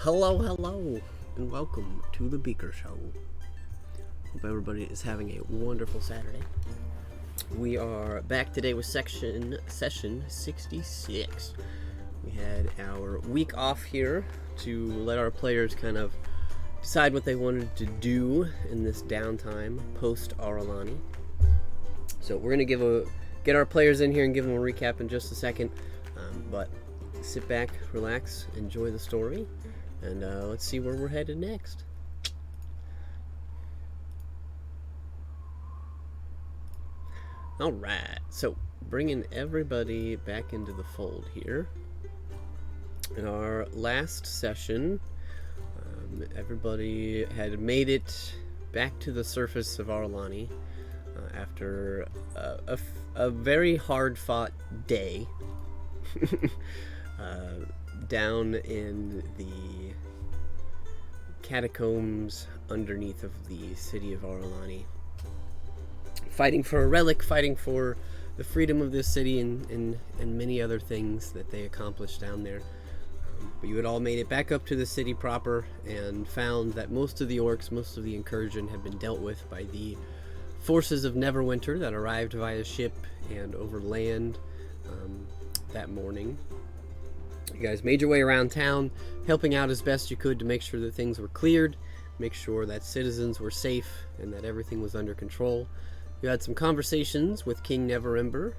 Hello, hello, and welcome to the Beaker Show. Hope everybody is having a wonderful Saturday. We are back today with session 66. We had our week off here to let our players kind of decide what they wanted to do in this downtime post Aralani. So we're going to get our players in here and give them a recap in just a second. But sit back, relax, enjoy the story, and let's see where we're headed next. Alright, so bringing everybody back into the fold here. In our last session, everybody had made it back to the surface of Aralani after a very hard-fought day down in the catacombs underneath of the city of Aralani, fighting for a relic, fighting for the freedom of this city, and many other things that they accomplished down there. But you had all made it back up to the city proper and found that most of the orcs, most of the incursion had been dealt with by the forces of Neverwinter that arrived via ship and over land that morning. You guys made your way around town, helping out as best you could to make sure that things were cleared, make sure that citizens were safe, and that everything was under control. You had some conversations with King Neverember.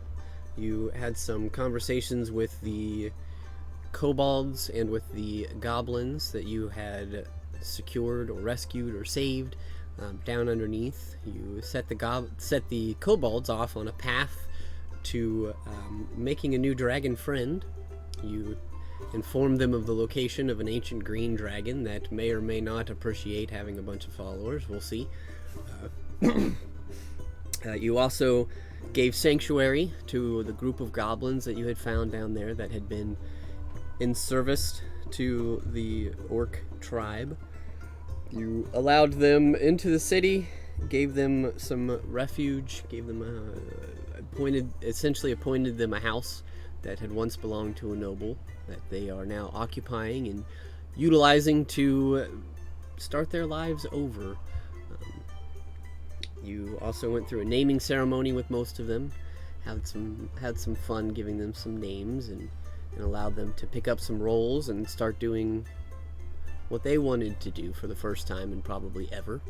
You had some conversations with the kobolds and with the goblins that you had secured or rescued or saved down underneath. You set the kobolds off on a path to making a new dragon friend. You informed them of the location of an ancient green dragon that may or may not appreciate having a bunch of followers. We'll see. You also gave sanctuary to the group of goblins that you had found down there that had been in service to the orc tribe. You allowed them into the city, gave them some refuge, gave them essentially appointed them a house that had once belonged to a noble that they are now occupying and utilizing to start their lives over. You also went through a naming ceremony with most of them, had some fun giving them some names, and allowed them to pick up some roles and start doing what they wanted to do for the first time and probably ever.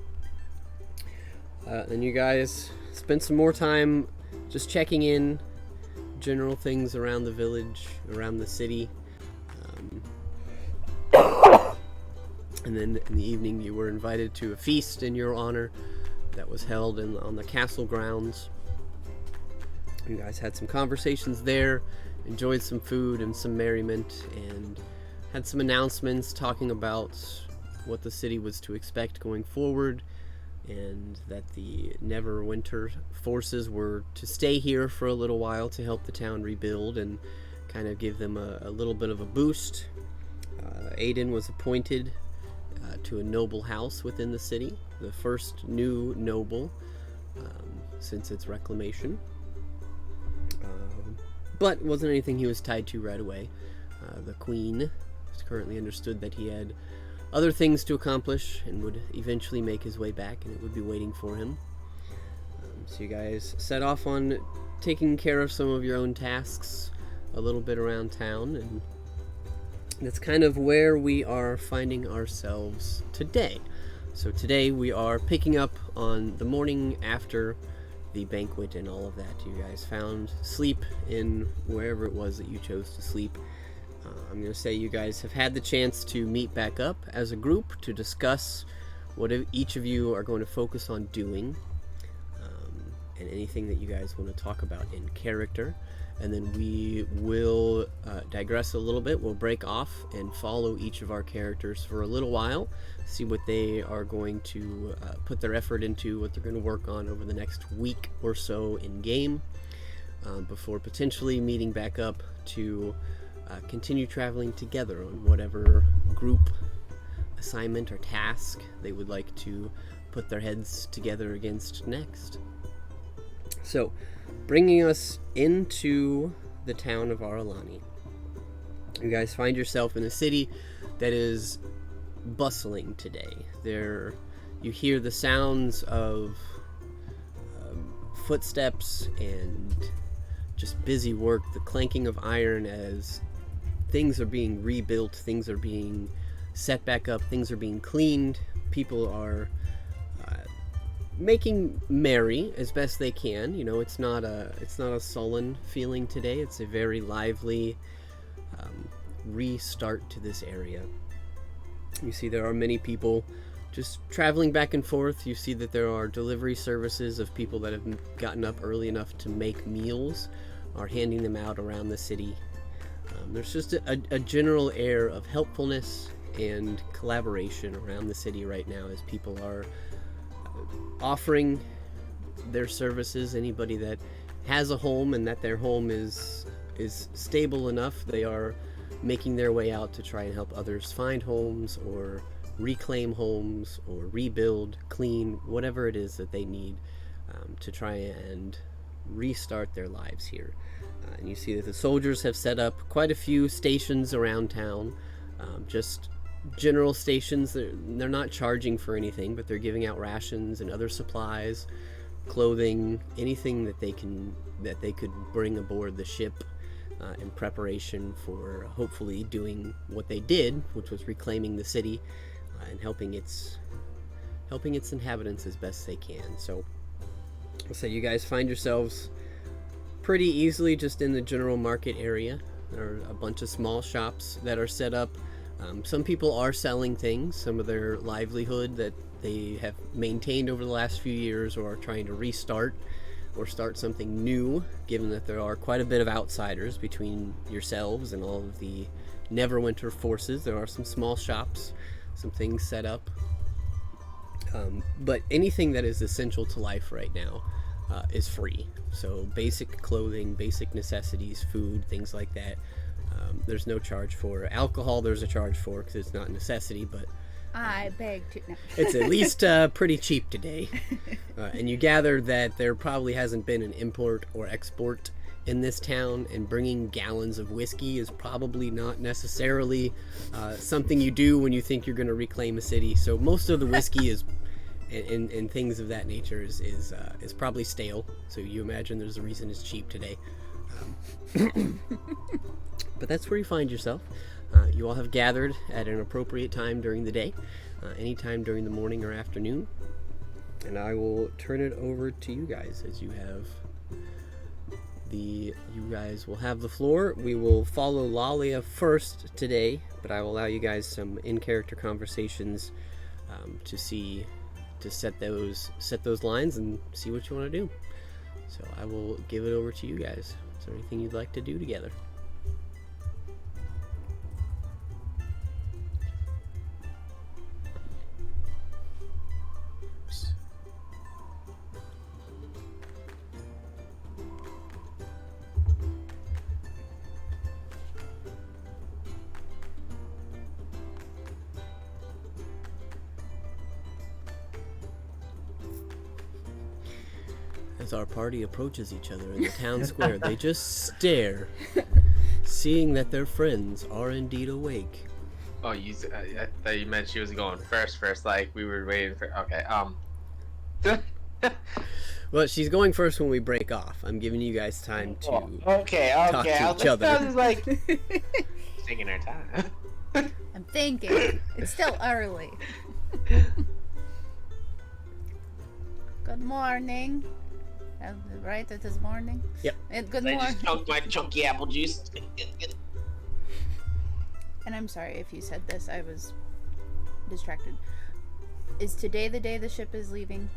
Then you guys spent some more time just checking in, general things around the village, around the city. And then in the evening you were invited to a feast in your honor that was held on the castle grounds. You guys had some conversations there, enjoyed some food and some merriment, and had some announcements talking about what the city was to expect going forward, and that the Neverwinter forces were to stay here for a little while to help the town rebuild and kind of give them a little bit of a boost. Aiden was appointed to a noble house within the city, the first new noble since its reclamation. But wasn't anything he was tied to right away. The queen currently understood that he had other things to accomplish and would eventually make his way back, and it would be waiting for him. So you guys set off on taking care of some of your own tasks a little bit around town, and that's kind of where we are finding ourselves today. So today we are picking up on the morning after the banquet and all of that. You guys found sleep in wherever it was that you chose to sleep. I'm going to say you guys have had the chance to meet back up as a group to discuss what each of you are going to focus on doing, and anything that you guys want to talk about in character. And then we will digress a little bit. We'll break off and follow each of our characters for a little while, see what they are going to put their effort into, what they're going to work on over the next week or so in game, before potentially meeting back up to continue traveling together on whatever group assignment or task they would like to put their heads together against next. So, bringing us into the town of Aralani, you guys find yourself in a city that is bustling today. You hear the sounds of footsteps and just busy work, the clanking of iron as things are being rebuilt, things are being set back up, things are being cleaned. People are making merry as best they can. You know, it's not a sullen feeling today. It's a very lively restart to this area. You see there are many people just traveling back and forth. You see that there are delivery services of people that have gotten up early enough to make meals, are handing them out around the city. There's just a general air of helpfulness and collaboration around the city right now as people are offering their services. Anybody that has a home and that their home is stable enough, they are making their way out to try and help others find homes or reclaim homes or rebuild, clean, whatever it is that they need to try and restart their lives here. And you see that the soldiers have set up quite a few stations around town, just general stations. They're not charging for anything, but they're giving out rations and other supplies, clothing, anything that they could bring aboard the ship in preparation for hopefully doing what they did, which was reclaiming the city and helping its inhabitants as best they can. So you guys find yourselves pretty easily just in the general market area. There are a bunch of small shops that are set up. Some people are selling things, some of their livelihood that they have maintained over the last few years, or are trying to restart or start something new, given that there are quite a bit of outsiders between yourselves and all of the Neverwinter forces. There are some small shops, some things set up. But anything that is essential to life right now is free. So basic clothing, basic necessities, food, things like that. There's no charge for. Alcohol there's a charge for because it's not a necessity, but I beg to. No. It's at least pretty cheap today. And you gather that there probably hasn't been an import or export in this town, and bringing gallons of whiskey is probably not necessarily something you do when you think you're going to reclaim a city. So most of the whiskey is and things of that nature is probably stale. So you imagine there's a reason it's cheap today. But that's where you find yourself. You all have gathered at an appropriate time during the day, anytime during the morning or afternoon. And I will turn it over to you guys as you guys will have the floor. We will follow Lalia first today, but I will allow you guys some in-character conversations to set those lines and see what you want to do. So I will give it over to you guys. Is there anything you'd like to do together? As our party approaches each other in the town square, they just stare, seeing that their friends are indeed awake. Oh, I thought you meant she was going first, like we were waiting for. Okay, Well, she's going first when we break off. I'm giving you guys time to talk to each other. I was like, taking her time. I'm thinking. It's still early. Good morning. Right, it is morning? Yep. Good I morning. just chunked my chunky apple juice. And I'm sorry if you said this, I was distracted. Is today the day the ship is leaving?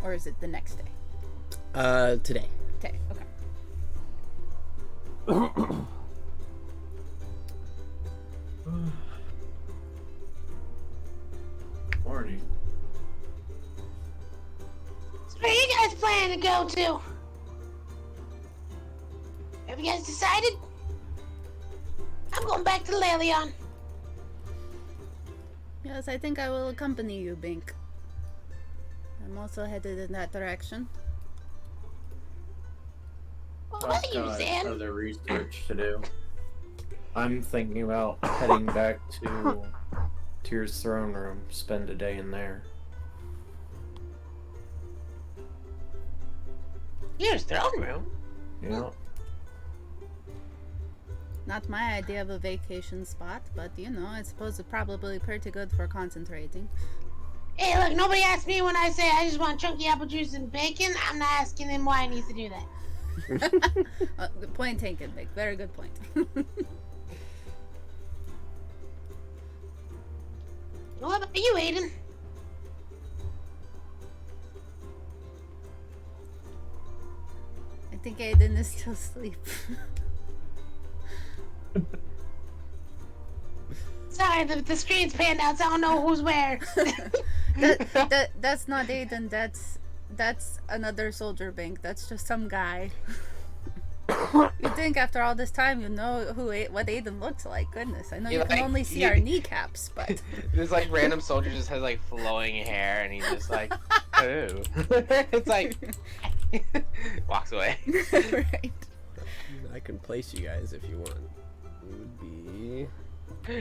Or is it the next day? Today. Today, okay. Morning. Where you guys planning to go to? Have you guys decided? I'm going back to Lelion. Yes, I think I will accompany you, Bink. I'm also headed in that direction. What I've about you, got Zan? other research to do. I'm thinking about heading back to Tyr's throne room, spend a day in there. Here's throne room. Yeah. Not my idea of a vacation spot, but you know, I suppose it's probably pretty good for concentrating. Hey, look, nobody asked me when I say I just want chunky apple juice and bacon. I'm not asking him why he needs to do that. Good point taken, Vic. Very good point. What about you, Aiden? I think Aiden is still asleep. Sorry, the screen's panned out, so I don't know who's where. That's not Aiden. That's another soldier bank. That's just some guy. You think after all this time you know what Aiden looks like? Goodness, I know you can only see our kneecaps, but This like random soldier just has like flowing hair, and he's just like, oh. It's like walks away. right. I can place you guys if you want. It would be.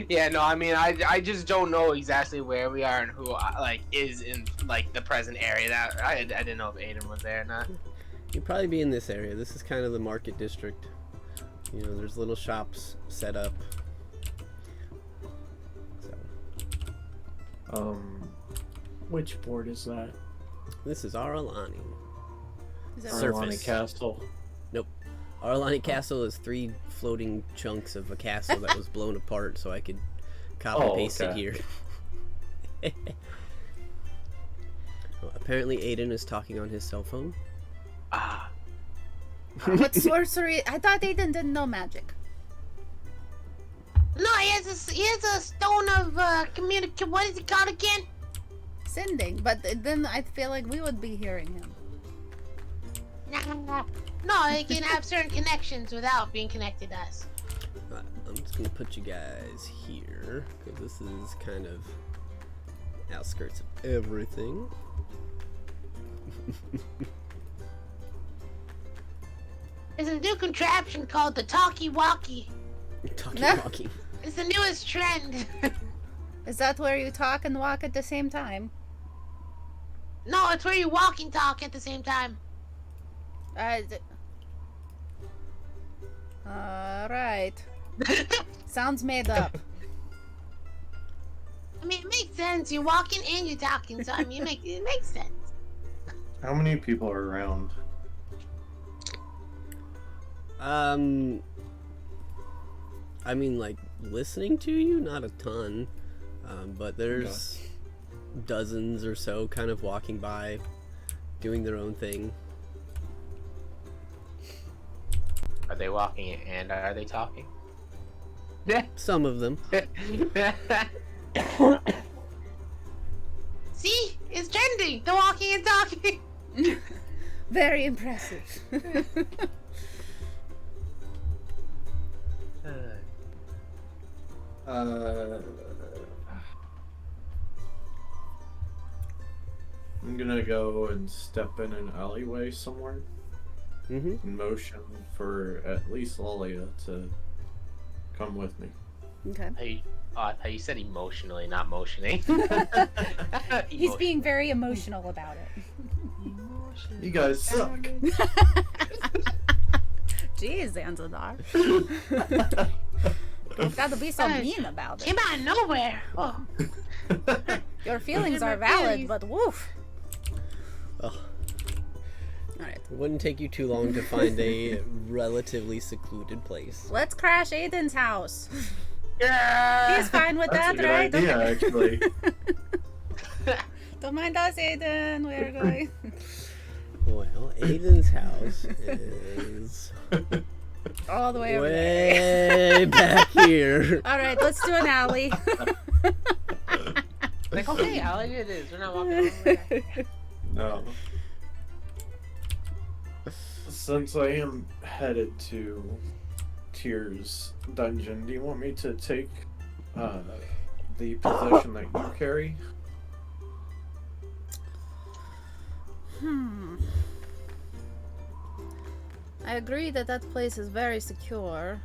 Yeah, no, I mean, I just don't know exactly where we are and who like is in like the present area. That I didn't know if Aiden was there or not. You'd probably be in this area. This is kind of the market district. You know, there's little shops set up. So. Which board is that? This is Aralani. Is that Surface. Aralani Castle. Aralani Castle is 3 floating chunks of a castle that was blown apart, so I could copy paste it here. Well, apparently Aiden is talking on his cell phone. Ah, what sorcery? I thought Aiden didn't know magic. No, he has a stone of communicate. What is it called again? Sending, but then I feel like we would be hearing him. No, he can have certain connections without being connected to us. I'm just gonna put you guys here because this is kind of outskirts of everything. There's a new contraption called the talkie-walkie. Talkie. It's the newest trend. Is that where you talk and walk at the same time? No, it's where you walk and talk at the same time. Alright. Sounds made up. I mean, it makes sense. You're walking and you're talking, so I mean, it makes sense. How many people are around? I mean, like, listening to you, not a ton, but there's dozens or so kind of walking by, doing their own thing. are they walking and are they talking? Some of them. See? It's trending. The walking and talking. Very impressive. I'm gonna go and step in an alleyway somewhere Mm-hmm. and motion for at least Lilia to come with me. Okay. I thought you said emotionally, not motioning. He's being very emotional about it. You guys suck. Jeez, Zanzidar. You've got to be so mean about Came it. out of nowhere. Oh. Your feelings are valid, but woof. Oh, Alright. it wouldn't take you too long to find a relatively secluded place. Let's crash Aiden's house. Yeah. He's fine with That's a that, good right? idea, actually. Don't mind us, Aiden. We're going. Well, Aiden's house is All the way over there. way back here. Alright, let's do an alley. Like, okay, I'll let it is. We're not walking over there. No. Since I am headed to Tyr's dungeon, do you want me to take the possession that you carry? I agree that that place is very secure.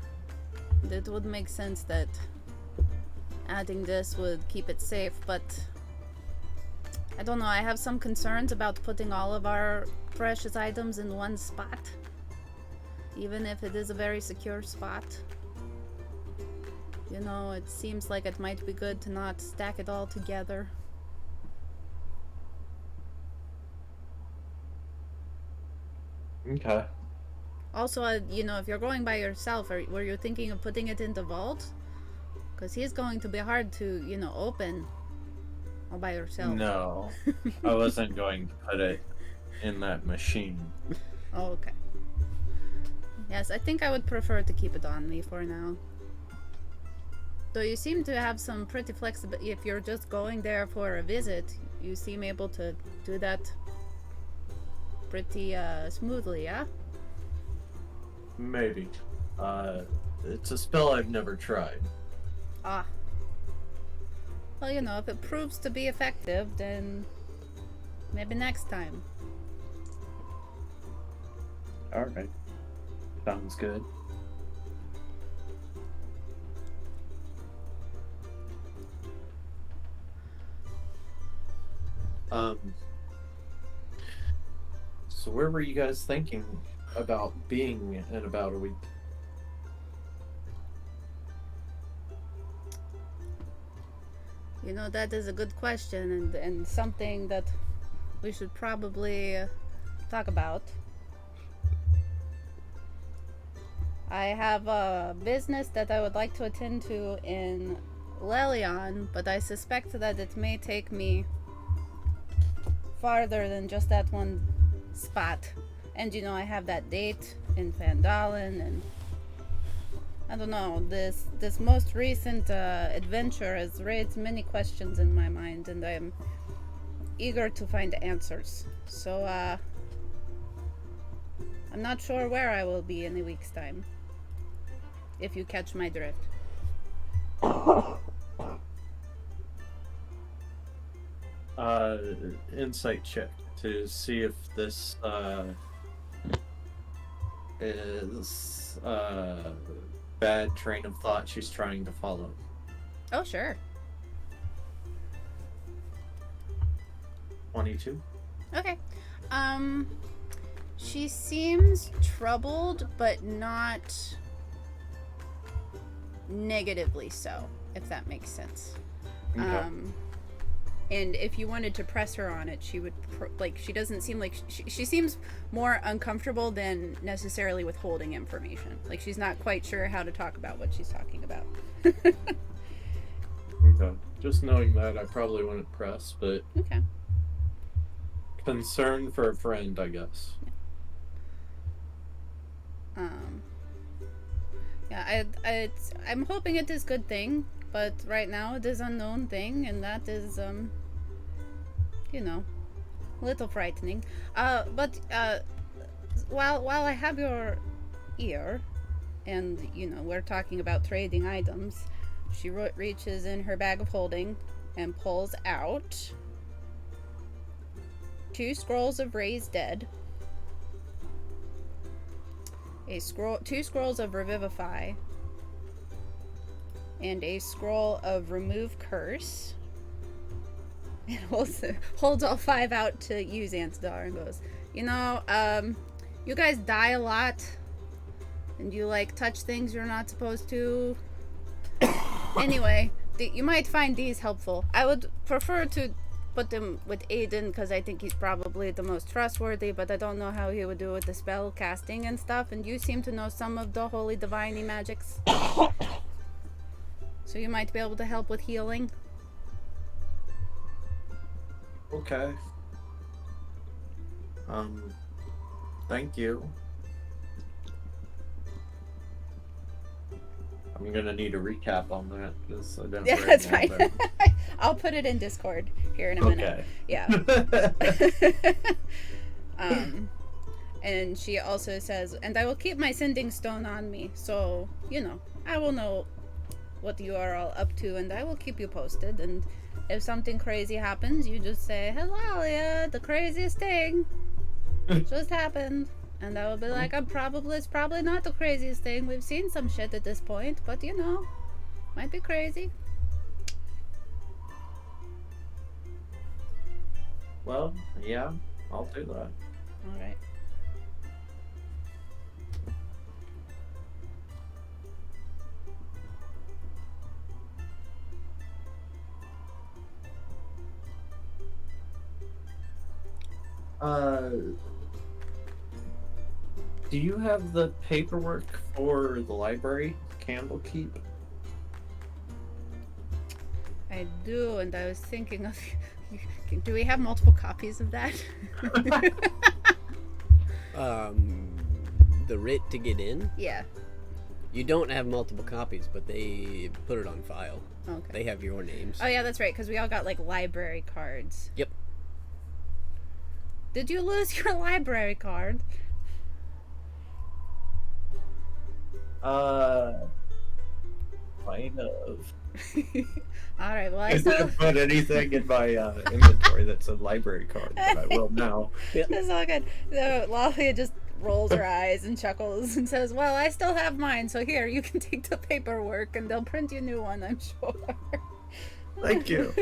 It would make sense that adding this would keep it safe, but I don't know, I have some concerns about putting all of our precious items in one spot. Even if it is a very secure spot. You know, it seems like it might be good to not stack it all together. Okay. Also, you know, if you're going by yourself, were you thinking of putting it in the vault? Because he's going to be hard to, you know, open all by yourself. No, I wasn't going to put it in that machine. Oh, okay. Yes, I think I would prefer to keep it on me for now. Though you seem to have some pretty flexibility. If you're just going there for a visit, you seem able to do that pretty smoothly, yeah? Maybe. It's a spell I've never tried. Ah. Well, you know, if it proves to be effective, then maybe next time. Alright. Sounds good. So where were you guys thinking about being in about a week? You know, that is a good question, and something that we should probably talk about. I have a business that I would like to attend to in Lelion, but I suspect that it may take me farther than just that one spot. And you know, I have that date in Fandalen, and I don't know, this most recent adventure has raised many questions in my mind, and I'm eager to find answers. So I'm not sure where I will be in a week's time, if you catch my drift. Insight check to see if this is bad train of thought she's trying to follow. Oh, sure. 22. Okay. She seems troubled, but not negatively so, if that makes sense. Okay. And if you wanted to press her on it, she would, she doesn't seem like, she seems more uncomfortable than necessarily withholding information. Like, she's not quite sure how to talk about what she's talking about. Okay. Just knowing that, I probably wouldn't press, but Okay. concern for a friend, I guess. Yeah, I'm hoping it is good thing, but right now it is unknown thing, and that is, you know, a little frightening. But while I have your ear, and you know, we're talking about trading items, she reaches in her bag of holding and pulls out 2 scrolls of Raise Dead, 2 scrolls of Revivify, and a scroll of Remove Curse. And holds all 5 out to use Ansdar and goes, you know, you guys die a lot, and you like touch things you're not supposed to. Anyway, you might find these helpful. I would prefer to put them with Aiden, because I think he's probably the most trustworthy, but I don't know how he would do with the spell casting and stuff, and you seem to know some of the holy diviny magics. So you might be able to help with healing. Okay. Thank you. I'm gonna need a recap on that, because I don't. Yeah, that's fine. I'll put it in Discord here in a minute. Okay. Yeah. And she also says, and I will keep my sending stone on me, so, you know, I will know what you are all up to, and I will keep you posted, and if something crazy happens, you just say, hello, yeah, the craziest thing just happened. And I will be like, it's probably not the craziest thing. We've seen some shit at this point, but you know, might be crazy. Well, yeah, I'll do that. All right. Do you have the paperwork for the library, Candlekeep? I do, and I was thinking of. Do we have multiple copies of that? The writ to get in? Yeah. You don't have multiple copies, but they put it on file. Okay. They have your names. Oh yeah, that's right. Because we all got like library cards. Yep. Did you lose your library card? Kind of. All right. Well, I I still. didn't put anything in my inventory that's a library card, but I will now. That's all good. So Lolly just rolls her eyes and chuckles and says, "Well, I still have mine, so here you can take the paperwork, and they'll print you a new one, I'm sure." Thank you.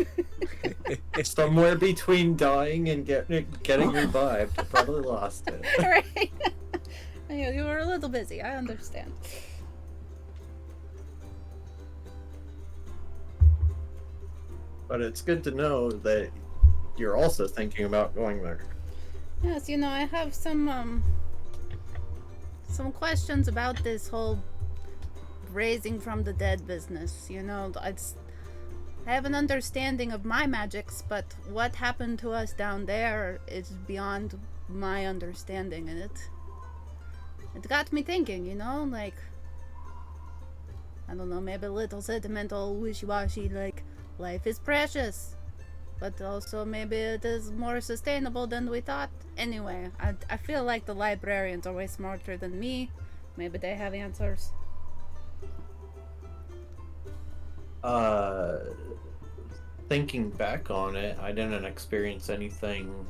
Somewhere between dying and getting revived, I probably lost it. Right. You were a little busy. I understand. But it's good to know that you're also thinking about going there. Yes, I have some questions about this whole raising from the dead business. I have an understanding of my magics, but what happened to us down there is beyond my understanding, and it got me thinking, like, I don't know, maybe a little sentimental, wishy-washy, like, life is precious, but also maybe it is more sustainable than we thought. Anyway, I feel like the librarians are way smarter than me. Maybe they have answers. Thinking back on it, I didn't experience anything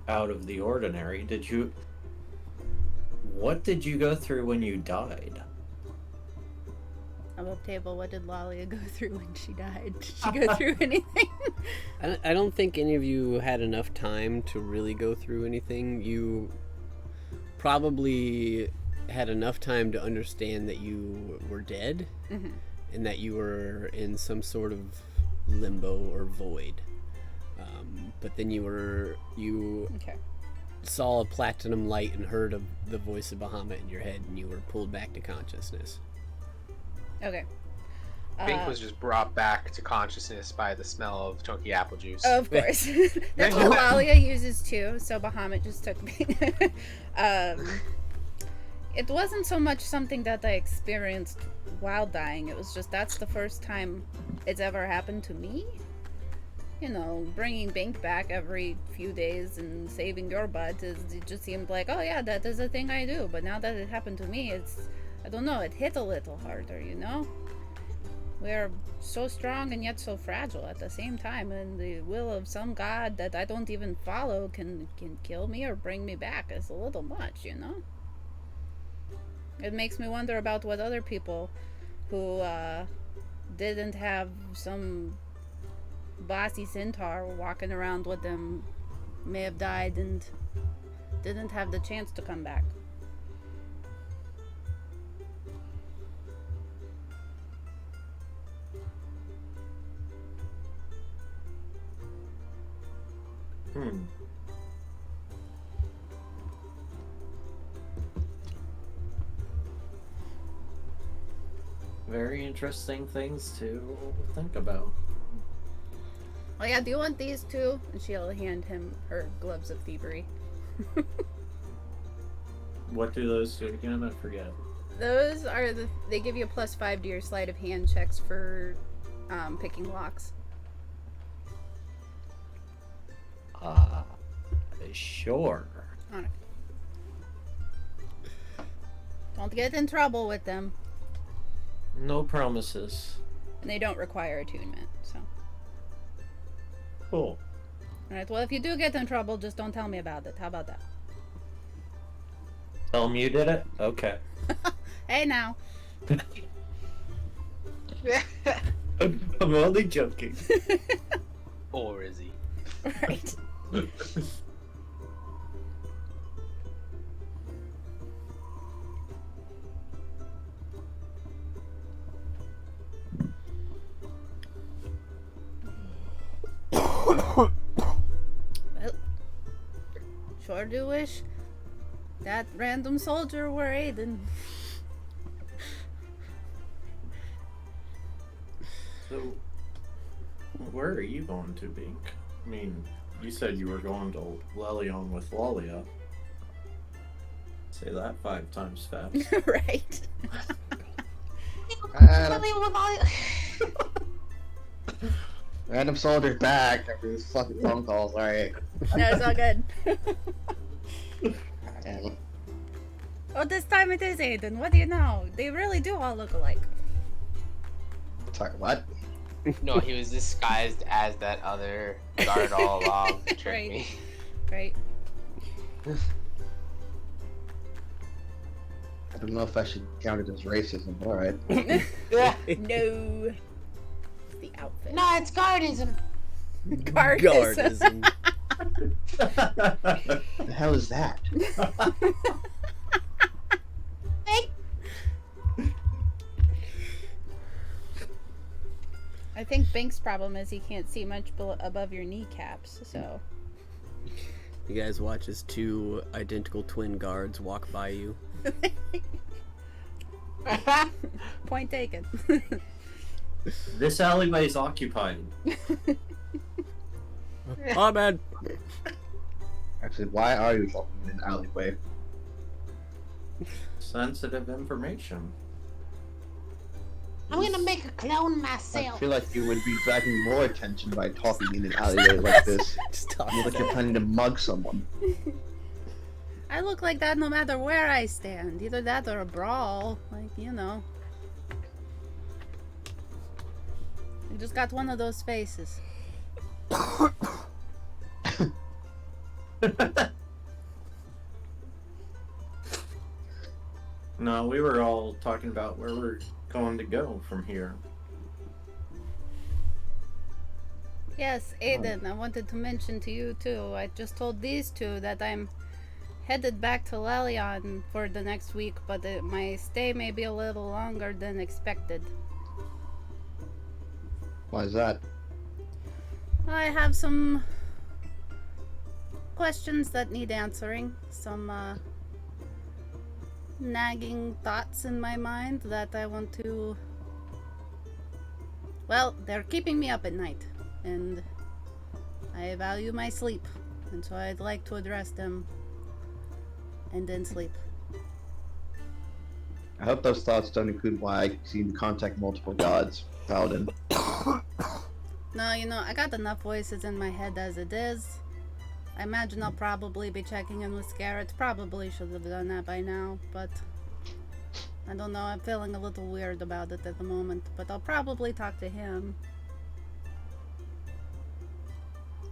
out of the ordinary. What did you go through when you died? Above table, what did Lalia go through when she died? Did she go through anything? I don't think any of you had enough time to really go through anything. You probably had enough time to understand that you were dead, Mm-hmm. and that you were in some sort of limbo or void. But then you Okay. saw a platinum light and heard the voice of Bahamut in your head, and you were pulled back to consciousness. Okay. Bink was just brought back to consciousness by the smell of chunky apple juice. Of course. That's what Lalia uses too, so Bahamut just took me. It wasn't so much something that I experienced while dying. It was just that's the first time it's ever happened to me. Bringing Bink back every few days and saving your butt it just seemed like, oh yeah, that is a thing I do. But now that it happened to me, I don't know, it hit a little harder, We're so strong and yet so fragile at the same time, and the will of some god that I don't even follow can kill me or bring me back. It's a little much, It makes me wonder about what other people who didn't have some bossy centaur walking around with them may have died and didn't have the chance to come back. Very interesting things to think about. Oh yeah, do you want these too? And she'll hand him her gloves of thievery. What do those do again? I forget. Those are they give you a +5 to your sleight of hand checks for picking locks. Sure. Alright. Don't get in trouble with them. No promises. And they don't require attunement, so. Cool. Alright, well if you do get in trouble, just don't tell me about it. How about that? Tell them you did it? Okay. Hey now. I'm only joking. Or is he? Right. Well, sure do wish that random soldier were Aiden. So, where are you going to, Bink? I mean, you said you were going to Lelion with Lalia. Say that 5 times fast. Right. Random soldier back after this fucking phone calls. Alright. No, it's all good. Damn. Oh, this time it is Aiden. What do you know? They really do all look alike. Sorry, what? No, he was disguised as that other guard all along to trick Right. me. Right. I don't know if I should count it as racism, but alright. Yeah. No. It's the outfit. No, it's guardism. Guardism. The hell is that? Hey, I think Bink's problem is he can't see much above your kneecaps, so. You guys watch as 2 identical twin guards walk by you. Point taken. This alleyway is occupied. Oh, man! Actually, why are you talking in an alleyway? Sensitive information. I'm gonna make a clone I myself. feel like you would be dragging more attention by talking in an alleyway like this. Just talk You look like you're planning to mug someone. I look like that no matter where I stand. Either that or a brawl. Like, you know. You just got one of those faces. No, we were all talking about where we're going to go from here. Yes, Aiden, I wanted to mention to you too. I just told these 2 that I'm headed back to Lelion for the next week, but my stay may be a little longer than expected. Why is that? I have some questions that need answering. Some nagging thoughts in my mind that I want to... Well, they're keeping me up at night, and I value my sleep, and so I'd like to address them and then sleep. I hope those thoughts don't include why I seem to contact multiple gods, Paladin. No, you know, I got enough voices in my head as it is. I imagine I'll probably be checking in with Scarrett. Probably should have done that by now, but I don't know. I'm feeling a little weird about it at the moment, but I'll probably talk to him.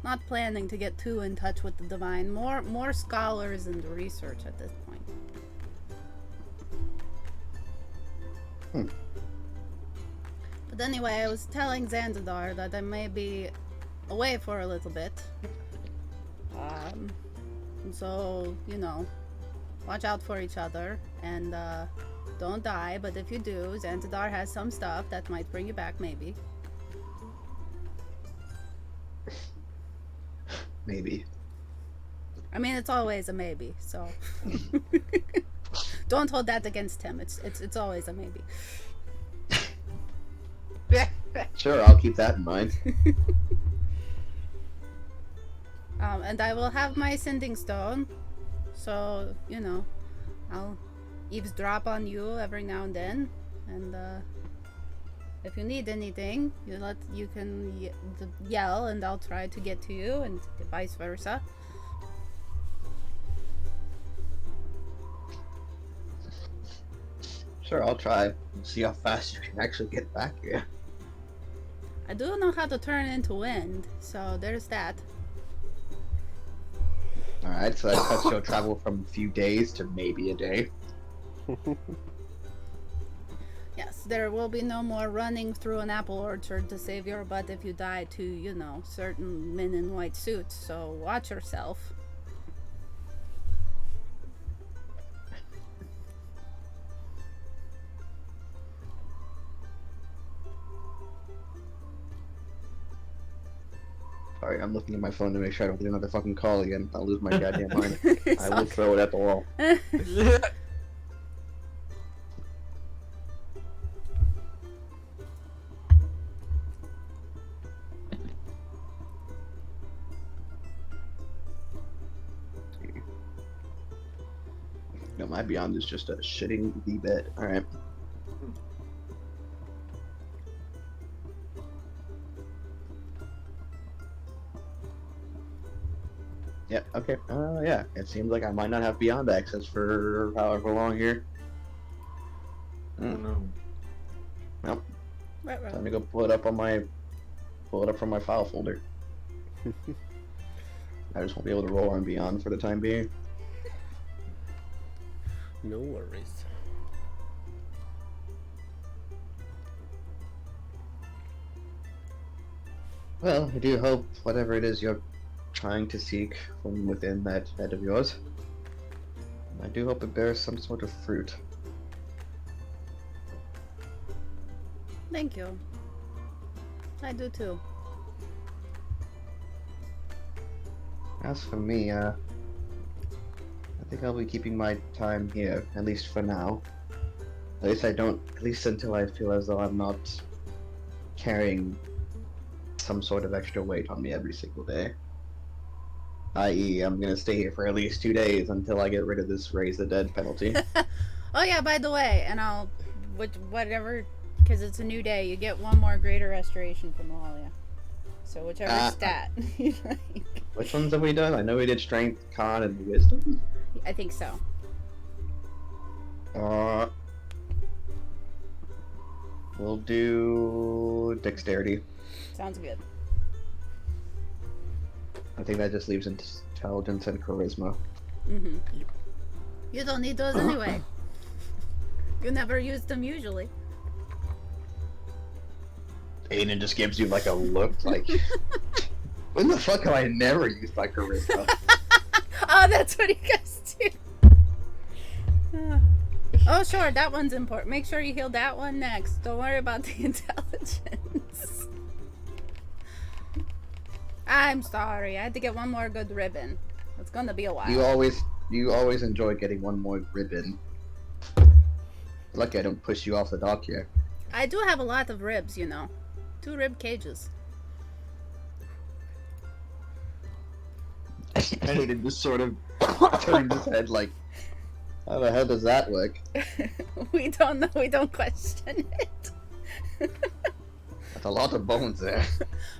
Not planning to get too in touch with the divine. More scholars and research at this point. But anyway, I was telling Zanzidar that I may be away for a little bit. And so, you know, watch out for each other and don't die. But if you do, Zanzidar has some stuff that might bring you back, maybe. Maybe. I mean, it's always a maybe, so don't hold that against him. It's always a maybe. Sure, I'll keep that in mind. And I will have my sending stone, so you know, I'll eavesdrop on you every now and then, and if you need anything, you can yell, and I'll try to get to you, and vice versa. Sure, I'll try. See how fast you can actually get back here. I do know how to turn into wind, so there's that. Alright, so that cuts your travel from a few days to maybe a day. Yes, there will be no more running through an apple orchard to save your butt if you die to, you know, certain men in white suits, so watch yourself. Sorry, I'm looking at my phone to make sure I don't get another fucking call again. I'll lose my goddamn mind. It's I will okay. throw it at the wall. No, my Beyond is just a shitting the bed. Alright. Yeah, okay. Yeah. It seems like I might not have Beyond access for however long here. Oh no. Well, Right. time to go pull it up from my file folder. I just won't be able to roll on Beyond for the time being. No worries. Well, I do hope whatever it is you're trying to seek from within that head of yours, I do hope it bears some sort of fruit. Thank you. I do too. As for me, I think I'll be keeping my time here, at least for now. At least until I feel as though I'm not carrying some sort of extra weight on me every single day. I.e., I'm gonna stay here for at least 2 days until I get rid of this raise the dead penalty. Oh yeah, by the way, and whatever, because it's a new day, you get one more greater restoration from Lalia. So whichever stat you like. Which ones have we done? I know we did strength, con, and wisdom. I think so. We'll do dexterity. Sounds good. I think that just leaves intelligence and charisma. Mm-hmm. You don't need those anyway. You never use them usually. Aiden just gives you like a look like, when the fuck have I never used my charisma? Oh, that's what you guys do. Oh, sure, that one's important. Make sure you heal that one next. Don't worry about the intelligence. I'm sorry. I had to get one more good ribbon. It's gonna be a while. You always enjoy getting one more ribbon. Lucky I don't push you off the dock here. I do have a lot of ribs, you know. 2 rib cages. Aiden just sort of turned his head like, how the hell does that work? We don't know. We don't question it. That's a lot of bones there.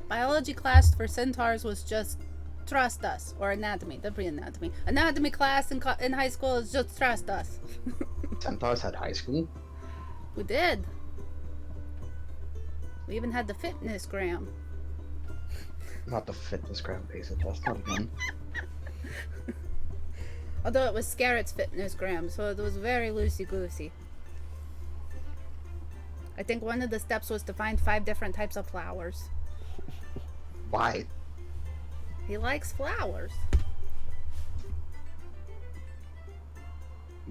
Biology class for centaurs was just trust us, or anatomy, definitely anatomy. Anatomy class in high school is just trust us. Centaurs had high school? We did. We even had the fitness gram. Not the fitness gram basic test, not again. Although it was Scarrett's fitness gram, so it was very loosey-goosey. I think one of the steps was to find 5 different types of flowers. Why? He likes flowers.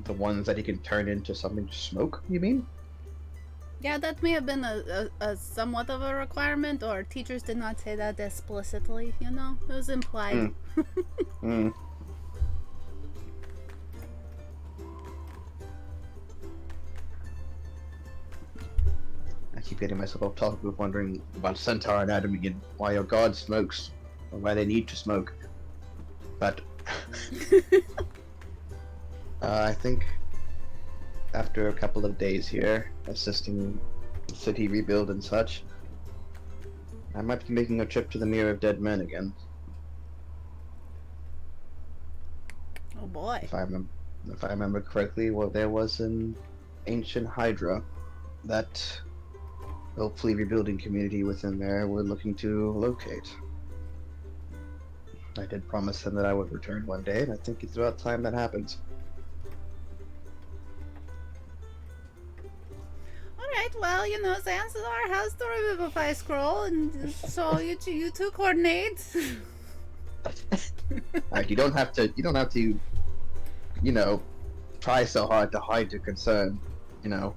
The ones that he can turn into something to smoke, you mean? Yeah, that may have been a somewhat of a requirement, or teachers did not say that explicitly, you know? It was implied. I keep getting myself off topic with wondering about centaur anatomy and why your god smokes, or why they need to smoke. But I think after a couple of days here, assisting the city rebuild and such, I might be making a trip to the Mirror of Dead Men again. Oh boy. If I remember correctly, well, there was an ancient Hydra that hopefully rebuilding community within there we're looking to locate. I did promise them that I would return one day, and I think it's about time that happens. Alright, well, you know, Zanzibar has the Revivify scroll, and so you two coordinate. Like, you don't have to, you know, try so hard to hide your concern, you know.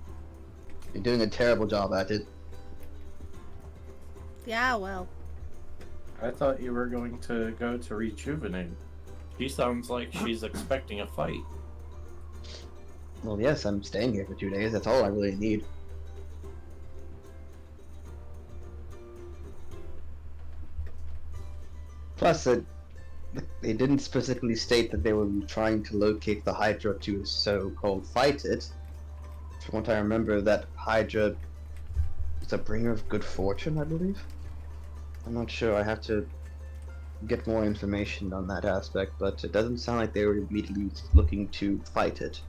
You're doing a terrible job at it. Yeah, well. I thought you were going to go to rejuvenate. She sounds like she's expecting a fight. Well, yes, I'm staying here for 2 days. That's all I really need. Plus, they didn't specifically state that they were trying to locate the Hydra to so-called fight it. From what I remember, that Hydra is a bringer of good fortune, I believe. I'm not sure. I have to get more information on that aspect, but it doesn't sound like they were immediately looking to fight it.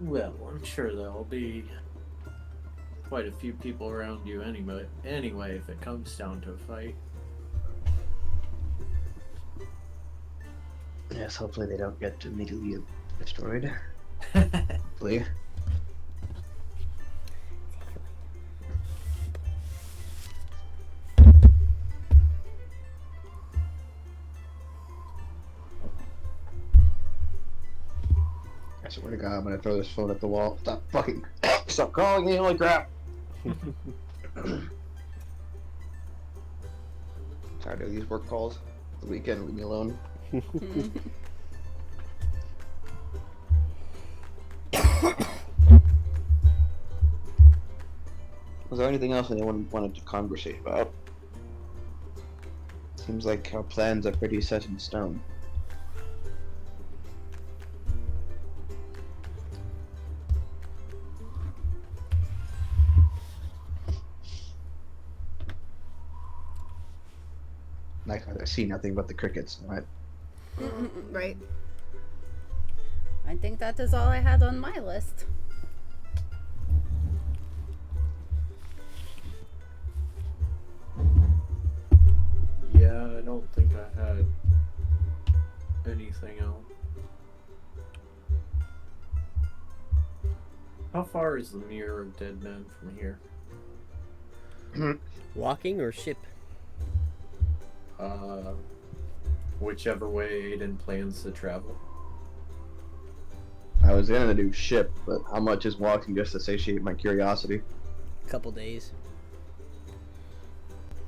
Well, I'm sure there'll be quite a few people around you anyway if it comes down to a fight. Yes, hopefully they don't get immediately destroyed. Hopefully. I swear to God, I'm gonna throw this phone at the wall. Stop calling me, holy crap! Tired of these work calls. The weekend, leave me alone. Was there anything else anyone wanted to conversate about? Seems like our plans are pretty set in stone. I see nothing but the crickets, right? Right. I think that is all I had on my list. Yeah, I don't think I had anything else. How far is the Mirror of Dead Men from here? Walking or ship? Whichever way Aiden plans to travel. I was gonna do ship, but how much is walking just to satiate my curiosity? Couple days.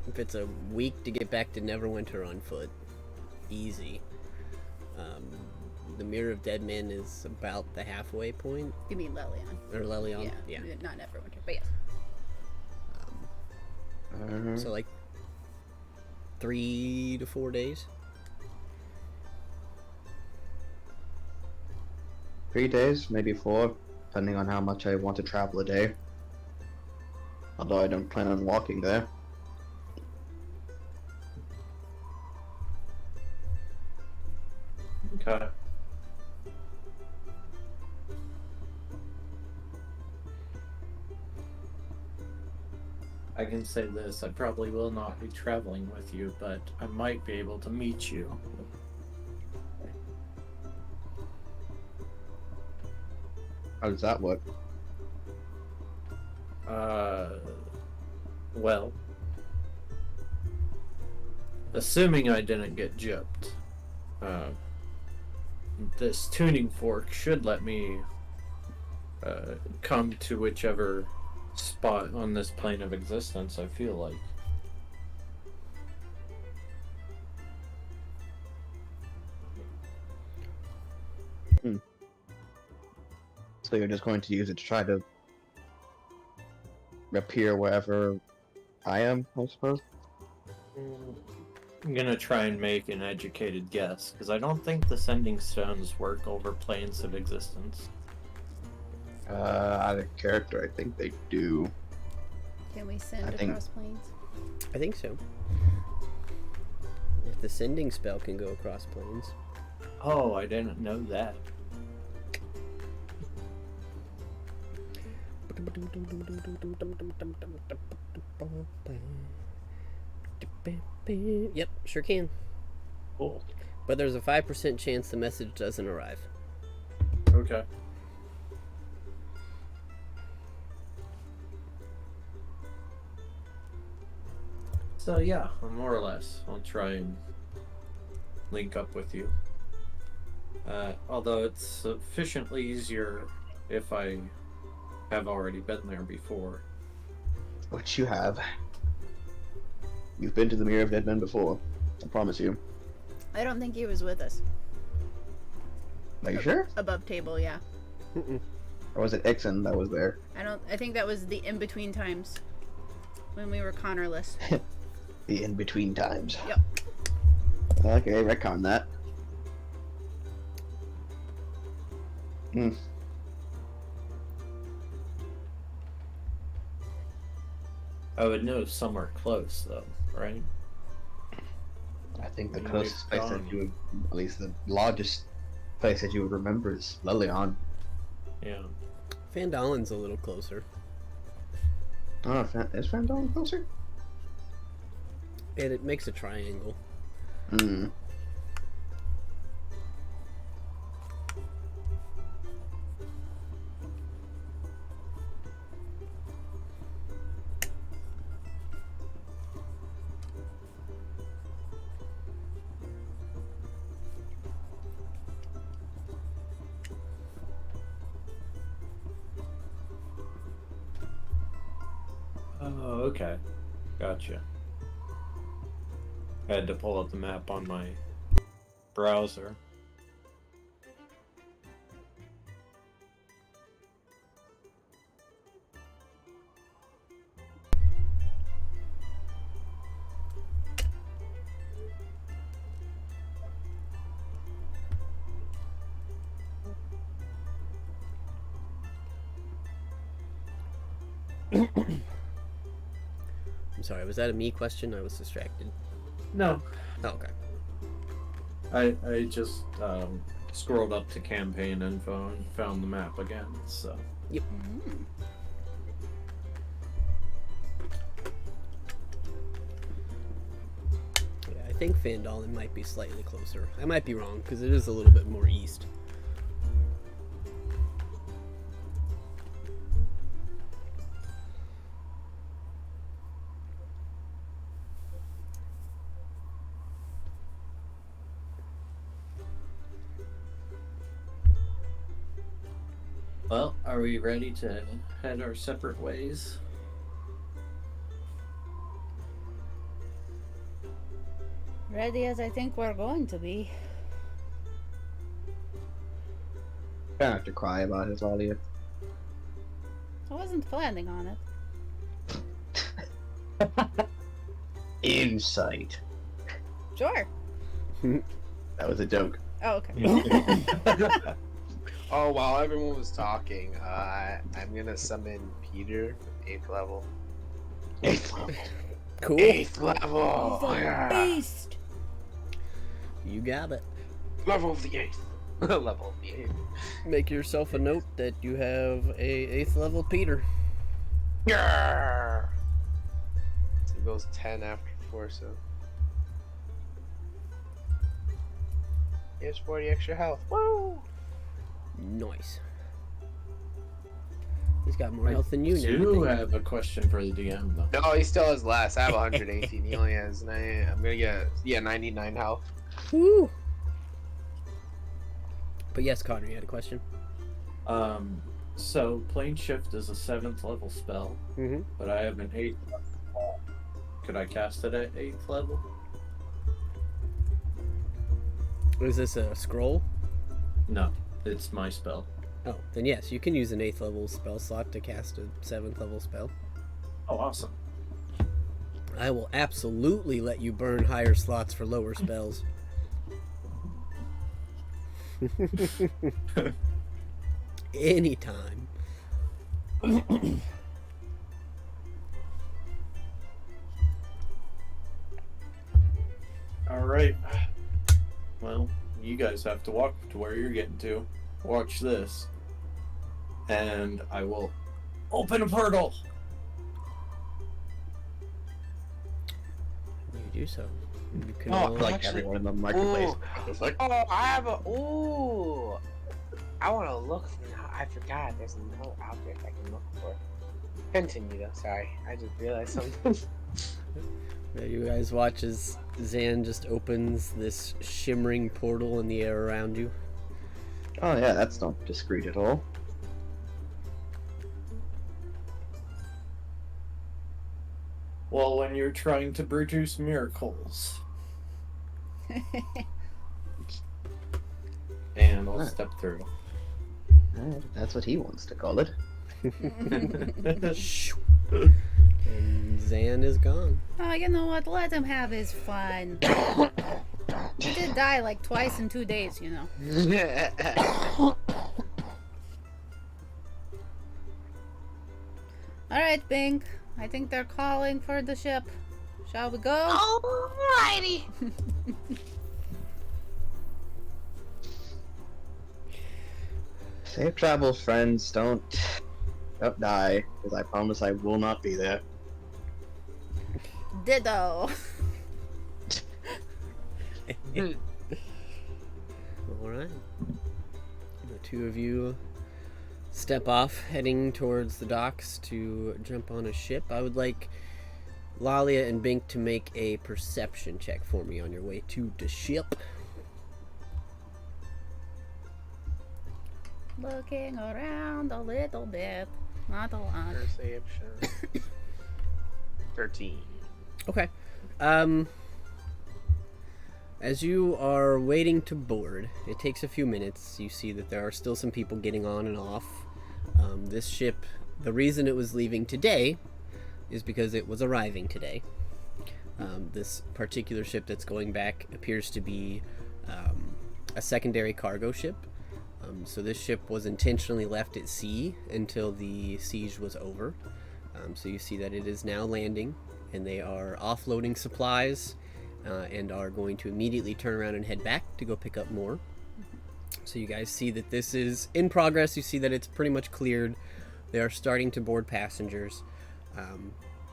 If it's a week to get back to Neverwinter on foot, easy. The Mirror of Dead Men is about the halfway point. You mean Lelion? Or Lelion? Yeah. Not Neverwinter, but yes. So like 3 to 4 days. 3 days, maybe 4, depending on how much I want to travel a day. Although I don't plan on walking there. Okay. I can say this, I probably will not be traveling with you, but I might be able to meet you. How does that work? Well, assuming I didn't get gypped, this tuning fork should let me come to whichever spot on this plane of existence I feel like. So you're just going to use it to try to appear wherever I am, I suppose? I'm gonna try and make an educated guess, because I don't think the sending stones work over planes of existence. Out of character, I think they do. Can we send I think- across planes? I think so. If the sending spell can go across planes. Oh, I didn't know that. Yep, sure can. Cool. But there's a 5% chance the message doesn't arrive. Okay. So yeah, more or less, I'll try and link up with you. Although it's sufficiently easier if I have already been there before. Which you have. You've been to the Mirror of Dead Men before. I promise you. I don't think he was with us. Are you sure? Above table, yeah. Or was it Ixon that was there? I think that was the in-between times. When we were Connorless. The in-between times. Yep. Okay, retcon that. Hmm. I would know somewhere close, though, right? I think the We've closest place that gone. you would, at least the largest place that you would remember is Lilion. Yeah. Fandalen's a little closer. Oh, is Fandolin closer? And it makes a triangle. Hmm. Oh, okay. Gotcha. I had to pull up the map on my browser. I'm sorry, was that a me question? I was distracted. No. Oh, okay. I just scrolled up to campaign info and found the map again, so. Mm. Yeah, I think Fandolin might be slightly closer. I might be wrong, because it is a little bit more east. Well, are we ready to head our separate ways? Ready as I think we're going to be. Gonna have to cry about it, Lalia. I wasn't planning on it. Insight. Sure. That was a joke. Oh, okay. Oh, while everyone was talking, I'm gonna summon Peter, 8th level. 8th level. Cool. 8th level! He's a Yeah. beast. You got it. Level of the 8th. Level of the 8th. Make yourself a note that you have a 8th level Peter. Yeah. So it goes 10 after 4, so. He has 40 extra health. Woo! Nice. He's got more health than you I and do everything. have a question for the DM, though. No, he still has less. I have 118. He only has 9. I'm gonna get 99 health. Woo! But yes, Connor, you had a question? So Plane Shift is a 7th level spell, Mm-hmm. but I have an 8th level. Could I cast it at 8th level? Is this a scroll? No, it's my spell. Oh, then yes, you can use an 8th level spell slot to cast a 7th level spell. Oh, awesome. I will absolutely let you burn higher slots for lower spells. Anytime. Alright. Well, you guys have to walk to where you're getting to. Watch this. And I will Open a portal. You do so. You can Oh, all... Like Actually- everyone in the marketplace. Ooh. It's like, Oh, I have a. Ooh. I want to look. I forgot. There's another object I can look for. Continue though. Sorry, I just realized something. Yeah, you guys watch as Zan just opens this shimmering portal in the air around you. oh yeah, that's not discreet at all. Well, when you're trying to produce miracles. And I'll step through. That's what he wants to call it. And Zan is gone. Oh, you know what? Let him have his fun. He did die like twice in 2 days, you know. Alright, Bink. I think they're calling for the ship. Shall we go? Alrighty. Safe travels, friends. Don't die, because I promise I will not be there. Ditto. Alright. The two of you step off, heading towards the docks to jump on a ship. I would like Lalia and Bink to make a perception check for me on your way to the ship. Looking around a little bit. Not a lot. Perception. 13. Okay. As you are waiting to board, it takes a few minutes. You see that there are still some people getting on and off. This ship, the reason it was leaving today is because it was arriving today. This particular ship that's going back appears to be a secondary cargo ship. So this ship was intentionally left at sea until the siege was over. So you see that it is now landing, and they are offloading supplies and are going to immediately turn around and head back to go pick up more. So you guys see that this is in progress. You see that it's pretty much cleared. They are starting to board passengers.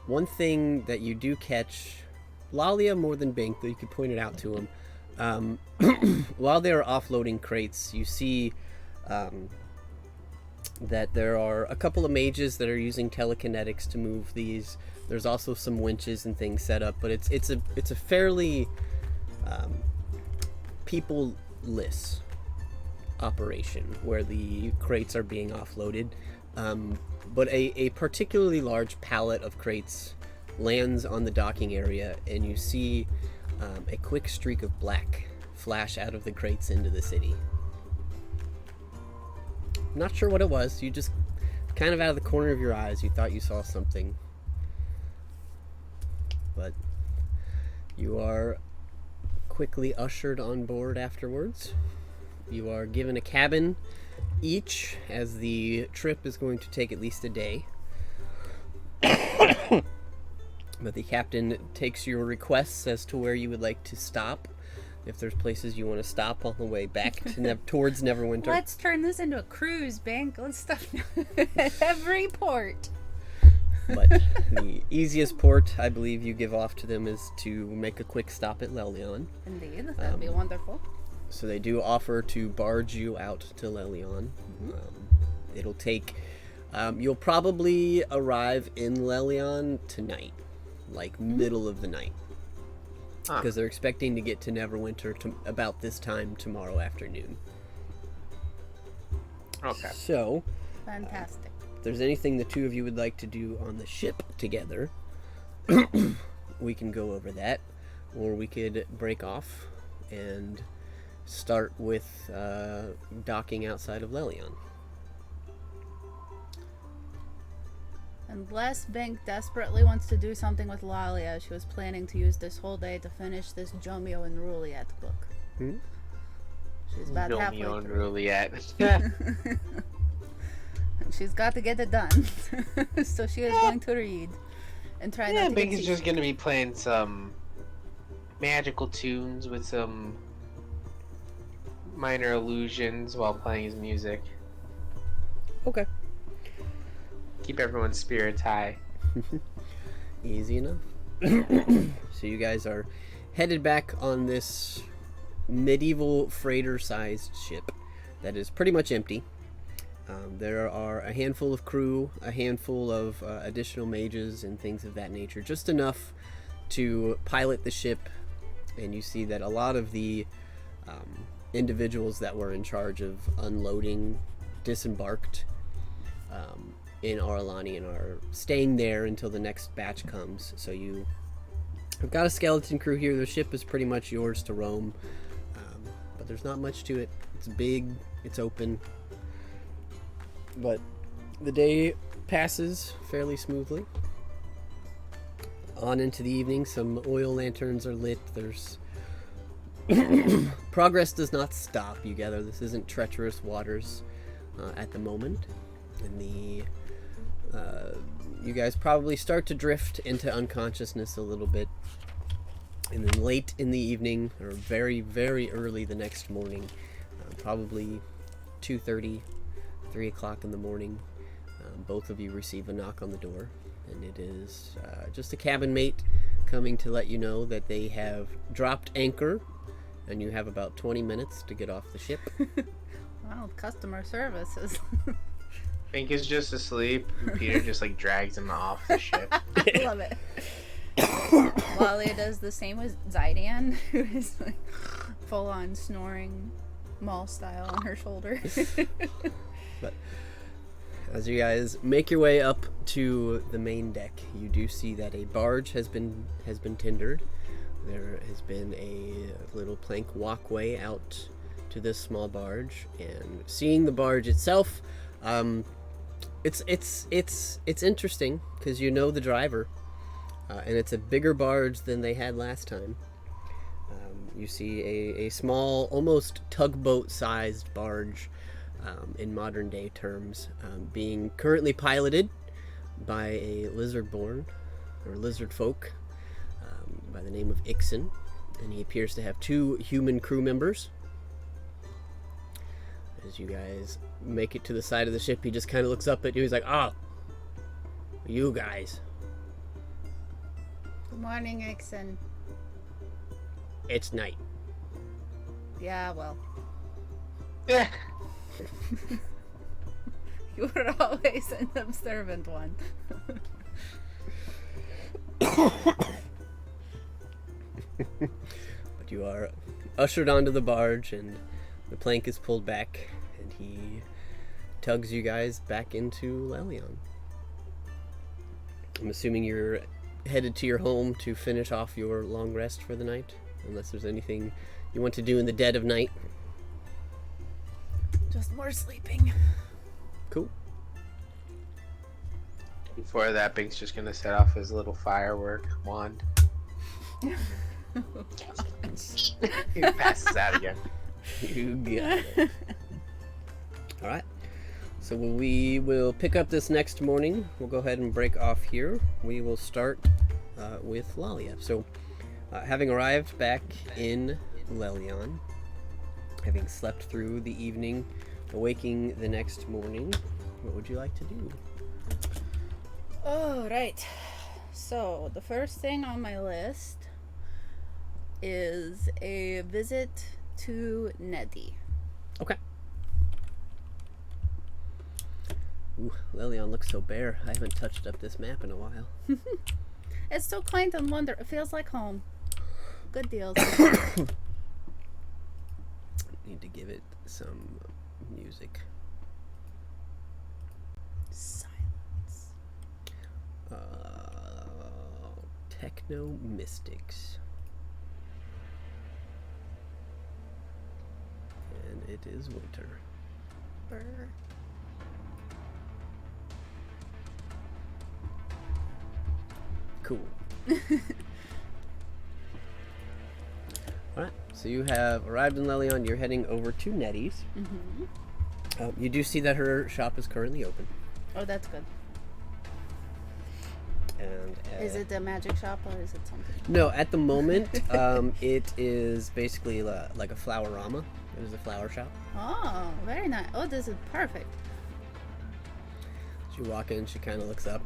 One thing that you do catch, Lalia more than Bink, though you could point it out to him, while they are offloading crates, you see that there are a couple of mages that are using telekinetics to move these. There's also some winches and things set up, but it's a fairly people-less operation where the crates are being offloaded. But a particularly large pallet of crates lands on the docking area, and you see a quick streak of black flash out of the crates into the city. Not sure what it was. You just kind of out of the corner of your eyes, you thought you saw something. But you are quickly ushered on board afterwards. You are given a cabin each, as the trip is going to take at least a day. But the captain takes your requests as to where you would like to stop. If there's places you want to stop on the way back to towards Neverwinter. Let's turn this into a cruise, Bank. Let's stop at every port. But the easiest port, I believe, you give off to them is to make a quick stop at Lelion. Indeed, that'd be wonderful. So they do offer to barge you out to Lelion. It'll take... you'll probably arrive in Lelion tonight. Like, middle of the night. Because they're expecting to get to Neverwinter about this time tomorrow afternoon. Okay. So... Fantastic. if there's anything the two of you would like to do on the ship together, we can go over that. Or we could break off and start with docking outside of Lelion. Unless Bank desperately wants to do something with Lalia, she was planning to use this whole day to finish this Jomio and Ruliet book. She's about halfway Romeo and through. Juliet. She's got to get it done. So she is going to read and try Yeah, not to Bink get is just gonna be playing some magical tunes with some minor illusions while playing his music. Okay. Keep everyone's spirits high. Easy enough. So you guys are headed back on this medieval freighter-sized ship that is pretty much empty. There are a handful of crew, a handful of additional mages and things of that nature, just enough to pilot the ship. And you see that a lot of the individuals that were in charge of unloading disembarked in Aralani and are staying there until the next batch comes. So you have got a skeleton crew here. The ship is pretty much yours to roam, but there's not much to it. It's big, it's open, but the day passes fairly smoothly. On into the evening, some oil lanterns are lit. There's progress does not stop, you gather. This isn't treacherous waters at the moment. And you guys probably start to drift into unconsciousness a little bit. And then late in the evening, or very, very early the next morning, probably 2:30, 3 o'clock in the morning, both of you receive a knock on the door. And it is just a cabin mate coming to let you know that they have dropped anchor, and you have about 20 minutes to get off the ship. Wow, customer services. Fink is just asleep, and Peter just like drags him off the ship. I love it. Lalia does the same with Zydan, who is like full on snoring, mall style on her shoulder. But as you guys make your way up to the main deck, you do see that a barge has been tendered. There has been a little plank walkway out to this small barge, and seeing the barge itself, it's interesting because you know the driver, and it's a bigger barge than they had last time. You see a small, almost tugboat-sized barge. In modern day terms, being currently piloted by a lizard-born or lizard folk by the name of Ixon, and he appears to have 2 human crew members. As you guys make it to the side of the ship, he just kind of looks up at you. He's like, "Oh, you guys. Good morning, Ixon. It's night." Yeah, well, Yeah. you were always an observant one. But you are ushered onto the barge, and the plank is pulled back, and he tugs you guys back into Lelion. I'm assuming you're headed to your home to finish off your long rest for the night, unless there's anything you want to do in the dead of night. Just more sleeping. Cool. Before that, Bink's just gonna set off his little firework wand. He passes out again. You got it. Alright. So we will pick up this next morning. We'll go ahead and break off here. We will start with Lalia. So, having arrived back in Lelion, having slept through the evening, awaking the next morning, what would you like to do? Oh, right. So, the first thing on my list is a visit to Neddy. Okay. Ooh, Lelion looks so bare. I haven't touched up this map in a while. It's so quaint and wonder. It feels like home. Good deals. Need to give it some music. Silence. Techno Mystics. And it is winter. Brr. Cool. Alright, so you have arrived in Lelion. You're heading over to Nettie's. Mm-hmm. You do see that her shop is currently open. Oh, that's good. And Is it a magic shop or is it something? No, at the moment, it is basically like a flower-rama. It is a flower shop. Oh, very nice. Oh, this is perfect. You walk in, she kind of looks up.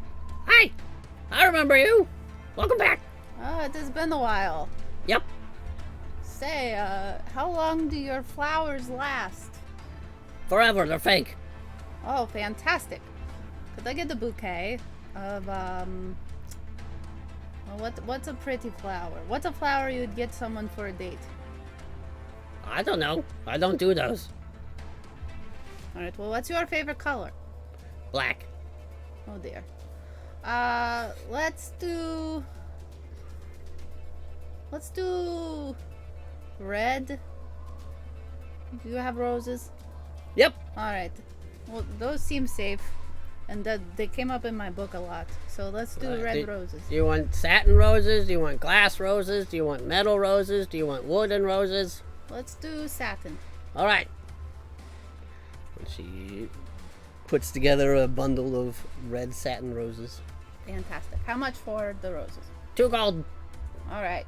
Hi! I remember you! Welcome back! Oh, it has been a while. Yep. Say, how long do your flowers last? Forever, they're fake. Oh, fantastic. Could I get a bouquet of, well, what's a pretty flower? What's a flower you'd get someone for a date? I don't know. I don't do those. Alright, well, what's your favorite color? Black. Oh, dear. Let's do red. Do you have roses? Yep. Alright. Well, those seem safe. And that they came up in my book a lot. So let's do red roses. Do you want satin roses? Do you want glass roses? Do you want metal roses? Do you want wooden roses? Let's do satin. Alright. And she puts together a bundle of red satin roses. Fantastic. How much for the roses? 2 gold. Alright.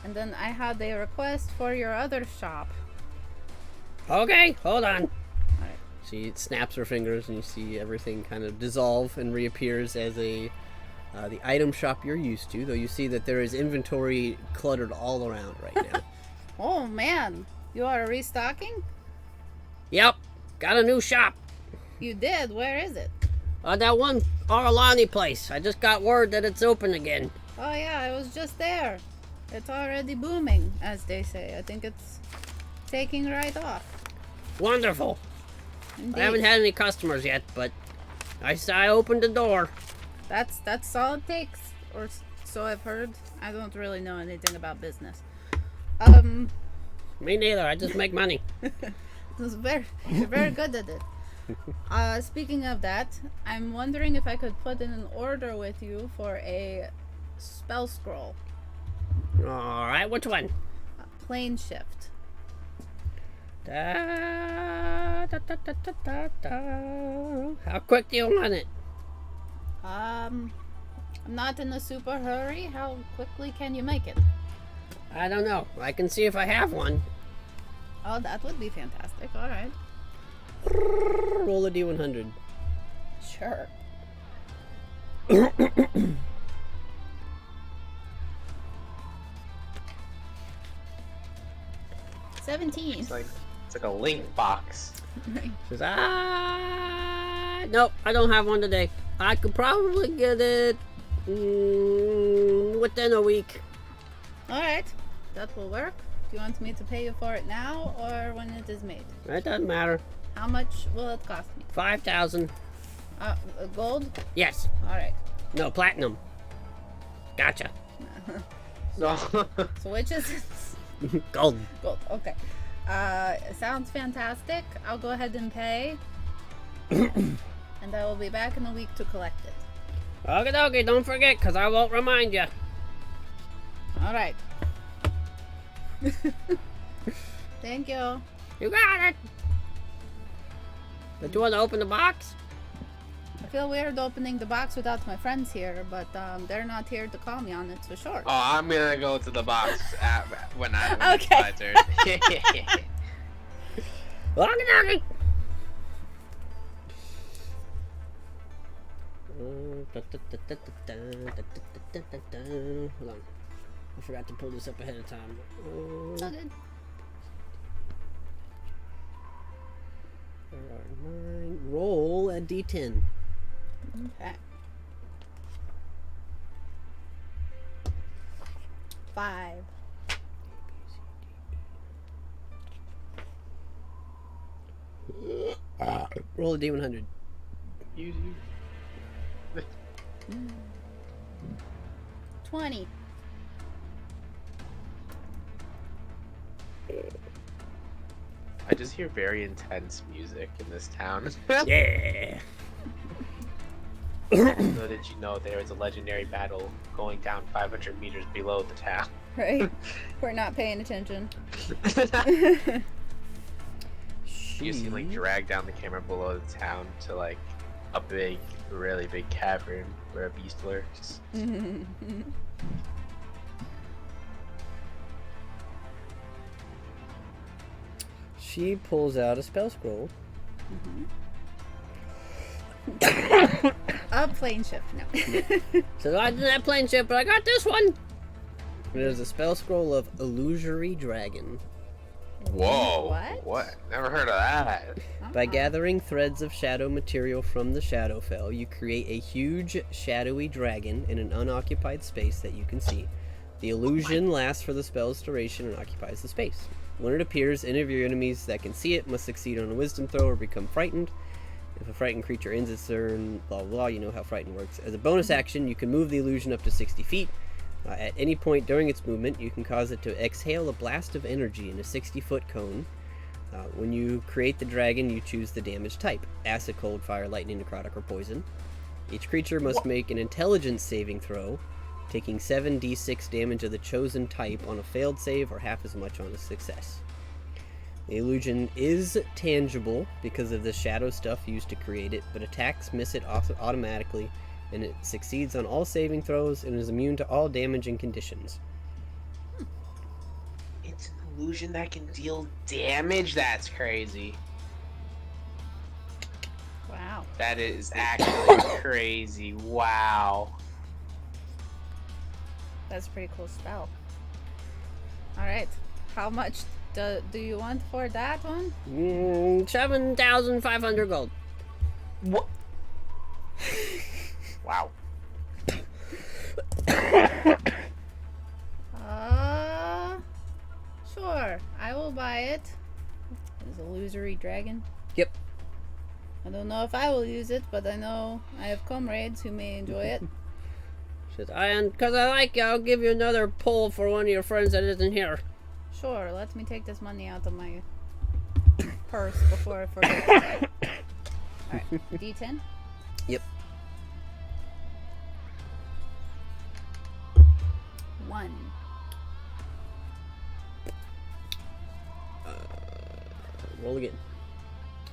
And then I had a request for your other shop. Okay, hold on. Alright. She snaps her fingers and you see everything kind of dissolve and reappears as the item shop you're used to, though you see that there is inventory cluttered all around right now. Oh man, you are restocking? Yep, got a new shop. You did? Where is it? That one Aralani place. I just got word that it's open again. Oh yeah, I was just there. It's already booming, as they say. I think it's taking right off. Wonderful. Indeed. I haven't had any customers yet, but I opened the door. That's all it takes, or so I've heard. I don't really know anything about business. Me neither. I just make money. You're very good at it. Speaking of that, I'm wondering if I could put in an order with you for a spell scroll. All right, which one? Plane shift. Da, da, da, da, da, da, da. How quick do you want it? I'm not in a super hurry. How quickly can you make it? I don't know. I can see if I have one. Oh, that would be fantastic. All right. Roll a d100. Sure. 17. It's like a link box. Says, nope, I don't have one today. I could probably get it within a week. Alright, that will work. Do you want me to pay you for it now or when it is made? It doesn't matter. How much will it cost me? 5,000. Gold? Yes. Alright. No, platinum. Gotcha. No. So which is it? Gold. Gold, okay. Sounds fantastic. I'll go ahead and pay. And I will be back in a week to collect it. Okie dokie, don't forget, because I won't remind you. Alright. Thank you. You got it. But you want to open the box? I feel weird opening the box without my friends here, but they're not here to call me on it, so sure. Oh, I'm gonna go to the box when it's Okay. my turn. Okie dokie. Hold on. I forgot to pull this up ahead of time. It's all good. There are 9. Roll a d10. Okay. 5. Roll a d100. You. 20. I just hear very intense music in this town. Yeah. So did you know there is a legendary battle going down 500 meters below the town? Right? We're not paying attention. You see like drag down the camera below the town to like a big, really big cavern where a beast lurks. She pulls out a spell scroll. A plane ship, no. So I did that plane ship, but I got this one. There's a spell scroll of Illusory Dragon. Whoa. What? Never heard of that. By gathering threads of shadow material from the Shadowfell, you create a huge, shadowy dragon in an unoccupied space that you can see. The illusion lasts for the spell's duration and occupies the space. When it appears, any of your enemies that can see it must succeed on a wisdom throw or become frightened. If a frightened creature ends its turn, blah blah blah, you know how frightened works. As a bonus action, you can move the illusion up to 60 feet. At any point during its movement, you can cause it to exhale a blast of energy in a 60-foot cone. When you create the dragon, you choose the damage type: acid, cold, fire, lightning, necrotic, or poison. Each creature must make an intelligence saving throw, taking 7d6 damage of the chosen type on a failed save or half as much on a success. The illusion is tangible because of the shadow stuff used to create it, but attacks miss it automatically, and it succeeds on all saving throws and is immune to all damaging conditions. It's an illusion that can deal damage? That's crazy. Wow. That is actually crazy. Wow. That's a pretty cool spell. Alright. How much do you want for that one? 7,500 gold. What? Wow. Sure. I will buy it. It's illusory dragon. Yep. I don't know if I will use it, but I know I have comrades who may enjoy it. And because I like you, I'll give you another pull for one of your friends that isn't here. Sure, let me take this money out of my purse before I forget. Alright, D10? Yep. 1. Roll again.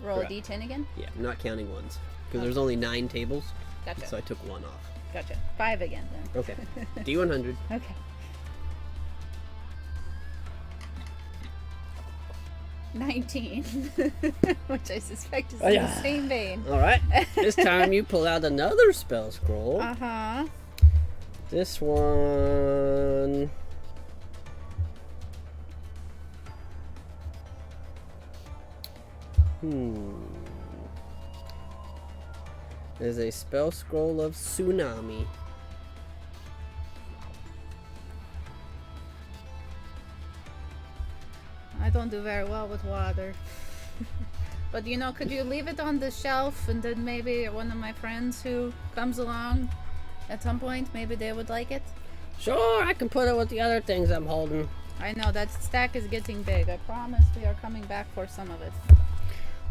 Roll a Correct. D10 again? Yeah, I'm not counting ones. Because there's only 9 tables, Gotcha. so I took 1 off. Gotcha. 5 again then. Okay. D100. Okay. 19. Which I suspect is in the same vein. Alright. This time you pull out another spell scroll. Uh-huh. This one... There's a spell scroll of Tsunami. I don't do very well with water. But you know, could you leave it on the shelf and then maybe one of my friends who comes along at some point, maybe they would like it? Sure, I can put it with the other things I'm holding. I know, that stack is getting big. I promise we are coming back for some of it.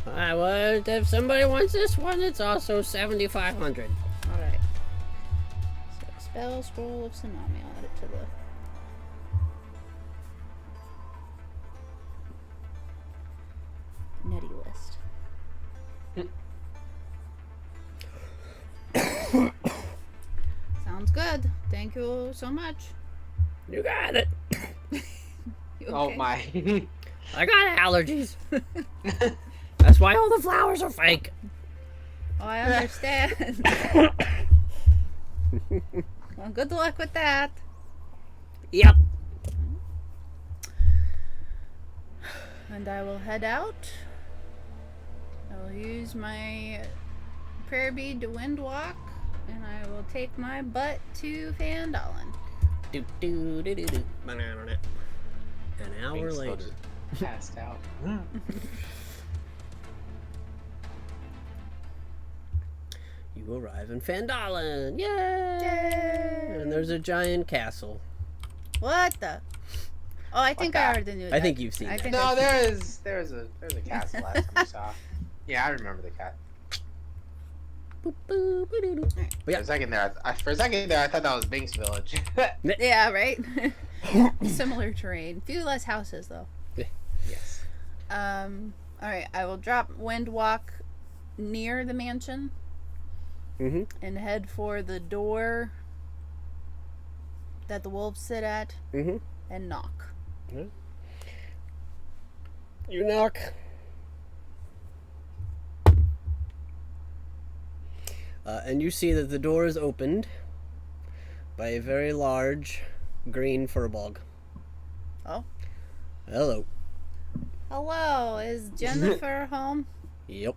Alright, well, if somebody wants this one, it's also 7,500. Alright. So, spell scroll of Tsunami. I'll add it to the... nutty list. Sounds good. Thank you so much. You got it. You Oh okay? my. I got allergies. That's why all the flowers are fake. Oh, I understand. Well, good luck with that. Yep. And I will head out. I will use my prayer bead to wind walk, and I will take my butt to Fandolin. Do do do do do. An hour Thanks, later. folks. Passed out. You arrive in Fandolin. Yay! And there's a giant castle. What the? Oh, I think I already knew that. I think you've seen I that. think No, I- there's a castle last time we saw. Yeah, I remember the cat. Boop, boop, boop, boop. But For yeah, a second there, I thought that was Bink's village. Yeah, right? Similar terrain. Few less houses, though. Yes. Alright, I will drop wind walk near the mansion mm-hmm. and head for the door that the wolves sit at Mm-hmm. and knock. You knock. And you see that the door is opened by a very large green furball. Oh. Hello. Hello, is Jennifer home? Yep.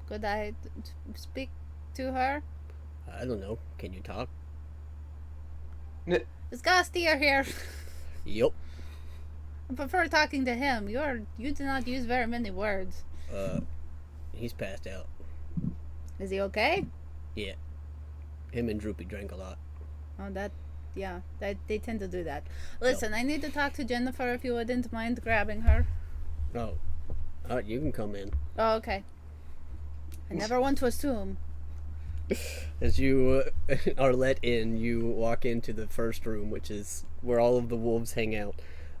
Could I speak to her? I don't know. Can you talk? Is Gastier here? Yep. I prefer talking to him. You do not use very many words. He's passed out. Is he okay? Yeah. Him and Droopy drank a lot. Oh, they tend to do that. Listen, I need to talk to Jennifer if you wouldn't mind grabbing her. Oh. You can come in. Oh, okay. I never want to assume. As you are let in, you walk into the first room, which is where all of the wolves hang out.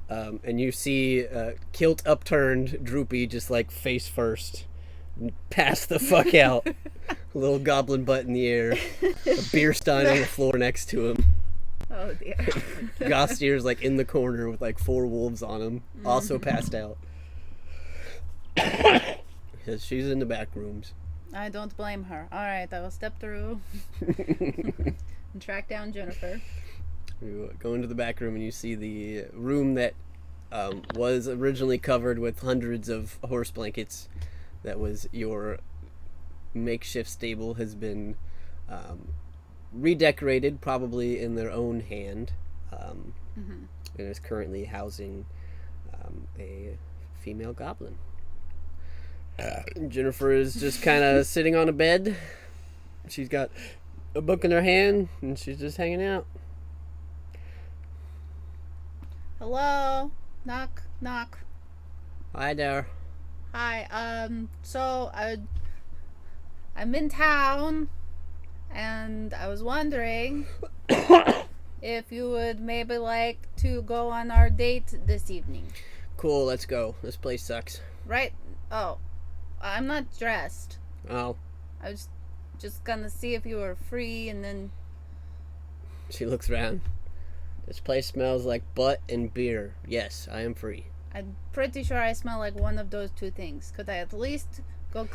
And you see kilt upturned Droopy just like face first. Pass the fuck out. A little goblin butt in the air. A beer stein on the floor next to him. Oh dear. Gostier's like in the corner with like 4 wolves on him. Also passed out. Because she's in the back rooms. I don't blame her. Alright, I will step through and track down Jennifer. You go into the back room and you see the room that was originally covered with hundreds of horse blankets. That was your makeshift stable, has been redecorated, probably in their own hand, and is currently housing a female goblin. Jennifer is just kind of sitting on a bed. She's got a book in her hand, and she's just hanging out. Hello? Knock, knock. Hi there. Hi, so I'm in town, and I was wondering if you would maybe like to go on our date this evening. Cool, let's go. This place sucks. Right? Oh, I'm not dressed. Oh. I was just gonna see if you were free, and then... She looks around. This place smells like butt and beer. Yes, I am free. I'm pretty sure I smell like one of those two things. Could I at least go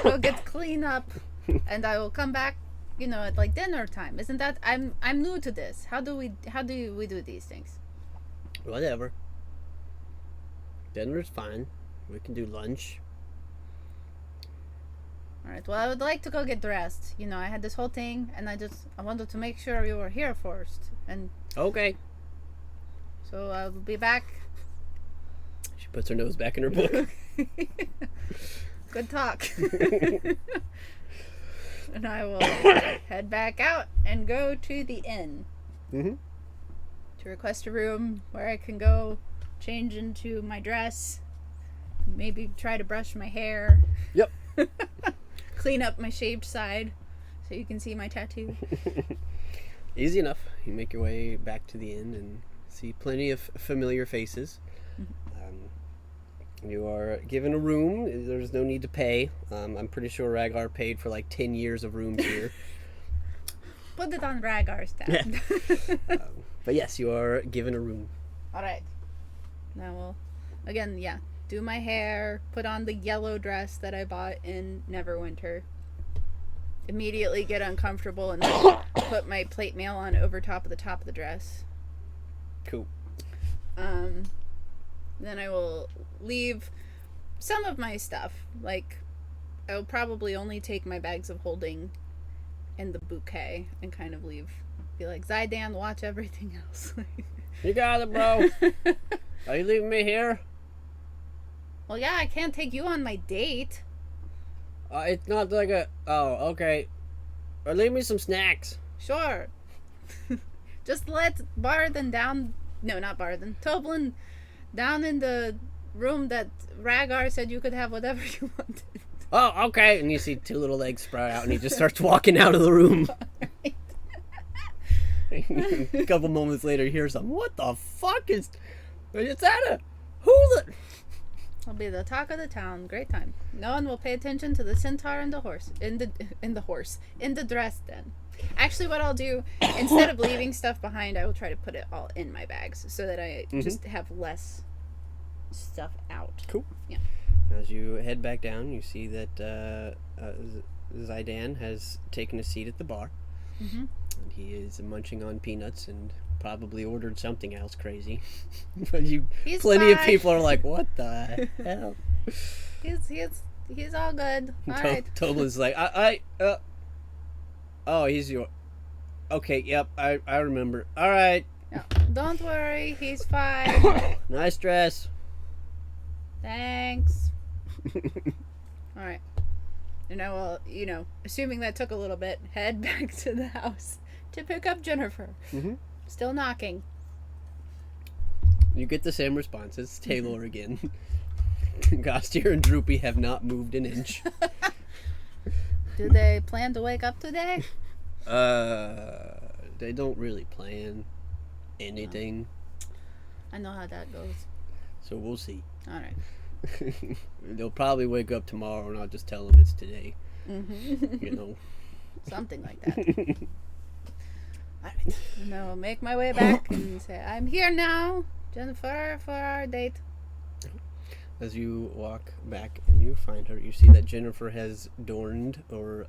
go get clean up, and I will come back, at like dinner time. Isn't that... I'm new to this. How do we do these things? Whatever. Dinner's fine. We can do lunch. Alright, well, I would like to go get dressed. I had this whole thing, and I wanted to make sure you were here first. And okay. So I'll be back. She puts her nose back in her book. Good talk. And I will head back out and go to the inn. To request a room where I can go change into my dress. Maybe try to brush my hair. Yep. Clean up my shaved side so you can see my tattoo. Easy enough. You make your way back to the inn and see plenty of familiar faces. You are given a room. There's no need to pay. I'm pretty sure Rhaegar paid for like 10 years of rooms here. Put it on Rhaegar's tab. But yes, you are given a room. Alright. Now we'll, again, do my hair, put on the yellow dress that I bought in Neverwinter. Immediately get uncomfortable and put my plate mail on over top of the dress. Cool. Then I will leave some of my stuff. Like, I'll probably only take my bags of holding and the bouquet and kind of leave. Be like, Zydan, watch everything else. You got it, bro. Are you leaving me here? Well, yeah, I can't take you on my date. It's not like a... Oh, okay. Or leave me some snacks. Sure. Just let Barthen down... No, not Barthen. Toblin down in the room that Rhaegar said you could have whatever you wanted. Oh, okay. And you see 2 little legs sprout out and he just starts walking out of the room. Right. A couple moments later, you hear something. What the fuck is that? Who? It'll be the talk of the town. Great time. No one will pay attention to the centaur and the horse. In the dress then. Actually, what I'll do, instead of leaving stuff behind, I will try to put it all in my bags so that I just have less stuff out. Cool. Yeah. As you head back down, you see that Zidane has taken a seat at the bar. Mm-hmm. And he is munching on peanuts and probably ordered something else crazy. But plenty of people are like, what the hell? He's all good. All right. Toblin's like, oh, he's your... Okay, yep, I remember. All right. No, don't worry, he's fine. Nice dress. Thanks. All right. And I will, assuming that took a little bit, head back to the house to pick up Jennifer. Mm-hmm. Still knocking. You get the same response. It's Taylor again. Gostier and Droopy have not moved an inch. Do they plan to wake up today? They don't really plan anything. I know how that goes. So we'll see. All right. They'll probably wake up tomorrow and I'll just tell them it's today. Mm-hmm. Something like that. All right. And I will make my way back and say, I'm here now, Jennifer, for our date. As you walk back and you find her, you see that Jennifer has donned a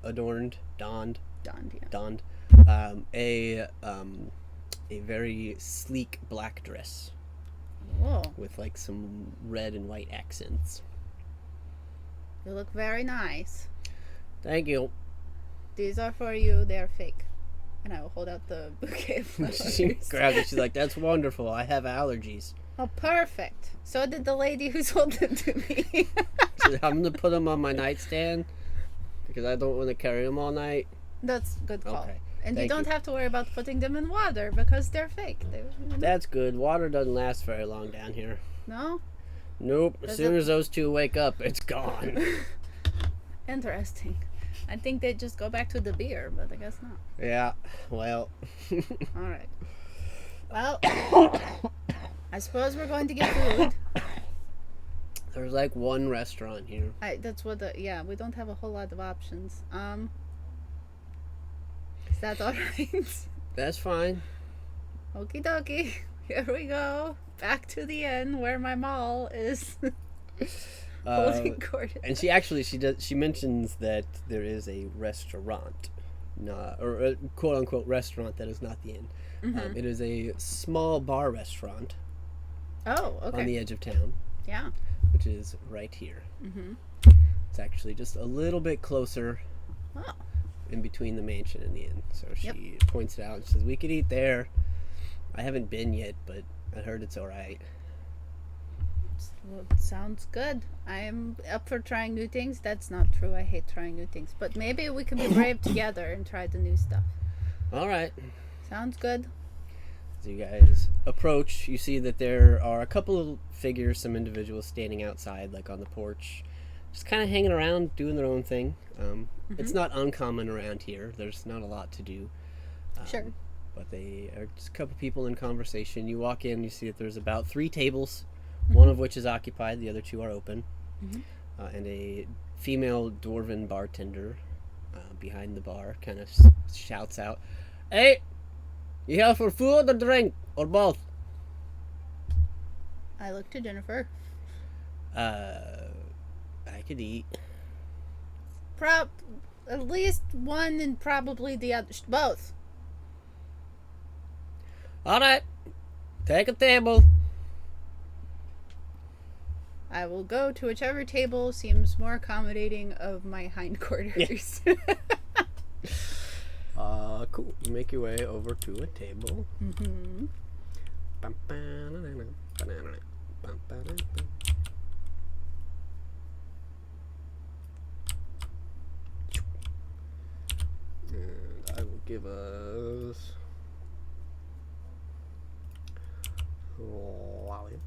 very sleek black dress. Whoa. With like some red and white accents. You look very nice. Thank you. These are for you. They're fake. And I will hold out the bouquet of flowers. She grabs it. She's like, that's wonderful. I have allergies. Oh, perfect. So did the lady who sold them to me. So I'm going to put them on my nightstand because I don't want to carry them all night. That's a good call. Okay. And Thank you don't you. have to worry about putting them in water because they're fake. That's good. Water doesn't last very long down here. No? Nope. As soon as those two wake up, it's gone. Interesting. I think they just go back to the beer, but I guess not. Yeah. Well. All right. Well, I suppose we're going to get food. There's like one restaurant here. That's what we don't have a whole lot of options. Is that all right? That's fine. Okie dokie. Here we go. Back to the inn where my mall is holding court. And she mentions that there is a restaurant, or a quote unquote restaurant that is not the inn. Mm-hmm. It is a small bar restaurant. Oh, okay. On the edge of town. Yeah. Which is right here. Mm-hmm. It's actually just a little bit closer. Oh. In between the mansion and the inn. So she points it out and says, we could eat there. I haven't been yet, but I heard it's alright. Well, sounds good. I am up for trying new things. That's not true. I hate trying new things. But maybe we can be brave together and try the new stuff. Alright. Sounds good. As you guys approach, you see that there are a couple of figures, some individuals standing outside, like on the porch. Just kind of hanging around, doing their own thing. It's not uncommon around here. There's not a lot to do. Sure. But they are just a couple people in conversation. You walk in, you see that there's about 3 tables, one of which is occupied, the other 2 are open. And a female dwarven bartender behind the bar kind of shouts out, "Hey, you here for food or drink, or both?" I look to Jennifer. I could eat. At least one and probably the other. Both. Alright. Take a table. I will go to whichever table seems more accommodating of my hindquarters. Cool. You make your way over to a table. Mm-hmm. And I will give us Lolly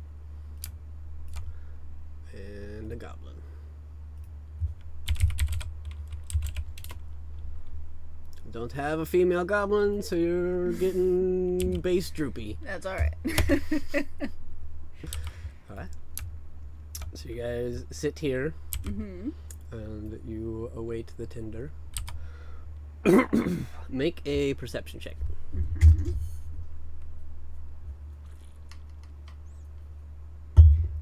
and a goblin. Don't have a female goblin, so you're getting base droopy. That's alright. Alright. So you guys sit here, Mm-hmm. and you await the tender. Make a perception check. Mm-hmm.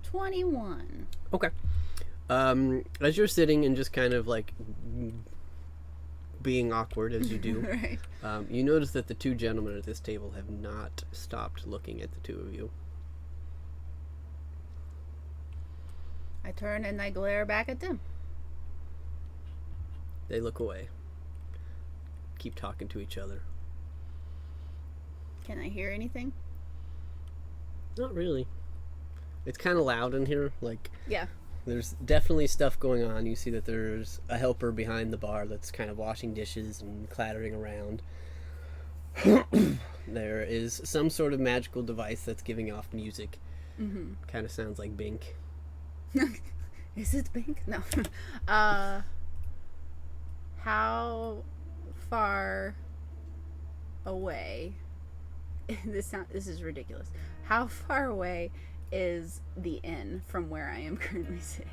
21. Okay. As you're sitting and just kind of like being awkward as you do, Right. you notice that the two gentlemen at this table have not stopped looking at the two of you. I turn and I glare back at them. They look away. Keep talking to each other. Can I hear anything? Not really. It's kind of loud in here. Like, Yeah. there's definitely stuff going on. You see that there's a helper behind the bar that's kind of washing dishes and clattering around. There is some sort of magical device that's giving off music. Mm-hmm. Kind of sounds like Bink. Is it pink? No. How far away? This is ridiculous. How far away is the inn from where I am currently sitting?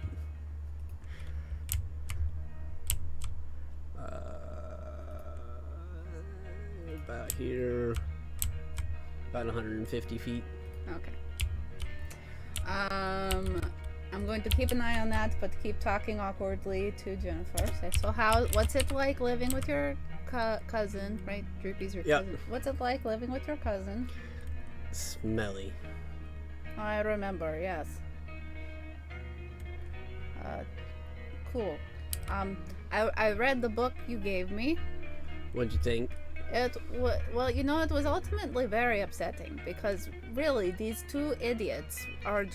About here, about 150 feet. Okay. I'm going to keep an eye on that, but keep talking awkwardly to Jennifer. So what's it like living with your cousin, right? Droopy's your cousin. What's it like living with your cousin? Smelly. I remember, yes. Cool. I read the book you gave me. What'd you think? Well, it was ultimately very upsetting because really these two idiots are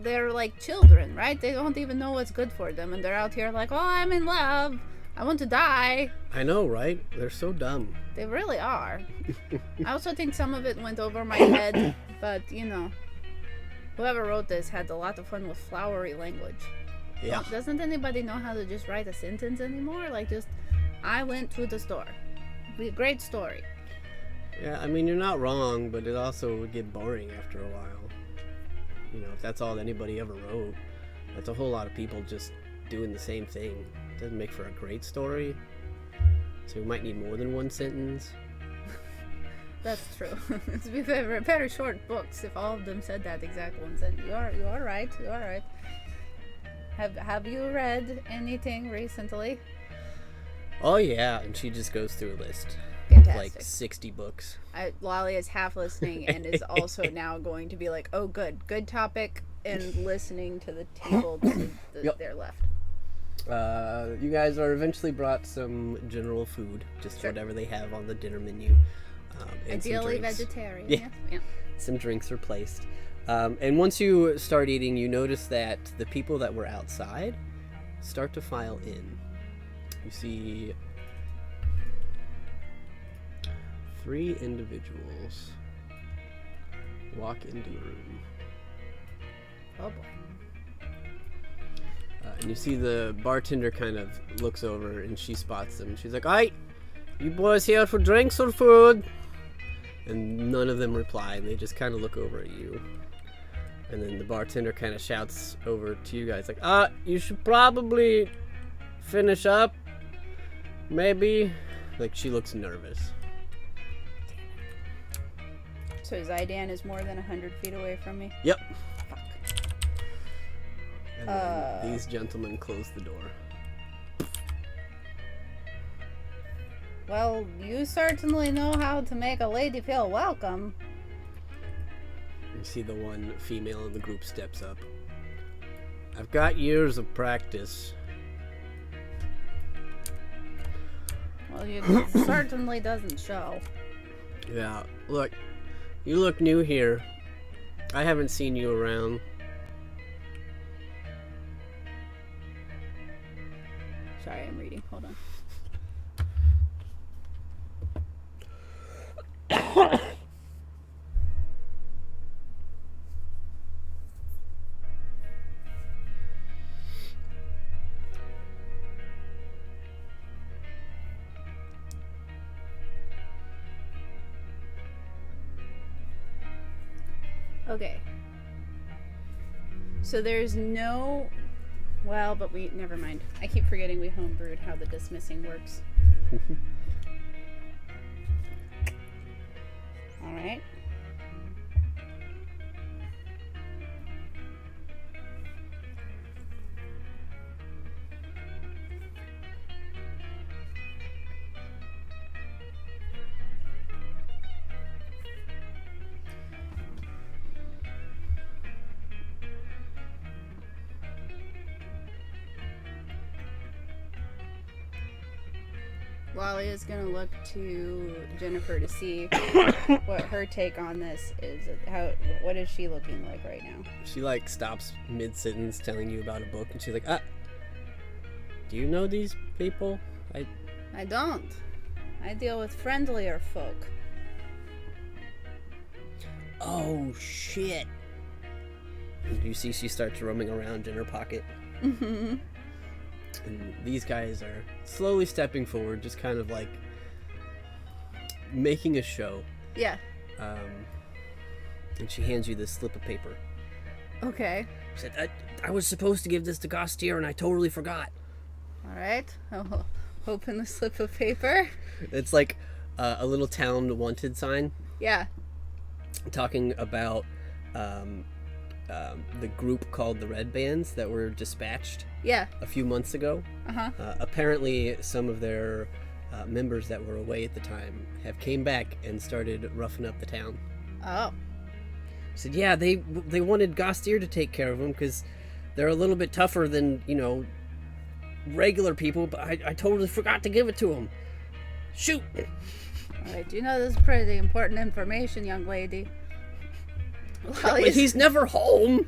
they're like children, right? They don't even know what's good for them, and they're out here like, oh, I'm in love. I want to die. I know, right? They're so dumb. They really are. I also think some of it went over my head, but whoever wrote this had a lot of fun with flowery language. Yeah. Doesn't anybody know how to just write a sentence anymore? Like I went to the store. Great story. Yeah, I mean, you're not wrong, but it also would get boring after a while. If that's all anybody ever wrote, that's a whole lot of people just doing the same thing. It doesn't make for a great story. So we might need more than one sentence. That's true. It's very short books if all of them said that exact one sentence. You are right. You are right. Have you read anything recently? Oh yeah, and she just goes through a list. Fantastic. Like 60 books. Lolly is half listening and is also now going to be like, oh good topic, and listening to the table to their left. You guys are eventually brought some general food, just whatever they have on the dinner menu. And ideally vegetarian. Yeah. Some drinks are placed. And once you start eating, you notice that the people that were outside start to file in. You see 3 individuals walk into the room. Oh boy. And you see the bartender kind of looks over and she spots them. She's like, "Alright, you boys here for drinks or food?" And none of them reply, and they just kind of look over at you. And then the bartender kind of shouts over to you guys, like, you should probably finish up. Maybe. Like, she looks nervous. So Zydan is more than 100 feet away from me? Yep. Fuck. And then these gentlemen close the door. Well, you certainly know how to make a lady feel welcome. You see the one female in the group steps up. "I've got years of practice." Well, it certainly doesn't show. Yeah, look, you look new here. I haven't seen you around. Sorry, I'm reading. Hold on. Okay. So there's no... Well, but never mind. I keep forgetting we homebrewed how the dismissing works. Alright. Lolly is gonna look to Jennifer to see what her take on this is. What is she looking like right now? She like stops mid-sentence telling you about a book, and she's like, do you know these people? I don't. I deal with friendlier folk. Oh, shit. And you see she starts roaming around in her pocket. Mm-hmm. And these guys are slowly stepping forward, just kind of like making a show. Yeah. And she hands you this slip of paper. Okay. She said, I was supposed to give this to Gastier, and I totally forgot. All right. I'll open the slip of paper. It's like a little town wanted sign. Yeah. Talking about the group called the Red Bands that were dispatched a few months ago. Uh-huh. Apparently some of their members that were away at the time have came back and started roughing up the town. Oh. Said, yeah, they wanted Gastier to take care of them because they're a little bit tougher than, regular people, but I totally forgot to give it to them. Shoot! Alright, you know this is pretty important information, young lady. But he's never home!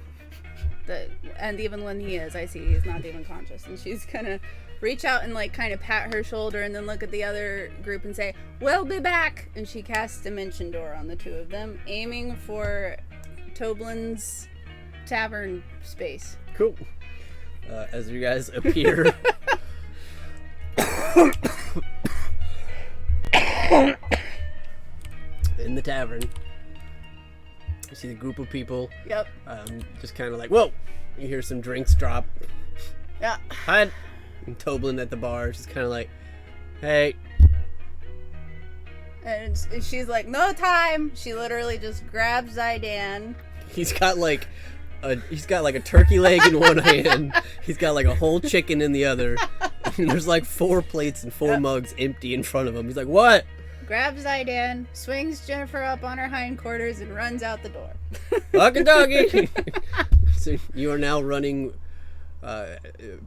And even when he is, I see he's not even conscious. And she's gonna reach out and kind of pat her shoulder and then look at the other group and say, "We'll be back!" And she casts Dimension Door on the two of them, aiming for Toblin's tavern space. Cool. As you guys appear... in the tavern, you see the group of people. Yep. Just kind of like, whoa! You hear some drinks drop. Yeah. Hi. And Toblin at the bar, just kind of like, hey. And she's like, no time. She literally just grabs Zydan. He's got like a turkey leg in one hand. He's got like a whole chicken in the other. And there's like 4 plates and 4 mugs empty in front of him. He's like, what? Grabs Zydan, swings Jennifer up on her hindquarters, and runs out the door. Fucking doggy! So you are now running.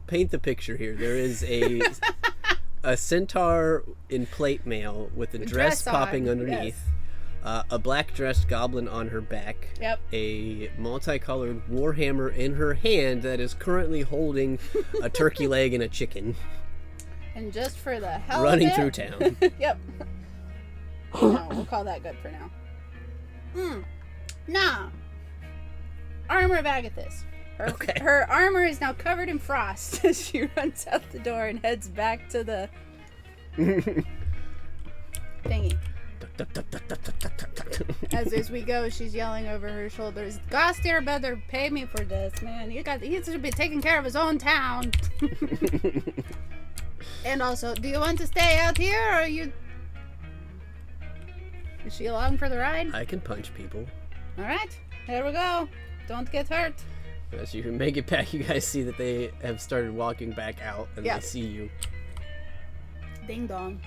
Paint the picture here. There is a centaur in plate mail with a dress popping underneath. Yes. A black dressed goblin on her back. Yep. A multicolored warhammer in her hand that is currently holding a turkey leg and a chicken. And just for the hell running of it, through town. Yep. No, we'll call that good for now. Nah. Armor of Agathis. Her armor is now covered in frost as she runs out the door and heads back to the thingy. As we go, she's yelling over her shoulders, Gastier better pay me for this, man. He should be taking care of his own town. And also, do you want to stay out here, or are you... Is she along for the ride? I can punch people. Alright, here we go. Don't get hurt. As you make it back, you guys see that they have started walking back out, and they see you. Ding dong.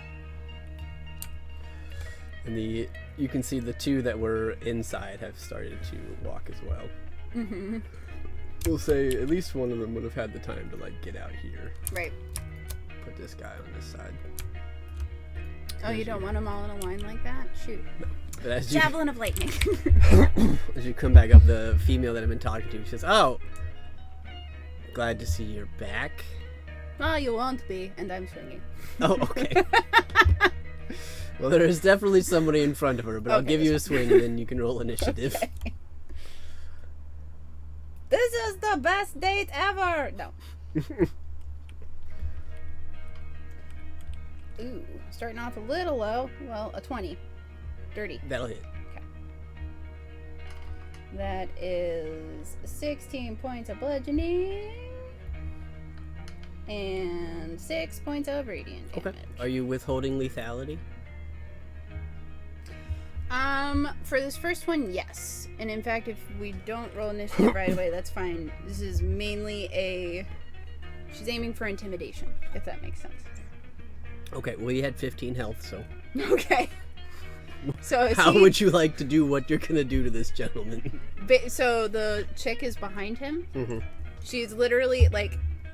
And you can see the 2 that were inside have started to walk as well. Mm-hmm. We'll say at least one of them would have had the time to get out here. Right. Put this guy on this side. Oh, you don't want them all in a line like that? Shoot. No. But as Javelin of lightning. As you come back up, the female that I've been talking to says, "Oh, glad to see you're back." Well, you won't be, and I'm swinging. Oh, okay. Well, there is definitely somebody in front of her, but I'll give you a swing, and then you can roll initiative. Okay. This is the best date ever! No. Ooh, starting off a little low. Well, a 20. Dirty. That'll hit. Okay. That is 16 points of bludgeoning. And 6 points of radiant damage. Okay. Are you withholding lethality? For this first one, yes. And in fact, if we don't roll initiative right away, that's fine. This is mainly she's aiming for intimidation, if that makes sense. Okay, well, you had 15 health, so... Okay. So how would you like to do what you're gonna do to this gentleman? So the chick is behind him. Mm-hmm. She's literally,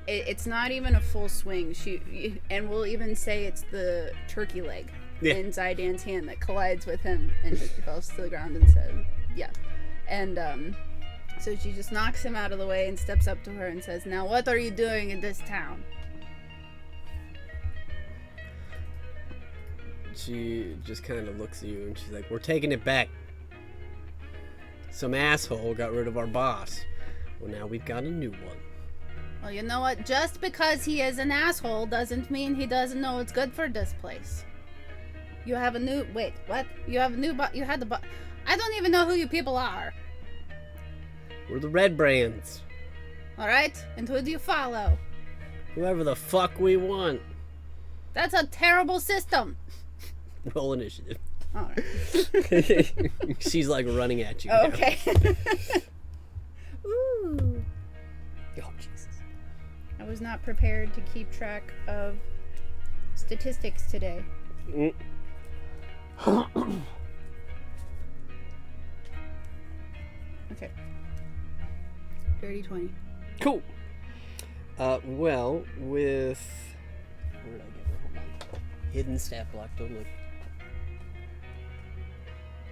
It's not even a full swing. And we'll even say it's the turkey leg in Zydan's hand that collides with him and he falls to the ground and says, yeah. And so she just knocks him out of the way and steps up to her and says, now what are you doing in this town? She just kind of looks at you and she's like, we're taking it back. Some asshole got rid of our boss. Well, now we've got a new one. Well, you know what? Just because he is an asshole doesn't mean he doesn't know what's good for this place. You have a new... Wait, what? You have a new you had the I don't even know who you people are. We're the Red Brands. Alright? And who do you follow? Whoever the fuck we want. That's a terrible system. Roll initiative. Alright. She's like running at you. Okay. Ooh. Oh, Jesus. I was not prepared to keep track of statistics today. Okay. Dirty 20. Cool. Well, with... Where did I get her? Hold on. Hidden stat block, don't look.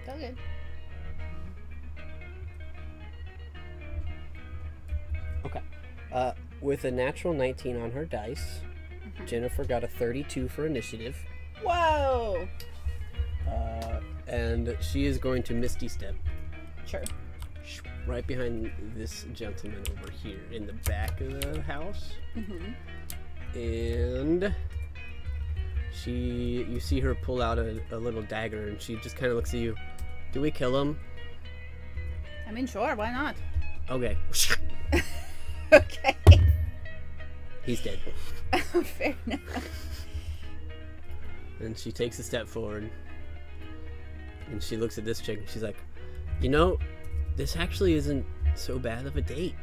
It's all good. Okay. With a natural 19 on her dice, Jennifer got a 32 for initiative. Whoa! And she is going to Misty Step Sure. right behind this gentleman over here in the back of the house. And you see her pull out a little dagger and she just kind of looks at you. Do we kill him? I mean, sure, why not? Okay. Okay. He's dead. Fair enough. And she takes a step forward and she looks at this chick and she's like, you know, this actually isn't so bad of a date.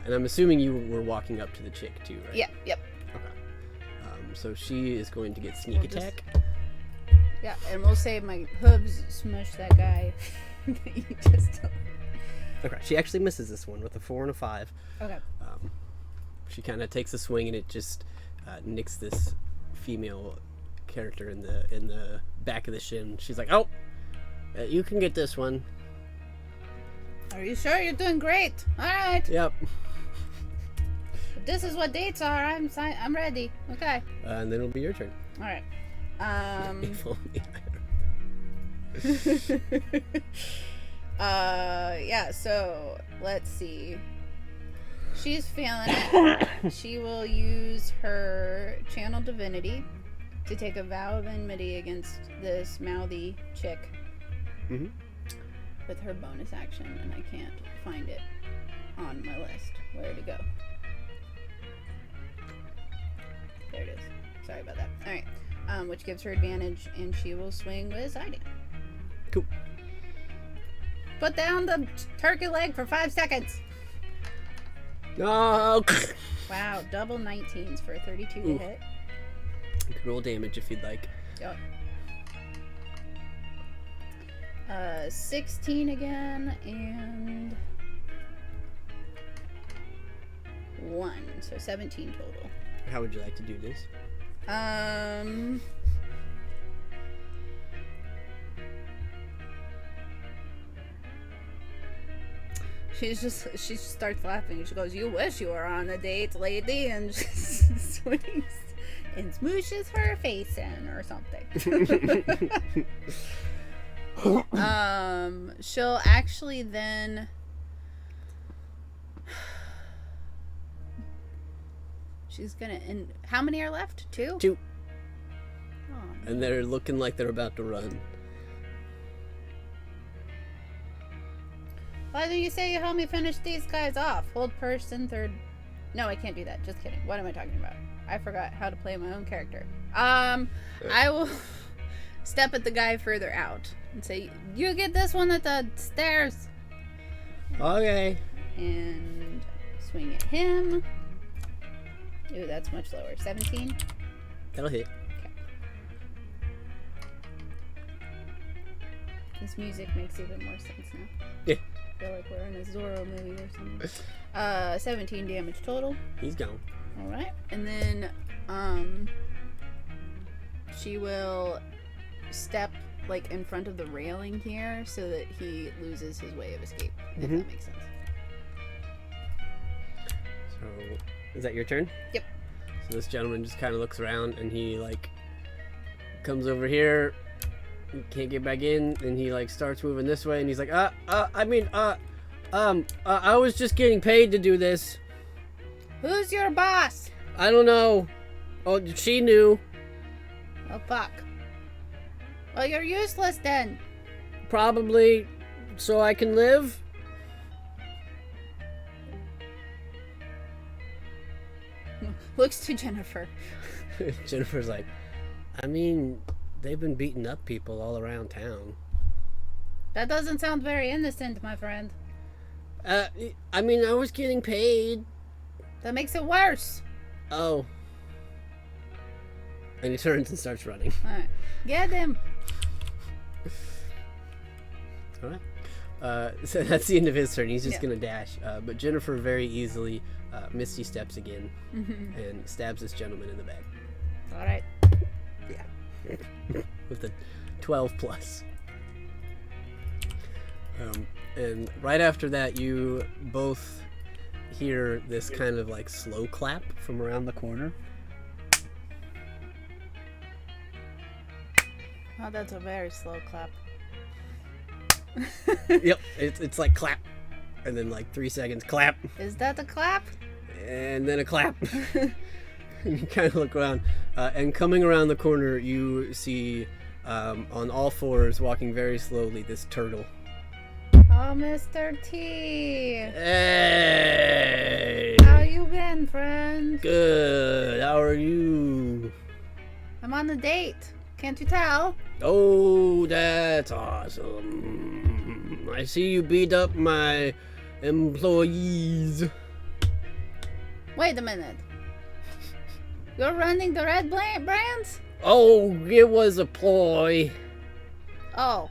And I'm assuming you were walking up to the chick too, right? Yep. Okay. So she is going to get sneak attack. Yeah, and we'll say my hooves smush that guy that you just told. Okay, she actually misses this one with a 4 and a 5. Okay. She kind of takes a swing and it just nicks this female character in the back of the shin. She's like, "Oh, you can get this one." Are you sure you're doing great? All right. Yep. If this is what dates are, I'm ready. Okay. And then it'll be your turn. All right. If only Yeah, so let's see. She's feeling it. She will use her channel divinity to take a vow of enmity against this mouthy chick with her bonus action, and I can't find it on my list. Where to go? There it is. Sorry about that. All right. Which gives her advantage, and she will swing with Zydan. Cool. Put down the turkey leg for 5 seconds. No. Wow, double 19s for a 32 to hit. You can roll damage if you'd like. Yep. 16 again, and 1, so 17 total. How would you like to do this? She starts laughing. She goes, "You wish you were on a date, lady," and just swings and smooshes her face in or something. She'll actually then she's gonna how many are left? 2? 2. Oh, And they're looking like they're about to run. why don't you say you help me finish these guys off? Hold person, third. No, I can't do that. Just kidding. What am I talking about? I forgot how to play my own character. I will step at the guy further out and say, "You get this one at the stairs." Okay. And swing at him. Ooh, that's much lower. 17. That'll hit. This music makes even more sense now. Yeah. feel like we're in a Zorro movie or something. 17 damage total. He's gone. Alright. And then, she will step, like, in front of the railing here so that he loses his way of escape, if that makes sense. So, is that your turn? Yep. So this gentleman just kind of looks around and he, like, comes over here. He can't get back in, and he, like, starts moving this way, and he's like, I was just getting paid to do this. Who's your boss? I don't know. Oh, she knew. Oh, fuck. Well, you're useless then. Probably so I can live. Looks to Jennifer. Jennifer's like, I mean, they've been beating up people all around town. That doesn't sound very innocent, my friend. I mean, I was getting paid. That makes it worse. Oh. And he turns and starts running. Alright. Get him. Alright. So that's the end of his turn. He's just Yeah. gonna dash. But Jennifer very easily Misty steps again and stabs this gentleman in the back. Alright. With a 12 plus. And right after that, you both hear this kind of like slow clap from around the corner. Oh, that's a very slow clap. Yep, it's like clap, and then like 3 seconds clap, Is that a clap? and then a clap. You kind of look around, and coming around the corner, you see on all fours, walking very slowly, this turtle. Oh, Mr. T. Hey! How you been, friend? Good. How are you? I'm on a date. Can't you tell? Oh, that's awesome. I see you beat up my employees. Wait a minute. You're running the Red brands? Oh, it was a ploy. Oh.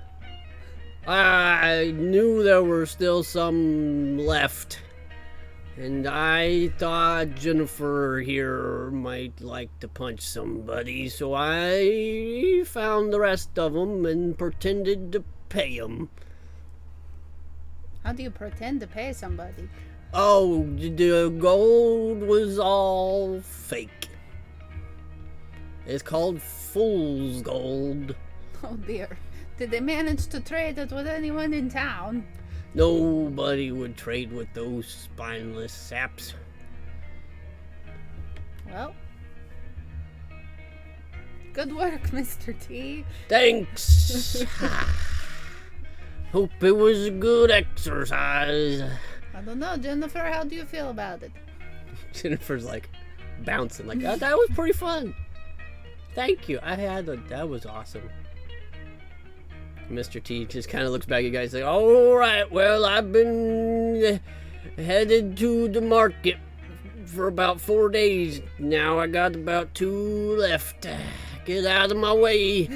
I knew there were still some left. And I thought Jennifer here might like to punch somebody, so I found the rest of them and pretended to pay them. How do you pretend to pay somebody? Oh, the gold was all fake. It's called fool's gold. Oh dear. Did they manage to trade it with anyone in town? Nobody would trade with those spineless saps. Well. Good work, Mr. T. Thanks. Hope it was a good exercise. I don't know, Jennifer, how do you feel about it? Jennifer's like bouncing, like, oh, that was pretty fun. Thank you. That was awesome. Mr. T just kind of looks back at you guys like, all right, well, I've been headed to the market for about 4 days now. I got about 2 left. Get out of my way.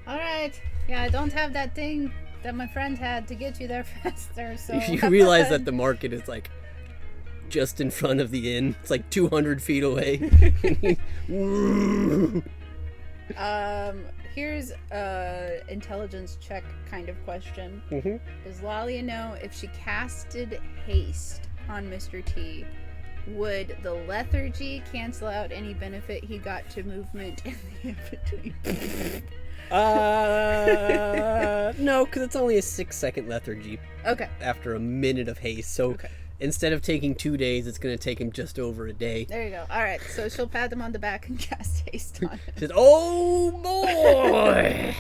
Alright. Yeah, I don't have that thing that my friend had to get you there faster, so... You realize that the market is like just in front of the inn. It's like 200 feet away. Here's a intelligence check kind of question. Does Lalia know if she casted haste on Mr. T, would the lethargy cancel out any benefit he got to movement in the in-between? No, because it's only a 6-second lethargy Okay. after a minute of haste. So Okay. instead of taking 2 days, it's going to take him just over a day. There you go. Alright, so she'll pat him on the back and cast haste on him. She says, oh boy!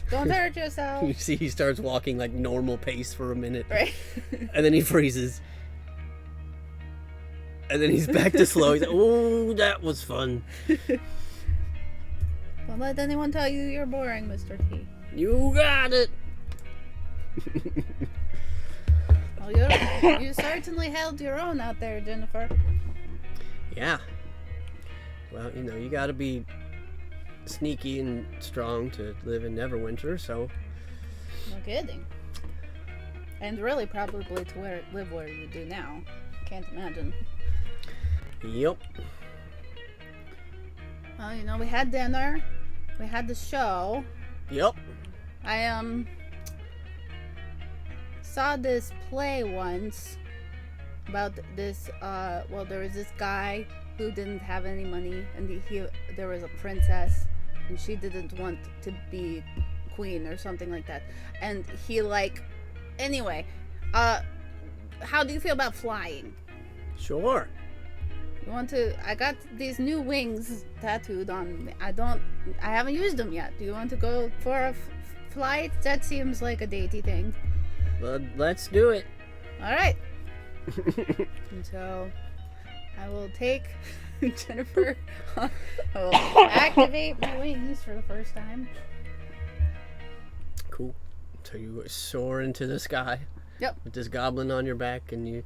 Don't hurt yourself. You see he starts walking like normal pace for a minute. Right? And then he freezes. And then he's back to slow. He's like, oh, that was fun. Don't let anyone tell you you're boring, Mr. T. You got it. Well, you certainly held your own out there, Jennifer. Yeah. Well, you know, you gotta be sneaky and strong to live in Neverwinter, so... No kidding. And really probably to live where you do now. Can't imagine. Yep. Well, you know, we had dinner. We had the show. Yep. I saw this play once about this well, there was this guy who didn't have any money, and there was a princess, and she didn't want to be queen or something like that, and he anyway, how do you feel about flying? Sure. You want to? I got these new wings tattooed on me. I haven't used them yet. Do you want to go for a flight? That seems like a datey thing. Well, let's do it. All right. And so I will take Jennifer. I will activate my wings for the first time. Cool. So you soar into the sky. Yep. With this goblin on your back, and you,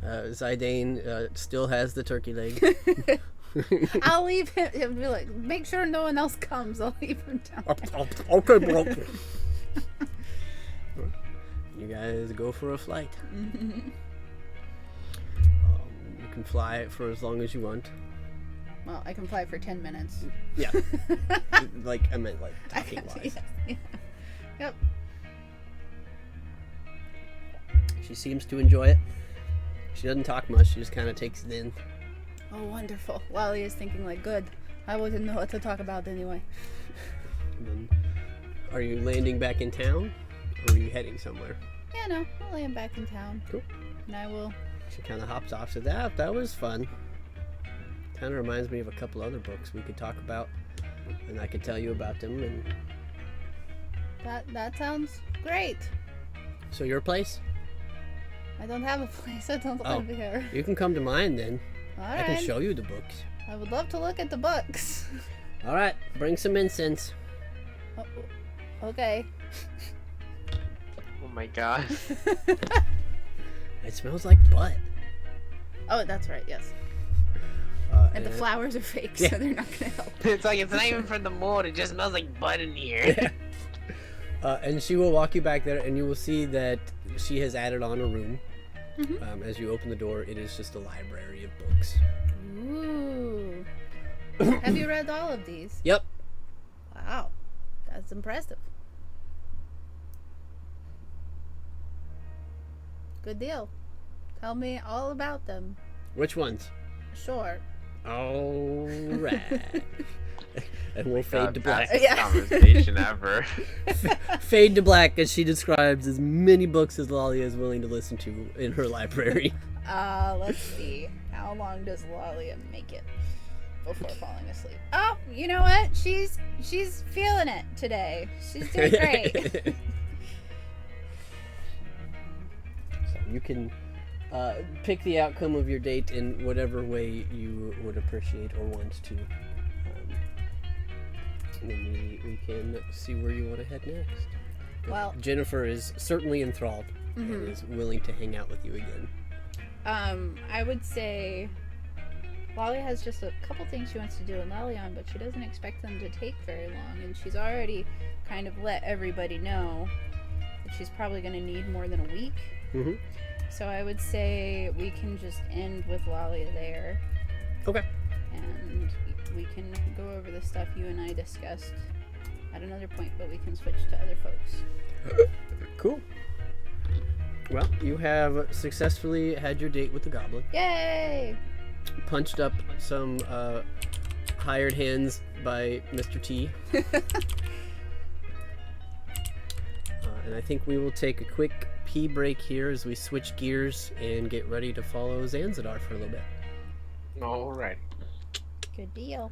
Zidane still has the turkey leg. I'll leave him. He'll be like, make sure no one else comes. I'll leave him down. Okay, bro. You guys go for a flight. Mm-hmm. You can fly it for as long as you want. Well, I can fly for 10 minutes. Yeah. I meant talking wise. Yeah. Yep. She seems to enjoy it. She doesn't talk much. She just kind of takes it in. Oh, wonderful. Wally is thinking good. I wouldn't know what to talk about anyway. And then, are you landing back in town, or are you heading somewhere? Yeah, no, I'll land back in town. Cool. And I will. She kind of hops off. Says, that was fun. Kind of reminds me of a couple other books we could talk about, and I could tell you about them. And that sounds great. so your place? I don't have a place. I don't live here. You can come to mine then. All I right. can show you the books. I would love to look at the books. All right, bring some incense. Oh, okay. Oh my god. It smells like butt. Oh, that's right. Yes. And the flowers are fake, Yeah. so they're not gonna help. It's not even from the mold, it just smells like butt in here. And she will walk you back there, and you will see that she has added on a room. Mhm. As you open the door, it is just a library of books. Ooh. Have you read all of these? Yep. Wow. That's impressive. Good deal. Tell me all about them. Which ones? Sure. All right. And we'll fade to black. Best Yeah. conversation ever. Fade to black as she describes as many books as Lolly is willing to listen to in her library. Let's see. How long does Lalia make it before falling asleep? Oh, you know what? She's feeling it today. She's doing great. So you can pick the outcome of your date in whatever way you would appreciate or want to. And then we can see where you want to head next. But Well- Jennifer is certainly enthralled Mhm. and is willing to hang out with you again. I would say Lolly has just a couple things she wants to do in Lelion, but she doesn't expect them to take very long, and she's already kind of let everybody know that she's probably going to need more than a week. Mm-hmm. So I would say we can just end with Lolly there, Okay. and we can go over the stuff you and I discussed at another point, but we can switch to other folks. Cool. Well, you have successfully had your date with the goblin. Yay! Punched up some hired hands by Mr. T. And I think we will take a quick pee break here as we switch gears and get ready to follow Zanzidar for a little bit. Alright. Good deal.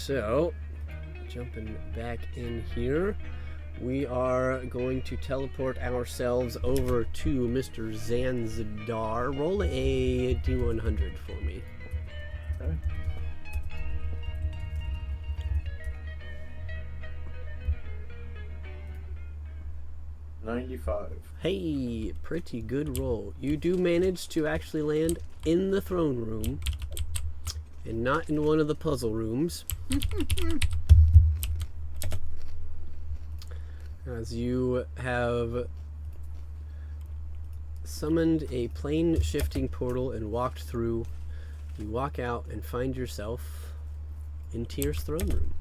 So, jumping back in here, we are going to teleport ourselves over to Mr. Zanzidar. Roll a D100 for me. Okay. $95. Hey, pretty good roll. You do manage to actually land in the throne room and not in one of the puzzle rooms. As you have summoned a plane shifting portal and walked through, you walk out and find yourself in Tyr's throne room.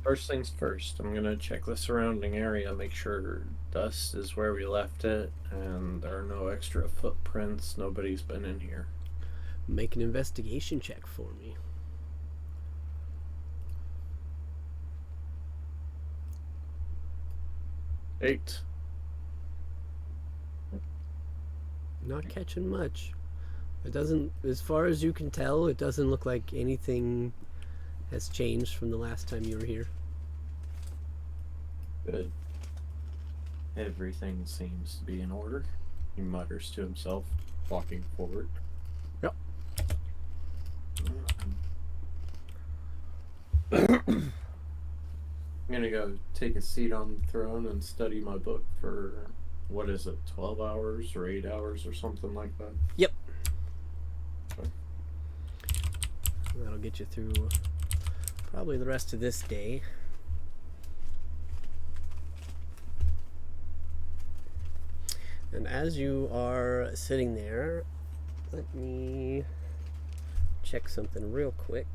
First things first, I'm gonna check the surrounding area, make sure dust is where we left it, and there are no extra footprints, nobody's been in here. Make an investigation check for me. Eight. Not catching much. It doesn't, as far as you can tell, it doesn't look like anything has changed from the last time you were here. Good. Everything seems to be in order. He mutters to himself, walking forward. Yep. I'm gonna go take a seat on the throne and study my book for, what is it, 12 hours or 8 hours or something like that? Yep. Okay. That'll get you through probably the rest of this day. And as you are sitting there, let me check something real quick.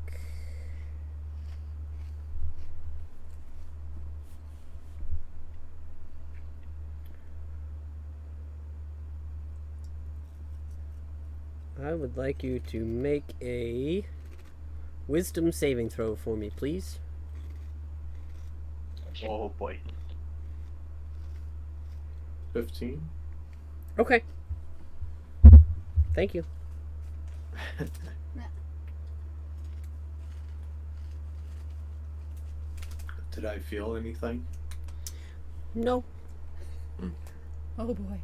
I would like you to make a wisdom saving throw for me, please. Oh boy. 15? Okay. Thank you. Did I feel anything? No. Oh boy.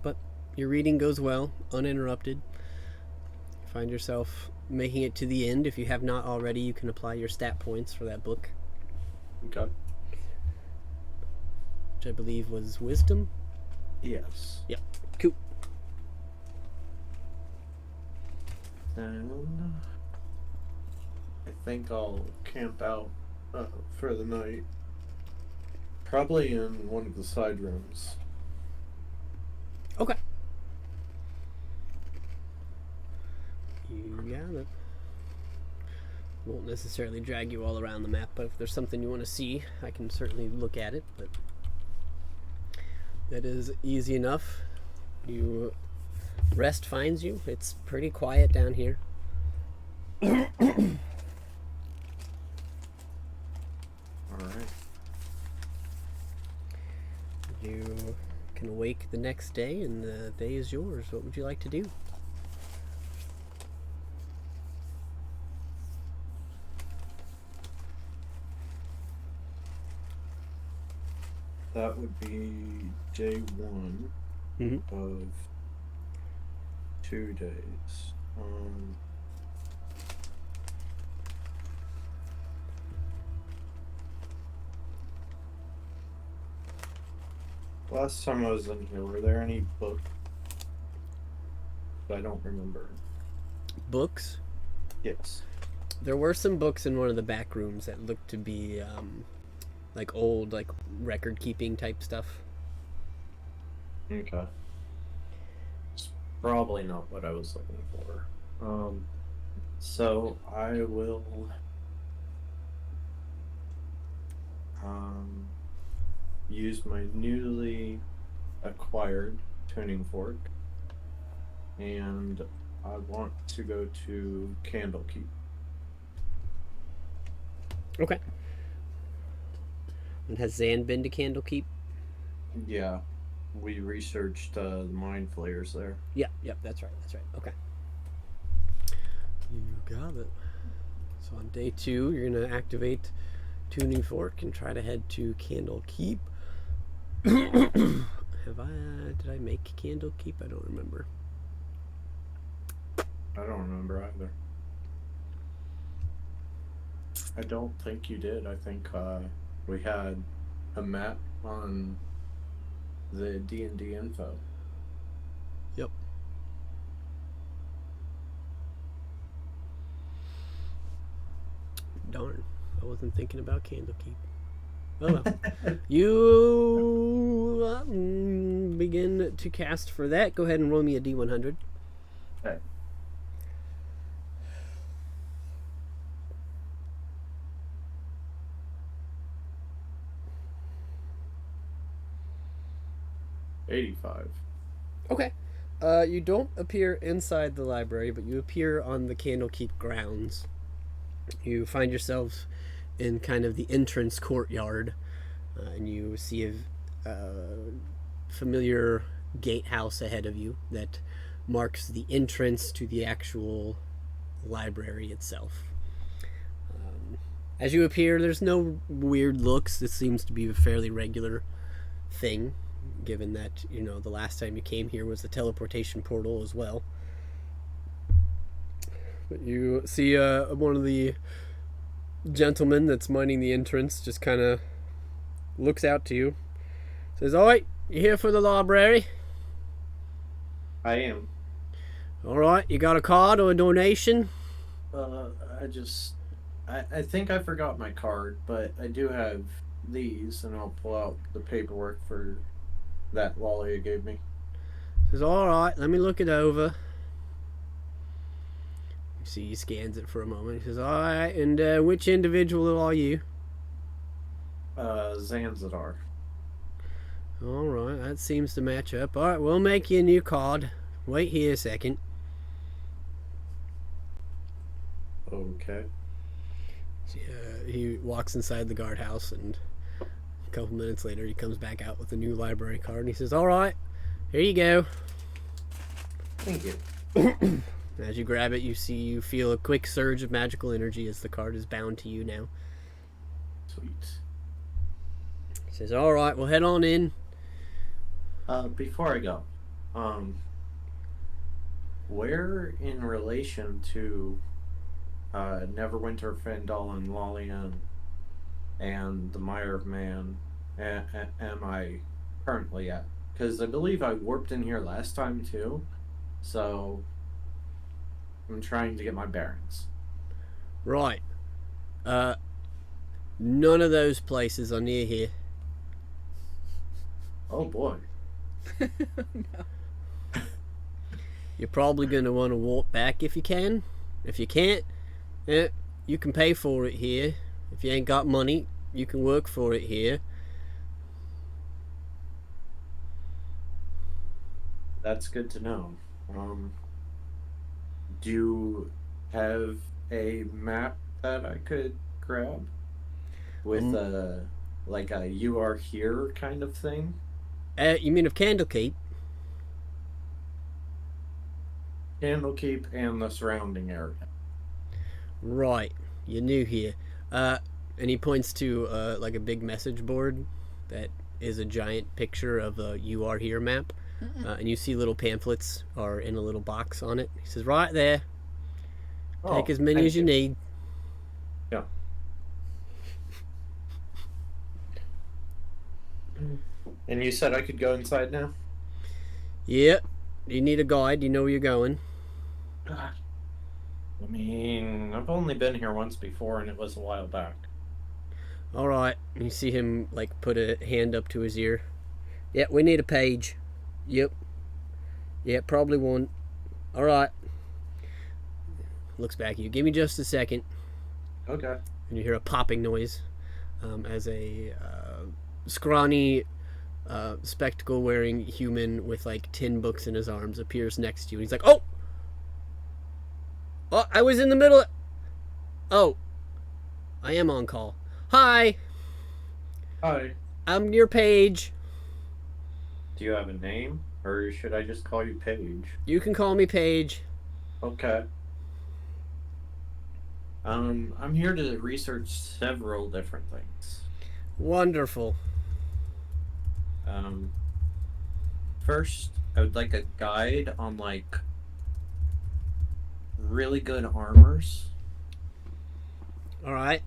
But your reading goes well, uninterrupted. You find yourself making it to the end. If you have not already, you can apply your stat points for that book, Okay. which I believe was wisdom. Yes. Yep. Cool. And I think I'll camp out for the night. Probably in one of the side rooms. Okay. You got it. Won't necessarily drag you all around the map, but if there's something you want to see, I can certainly look at it. But that is easy enough. You rest finds you. It's pretty quiet down here. Alright. You can awake the next day, and the day is yours. What would you like to do? That would be day one of 2 days. Last time I was in here, were there any books? I don't remember. Books? Yes. There were some books in one of the back rooms that looked to be like old, like record keeping type stuff. Okay. It's probably not what I was looking for. So I will use my newly acquired tuning fork, and I want to go to Candlekeep. Okay. And has Zan been to Candlekeep? Yeah. We researched the mind flayers there. Yep, that's right. Okay. You got it. So on day 2, you're going to activate Tuning Fork and try to head to Candlekeep. Did I make Candlekeep? I don't remember. I don't remember either. I don't think you did. I think we had a map on the D&D info. Yep. Darn. I wasn't thinking about Candlekeep. Oh well. You begin to cast for that. Go ahead and roll me a D100. Okay. $85. Okay. You don't appear inside the library, but you appear on the Candlekeep grounds. You find yourselves in kind of the entrance courtyard, and you see a familiar gatehouse ahead of you that marks the entrance to the actual library itself. As you appear, there's no weird looks. This seems to be a fairly regular thing, given that, you know, the last time you came here was the teleportation portal as well. But you see one of the gentlemen that's minding the entrance just kind of looks out to you. Says, "Alright, you here for the library?" I am. Alright, you got a card or a donation? I think I forgot my card, but I do have these, and I'll pull out the paperwork for that Lalia gave me. Says, "Alright, let me look it over." You see, he scans it for a moment. He says, "Alright, and which individual are you?" Zanzidar. Alright, that seems to match up. Alright, we'll make you a new card. Wait here a second. Okay. He walks inside the guardhouse, and a couple minutes later he comes back out with a new library card, and he says, "Alright, here you go." Thank you. As you grab it, you feel a quick surge of magical energy as the card is bound to you now. Sweet. He says, "Alright, we'll head on in." Before I go, where in relation to Neverwinter, Fendal, and Lolian and the Mire of Man am I currently at? Because I believe I warped in here last time too, so I'm trying to get my bearings. Right. None of those places are near here. Oh boy. No. You're probably going to want to walk back if you can. If you can't, you can pay for it here. If you ain't got money, you can work for it here. That's good to know. Do you have a map that I could grab with like a "you are here" kind of thing? You mean of Candlekeep? Candlekeep and the surrounding area. Right. You're new here. And he points to like a big message board that is a giant picture of a "You Are Here" map. And you see little pamphlets are in a little box on it. He says, "Right there. Take as many as you need." Yeah. And you said I could go inside now? Yep. You need a guide. You know where you're going. I mean, I've only been here once before, and it was a while back. Alright. You see him, like, put a hand up to his ear. Yeah, we need a page. Yep. Yeah, probably one. Alright. Looks back at you. Give me just a second. Okay. And you hear a popping noise as a scrawny, spectacle-wearing human with, like, 10 books in his arms appears next to you. And he's like, "Oh! Oh, I was in the middle of... Oh. I am on call. Hi, Hi. I'm your page. Do you have a name? Or should I just call you Paige? You can call me Paige. Okay. I'm here to research several different things. Wonderful. First, I would like a guide on, like, really good armors. All right.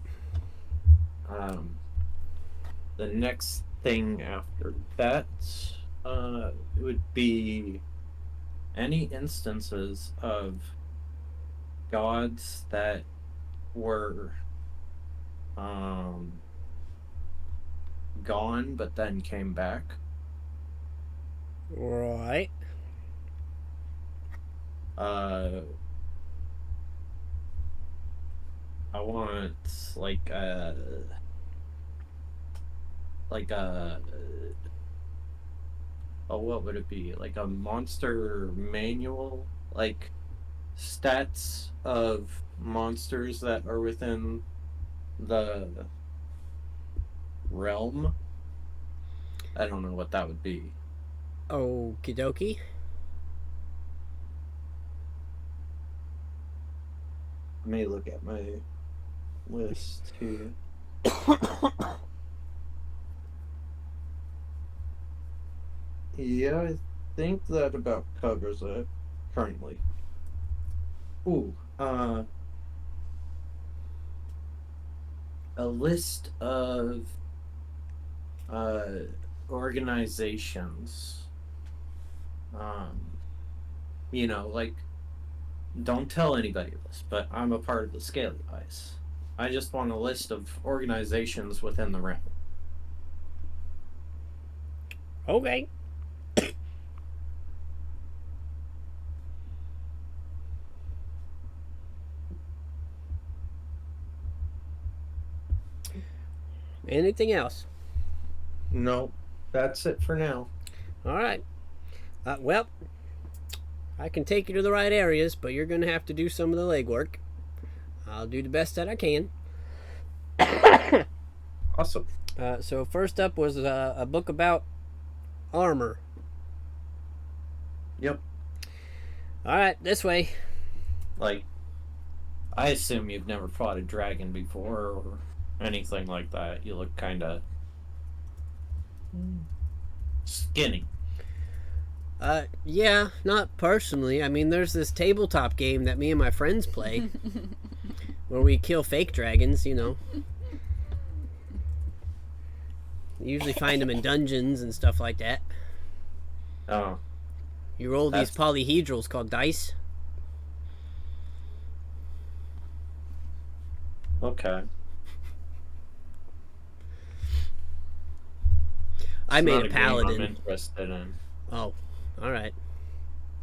The next thing after that, it would be any instances of gods that were gone but then came back. Right. I want like a oh, what would it be? Like a monster manual, like stats of monsters that are within the realm. I don't know what that would be. Okie dokie. Let me look at my list here. Yeah, I think that about covers it currently. Ooh, a list of organizations. You know, like, don't tell anybody this, but I'm a part of the Scaly Eyes. I just want a list of organizations within the realm. Okay. Anything else? No, that's it for now. All right. Well, I can take you to the right areas, but you're going to have to do some of the legwork. I'll do the best that I can. Awesome. So first up was a book about armor. Yep. All right, this way. Like, I assume you've never fought a dragon before or anything like that. You look kind of skinny. Yeah, not personally. I mean, there's this tabletop game that me and my friends play where we kill fake dragons, you know. You usually find them in dungeons and stuff like that. Oh. You roll these polyhedrals called dice. Okay. I It's made not a game paladin. I'm interested in. Oh, all right.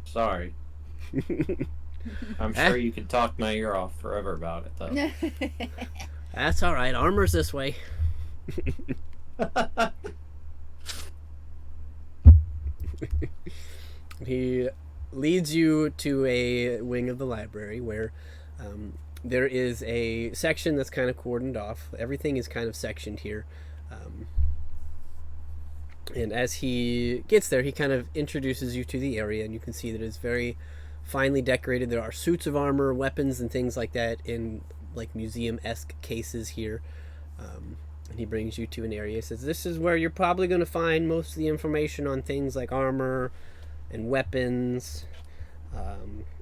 Sorry. I'm sure you could talk my ear off forever about it, though. That's all right. Armor's this way. He leads you to a wing of the library where there is a section that's kind of cordoned off. Everything is kind of sectioned here. And as he gets there, he kind of introduces you to the area, and you can see that it's very finely decorated. There are suits of armor, weapons, and things like that in like museum-esque cases here. And he brings you to an area. He says, this is where you're probably going to find most of the information on things like armor and weapons.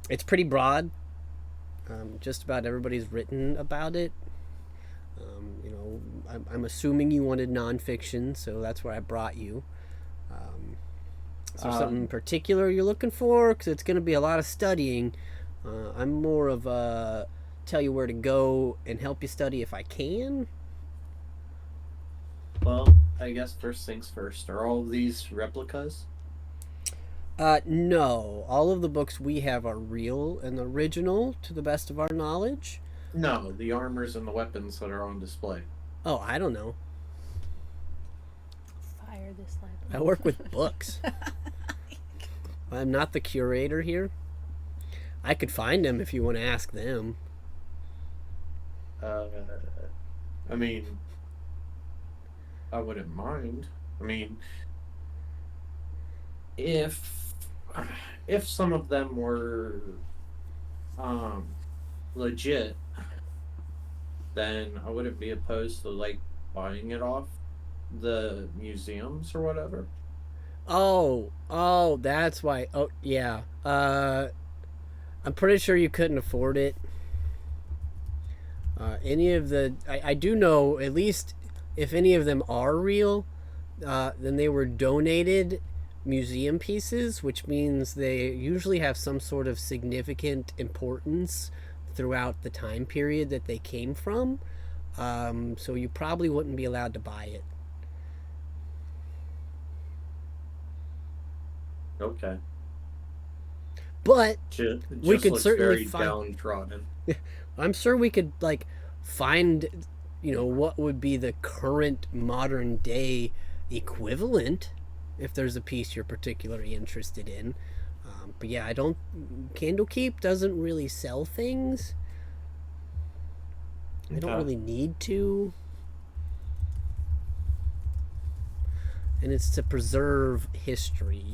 It's pretty broad. Just about everybody's written about it. You know, I'm assuming you wanted nonfiction, so that's where I brought you. Is there something in particular you're looking for? Because it's going to be a lot of studying. I'm more of a tell you where to go and help you study if I can. Well, I guess first things first. Are all of these replicas? No. All of the books we have are real and original to the best of our knowledge. No, the armors and the weapons that are on display. Oh, I don't know. Fire this library. I work with books. I'm not the curator here. I could find them if you want to ask them. I mean, I wouldn't mind. I mean, if some of them were um legit, then I wouldn't be opposed to like buying it off the museums or whatever. Oh, that's why. Oh, yeah. I'm pretty sure you couldn't afford it. Any of the, I do know at least if any of them are real, then they were donated museum pieces, which means they usually have some sort of significant importance throughout the time period that they came from. So you probably wouldn't be allowed to buy it. Okay. But we Just could looks certainly very find. downtrodden. I'm sure we could like find, what would be the current modern day equivalent if there's a piece you're particularly interested in. But yeah, I don't. Candlekeep doesn't really sell things. I don't Okay. really need to. And it's to preserve history,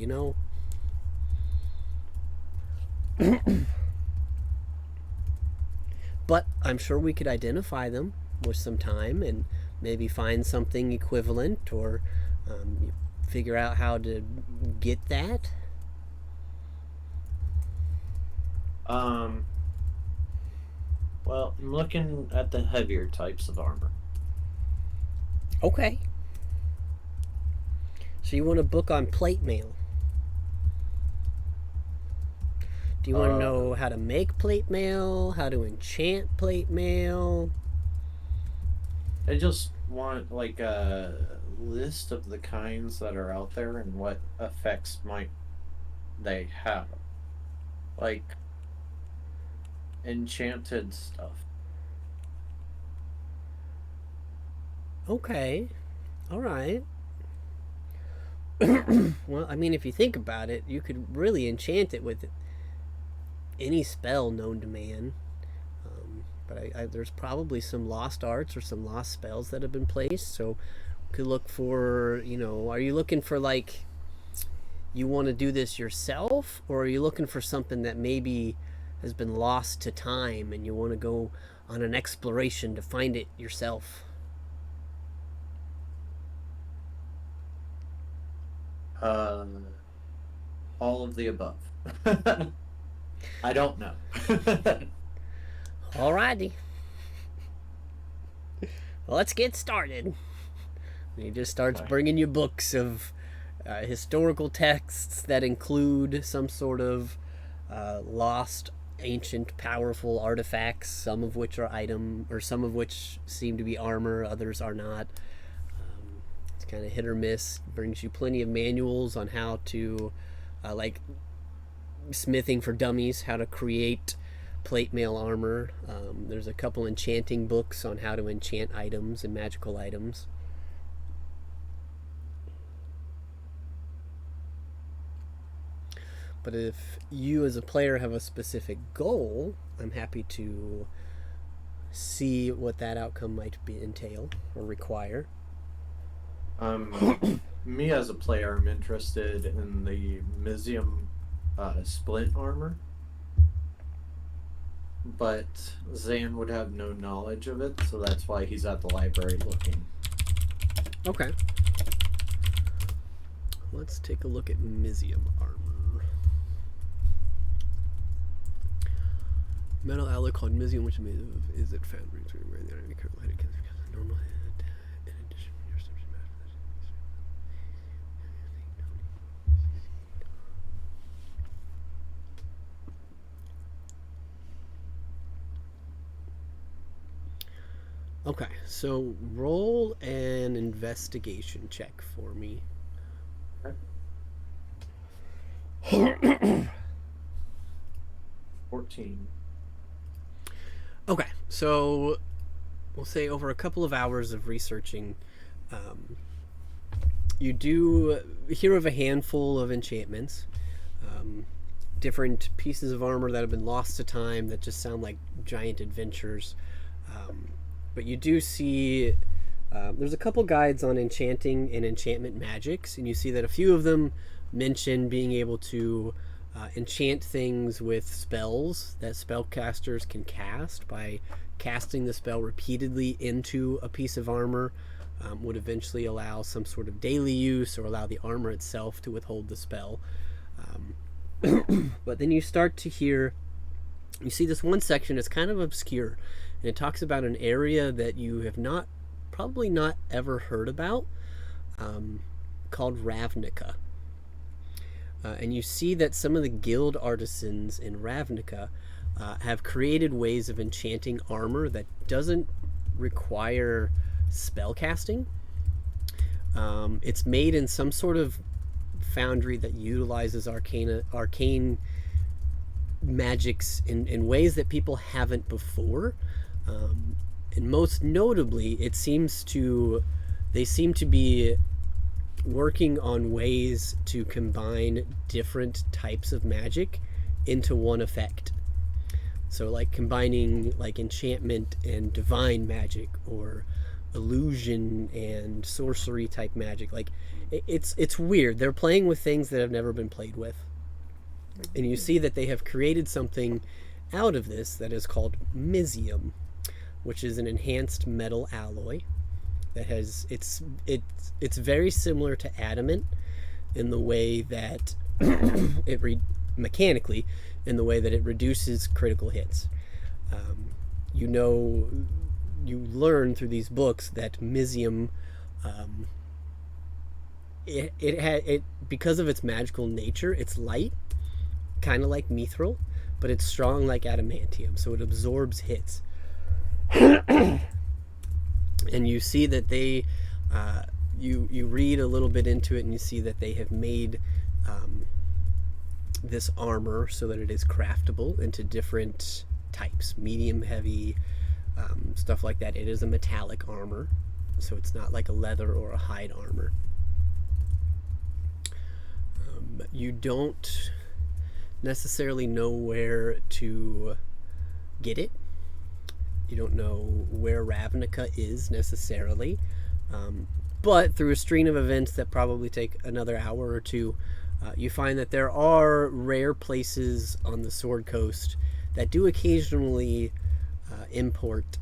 But I'm sure we could identify them with some time and maybe find something equivalent or figure out how to get that. Um, well, I'm looking at the heavier types of armor. Okay. So you want a book on plate mail? Do you want to know how to make plate mail? How to enchant plate mail? I just want like a list of the kinds that are out there and what effects might they have. Like enchanted stuff. Okay. All right. Well, I mean, if you think about it, you could really enchant it with any spell known to man. But there's probably some lost arts or some lost spells that have been placed. So, we could look for, are you looking for like, you want to do this yourself? Or are you looking for something that maybe has been lost to time and you want to go on an exploration to find it yourself? Uh, all of the above. I don't know. Alrighty. Well, let's get started. He just starts bringing you books of historical texts that include some sort of lost, ancient, powerful artifacts, some of which are item, or some of which seem to be armor, others are not. It's kind of hit or miss. Brings you plenty of manuals on how to, like smithing for dummies, how to create plate mail armor. There's a couple enchanting books on how to enchant items and magical items. But if you as a player have a specific goal, I'm happy to see what that outcome might entail or require. Me as a player, I'm interested in the Mizium splint armor, but Zan would have no knowledge of it, so that's why he's at the library looking. Okay. Let's take a look at Mizium armor. Metal alloy called Mizium, which is it found normal head in addition to your subject matter. Okay, so roll an investigation check for me. 14. Okay, so we'll say over a couple of hours of researching, you do hear of a handful of enchantments, different pieces of armor that have been lost to time that just sound like giant adventures. but you do see there's a couple guides on enchanting and enchantment magics, and you see that a few of them mention being able to enchant things with spells that spellcasters can cast by casting the spell repeatedly into a piece of armor. Would eventually allow some sort of daily use or allow the armor itself to withhold the spell. But then you start to hear, you see this one section, it's kind of obscure, and it talks about an area that you have probably not ever heard about, called Ravnica. And you see that some of the guild artisans in Ravnica have created ways of enchanting armor that doesn't require spell casting. It's made in some sort of foundry that utilizes arcane magics in ways that people haven't before. And most notably, they seem to be working on ways to combine different types of magic into one effect. So like combining like enchantment and divine magic, or illusion and sorcery type magic. Like it's weird. They're playing with things that have never been played with. And you see that they have created something out of this that is called Misium, which is an enhanced metal alloy that has it's very similar to adamant in the way that mechanically in the way that it reduces critical hits. You learn through these books that Misium, because of its magical nature, it's light, kind of like mithril, but it's strong like adamantium, so it absorbs hits. And you see that they, you read a little bit into it, and you see that they have made this armor so that it is craftable into different types, medium, heavy, stuff like that. It is a metallic armor, so it's not like a leather or a hide armor. You don't necessarily know where to get it. You don't know where Ravnica is necessarily, but through a string of events that probably take another hour or two, you find that there are rare places on the Sword Coast that do occasionally import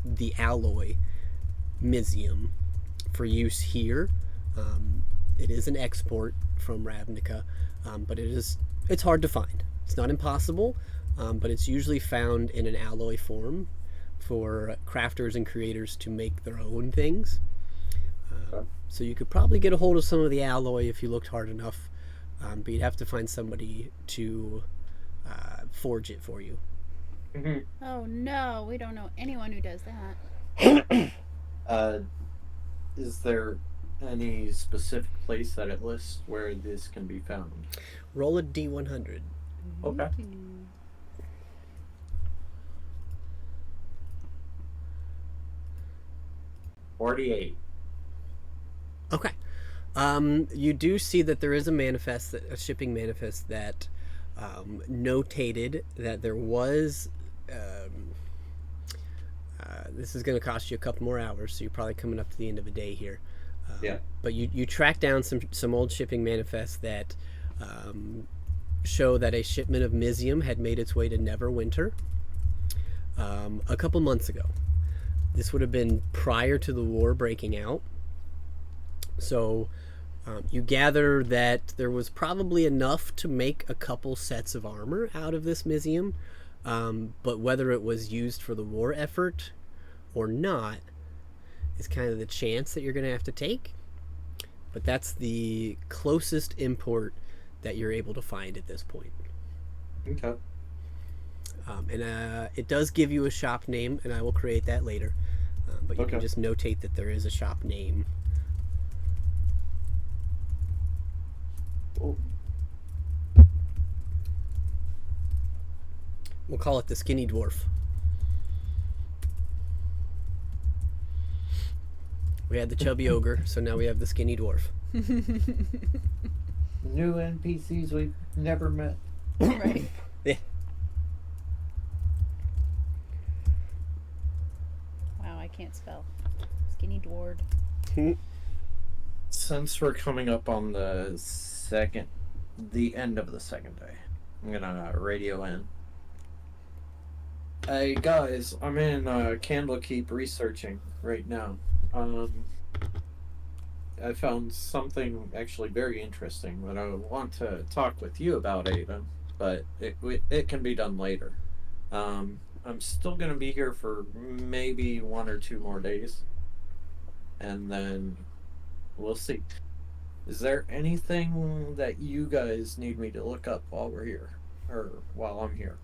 the alloy Misium for use here. It is an export from Ravnica, but it's hard to find. It's not impossible, but it's usually found in an alloy form for crafters and creators to make their own things. So you could probably get a hold of some of the alloy if you looked hard enough, but you'd have to find somebody to forge it for you. Mm-hmm. Oh no, we don't know anyone who does that. Is there any specific place that it lists where this can be found? Roll a D100. Okay. 48. Okay. You do see that there is a shipping manifest that notated that there was. This is going to cost you a couple more hours, so you're probably coming up to the end of the day here. Yeah. But you track down some old shipping manifests that show that a shipment of Misium had made its way to Neverwinter a couple months ago. This would have been prior to the war breaking out. So you gather that there was probably enough to make a couple sets of armor out of this Misium, but whether it was used for the war effort or not is kind of the chance that you're going to have to take. But that's the closest import that you're able to find at this point. Okay. And it does give you a shop name, and I will create that later. But you can just notate that there is a shop name. Oh. We'll call it the Skinny Dwarf. We had the Chubby Ogre, so now we have the Skinny Dwarf. New NPCs we've never met. Right. Yeah. can't spell. Skinny dwarf. Since we're coming up on the end of the second day, I'm gonna radio in. Hey guys, I'm in Candlekeep researching right now. I found something actually very interesting that I want to talk with you about, Ada, but it can be done later. I'm still gonna be here for maybe 1 or 2 more days, and then we'll see. Is there anything that you guys need me to look up while we're here, or while I'm here?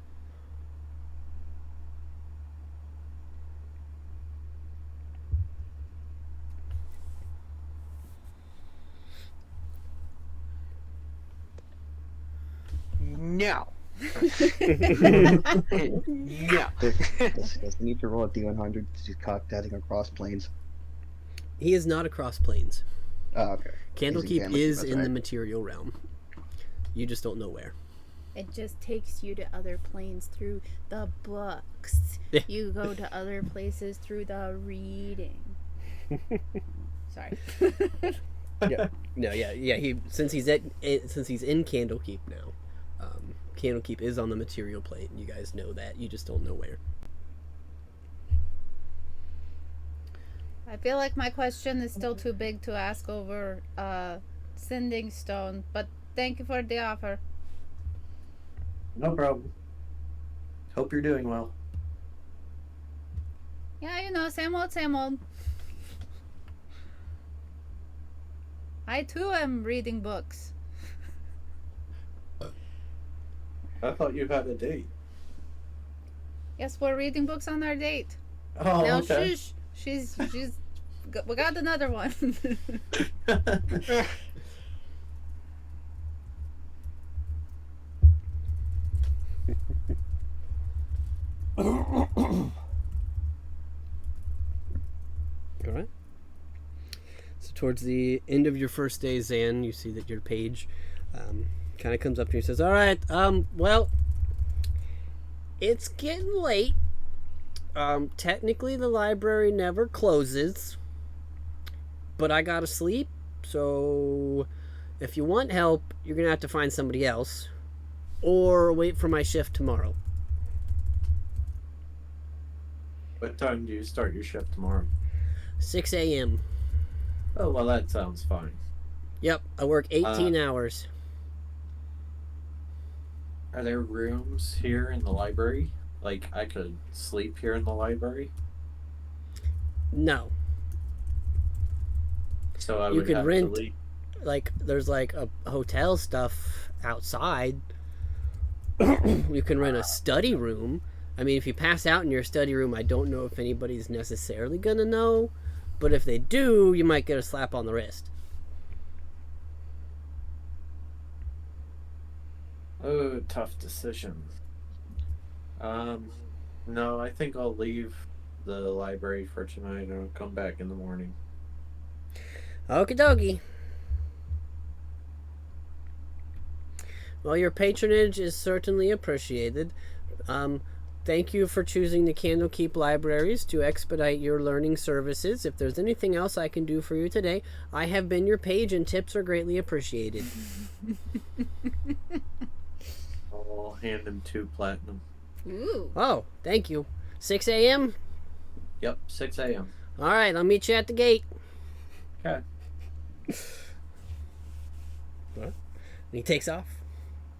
No. No. Does he need to roll a D100 because he's cocktating across planes? He is not across planes. Oh, okay. Candlekeep is that's in the right. material realm. You just don't know where. It just takes you to other planes through the books. Yeah. You go to other places through the reading. Sorry. No, yeah. Since he's in Candlekeep now, Candlekeep is on the material plane. You guys know that. You just don't know where. I feel like my question is still too big to ask over Sending Stone, but thank you for the offer. No problem. Hope you're doing well. Yeah, you know, same old, same old. I too am reading books. I thought you had a date. Yes, we're reading books on our date. Oh, Now, okay. shush. We got another one. All right. So towards the end of your first day, Zan, you see that your page kind of comes up to you and says, "All right, well, it's getting late. Technically, the library never closes, but I gotta sleep. So, if you want help, you're gonna have to find somebody else, or wait for my shift tomorrow." What time do you start your shift tomorrow? 6 a.m. Oh, well, that sounds fine. Yep, I work 18 hours. Are there rooms here in the library? Like, I could sleep here in the library? No. So I You would could have rent- to leave. Like, there's like a hotel stuff outside. You can rent a study room. I mean, if you pass out in your study room, I don't know if anybody's necessarily gonna know, but if they do, you might get a slap on the wrist. Oh, tough decision. No, I think I'll leave the library for tonight and I'll come back in the morning. Okie dokie. Well, your patronage is certainly appreciated. Thank you for choosing the Candlekeep Libraries to expedite your learning services. If there's anything else I can do for you today, I have been your page and tips are greatly appreciated. I'll hand him 2 platinum. Ooh. Oh, thank you. 6 a.m.? Yep, 6 a.m. All right, I'll meet you at the gate. Okay. And he takes off.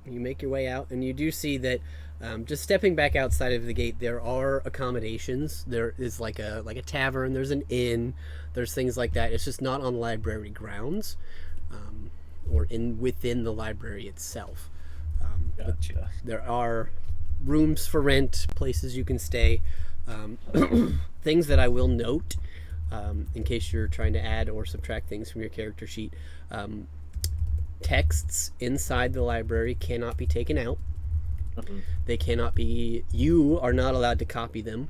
You make your way out, and you do see that just stepping back outside of the gate, there are accommodations. There is like a tavern. There's an inn. There's things like that. It's just not on library grounds, or within the library itself. Gotcha. There are rooms for rent, places you can stay. Things that I will note, in case you're trying to add or subtract things from your character sheet. Texts inside the library cannot be taken out. They cannot be, you are not allowed to copy them.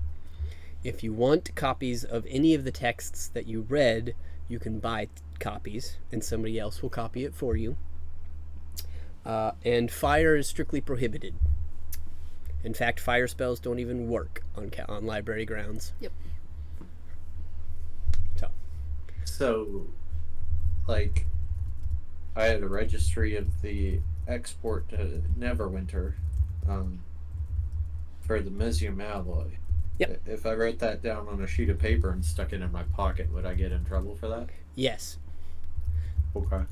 If you want copies of any of the texts that you read, you can buy copies and somebody else will copy it for you. And fire is strictly prohibited. In fact, fire spells don't even work on library grounds. Yep. So, like, I had a registry of the export to Neverwinter for the Mesium alloy. Yep. If I wrote that down on a sheet of paper and stuck it in my pocket, would I get in trouble for that? Yes. Okay.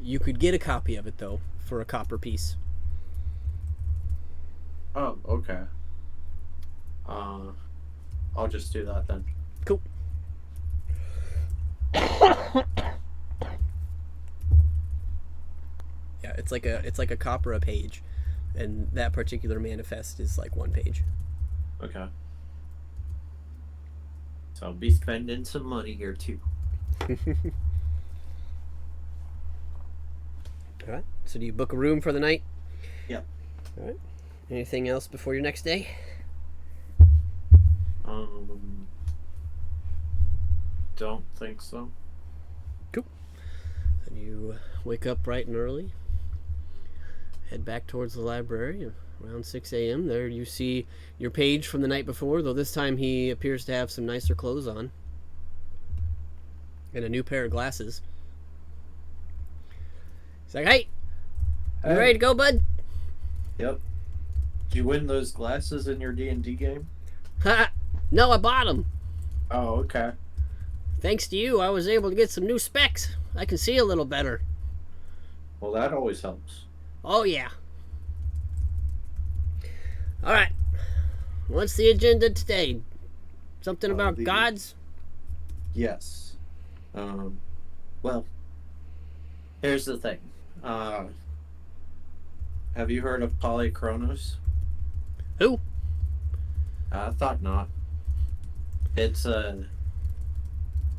You could get a copy of it, though, for a copper piece. Oh, okay. I'll just do that then. Cool. Yeah, it's like a copper a page, and that particular manifest is like 1 page. Okay. So I'll be spending some money here too. All right. So do you book a room for the night? Yep. All right. Anything else before your next day? Don't think so. Cool. And you wake up bright and early, head back towards the library around 6 a.m. There you see your page from the night before, though this time he appears to have some nicer clothes on and a new pair of glasses. He's like, hey, you ready to go, bud? Yep. Did you win those glasses in your D&D game? Ha! No, I bought them. Oh, okay. Thanks to you, I was able to get some new specs. I can see a little better. Well, that always helps. Oh, yeah. All right. What's the agenda today? Something about gods? Yes. Well, here's the thing. Have you heard of Polychronos? Who? I thought not. It's a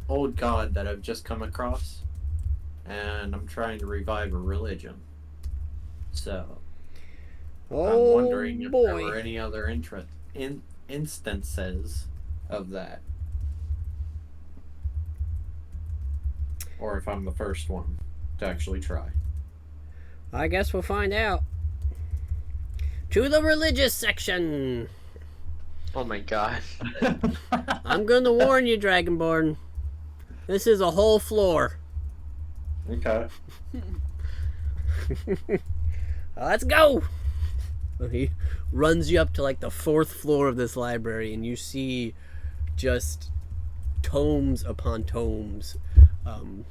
old god that I've just come across, and I'm trying to revive a religion. So, I'm wondering if there were any other instances of that. Or if I'm the first one to actually try. I guess we'll find out. To the religious section. Oh my god. I'm going to warn you, Dragonborn. This is a whole floor. Okay. Let's go. He runs you up to like the 4th floor of this library, and you see just tomes upon tomes. And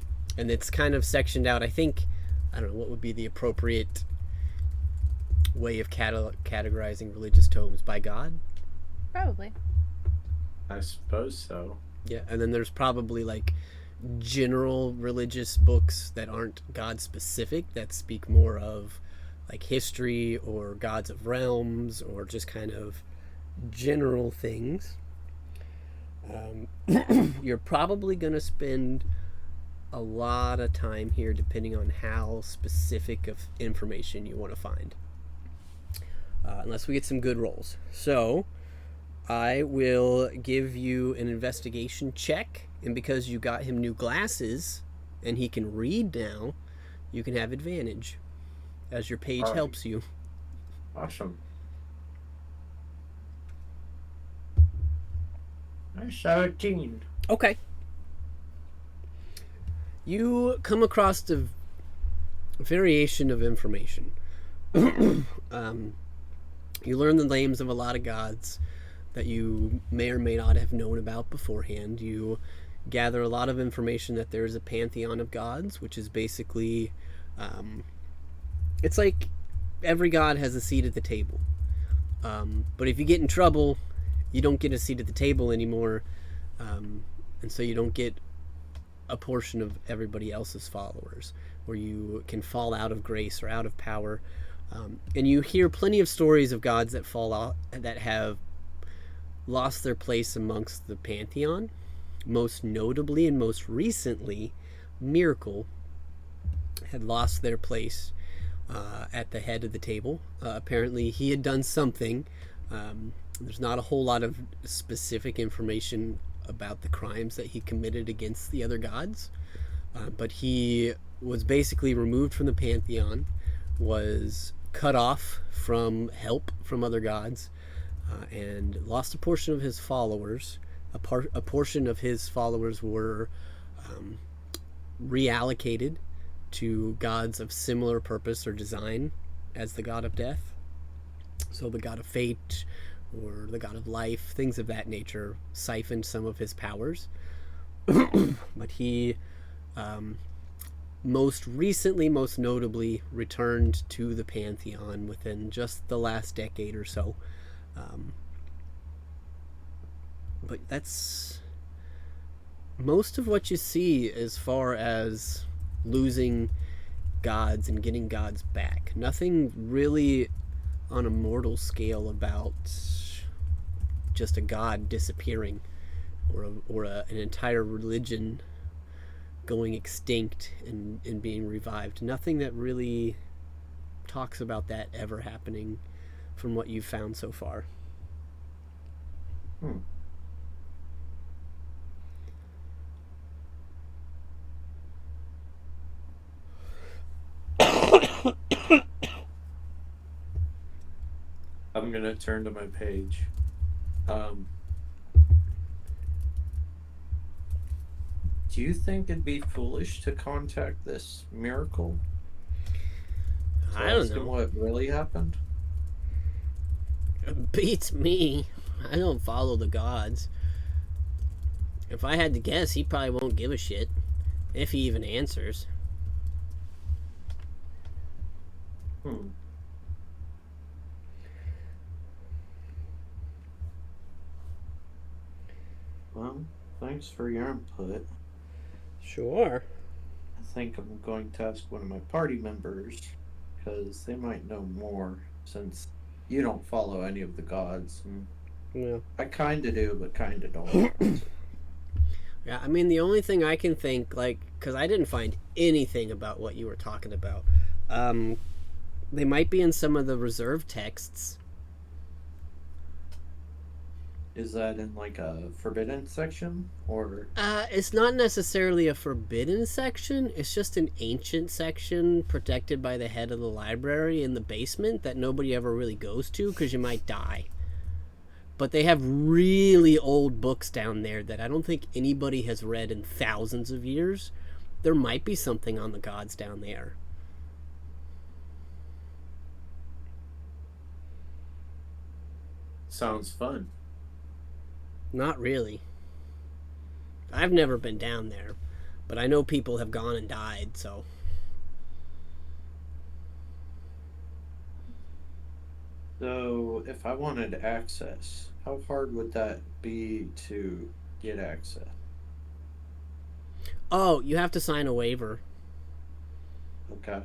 it's kind of sectioned out. I don't know what would be the appropriate way of categorizing religious tomes. By God? Probably. I suppose so. Yeah, and then there's probably like general religious books that aren't God specific, that speak more of like history or gods of realms or just kind of general things. You're probably going to spend a lot of time here depending on how specific of information you want to find. Unless we get some good rolls. So I will give you an investigation check, and because you got him new glasses and he can read now, you can have advantage as your page helps you. Awesome. I 17. Okay. You come across a variation of information. You learn the names of a lot of gods that you may or may not have known about beforehand. You gather a lot of information that there is a pantheon of gods, which is basically, it's like every god has a seat at the table. But if you get in trouble, you don't get a seat at the table anymore, and so you don't get a portion of everybody else's followers, where you can fall out of grace or out of power. And you hear plenty of stories of gods that fall out, that have lost their place amongst the pantheon. Most notably and most recently, Miracle had lost their place at the head of the table. Apparently he had done something. There's not a whole lot of specific information about the crimes that he committed against the other gods, but he was basically removed from the pantheon, was cut off from help from other gods, and lost a portion of his followers, a portion of his followers were reallocated to gods of similar purpose or design as the god of death. So the god of fate or the god of life, things of that nature, siphoned some of his powers. But he most recently, most notably, returned to the pantheon within just the last decade or so. But that's most of what you see as far as losing gods and getting gods back. Nothing really on a mortal scale about just a god disappearing or an entire religion going extinct and being revived. Nothing that really talks about that ever happening from what you've found so far. I'm gonna turn to my page. Do you think it'd be foolish to contact this miracle? I don't ask him know. what really happened? Beats me. I don't follow the gods. If I had to guess, he probably won't give a shit. If he even answers. Well, thanks for your input. Sure. I think I'm going to ask one of my party members, because they might know more, since you don't follow any of the gods. And Yeah. I kinda do, but kinda don't. Yeah, I mean, the only thing I can think, because I didn't find anything about what you were talking about. They might be in some of the reserved texts. Is that in like a forbidden section, or? It's not necessarily a forbidden section. It's just an ancient section protected by the head of the library in the basement that nobody ever really goes to because you might die. But they have really old books down there that I don't think anybody has read in thousands of years. There might be something on the gods down there. Sounds fun. Not really. I've never been down there, but I know people have gone and died, so. So, if I wanted access, how hard would that be to get access? Oh, you have to sign a waiver. Okay.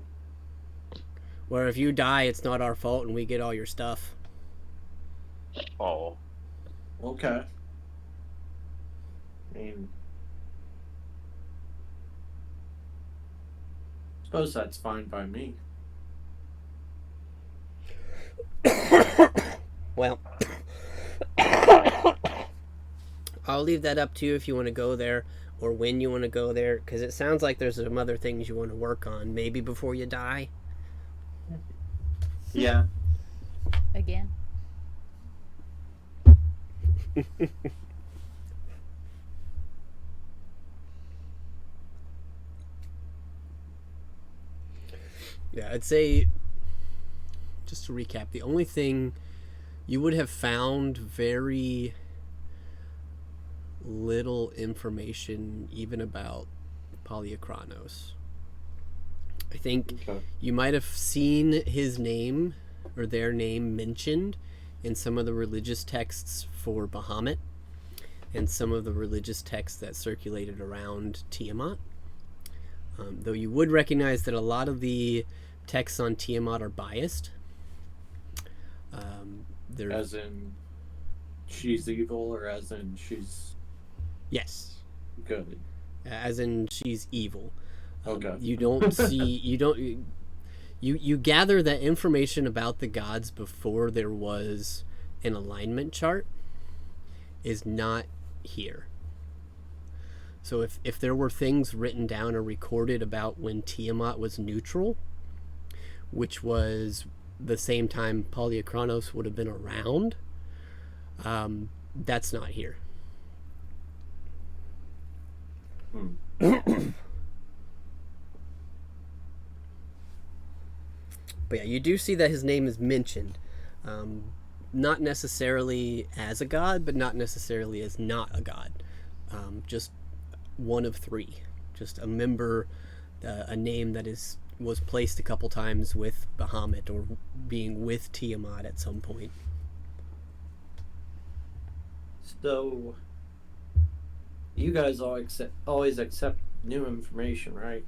Where if you die, it's not our fault and we get all your stuff. Oh. Okay. I mean, suppose that's fine by me. Well, I'll leave that up to you if you want to go there or when you want to go there, because it sounds like there's some other things you want to work on, maybe before you die. Yeah. Again. Yeah, I'd say, just to recap, the only thing you would have found very little information even about Polyachronos. I think Okay. you might have seen his name or their name mentioned in some of the religious texts for Bahamut and some of the religious texts that circulated around Tiamat. Though you would recognize that a lot of the texts on Tiamat are biased. As in, she's evil, or as in she's Yes, good? as in she's evil. Okay. You don't see, you gather that information about the gods before there was an alignment chart is not here. So if there were things written down or recorded about when Tiamat was neutral, which was the same time Polyachronos would have been around, that's not here. But yeah, you do see that his name is mentioned. Not necessarily as a god, but not necessarily as not a god. Just one of three. Just a member, a name that was placed a couple times with Bahamut or being with Tiamat at some point. So, you guys always accept new information, right?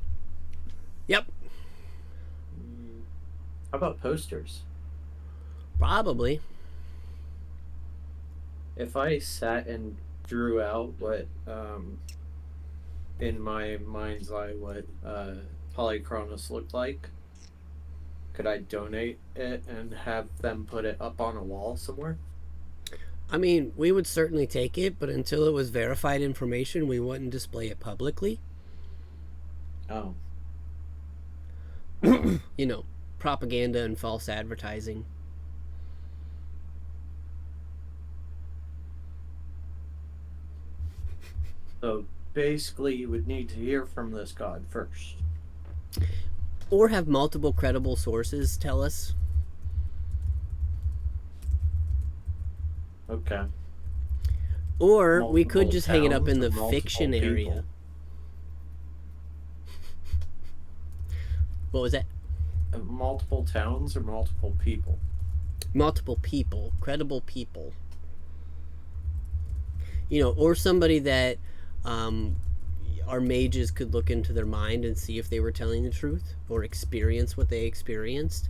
Yep. How about posters? Probably. If I sat and drew out what, in my mind's eye, what Polychronos looked like, could I donate it and have them put it up on a wall somewhere? I mean, we would certainly take it, but until it was verified information, we wouldn't display it publicly. Oh. You know, propaganda and false advertising. So basically, you would need to hear from this god first. Or have multiple credible sources tell us. Okay. Or we Multiple could just hang it up in the towns or fiction multiple area. people? What was that? Multiple towns or multiple people? Multiple people. Credible people. You know, or somebody that our mages could look into their mind and see if they were telling the truth or experience what they experienced.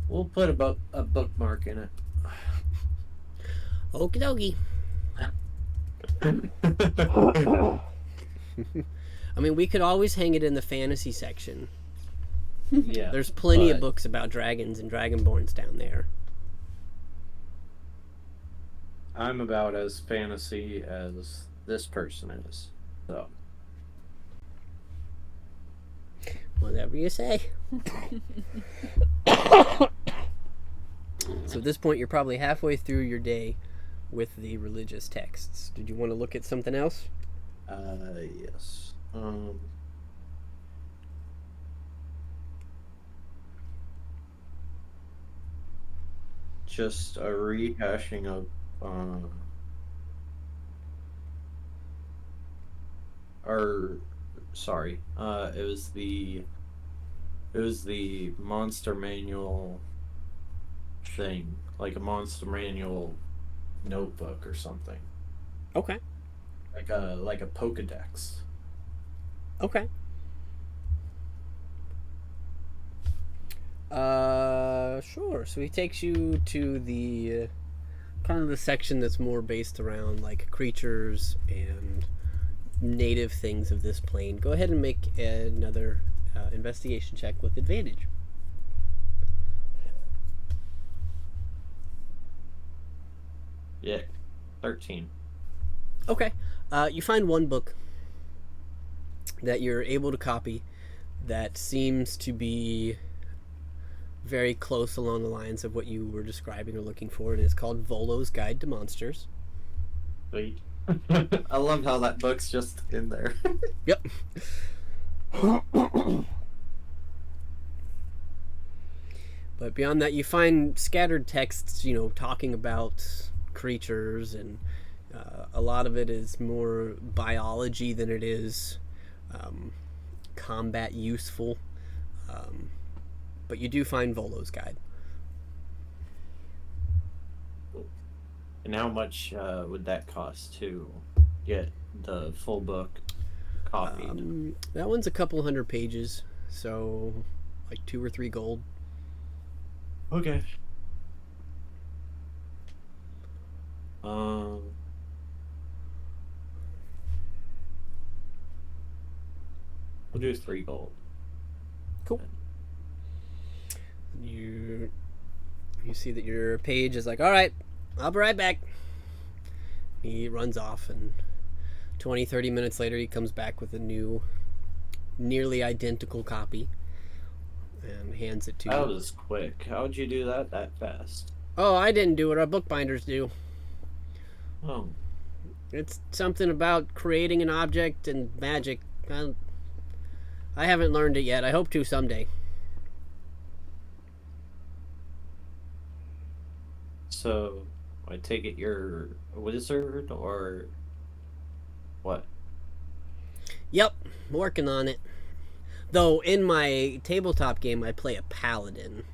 We'll put a bookmark in it. Okie dokie. I mean, we could always hang it in the fantasy section. Yeah. There's plenty of books about dragons and dragonborns down there. I'm about as fantasy as this person is. So. Whatever you say. So at this point, you're probably halfway through your day with the religious texts. Did you want to look at something else? Yes. Just a rehashing of, sorry, it was the monster manual thing, like a monster manual notebook or something. Okay. Like a Pokedex. Okay. Sure. So he takes you to the kind of the section that's more based around like creatures and native things of this plane. Go ahead and make another investigation check with advantage. Yeah, 13. Okay. You find one book that you're able to copy that seems to be very close along the lines of what you were describing or looking for, and it's called Volo's Guide to Monsters. Sweet. I love how that book's just in there. Yep. But beyond that, you find scattered texts, you know, talking about creatures, and a lot of it is more biology than it is combat useful. But you do find Volo's Guide. And how much would that cost to get the full book copied? That one's a couple hundred pages, so like 2 or 3 gold. Okay. We'll do 3 gold. Cool. You see that your page is like, all right, I'll be right back. He runs off, and 20-30 minutes later he comes back with a new nearly identical copy and hands it to That you. was quick. How'd you do that fast? Oh, I didn't do it. Our bookbinders do. Oh. It's something about creating an object and magic. I haven't learned it yet. I hope to someday. So, I take it you're a wizard or what? Yep, working on it. Though in my tabletop game, I play a paladin.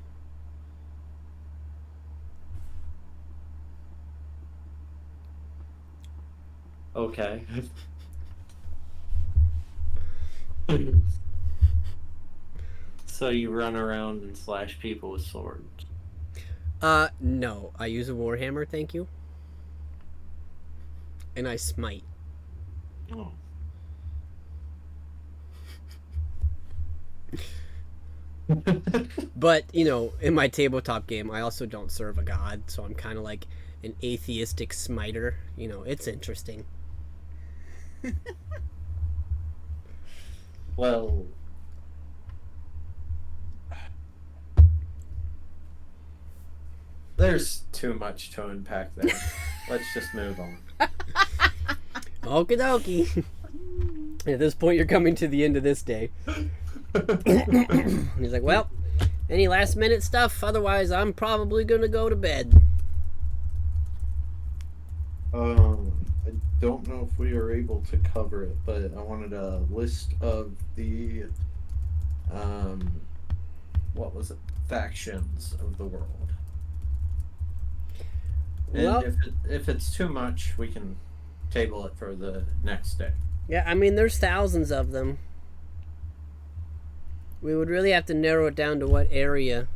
Okay. So you run around and slash people with swords. No. I use a warhammer, thank you. And I smite. Oh. But, in my tabletop game, I also don't serve a god, so I'm kind of like an atheistic smiter. It's interesting. Well, there's too much to unpack there. Let's just move on. Okie dokie. At this point, you're coming to the end of this day. He's like, well, any last minute stuff? Otherwise, I'm probably going to go to bed. I don't know if we are able to cover it, but I wanted a list of the, what was it? Factions of the world. And Well, if it's too much, we can table it for the next day. yeah, I mean, there's thousands of them. We would really have to narrow it down to what area.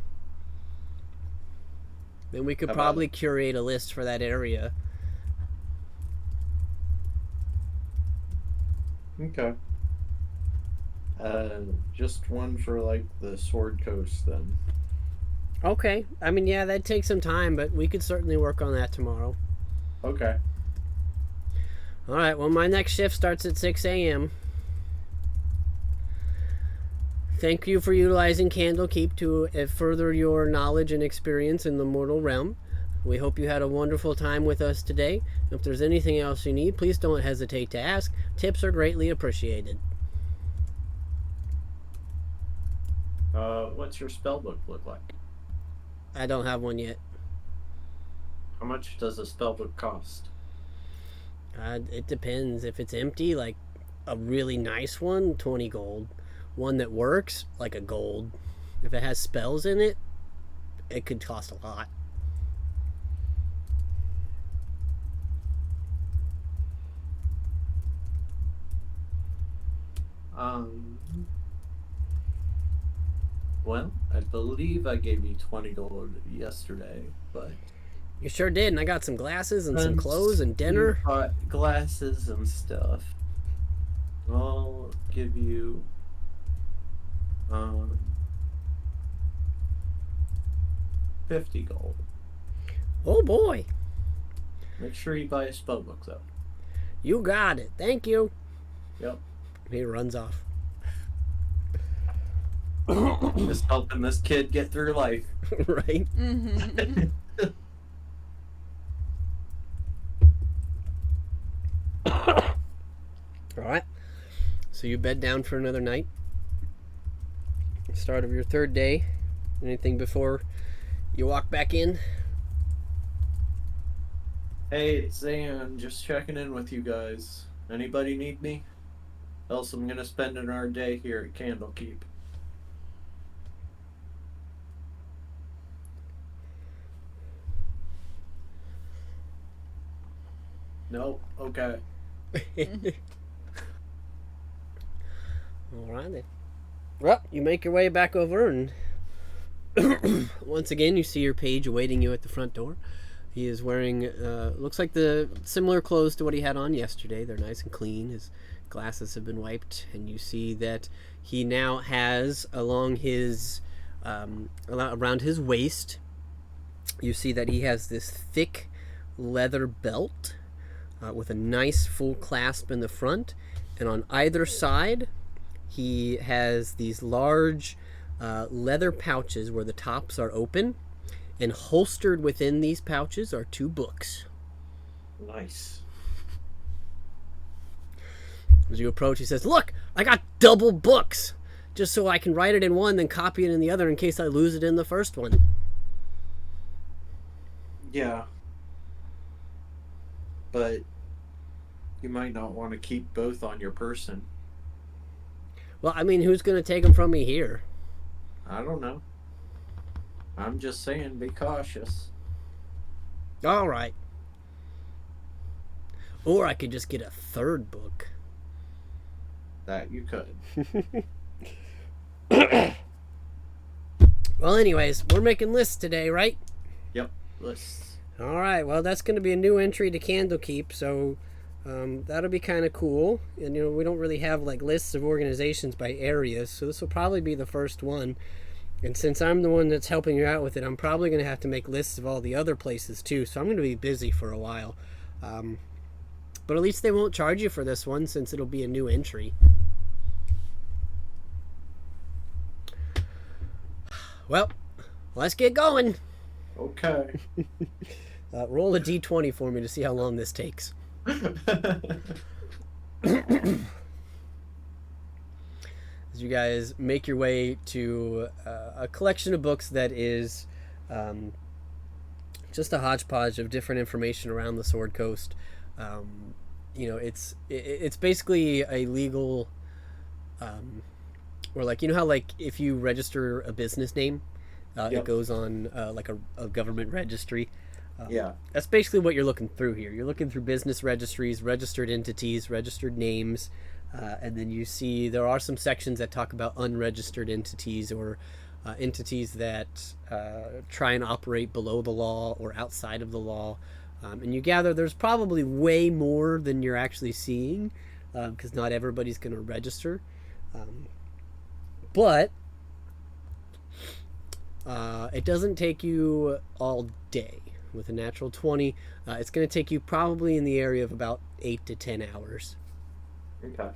Then we could How about- probably curate a list for that area. Okay. Just one for like the Sword Coast then. Okay. I mean, yeah, that'd take some time, but we could certainly work on that tomorrow. Okay. All right, well, my next shift starts at 6 a.m. Thank you for utilizing Candlekeep to further your knowledge and experience in the mortal realm. We hope you had a wonderful time with us today. If there's anything else you need, please don't hesitate to ask. Tips are greatly appreciated. What's your spell book look like? I don't have one yet. How much does a spell book cost? It depends. If it's empty, like a really nice one, 20 gold. One that works, like a gold. If it has spells in it, it could cost a lot. Well, I believe I gave you 20 gold yesterday, but You sure did, and I got some glasses and some since clothes and dinner. you bought glasses and stuff, I'll give you 50 gold. Oh boy, Make sure you buy a spell book though. you got it. Thank you. Yep. He runs off. Just helping this kid get through life. Right? Mm-hmm. All right. So you bed down for another night. Start of your third day. Anything before you walk back in? Hey, it's Zan. Just checking in with you guys. Anybody need me? Else I'm gonna spend our day here at Candlekeep. Nope. Okay. All right then. Well, you make your way back over, and once again, you see your page awaiting you at the front door. He is wearing, looks like the similar clothes to what he had on yesterday. They're nice and clean. His glasses have been wiped, and you see that he now has along his, around his waist, you see that he has this thick leather belt with a nice full clasp in the front, and on either side he has these large leather pouches where the tops are open, and holstered within these pouches are 2 books. Nice. As you approach, he says, "Look, I got double books, just so I can write it in one, then copy it in the other in case I lose it in the first one." Yeah. But you might not want to keep both on your person. Well, I mean, who's going to take them from me here? I don't know. I'm just saying, be cautious. All right. Or I could just get a 3rd book. That you could. Well, anyways, we're making lists today, right? Yep, lists. All right. Well, that's going to be a new entry to Candlekeep, so that'll be kind of cool. And we don't really have like lists of organizations by areas, so this will probably be the first one. And since I'm the one that's helping you out with it, I'm probably going to have to make lists of all the other places too. So I'm going to be busy for a while. But at least they won't charge you for this one since it'll be a new entry. Well, let's get going. Okay. Roll a d20 for me to see how long this takes. As you guys make your way to a collection of books that is just a hodgepodge of different information around the Sword Coast. It's basically a legal, or like, how like if you register a business name, Yep. it goes on like a government registry. Yeah. That's basically what you're looking through here. You're looking through business registries, registered entities, registered names, and then you see there are some sections that talk about unregistered entities or entities that try and operate below the law or outside of the law. And you gather there's probably way more than you're actually seeing because not everybody's going to register. But it doesn't take you all day. With a natural 20, it's going to take you probably in the area of about 8 to 10 hours. Okay.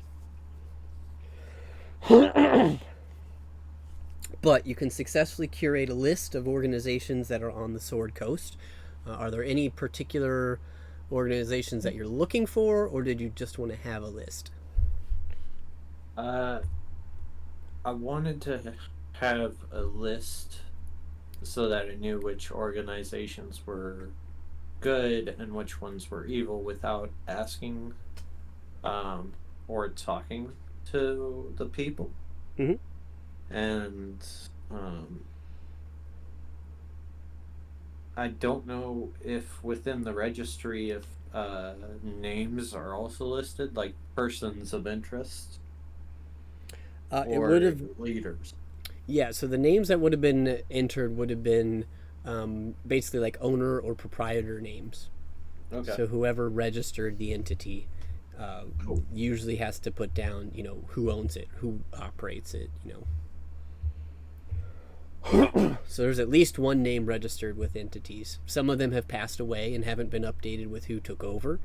But you can successfully curate a list of organizations that are on the Sword Coast. Are there any particular organizations that you're looking for, or did you just want to have a list? I wanted to have a list so that I knew which organizations were good and which ones were evil without asking or talking to the people. Mm-hmm. And I don't know if within the registry if names are also listed, like persons of interest It or would have, leaders. yeah. So the names that would have been entered would have been basically like owner or proprietor names. Okay. So whoever registered the entity usually has to put down, who owns it, who operates it, So there's at least one name registered with entities. Some of them have passed away and haven't been updated with who took over,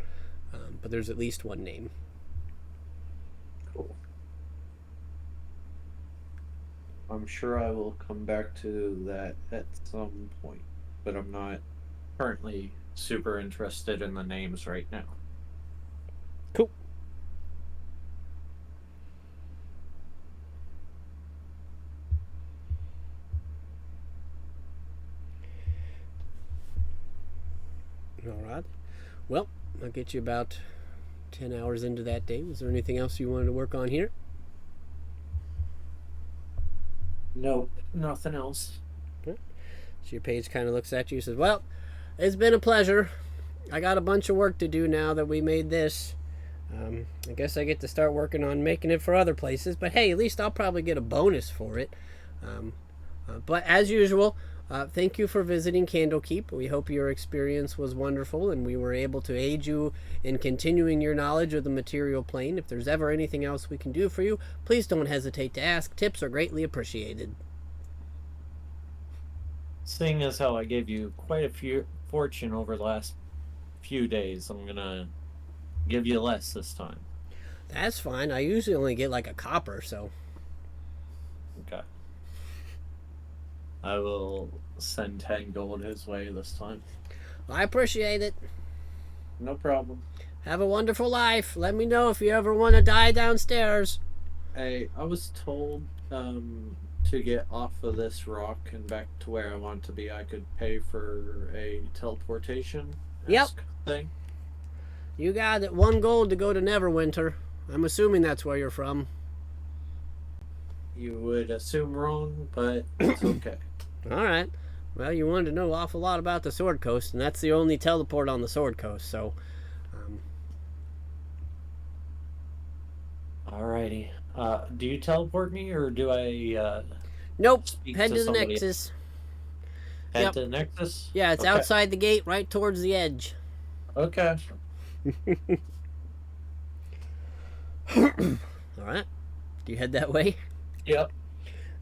but there's at least one name. Cool. I'm sure I will come back to that at some point, but I'm not currently super interested in the names right now. Cool. All right. Well, I'll get you about 10 hours into that day. Was there anything else you wanted to work on here? Nope, nothing else. Okay. So your page kind of looks at you and says, well, it's been a pleasure. I got a bunch of work to do now that we made this. I guess I get to start working on making it for other places. But hey, at least I'll probably get a bonus for it. But as usual, thank you for visiting Candlekeep. We hope your experience was wonderful and we were able to aid you in continuing your knowledge of the material plane. If there's ever anything else we can do for you, please don't hesitate to ask. Tips are greatly appreciated. Seeing as how I gave you quite a few fortune over the last few days, I'm gonna give you less this time. That's fine. I usually only get like a copper, so. Okay. I will send 10 gold his way this time. I appreciate it. No problem. Have a wonderful life. Let me know if you ever want to die downstairs. Hey, I was told to get off of this rock and back to where I want to be, I could pay for a teleportation Yep. thing. You got it. 1 gold to go to Neverwinter. I'm assuming that's where you're from. You would assume wrong, but it's okay. All right. Well, you wanted to know an awful lot about the Sword Coast, and that's the only teleport on the Sword Coast, so... Alrighty. Do you teleport me, or do I, Nope. speak Head to the somebody? Nexus. Head Yep. to the Nexus? Yeah, it's Okay. outside the gate, right towards the edge. Okay. All right. Do you head that way? Yep.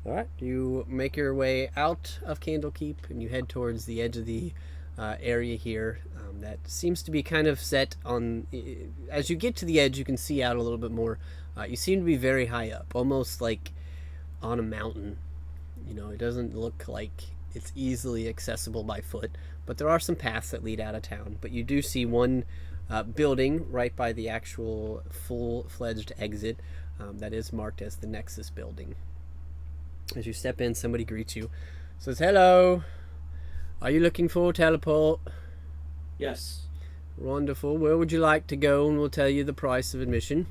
All right. You make your way out of Candlekeep, and you head towards the edge of the area here. That seems to be kind of set on... As you get to the edge, you can see out a little bit more. You seem to be very high up, almost like on a mountain. You know, it doesn't look like it's easily accessible by foot, but there are some paths that lead out of town. But you do see one building right by the actual full-fledged exit that is marked as the Nexus building. As you step in, somebody greets you. Says, "Hello. Are you looking for a teleport?" Yes. Wonderful. Where would you like to go? And we'll tell you the price of admission.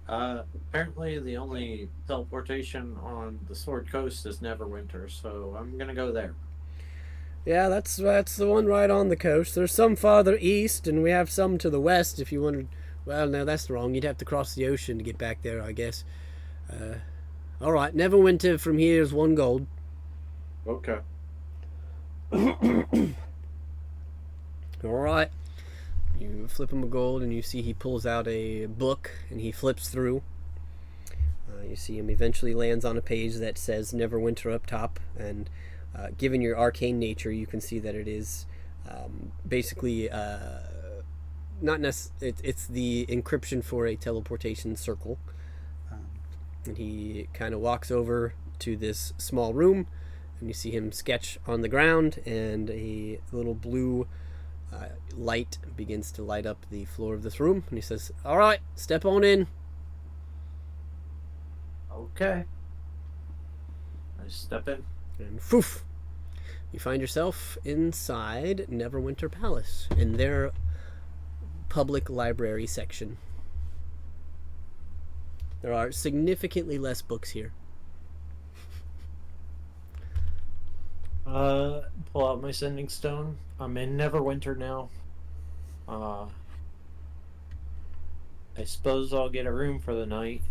Apparently the only teleportation on the Sword Coast is Neverwinter, so I'm gonna go there. Yeah, that's the one right on the coast. There's some farther east, and we have some to the west if you wanted... Well, no, that's wrong. You'd have to cross the ocean to get back there, I guess. All right, Neverwinter from here is 1 gold. Okay. All right. You flip him a gold, and you see he pulls out a book, and he flips through. You see him eventually lands on a page that says Neverwinter up top, and given your arcane nature, you can see that it is basically not it's the encryption for a teleportation circle. And he kind of walks over to this small room, and you see him sketch on the ground, and a little blue light begins to light up the floor of this room, and he says, "All right, step on in." Okay. I step in. And poof, you find yourself inside Neverwinter Palace in their public library section. There are significantly less books here. Pull out my sending stone. I'm in Neverwinter now. I suppose I'll get a room for the night.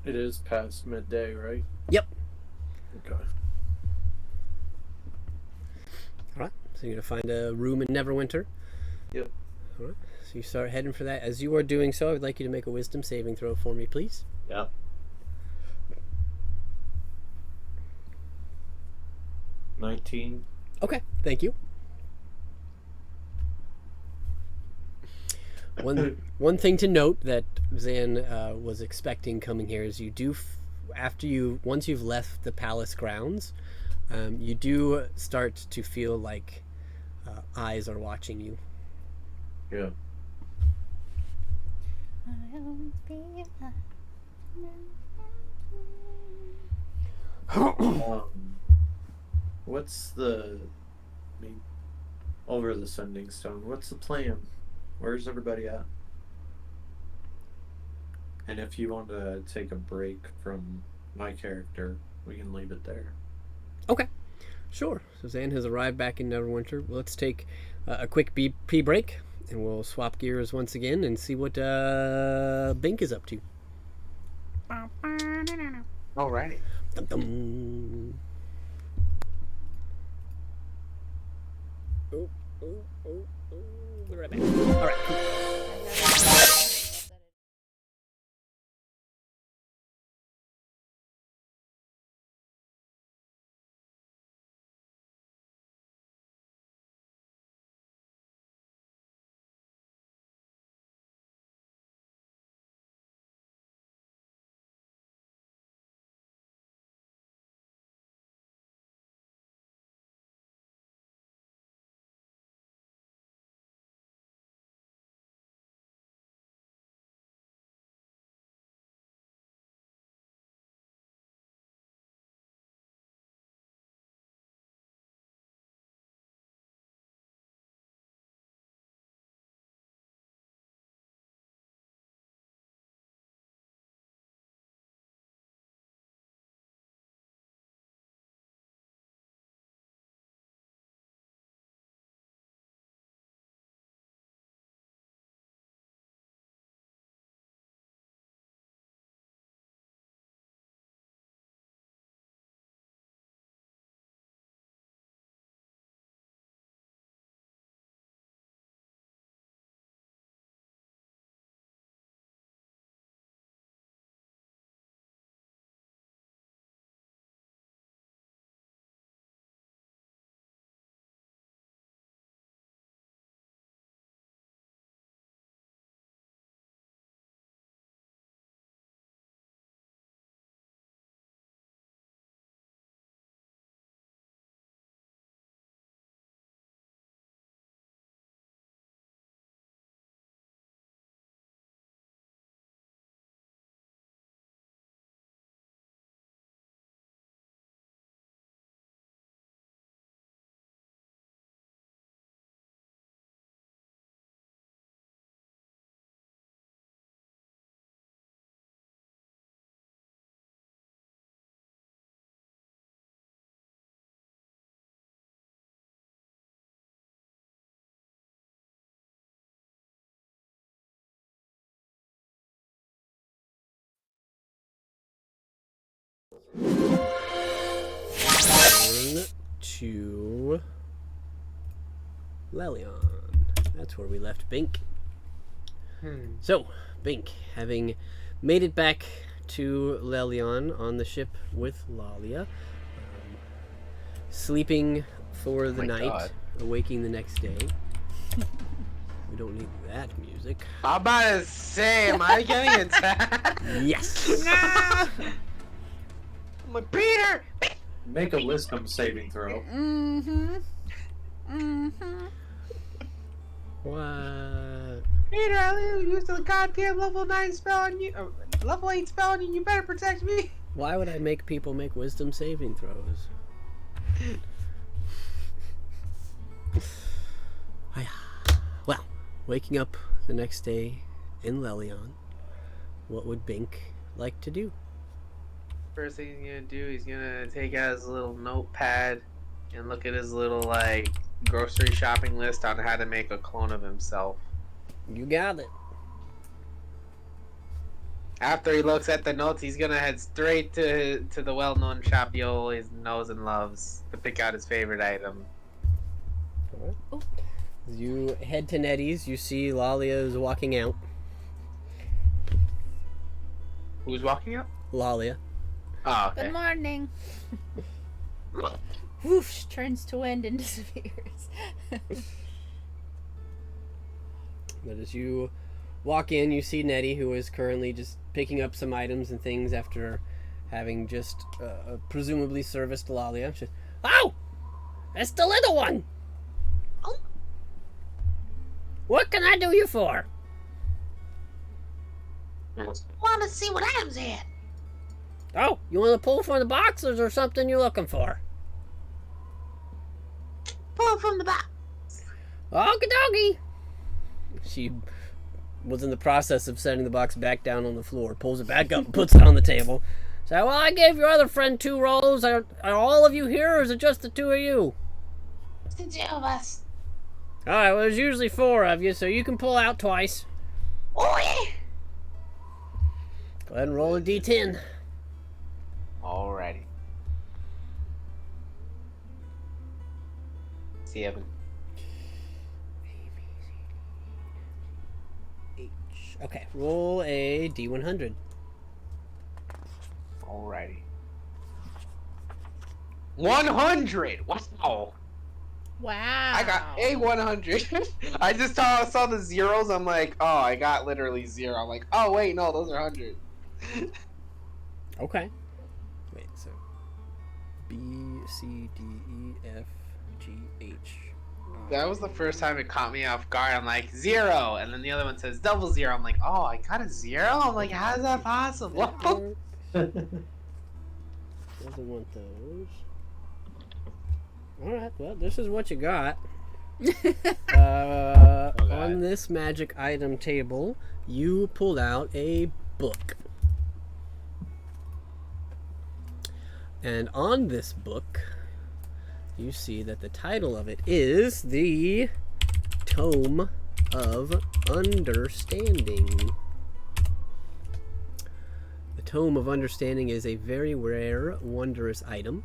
It is past midday, right? Yep. Okay. All right, so you're going to find a room in Neverwinter. Yep. All right, so you start heading for that. As you are doing so, I would like you to make a wisdom saving throw for me, please. Yep. 19. Okay, thank you. One thing to note that Zan was expecting coming here is you do, once you've left the palace grounds, you do start to feel like eyes are watching you. Yeah. What's the... I mean, over the sending stone, what's the plan? Where's everybody at? And if you want to take a break from my character, we can leave it there. Okay, sure. So Zan has arrived back in Neverwinter. Let's take a quick pee break, and we'll swap gears once again and see what Bink is up to. Alrighty. Dum dum. Oh, oh, oh, oh. We'll be right back. All right, cool. to Lelion. That's where we left Bink. So, Bink, having made it back to Lelion on the ship with Lalia, sleeping for the night, God. awaking the next day. We don't need that music. I'm about to say, am I getting attacked? Yes! I'm like, Peter! Make a wisdom saving throw. What? Peter, I used a goddamn level 9 spell on you. Level 8 spell on you. You better protect me. Why would I make people make wisdom saving throws? Well, waking up the next day in Lelion, what would Bink like to do? First thing he's gonna do, he's gonna take out his little notepad and look at his little, like, grocery shopping list on how to make a clone of himself. You got it. After he looks at the notes, he's gonna head straight to the well-known shop he always knows and loves to pick out his favorite item. Alright. As you head to Nettie's, you see Lalia is walking out. Who's walking up? Lalia. Oh, okay. Good morning. Whoosh, turns to wind and disappears. But as you walk in, you see Nettie, who is currently just picking up some items and things after having just presumably serviced Lalia. She, oh! It's the little one! Oh. What can I do you for? Want to see what items they had? Oh, you want to pull from the boxes or something you're looking for? Pull from the box. Okie dokie. She was in the process of setting the box back down on the floor, pulls it back up, and puts it on the table. So, well, I gave your other friend 2 rolls. Are all of you here, or is it just the 2 of you? It's the 2 of us. Alright, well, there's usually 4 of you, so you can pull out twice. Oh, yeah. Go ahead and roll a d10. Alrighty. 7. Okay, roll a d100. Alrighty. 100! Wow! Wow. I got a 100. I just saw the zeros. I'm like, oh, I got literally 0. I'm like, oh, wait, no, those are 100. Okay. Wait, so B, C, D, E, F, G, H. That was the first time it caught me off guard. I'm like, 0. And then the other one says double 0. I'm like, oh, I got a 0? I'm like, how is that possible? Doesn't want those. Alright, well, this is what you got. On this magic item table, you pulled out a book. And on this book, you see that the title of it is the Tome of Understanding. The Tome of Understanding is a very rare, wondrous item.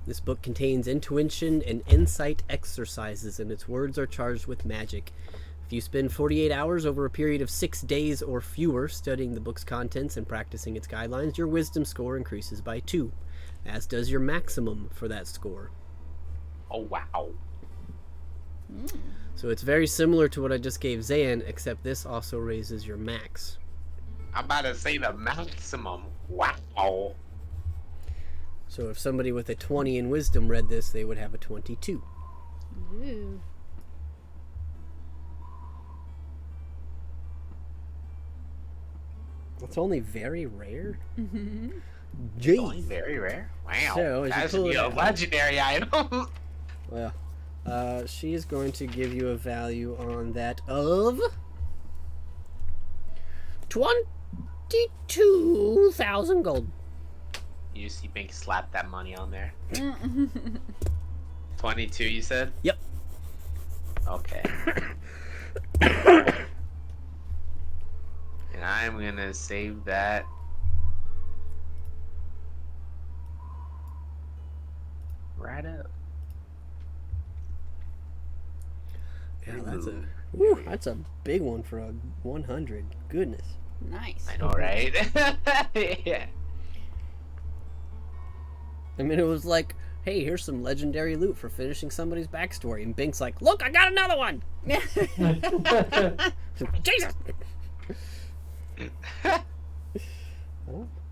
This book contains intuition and insight exercises, and its words are charged with magic. If you spend 48 hours over a period of 6 days or fewer studying the book's contents and practicing its guidelines, your wisdom score increases by 2, as does your maximum for that score. Oh, wow. So it's very similar to what I just gave Zayn, except this also raises your max. I'm about to say the maximum. Wow. So if somebody with a 20 in wisdom read this, they would have a 22. Ooh. It's only very rare? Mm-hmm. Jeez. Very rare. Wow. So, as you that should pull be it a out- legendary item. Well, she is going to give you a value on that of 22,000 gold. You see Bink slap that money on there. 22, you said? Yep. Okay. And I'm gonna save that. Right up. Yeah, that's a big one for a 100. Goodness. Nice. I know, right? Yeah. I mean, it was like, hey, here's some legendary loot for finishing somebody's backstory. And Bink's like, look, I got another one! Jesus!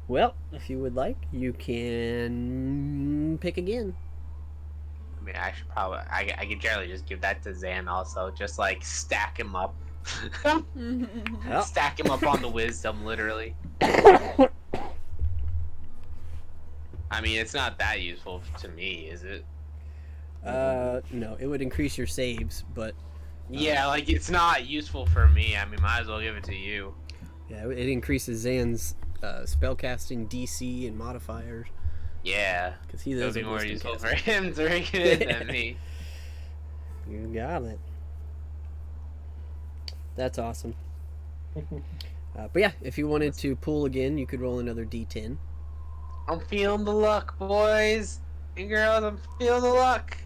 Well, if you would like, you can pick again. I mean, I should probably. I could generally just give that to Zan also. Just like stack him up. Well, Stack him up on the wisdom, literally. I mean, it's not that useful to me, is it? no, it would increase your saves, but Yeah, like it's not useful for me. I mean, might as well give it to you. yeah, it increases Zan's spellcasting DC and modifiers. Yeah, Because he it'll does be a more wisdom useful caster. for him to ring it in than me. You got it. That's awesome. But yeah, if you wanted to pull again, you could roll another D10. I'm feeling the luck, boys and girls. I'm feeling the luck.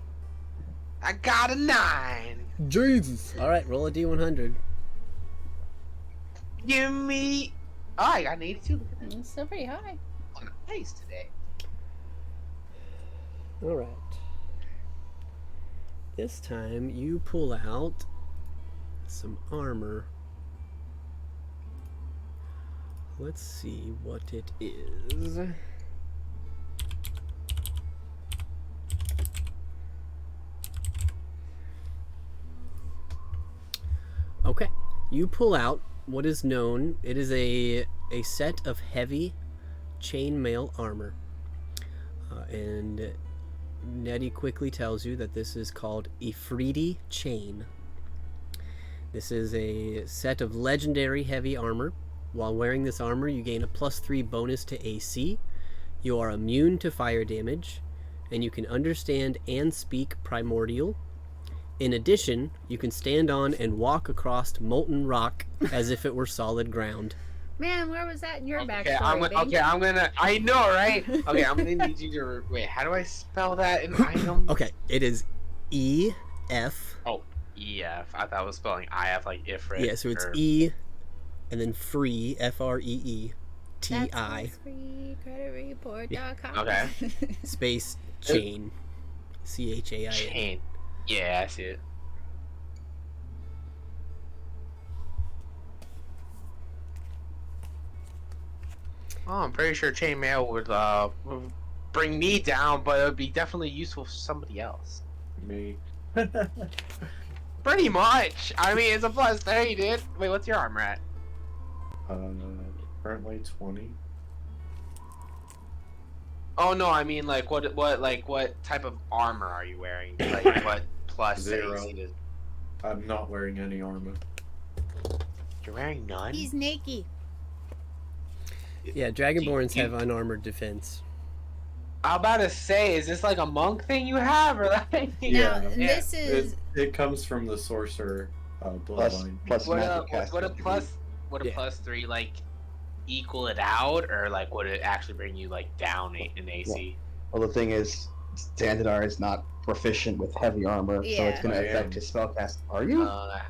I got a 9. Jesus! Alright, roll a D100. Give me. Oh, I got an 82. Look at that. It's still pretty high. On the face today. Alright. This time you pull out some armor. Let's see what it is. Okay, you pull out what is known. It is a set of heavy chainmail armor, and Nettie quickly tells you that this is called Ifriti chain. This is a set of legendary heavy armor. While wearing this armor, you gain a +3 bonus to AC. You are immune to fire damage, and you can understand and speak Primordial. In addition, you can stand on and walk across molten rock as if it were solid ground. Man, where was that in your Okay, backstory? I'm gonna. I know, right? Okay, I'm gonna need you to wait. How do I spell that in item? Okay, it is E-F. Oh, EF. I thought it was spelling IF like Ifrit. Yeah, so it's or- E, and then free, F-R-E-E, That's T-I, freecreditreport.com. Okay. space chain, C-H-A-I-N. Chain. Yeah, I see it. Oh, I'm pretty sure chainmail would bring me down, but it would be definitely useful for somebody else. Me. Pretty much. I mean, it's a +3, dude. Wait, what's your armor at? Currently 20. Oh no, I mean like what type of armor are you wearing? Like what plus 0. AC does- I'm not wearing any armor. You're wearing none? He's naked. Yeah, Dragonborns You- have unarmored defense. I'm about to say, is this like a monk thing you have, or like? Now, Yeah. this is... It comes from the sorcerer Plus bloodline. magic Would casting a degree. Yeah. +3 like equal it out, or like would it actually bring you like down in AC? Well, the thing is, Xandadar is not proficient with heavy armor, so Yeah. it's going I to affect am. his spellcast. Are you?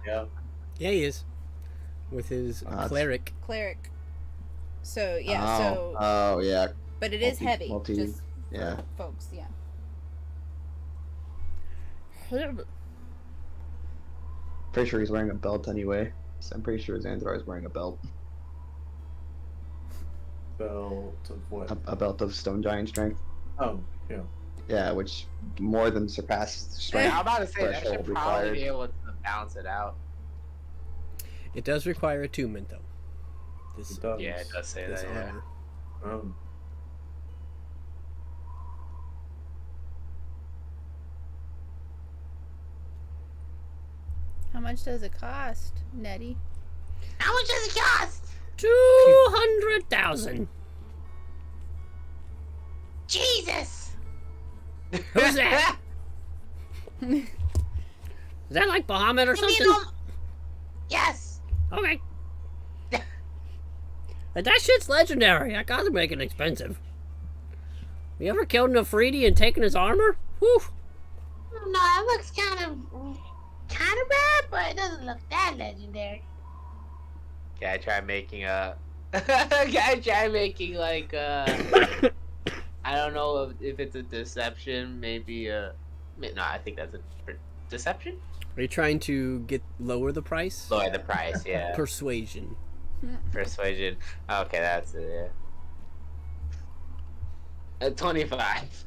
Yeah. Yeah, he is. With his That's- cleric. cleric. So, yeah, oh. so... Oh, yeah. But it is heavy. Just Yeah. folks, yeah. Pretty sure he's wearing a belt anyway. So I'm pretty sure Xandadar is wearing a belt. Belt of what? A belt of stone giant strength. Oh, yeah. Yeah, which more than surpasses the strength. I'm about to say that should threshold probably required. be able to balance it out. It does require attunement, though. This, It does. Yeah, it does say this that. Yeah. armor. Oh. How much does it cost, Nettie? How much does it cost? 200,000. Jesus! Who's that? Is that like Bahamut or Give me something? them. Yes. Okay. But that shit's legendary. I gotta make it expensive. You ever killed an Afridi and taken his armor? Whew. No, that looks kind of rare, but it doesn't look that legendary. Can I try making a? Can I try making like I don't know if it's a deception, maybe a. No, I think that's a deception. Are you trying to lower the price? Lower the price, yeah. Persuasion. Persuasion. Okay, that's it. Yeah. 25.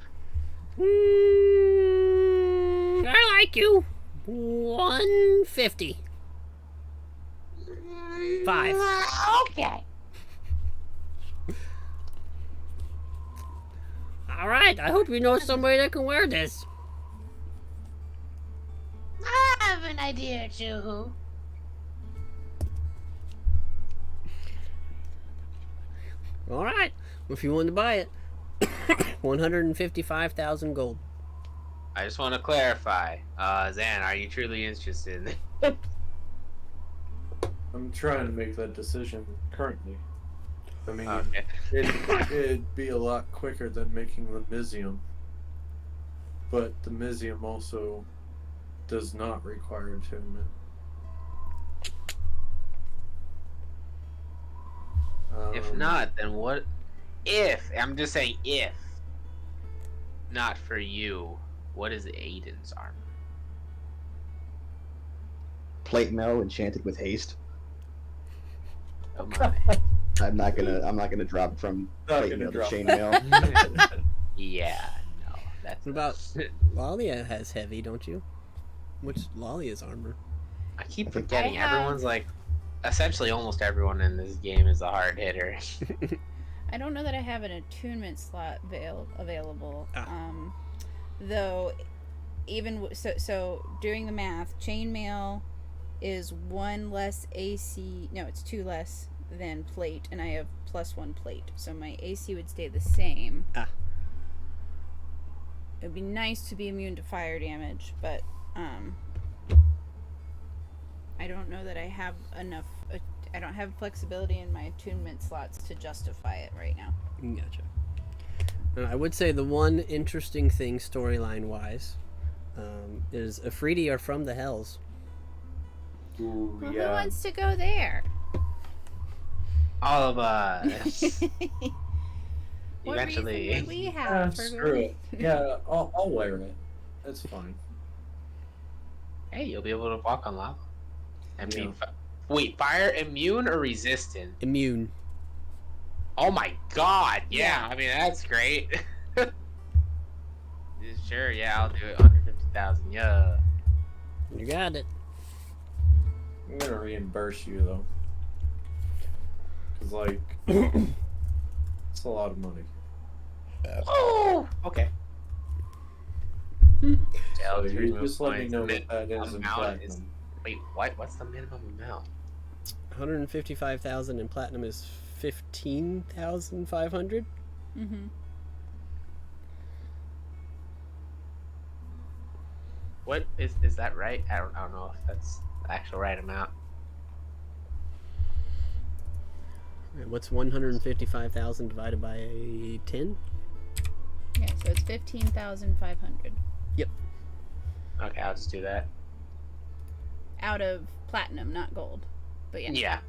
I like you. 150. 5. Okay. All right. I hope you know somebody that can wear this. I have an idea or two. Who? All right. If you want to buy it, 155,000 gold. I just want to clarify, Zan, are you truly interested? I'm trying to make that decision currently. I mean, Okay. it'd be a lot quicker than making the Mizium. But the Mizium also does not require attunement. If not, then what? If, I'm just saying if, not for you, what is Aiden's armor? Plate mail enchanted with haste. Oh my. I'm not gonna drop from Not plate gonna mail to drop. chain mail. Yeah, no, that's What about Lalia has heavy, don't you? What's Lalia's armor? I keep forgetting. I have- Everyone's like, essentially, almost everyone in this game is a hard hitter. I don't know that I have an attunement slot available. Ah. Though, even so, doing the math, chainmail is 1 less AC. No, it's 2 less than plate, and I have +1 plate, so my AC would stay the same. Ah. It'd be nice to be immune to fire damage, but I don't know that I have enough. I don't have flexibility in my attunement slots to justify it right now. Gotcha. And I would say the one interesting thing storyline-wise is Afridi are from the Hells. Ooh, Well, yeah. who wants to go there? All of us. What Eventually. reason would we have for Screw going? it. Yeah, I'll wear it. That's fine. Hey, you'll be able to walk on lava. And Yeah. be wait, fire immune or resistant? Immune. Oh my god, yeah, Yeah. I mean, that's great. Sure, yeah, I'll do it. 150,000, yeah. You got it. I'm gonna reimburse you though. Cause like, it's a lot of money. Oh, okay. So Tell you just let me know what that is in amount is. platinum. Wait, what? What's the minimum amount? 155,000 and platinum is 15,500. Mm-hmm. What is that right? I don't know if that's the actual right amount. What's 155,000 divided by 10? Yeah, so it's 15,500 Okay, I'll just do that. out of platinum, not gold. But yeah. Yeah.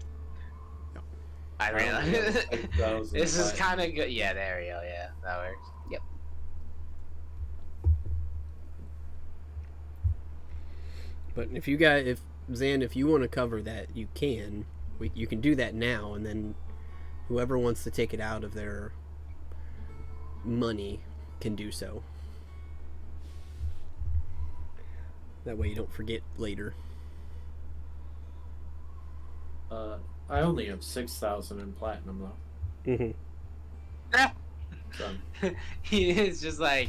I realize 5,000 this is platinum. kind of good. Yeah, there we go. Yeah, that works. But if Zan, if you want to cover that, you can. You can do that now, and then whoever wants to take it out of their money can do so. That way you don't forget later. I only have 6,000 in platinum though. Mm-hmm. So He is just like,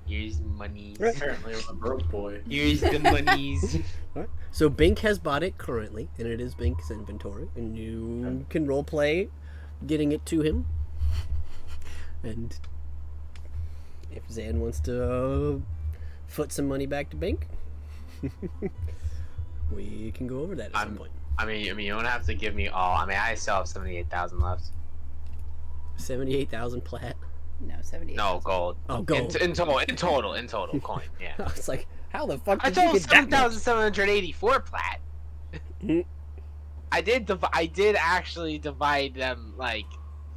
here's money. apparently I'm a broke boy. Here's the monies. Alright. So Bink has bought it currently, and it is Bink's inventory, and you can roleplay getting it to him. And if Zan wants to foot some money back to Bink, we can go over that at some point. I mean, you don't have to give me all. I mean, I still have 78,000 left. 78,000 plat. No, 78. No, gold. Oh, gold. In total, coin. Yeah. I was like, How the fuck I did you told get that much? 7,784 plat. Mhm. I did actually divide them like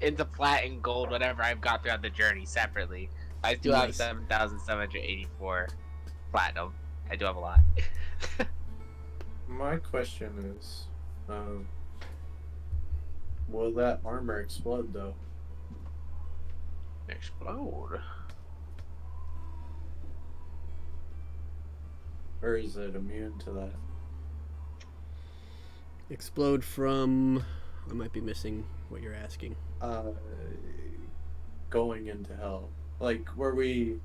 into plat and gold, whatever I've got throughout the journey separately. I do have Nice. 7,784 platinum. I do have a lot. My question is, will that armor explode though? Explode. Or is it immune to that? Explode from... I might be missing what you're asking. Going into hell. Like, were we...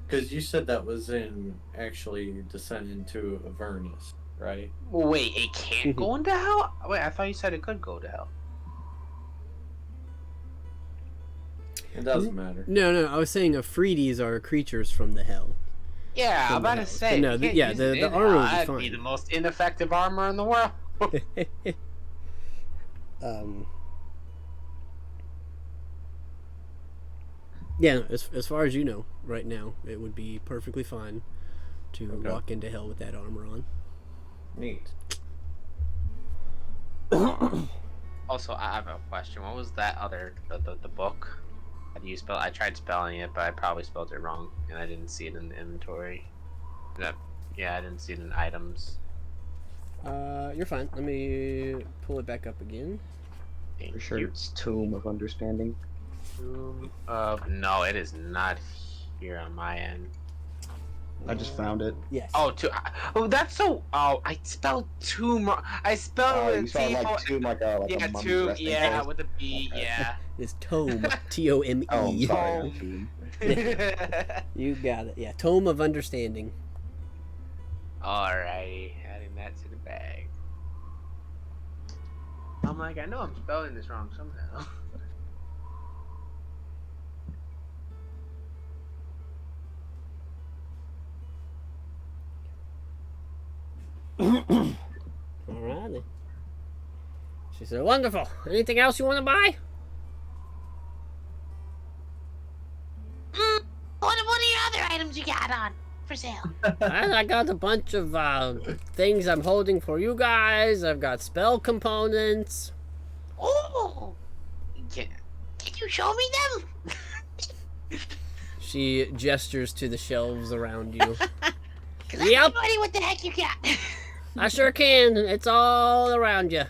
Because you said that was in actually descend into Avernus, right? Wait, it can't go into hell? Wait, I thought you said it could go to hell. It doesn't matter. No, I was saying Afrides are creatures from the hell. Yeah, I'm From the about to hell. say. No, you can't yeah, use the it in armor hell. would be That'd fine. be the most ineffective armor in the world. Yeah, as far as you know, right now, it would be perfectly fine to Okay. walk into hell with that armor on. Neat. Also, I have a question. What was that other the book? How do you spell? I tried spelling it, but I probably spelled it wrong, and I didn't see it in the inventory. Yeah, I didn't see it in items. You're fine. Let me pull it back up again. Thank For sure you. it's Tomb of Understanding. No, it is not here on my end. I just found it. Yes. Oh, that's so. Oh, I spelled tomb. I spelled Oh, it you with saw T. like tomb, like a Yeah, mum's tomb. resting Yeah, place? with a B. Okay. Yeah. It's Tome. T-O-M-E. Oh, I'm sorry, not Tomb. tomb. You got it. Yeah, Tome of Understanding. Alrighty, adding that to the bag. I'm like, I know I'm spelling this wrong somehow. Alright then. She said, wonderful. Anything else you want to buy? What are your other items you got on for sale? I got a bunch of things I'm holding for you guys. I've got spell components. Oh, Can you show me them? She gestures to the shelves around you. Cause I Yep. have no idea what the heck you got. I sure can. It's all around you.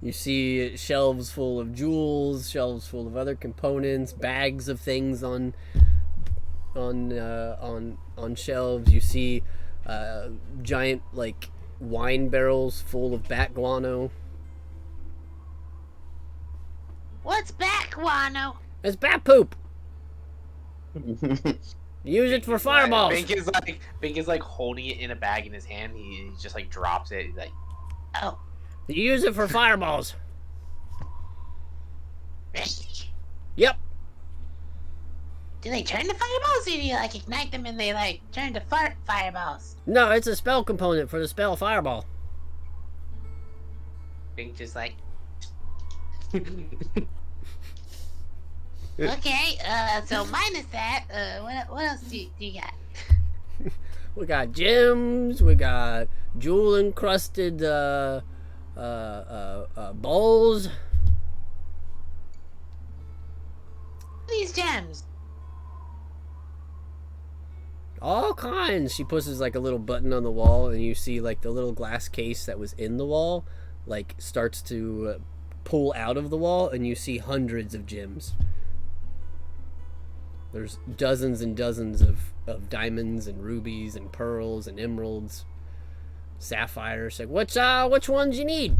You see shelves full of jewels, shelves full of other components, bags of things on shelves. You see giant like wine barrels full of bat guano. What's back, Wano? It's bat poop. Use it for fireballs. Bink is like holding it in a bag in his hand. He just like drops it. He's like, Oh, You use it for fireballs. really? Yep. Do they turn to fireballs, or do you like ignite them and they like turn to fireballs? No, it's a spell component for the spell fireball. Bink just like. Okay, so minus that, what else do you got? We got gems. We got jewel encrusted bowls. These gems. All kinds. She pushes like a little button on the wall, and you see like the little glass case that was in the wall, like starts to pull out of the wall, and you see hundreds of gems. There's dozens and dozens of diamonds and rubies and pearls and emeralds, sapphires. Like, which ones you need?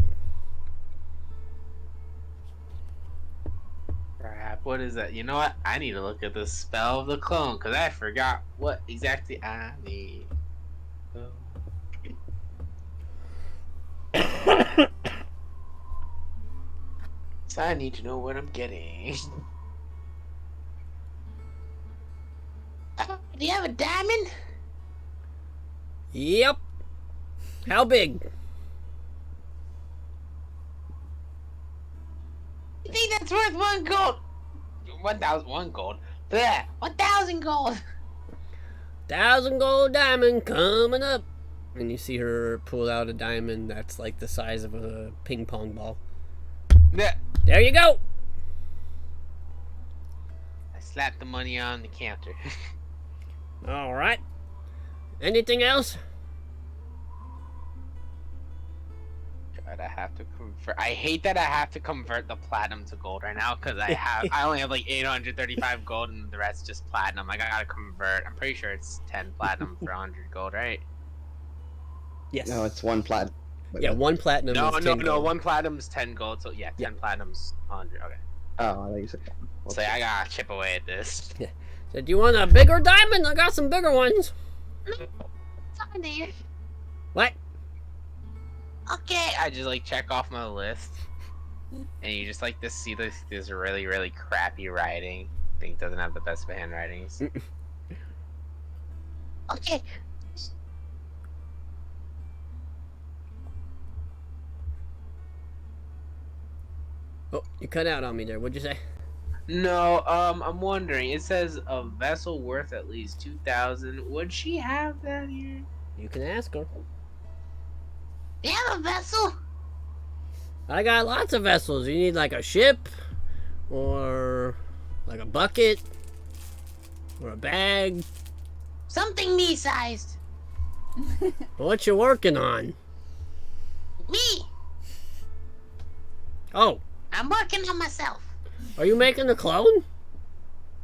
Crap, what is that? You know what? I need to look at the spell of the clone because I forgot what exactly I need. So I need to know what I'm getting. Do you have a diamond? Yep. How big? You think that's worth 1 gold? 1,001 gold. Yeah, 1,000 gold. 1,000 gold diamond coming up. And you see her pull out a diamond that's like the size of a ping pong ball. yeah. There you go. I slapped the money on the counter. All right. Anything else? God, I have to convert. I hate that I have to convert the platinum to gold right now because I only have like 835 gold and the rest just platinum. I gotta convert. I'm pretty sure it's 10 platinum for 100 gold, right? Yes. No, it's 1 plat. Yeah, 1 platinum No, is 10 no, no. gold. 1 platinum's 10 gold. So yeah, 10 Yeah. platinum's 100. Okay. Oh, I thought you said. So I gotta chip away at this. So do you want a bigger diamond? I got some bigger ones. Something. What? Okay. I just like check off my list, and you just like to see this really really crappy writing. I think it doesn't have the best of handwritings. Okay. Oh, you cut out on me there. What'd you say? No, I'm wondering. It says a vessel worth at least 2,000. Would she have that here? You can ask her. Do you have a vessel? I got lots of vessels. You need like a ship, or like a bucket, or a bag. Something me-sized. What you working on? Me. Oh, I'm working on myself. are you making a clone?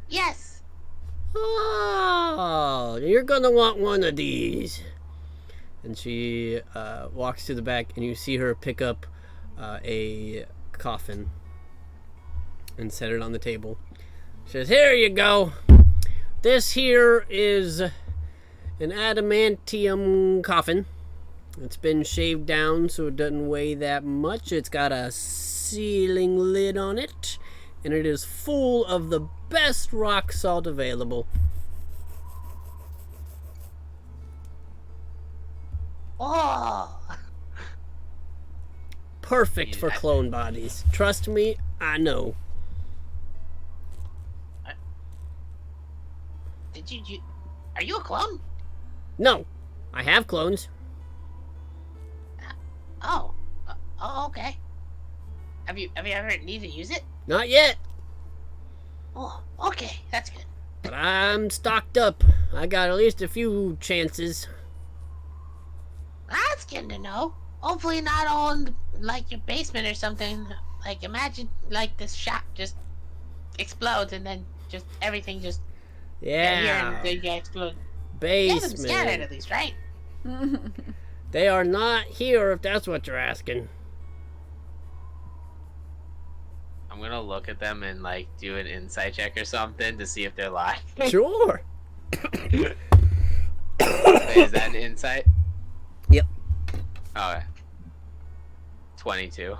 Yes. Oh, you're gonna want one of these. And she walks to the back, and you see her pick up a coffin and set it on the table. She says, "Here you go. This here is an adamantium coffin. It's been shaved down so it doesn't weigh that much. It's got a sealing lid on it, and it is full of the best rock salt available." Oh. Perfect for clone bodies. Trust me, I know. Did you? Are you a clone? No, I have clones. Oh. Oh, okay. Have you ever needed to use it? Not yet, Oh, okay. That's good. but I'm stocked up. I got at least a few chances. That's good to know. Hopefully not all in like your basement or something. Like imagine like this shop just explodes and then just everything just Yeah, here and they explode. You have them scattered basement. at least, right? They are not here if that's what you're asking. I'm gonna look at them and like do an insight check or something to see if they're lying. Sure. Is that an insight? Yep. Okay. 22.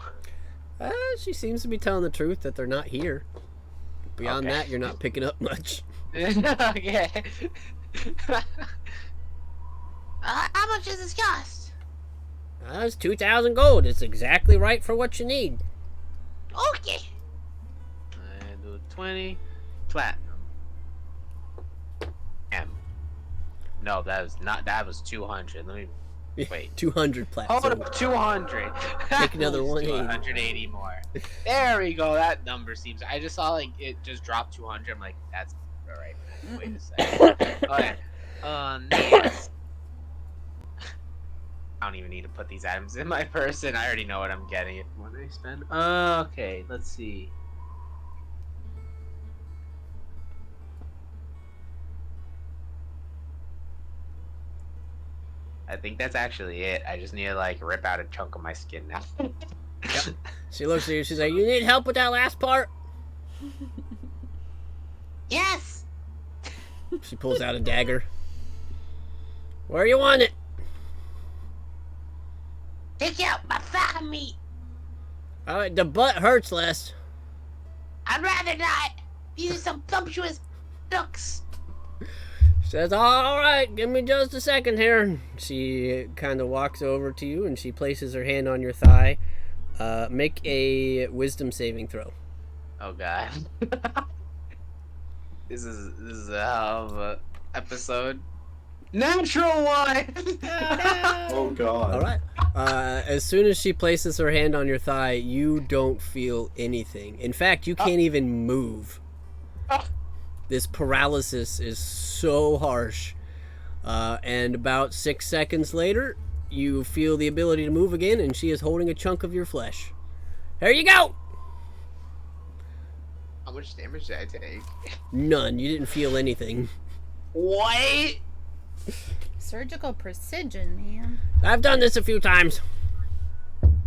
She seems to be telling the truth that they're not here. Beyond Okay. that, you're not picking up much. Okay. How much does this cost? It's 2,000 gold. It's exactly right for what you need. Okay. And do 20 platinum. M. No, that was not. That was 200. Let me wait. 200 Hold platinum. up, 200. Take another 180. 180 more. There we go. That number seems. I just saw like it just dropped 200. I'm like, that's all right. Wait a second. Okay. Next. I don't even need to put these items in my person. I already know what I'm getting when I spend. Okay, let's see. I think that's actually it. I just need to like rip out a chunk of my skin now. She looks at you. She's like, "You need help with that last part?" Yes. She pulls out a dagger. Where you want it? Take out my thigh meat. Alright, the butt hurts less. I'd rather not. These are some sumptuous ducks. Says, "Alright, give me just a second here." She kind of walks over to you and she places her hand on your thigh. Make a wisdom saving throw. Oh god. This is a hell of a episode. Natural one. Oh god. All right. As soon as she places her hand on your thigh, you don't feel anything. In fact, you can't even move. This paralysis is so harsh. And about 6 seconds later, you feel the ability to move again, and she is holding a chunk of your flesh. There you go! How much damage did I take? None. You didn't feel anything. What? Surgical precision, man. I've done this a few times.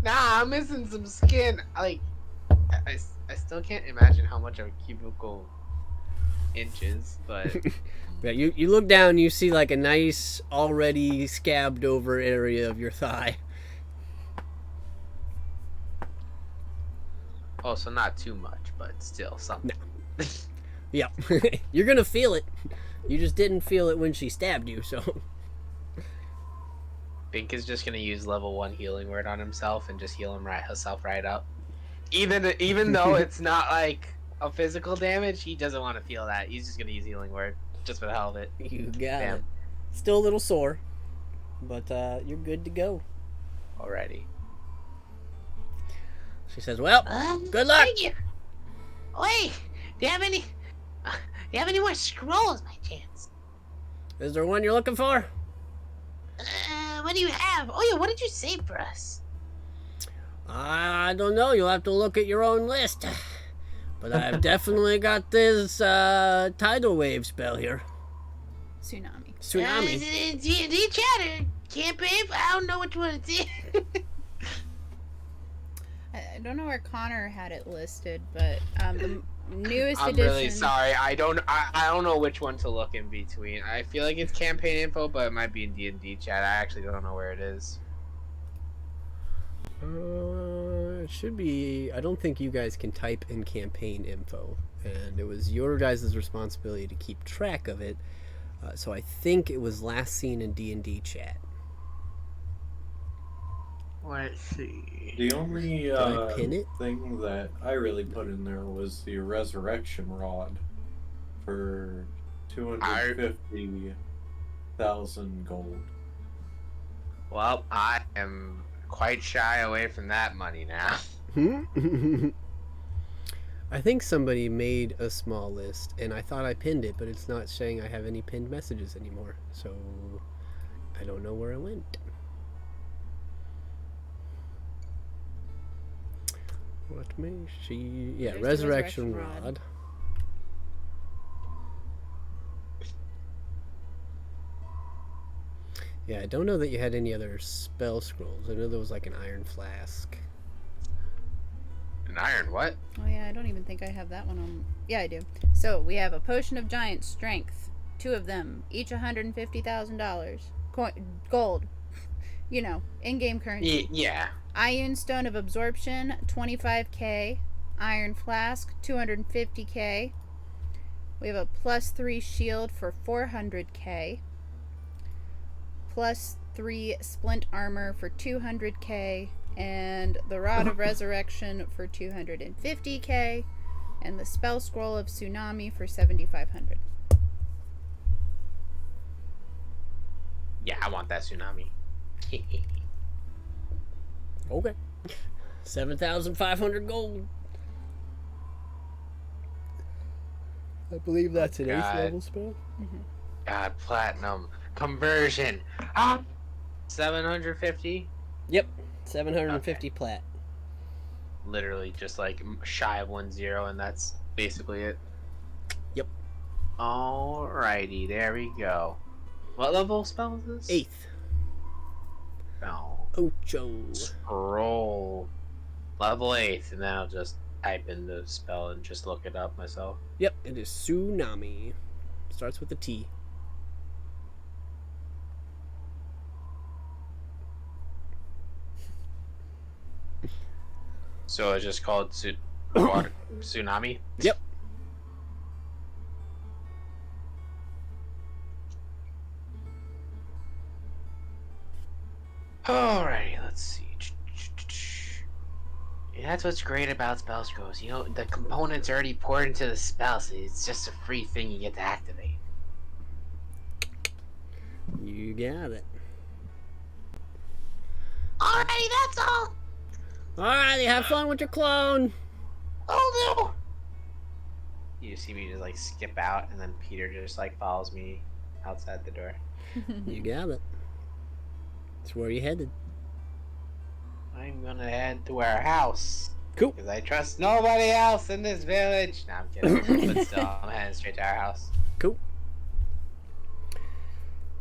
Nah, I'm missing some skin. I still can't imagine how much a cubicle inches, but Yeah, you look down and you see like a nice, already scabbed over area of your thigh. oh, so not too much, but still something. Yeah. You're gonna feel it. You just didn't feel it when she stabbed you, so. Bink is just gonna use level 1 healing word on himself and just heal himself right up. Even though it's not like a physical damage, he doesn't want to feel that. He's just gonna use healing word just for the hell of it. You got Damn. it. Still a little sore, but you're good to go. Alrighty. She says, well, good luck. Thank you. Wait, do you have any? Do you have any more scrolls, by chance? Is there one you're looking for? What do you have? Oh yeah, what did you save for us? I don't know. You'll have to look at your own list. But I've definitely got this tidal wave spell here. Tsunami. Tsunami. D&D chatter campaign. I don't know which one it is. I don't know where Connor had it listed, but the newest I'm edition. really sorry. I don't know which one to look in between. I feel like it's campaign info, but it might be in D&D chat. I actually don't know where it is. It should be. I don't think you guys can type in campaign info, and it was your guys' responsibility to keep track of it. So I think it was last seen in D&D chat. Let's see. The only Did I pin it? thing that I really put in there was the resurrection rod for 250,000 gold. Well, I am quite shy away from that money now. I think somebody made a small list, and I thought I pinned it, but it's not saying I have any pinned messages anymore. So I don't know where it went. Let me see. Yeah, There's the resurrection resurrection rod. rod. Yeah, I don't know that you had any other spell scrolls. I know there was like an iron flask. An iron what? Oh yeah, I don't even think I have that one on. Yeah, I do. So we have a potion of giant strength, 2 of them, each $150,000 gold. You know, in-game currency. Yeah. Iron stone of absorption, 25k. Iron flask, 250k. We have a +3 shield for 400k. +3 splint armor for 200k. And the Rod of Resurrection for 250k. And the Spell Scroll of Tsunami for 7,500. Yeah, I want that tsunami. Okay. 7,500 gold. I believe that's an 8th God. level spell. God, platinum conversion. 750. Yep. 750 plat. Literally just like shy of 10, and that's basically it. Yep. Alrighty, there we go. What level spell is this? 8th. Oh, Ocho. scroll. Level 8, and then I'll just type in the spell and just look it up myself. Yep, it is Tsunami. Starts with a T. So it's just called tsunami. Yep. Alrighty, let's see. Yeah, that's what's great about spell scrolls. You know, the components are already poured into the spell, so it's just a free thing you get to activate. You got it. Alrighty, that's all. Alrighty, have fun with your clone. Oh no. You see me just like skip out, and then Peter just like follows me outside the door. You got it. It's where you headed. I'm gonna head to our house. Cool. Because I trust nobody else in this village. No, I'm kidding. But still, I'm heading straight to our house. Cool.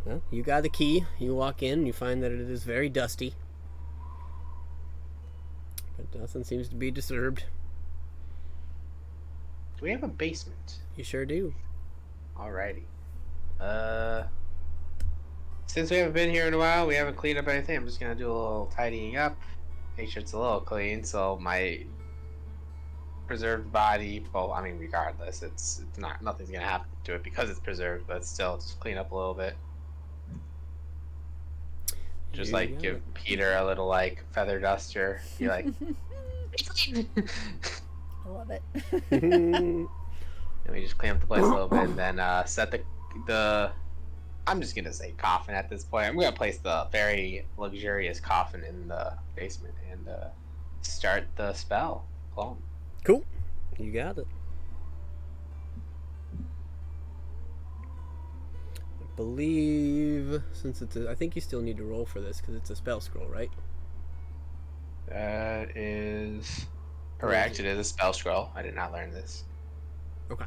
Well, you got the key. You walk in, you find that it is very dusty. But nothing seems to be disturbed. Do we have a basement? You sure do. Alrighty. Since we haven't been here in a while, we haven't cleaned up anything. I'm just gonna do a little tidying up. Make sure it's a little clean, so my preserved body, well, I mean, regardless, it's not, nothing's gonna happen to it because it's preserved, but still, just clean up a little bit. Just You like got give it. Peter a little like feather duster. Be like, I love it. and we just clean up the place a little bit, and then set the. I'm just gonna say coffin at this point. I'm gonna place the very luxurious coffin in the basement and start the spell. Clone. Cool. You got it. I believe, since it's I think you still need to roll for this because it's a spell scroll, right? That is correct. It is a spell scroll. I did not learn this. Okay.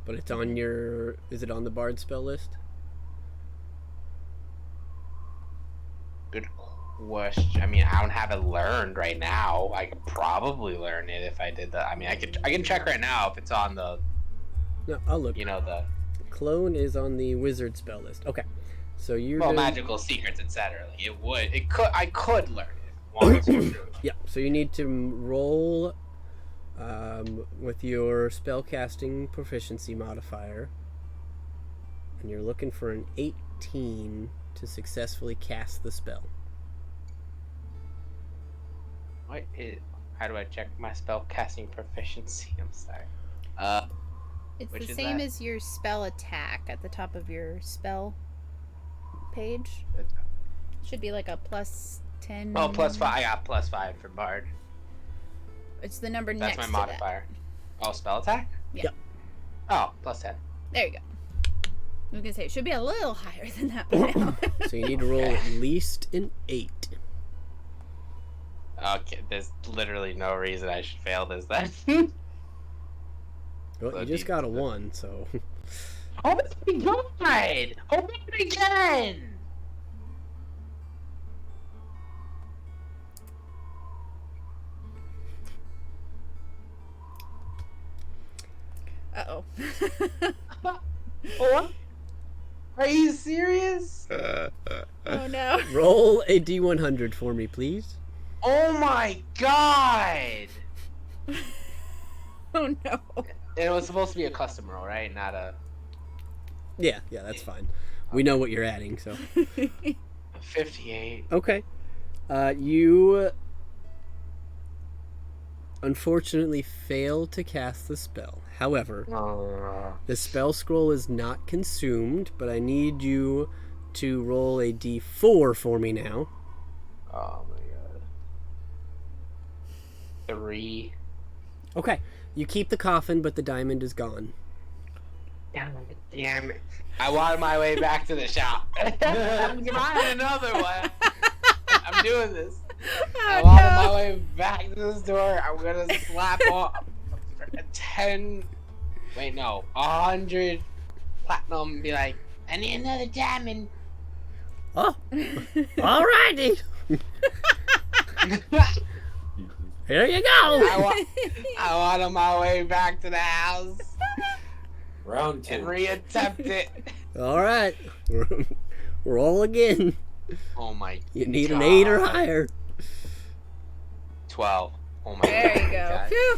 But it's on your... Is it on the bard spell list? Good question. I mean, I don't have it learned right now. I could probably learn it if I did that. I mean, I can check right now if it's on the, No, I'll look. you know, the Clone is on the wizard spell list. Okay. So you're well, doing... magical secrets, etc. I could learn it. Wanted to. Yeah, so you need to roll with your spellcasting proficiency modifier. And you're looking for an 18 to successfully cast the spell. How do I check my spell casting proficiency? I'm sorry. It's Which the is same that? as your spell attack at the top of your spell page. Should be like a plus 10. Oh, +5. I got +5 for Bard. It's the number That's next my to modifier. Oh, spell attack? Yeah. Yep. Oh, +10. that. There you go. I was gonna say it should be a little higher than that by now. So you need to roll at least an 8. Okay, there's literally no reason I should fail this then. Well, So you just do- got a 1, so... Oh my god! Oh my god! Uh-oh. What? Are you serious? Oh no. Roll a D100 for me, please. Oh my god! Oh no. It was supposed to be a custom roll, right? Not a Yeah, that's fine. We know what you're adding, so... 58. Okay. You unfortunately fail to cast the spell. However, the spell scroll is not consumed, but I need you to roll a d4 for me now. Oh my god. 3. Okay. You keep the coffin, but the diamond is gone. Damn it. I wanted my way back to the shop. I'm buying another one. I'm doing this. I wanted my way back to the store. I'm gonna slap off 10. Wait, no. 100 platinum and be like, I need another diamond. Oh! Alrighty! Here you go! I wanted my way back to the house Round 2. and reattempt it. Alright. Roll again. Oh my You need god. an 8 or higher. 12. Oh my There you god. go.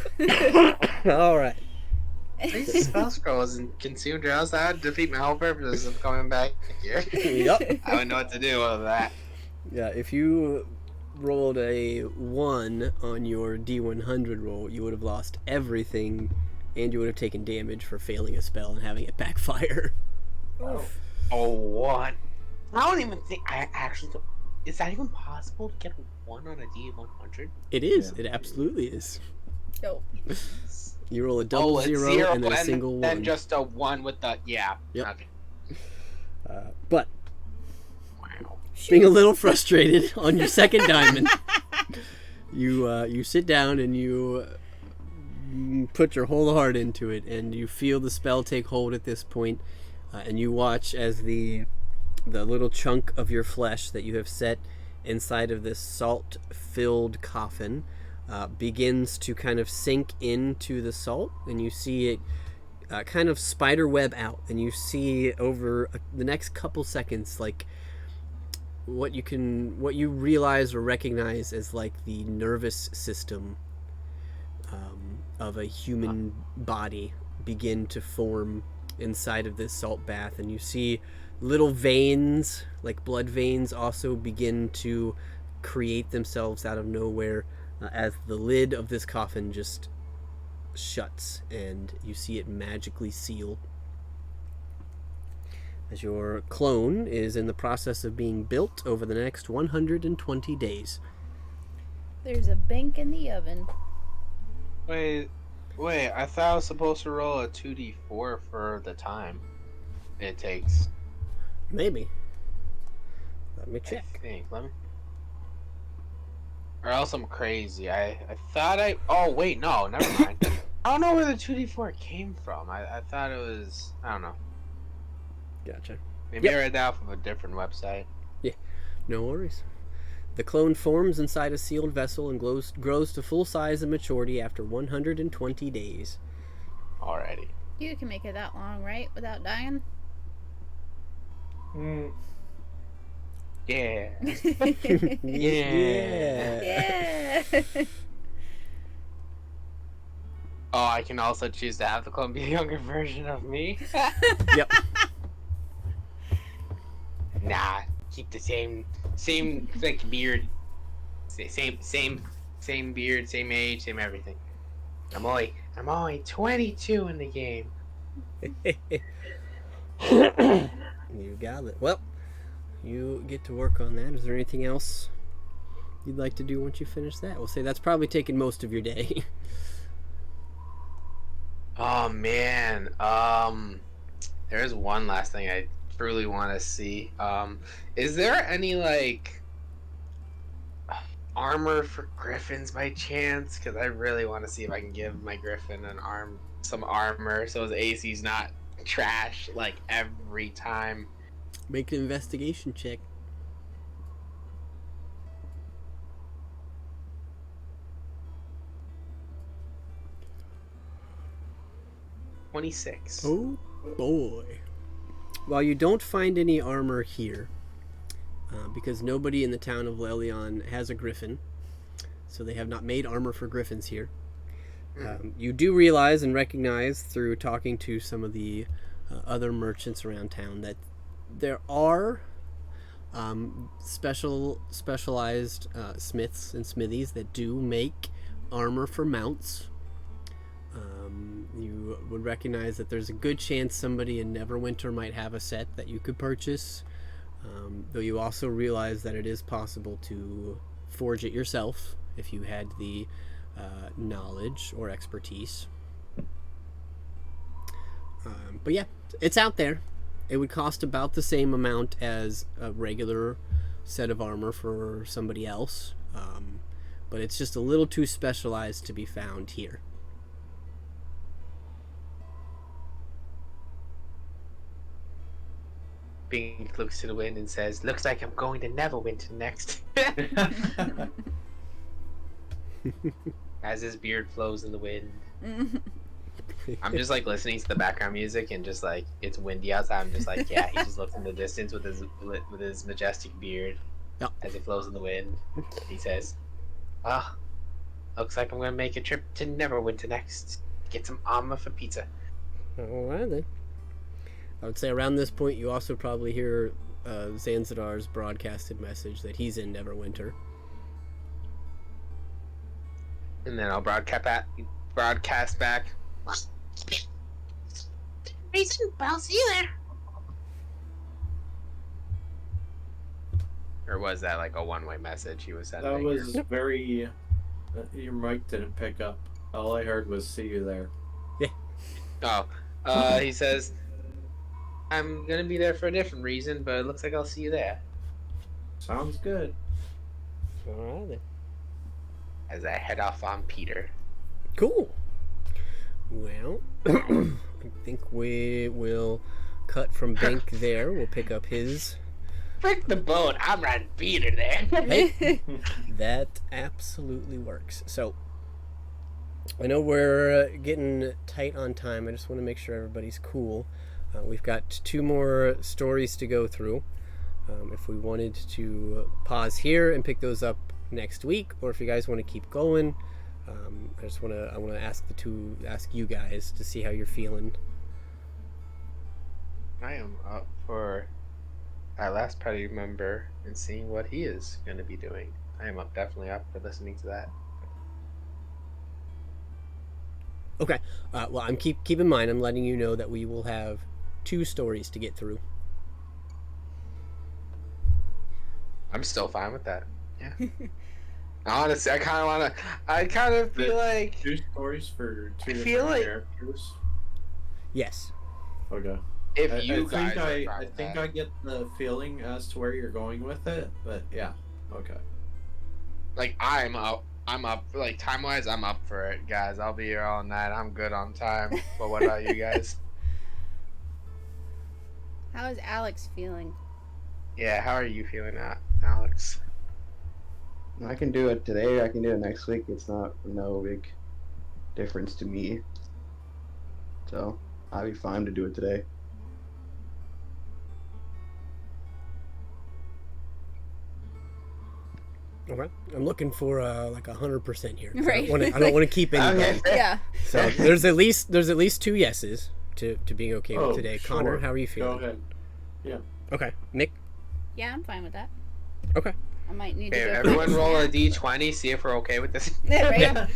Phew. Alright. These spell scroll wasn't consumed, or else that would defeat my whole purpose of coming back here. Yep. I wouldn't know what to do with that. Yeah, if you rolled a 1 on your D100 roll, you would have lost everything, and you would have taken damage for failing a spell and having it backfire. Oof. Oh, what? I don't even think I actually. Is that even possible to get a 1 on a D100? It is. Yeah. It absolutely is. Yo. You roll a double it's zero and then a single 1. Then just a 1 with the yeah. Yep. Okay. But Wow. being a little frustrated on your second diamond, you sit down and you put your whole heart into it, and you feel the spell take hold at this point, and you watch as the little chunk of your flesh that you have set inside of this salt-filled coffin begins to kind of sink into the salt, and you see it kind of spider web out, and you see over the next couple seconds like what you realize or recognize as like the nervous system of a human body begin to form inside of this salt bath, and you see little veins, like blood veins, also begin to create themselves out of nowhere as the lid of this coffin just shuts and you see it magically seal. As your clone is in the process of being built over the next 120 days. There's a bank in the oven. Wait, I thought I was supposed to roll a 2d4 for the time it takes. Maybe. Let me I check. think. Let me. Or else I'm crazy. I thought I. Oh wait, no, never mind. I don't know where the 2d4 came from. I thought it was. I don't know. Gotcha. Maybe Yep. I read that off of a different website. No worries. The clone forms inside a sealed vessel and grows to full size and maturity after 120 days. Alrighty. You can make it that long, right? Without dying? Yeah. Yeah. Yeah. Oh, I can also choose to have the clone be a younger version of me. Yep. Nah, keep the same like beard, same beard, same age, same everything. I'm only 22 in the game. You got it. Well, you get to work on that. Is there anything else you'd like to do once you finish that? We'll say that's probably taken most of your day. Oh man, there's one last thing I truly want to see. Is there any like armor for griffins by chance? Because I really want to see if I can give my griffin some armor, so his AC's not trash like every time. Make an investigation check. $26. Oh boy. While you don't find any armor here, because nobody in the town of Lelion has a griffin, so they have not made armor for griffins here. You do realize and recognize through talking to some of the other merchants around town that there are specialized smiths and smithies that do make armor for mounts. You would recognize that there's a good chance somebody in Neverwinter might have a set that you could purchase, though you also realize that it is possible to forge it yourself if you had the knowledge or expertise. But yeah, it's out there. It would cost about the same amount as a regular set of armor for somebody else, but it's just a little too specialized to be found here. Bing looks to the wind and says, "Looks like I'm going to Neverwinter next." As his beard flows in the wind. I'm just like listening to the background music and just like it's windy outside. I'm just like, yeah, he just looks in the distance with his majestic beard as it flows in the wind. He says, "Ah, looks like I'm gonna make a trip to Neverwinter next. Get some armor for pizza." Alright then. I would say around this point you also probably hear Zanzidar's broadcasted message that he's in Neverwinter. And then I'll broadcast back. Reason, but I'll see you there. Or was that like a one-way message he was sending? That was very. Your mic didn't pick up. All I heard was "see you there." Oh, he says, "I'm gonna be there for a different reason, but it looks like I'll see you there." Sounds good. All right then. As I head off on Peter. Cool. Well, I think we will cut from Bank there. We'll pick up his. Frick the boat! I'm riding Peter there. Hey, that absolutely works. So, I know we're getting tight on time. I just want to make sure everybody's cool. We've got 2 more stories to go through. If we wanted to pause here and pick those up next week, or if you guys want to keep going, I want to ask you guys to see how you're feeling. I am up for our last party member and seeing what he is going to be doing. I am definitely up for listening to that. Okay. Well, I'm keep in mind. I'm letting you know that we will have 2 stories to get through. I'm still fine with that. Yeah. Honestly, I kind of feel like 2 stories for 2 I feel different like- characters. Yes. Okay. if you guys are fine I with think that. I get the feeling as to where you're going with it, but yeah. Okay. Like I'm up. Like time wise, I'm up for it, guys. I'll be here all night. I'm good on time. But what about you guys? How is Alex feeling? Yeah, how are you feeling, Alex? I can do it today. I can do it next week. It's not no big difference to me. So I'll be fine to do it today. Okay. I'm looking for like 100% here. Right. I don't want to keep anybody. Okay. Yeah. So there's at least 2 yeses to being okay with today. Sure. Connor, how are you Go feeling? ahead. Yeah. Okay. Nick. Yeah, I'm fine with that. Okay. I might need to Okay, go. everyone roll a d20. See if we're okay with this. Right?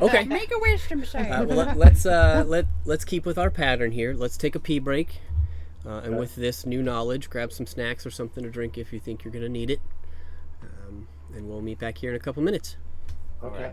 Okay. Make a wisdom save. Well, let's keep with our pattern here. Let's take a pee break, and with this new knowledge, grab some snacks or something to drink if you think you're gonna need it. And we'll meet back here in a couple minutes. Okay.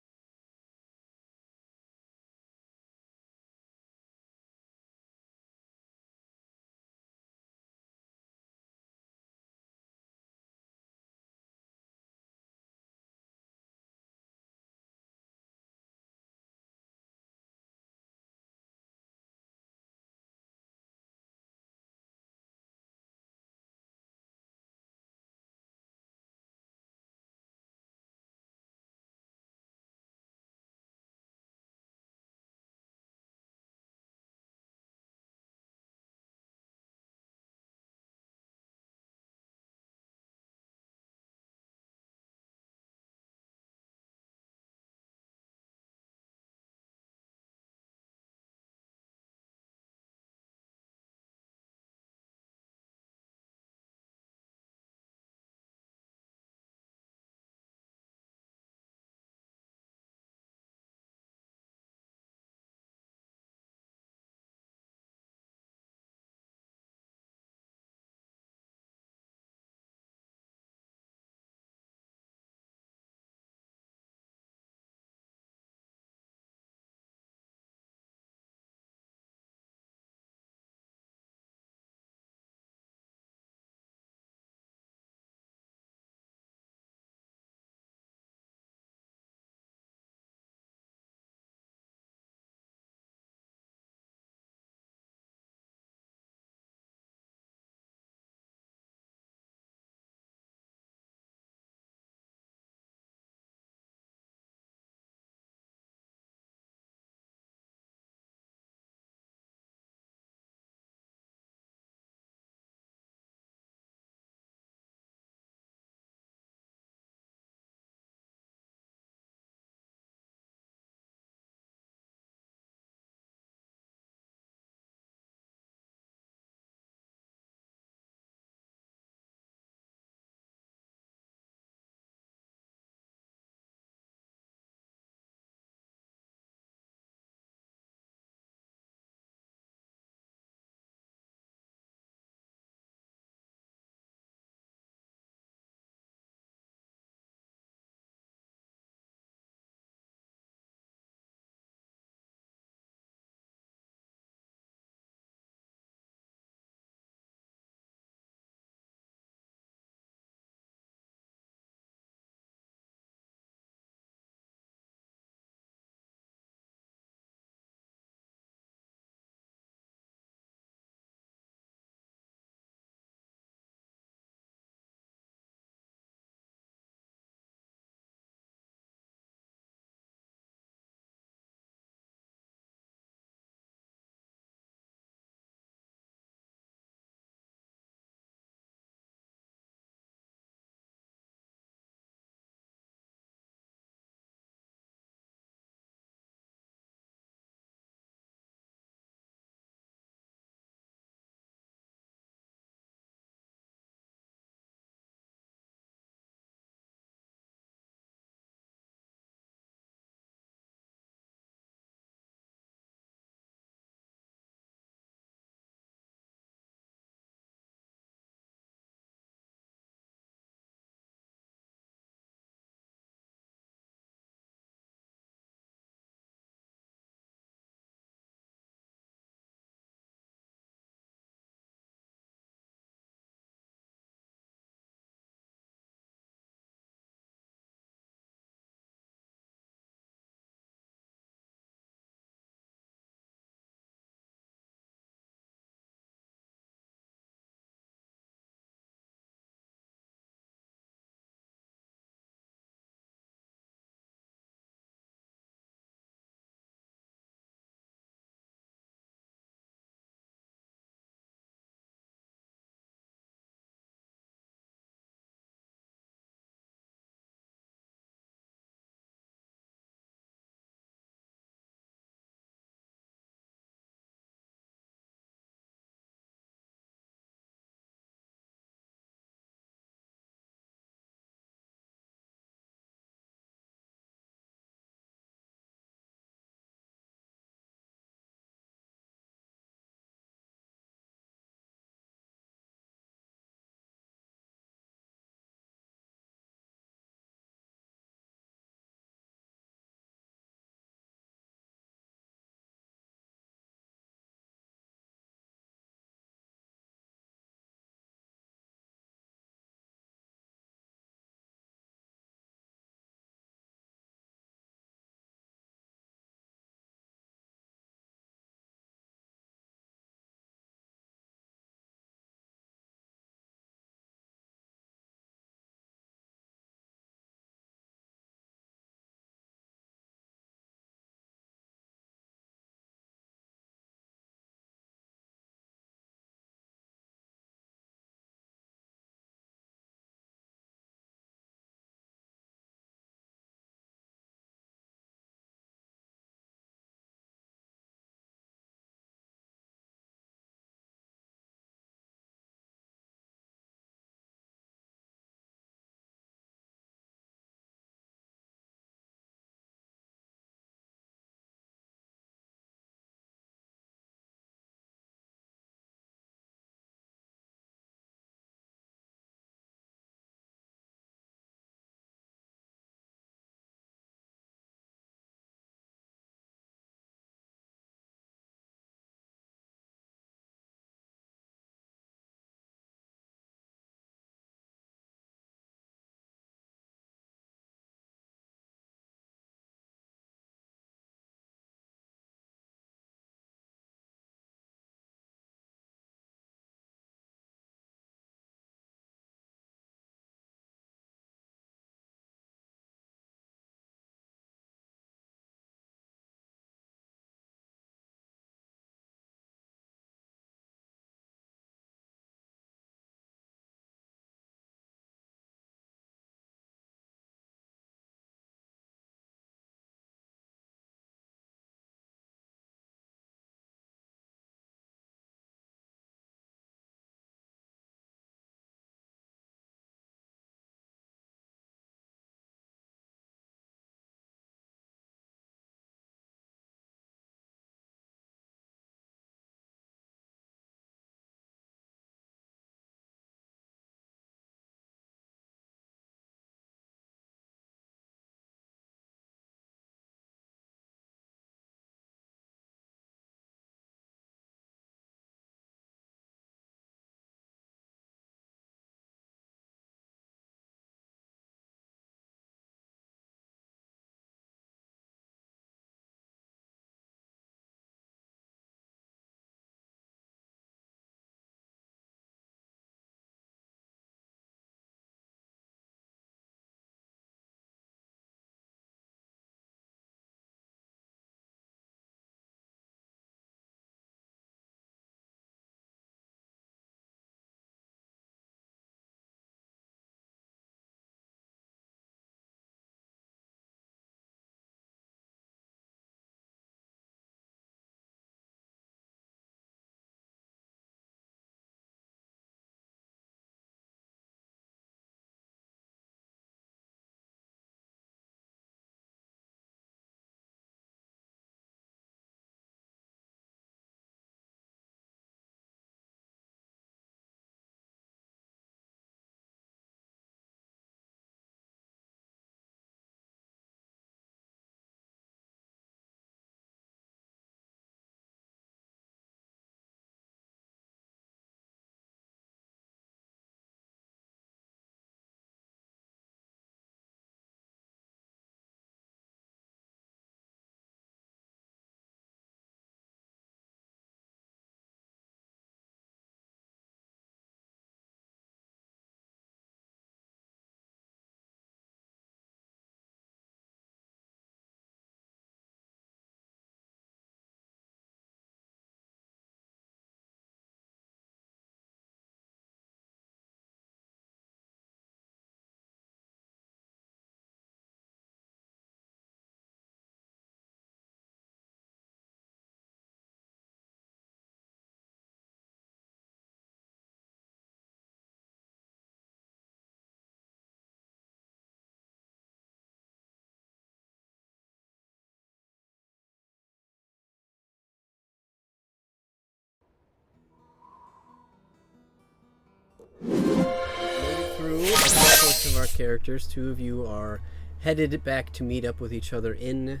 through the course of our characters, two of you are headed back to meet up with each other in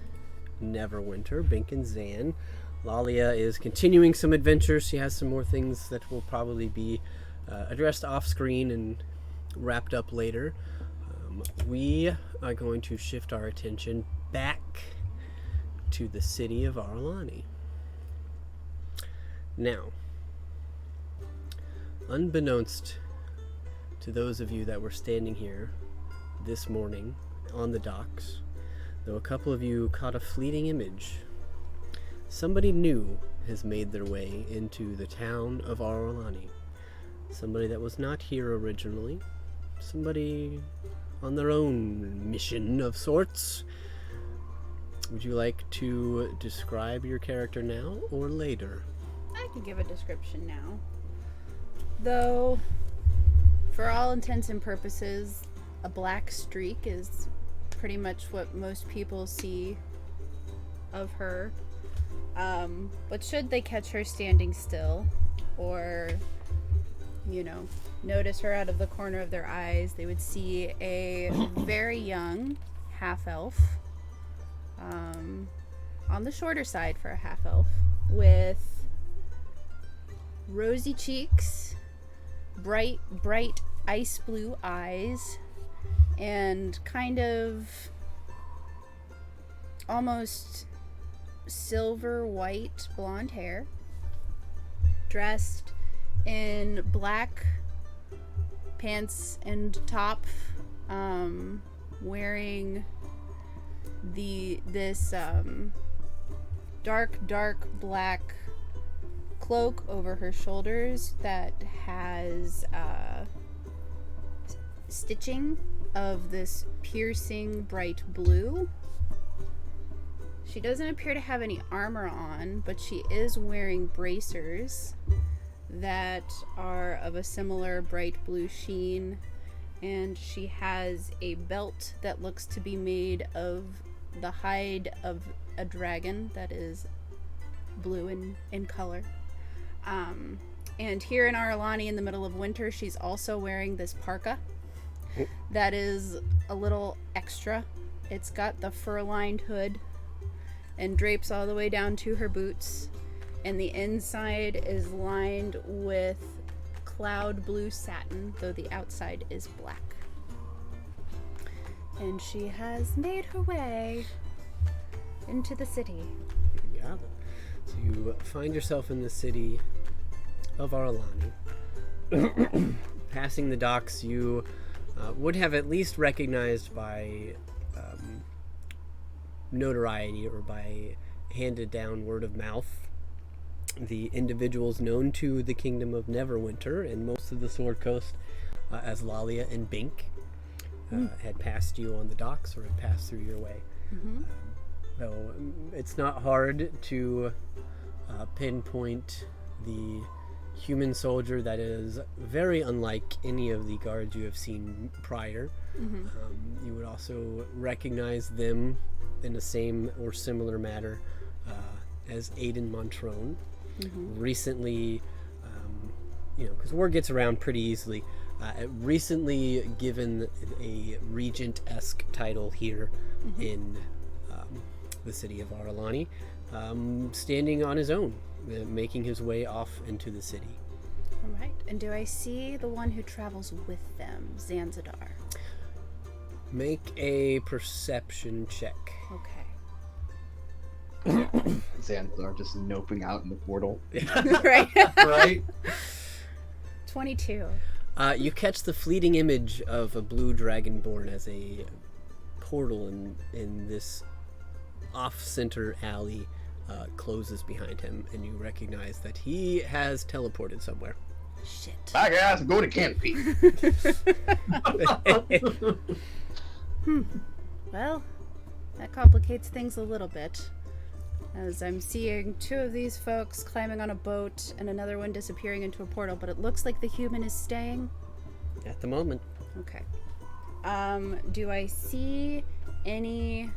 Neverwinter, Bink and Zan. Lalia is continuing some adventures. She has some more things that will probably be addressed off screen and wrapped up later. We are going to shift our attention back to the city of Aralani. Now, unbeknownst to those of you that were standing here this morning on the docks, though a couple of you caught a fleeting image, somebody new has made their way into the town of Aralani. Somebody that was not here originally. Somebody on their own mission of sorts. Would you like to describe your character now or later? I can give a description now. Though, for all intents and purposes, a black streak is pretty much what most people see of her. But should they catch her standing still, or, notice her out of the corner of their eyes, they would see a very young half-elf, on the shorter side for a half-elf, with rosy cheeks, bright ice blue eyes, and kind of almost silver white blonde hair, dressed in black pants and top, wearing this dark black cloak over her shoulders that has stitching of this piercing bright blue. She doesn't appear to have any armor on, but she is wearing bracers that are of a similar bright blue sheen, and she has a belt that looks to be made of the hide of a dragon that is blue in color. And here in Aralani, in the middle of winter, she's also wearing this parka that is a little extra. It's got the fur-lined hood and drapes all the way down to her boots, and the inside is lined with cloud blue satin, though the outside is black. And she has made her way into the city. Yeah. So you find yourself in the city of Aralani. Passing the docks, you would have at least recognized by notoriety or by handed down word of mouth the individuals known to the kingdom of Neverwinter and most of the Sword Coast as Lalia and Bink had passed you on the docks or had passed through your way. Though it's not hard to pinpoint the human soldier that is very unlike any of the guards you have seen prior. You would also recognize them in the same or similar manner as Aiden Montrone. Recently, because word gets around pretty easily, recently given a regent-esque title here in the city of Aralani, standing on his own, making his way off into the city. All right. And do I see the one who travels with them, Zanzidar? Make a perception check. Okay. Zanzar just noping out in the portal. Right. Right? 22. You catch the fleeting image of a blue dragonborn as a portal in this off-center alley closes behind him, and you recognize that he has teleported somewhere. Shit. Bye guys, go to Canopy. Well, that complicates things a little bit, as I'm seeing two of these folks climbing on a boat and another one disappearing into a portal, but it looks like the human is staying. At the moment. Okay. Do I see any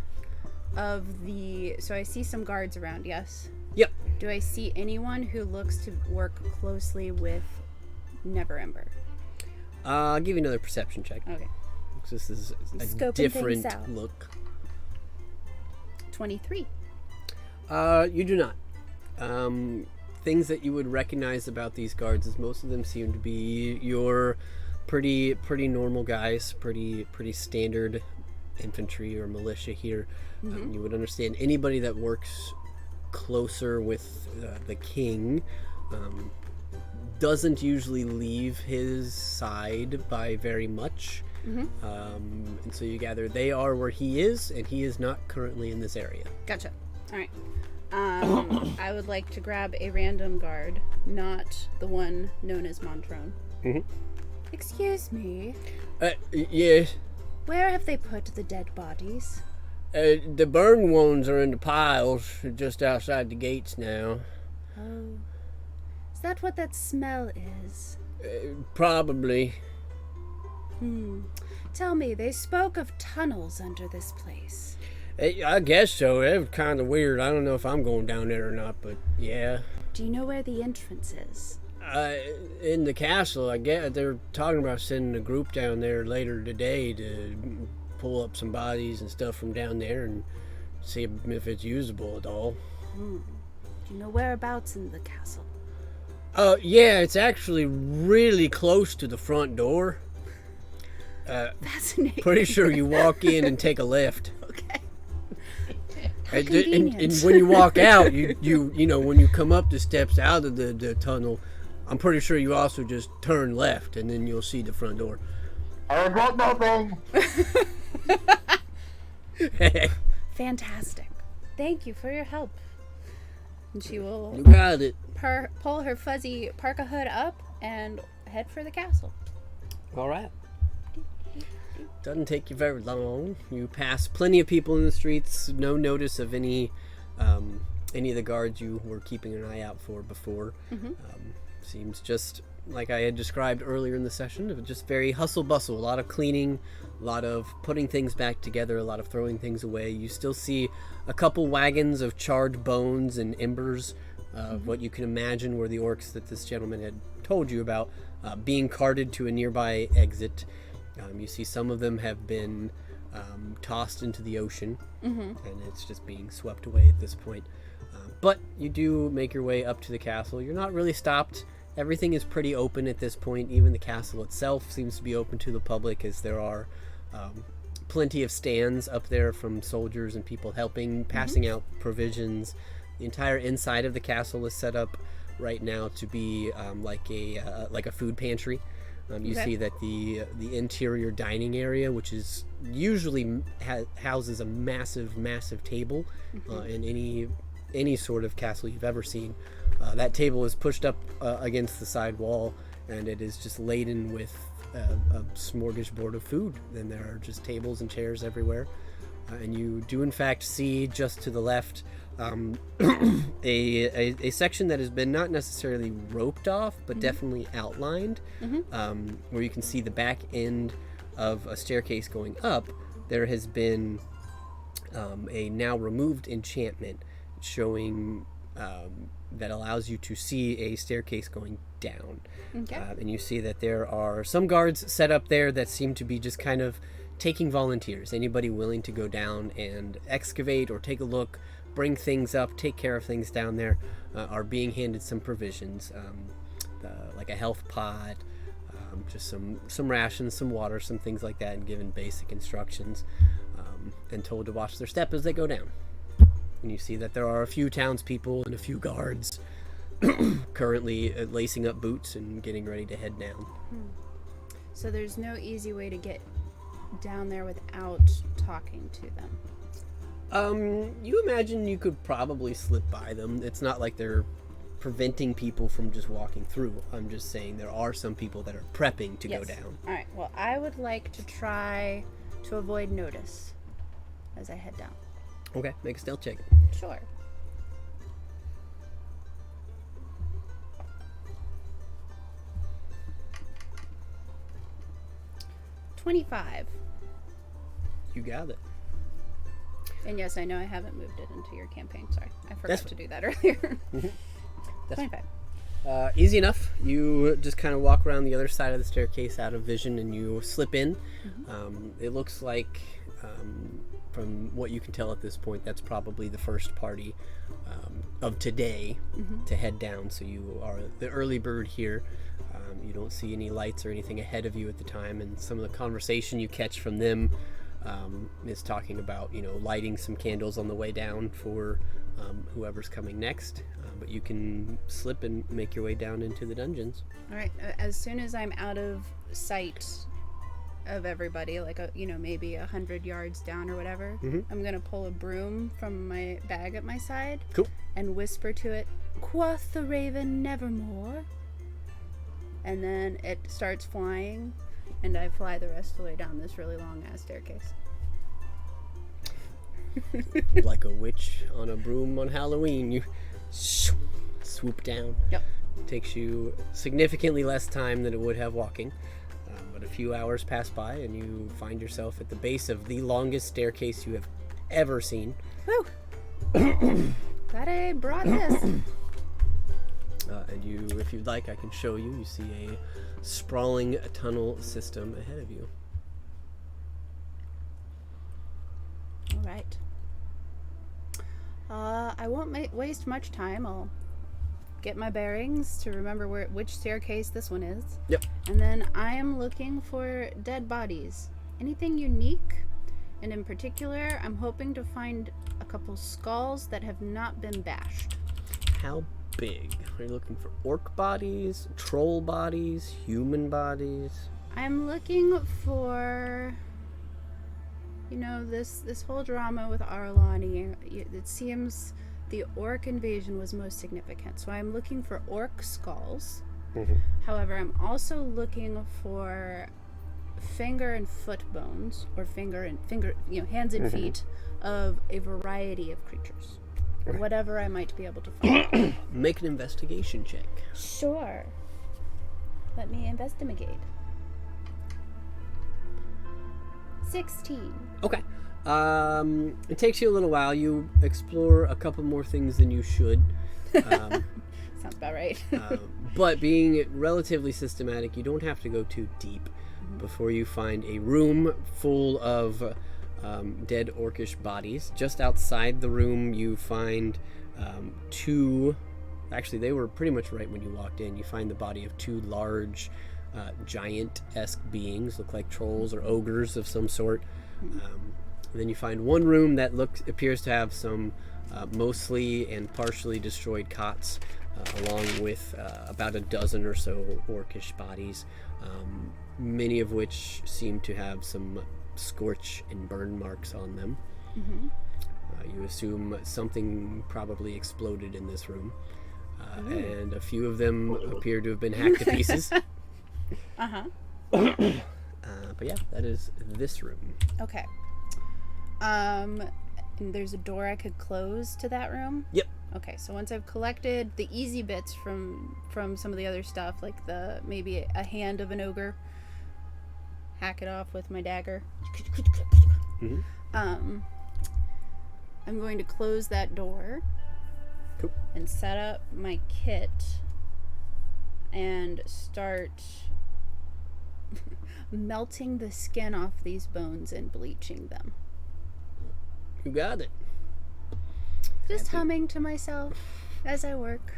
of the... So I see some guards around, yes? Yep. Do I see anyone who looks to work closely with Neverember? I'll give you another perception check. Okay. This is a Scoping different things out. look. 23. You do not. Things that you would recognize about these guards is most of them seem to be your pretty normal guys, pretty standard infantry or militia here. You would understand anybody that works closer with the king doesn't usually leave his side by very much. And so you gather they are where he is, and he is not currently in this area. Gotcha. All right. I would like to grab a random guard, not the one known as Montrone. Excuse me. Yes. Where have they put the dead bodies? The burned ones are in the piles just outside the gates now. Oh. Is that what that smell is? Probably. Tell me, they spoke of tunnels under this place. I guess so. It was kind of weird. I don't know if I'm going down there or not, but yeah. Do you know where the entrance is? In the castle, I guess they're talking about sending a group down there later today to pull up some bodies and stuff from down there and see if it's usable at all. Do you know whereabouts in the castle? Yeah, it's actually really close to the front door. Fascinating. Pretty sure you walk in and take a left. Okay. And when you walk out, you know, when you come up the steps out of the tunnel, I'm pretty sure you also just turn left, and then you'll see the front door. I got nothing. Fantastic. Thank you for your help. And she will You got it. pull her fuzzy parka hood up and head for the castle. All right. Doesn't take you very long. You pass plenty of people in the streets. No notice of any of the guards you were keeping an eye out for before. Seems just like I had described earlier in the session. It was just very hustle bustle. A lot of cleaning, a lot of putting things back together, a lot of throwing things away. You still see a couple wagons of charred bones and embers of what you can imagine were the orcs that this gentleman had told you about, being carted to a nearby exit. You see some of them have been tossed into the ocean, and it's just being swept away at this point. But you do make your way up to the castle. You're not really stopped. Everything is pretty open at this point. Even the castle itself seems to be open to the public, as there are plenty of stands up there from soldiers and people helping, passing out provisions. The entire inside of the castle is set up right now to be like a food pantry. You see that the interior dining area, which is usually houses a massive table in any sort of castle you've ever seen. That table is pushed up against the side wall, and it is just laden with a smorgasbord of food. Then there are just tables and chairs everywhere. And you do in fact see just to the left a section that has been not necessarily roped off, but definitely outlined, where you can see the back end of a staircase going up. There has been a now removed enchantment showing that allows you to see a staircase going down. And you see that there are some guards set up there that seem to be just kind of taking volunteers. Anybody willing to go down and excavate or take a look, bring things up, take care of things down there, are being handed some provisions, like a health pot, just some rations, some water, some things like that, and given basic instructions, and told to watch their step as they go down. And you see that there are a few townspeople and a few guards currently lacing up boots and getting ready to head down. So there's no easy way to get down there without talking to them. You imagine you could probably slip by them. It's not like they're preventing people from just walking through. I'm just saying there are some people that are prepping to go down. All right. Well, I would like to try to avoid notice as I head down. Okay, make a stealth check. Sure. $25. You got it. And yes, I know I haven't moved it into your campaign. Sorry, I forgot to do that earlier. That's 25. Easy enough. you just kind of walk around the other side of the staircase out of vision, and you slip in. It looks like, from what you can tell at this point, that's probably the first party of today to head down. So you are the early bird here. You don't see any lights or anything ahead of you at the time, and some of the conversation you catch from them is talking about, lighting some candles on the way down for whoever's coming next. But you can slip and make your way down into the dungeons. All right. As soon as I'm out of sight of everybody, like maybe 100 yards down or whatever, I'm gonna pull a broom from my bag at my side. Cool. And whisper to it, "Quoth the raven nevermore." And then it starts flying, and I fly the rest of the way down this really long ass staircase. Like a witch on a broom on Halloween, you swoop down. Yep. It takes you significantly less time than it would have walking, but a few hours pass by, and you find yourself at the base of the longest staircase you have ever seen. Woo! Glad I brought this. And you, if you'd like, I can show you. You see a sprawling tunnel system ahead of you. All right. I won't waste much time. I'll get my bearings to remember which staircase this one is. Yep. And then I am looking for dead bodies. Anything unique? And in particular, I'm hoping to find a couple skulls that have not been bashed. How big? Are you looking for orc bodies, troll bodies, human bodies? I'm looking for, this whole drama with Aralani. It seems the orc invasion was most significant. So I'm looking for orc skulls. However, I'm also looking for finger and foot bones, or hands and feet of a variety of creatures. Whatever I might be able to find. Make an investigation check. Sure. Let me investigate. 16. Okay. It takes you a little while. You explore a couple more things than you should. Sounds about right. But being relatively systematic, you don't have to go too deep before you find a room full of dead orcish bodies. Just outside the room, you find two. Actually, they were pretty much right when you walked in. You find the body of two large, giant-esque beings, look like trolls or ogres of some sort. Then you find one room that appears to have some mostly and partially destroyed cots, along with about a dozen or so orcish bodies, many of which seem to have some scorch and burn marks on them. You assume something probably exploded in this room, and a few of them appear to have been hacked to pieces. But yeah, that is this room. Okay. And there's a door I could close to that room? Yep. Okay, so once I've collected the easy bits from some of the other stuff, like maybe a hand of an ogre, hack it off with my dagger. I'm going to close that door. Cool. And set up my kit and start melting the skin off these bones and bleaching them. You got it. Just humming to myself as I work.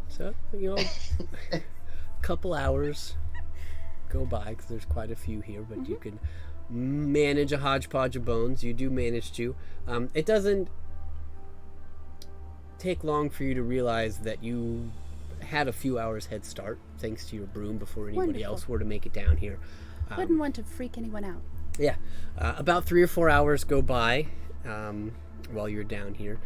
So, a couple hours go by, because there's quite a few here, but you can manage a hodgepodge of bones. You do manage to. It doesn't take long for you to realize that you had a few hours head start, thanks to your broom, before anybody else were to make it down here. Wouldn't want to freak anyone out. Yeah. About 3 or 4 hours go by while you're down here,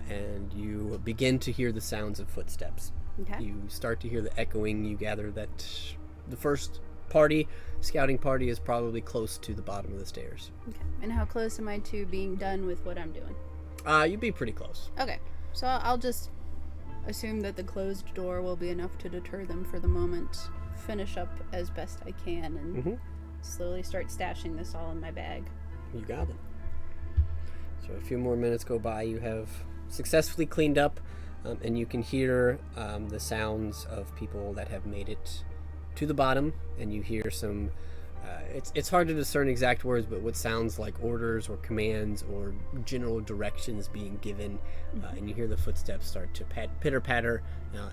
and you begin to hear the sounds of footsteps. Okay. You start to hear the echoing. You gather that the first scouting party, is probably close to the bottom of the stairs. Okay. And how close am I to being done with what I'm doing? You'd be pretty close. Okay. So I'll just assume that the closed door will be enough to deter them for the moment. Finish up as best I can and slowly start stashing this all in my bag. You got it. So a few more minutes go by. You have successfully cleaned up, and you can hear the sounds of people that have made it to the bottom, and you hear some it's hard to discern exact words, but what sounds like orders or commands or general directions being given, and you hear the footsteps start to pitter-patter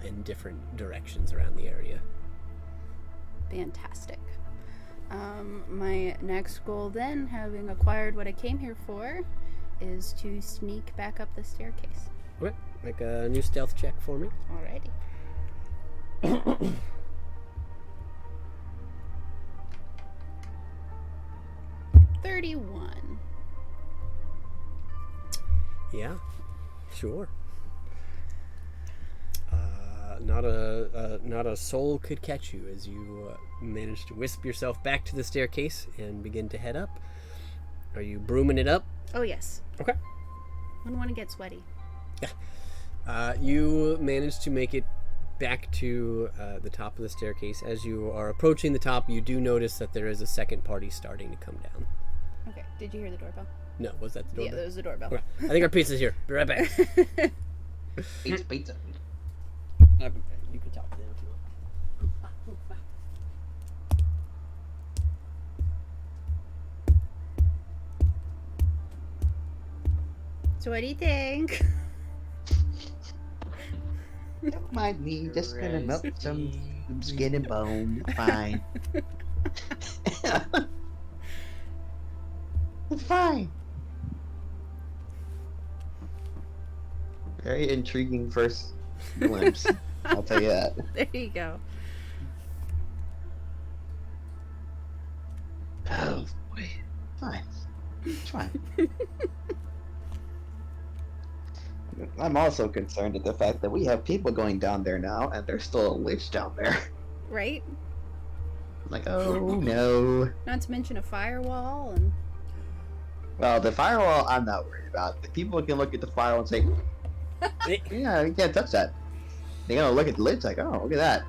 in different directions around the area. Fantastic. My next goal then, having acquired what I came here for, is to sneak back up the staircase. Okay, make a new stealth check for me. Alrighty. 31. Yeah, sure. Not a soul could catch you as you manage to wisp yourself back to the staircase and begin to head up. Are you brooming it up? Oh, yes. Okay. Wouldn't want to get sweaty. You manage to make it back to the top of the staircase. As you are approaching the top, you do notice that there is a second party starting to come down. Okay. Did you hear the doorbell? No, was that the doorbell? Yeah, that was the doorbell. Okay. I think our pizza's here. Be right back. Pizza. You can talk to them if you want. So what do you think? Don't mind me, just gonna melt some skin and bone. Fine. It's fine. Very intriguing first glimpse. I'll tell you that. There you go. Oh boy. Fine. It's fine. I'm also concerned at the fact that we have people going down there now, and there's still a lich down there. Right? I'm like, oh no. Not to mention a firewall and... Well, the firewall, I'm not worried about. The people can look at the firewall and say, yeah, you can't touch that. They're gonna look at the lich like, oh, look at that.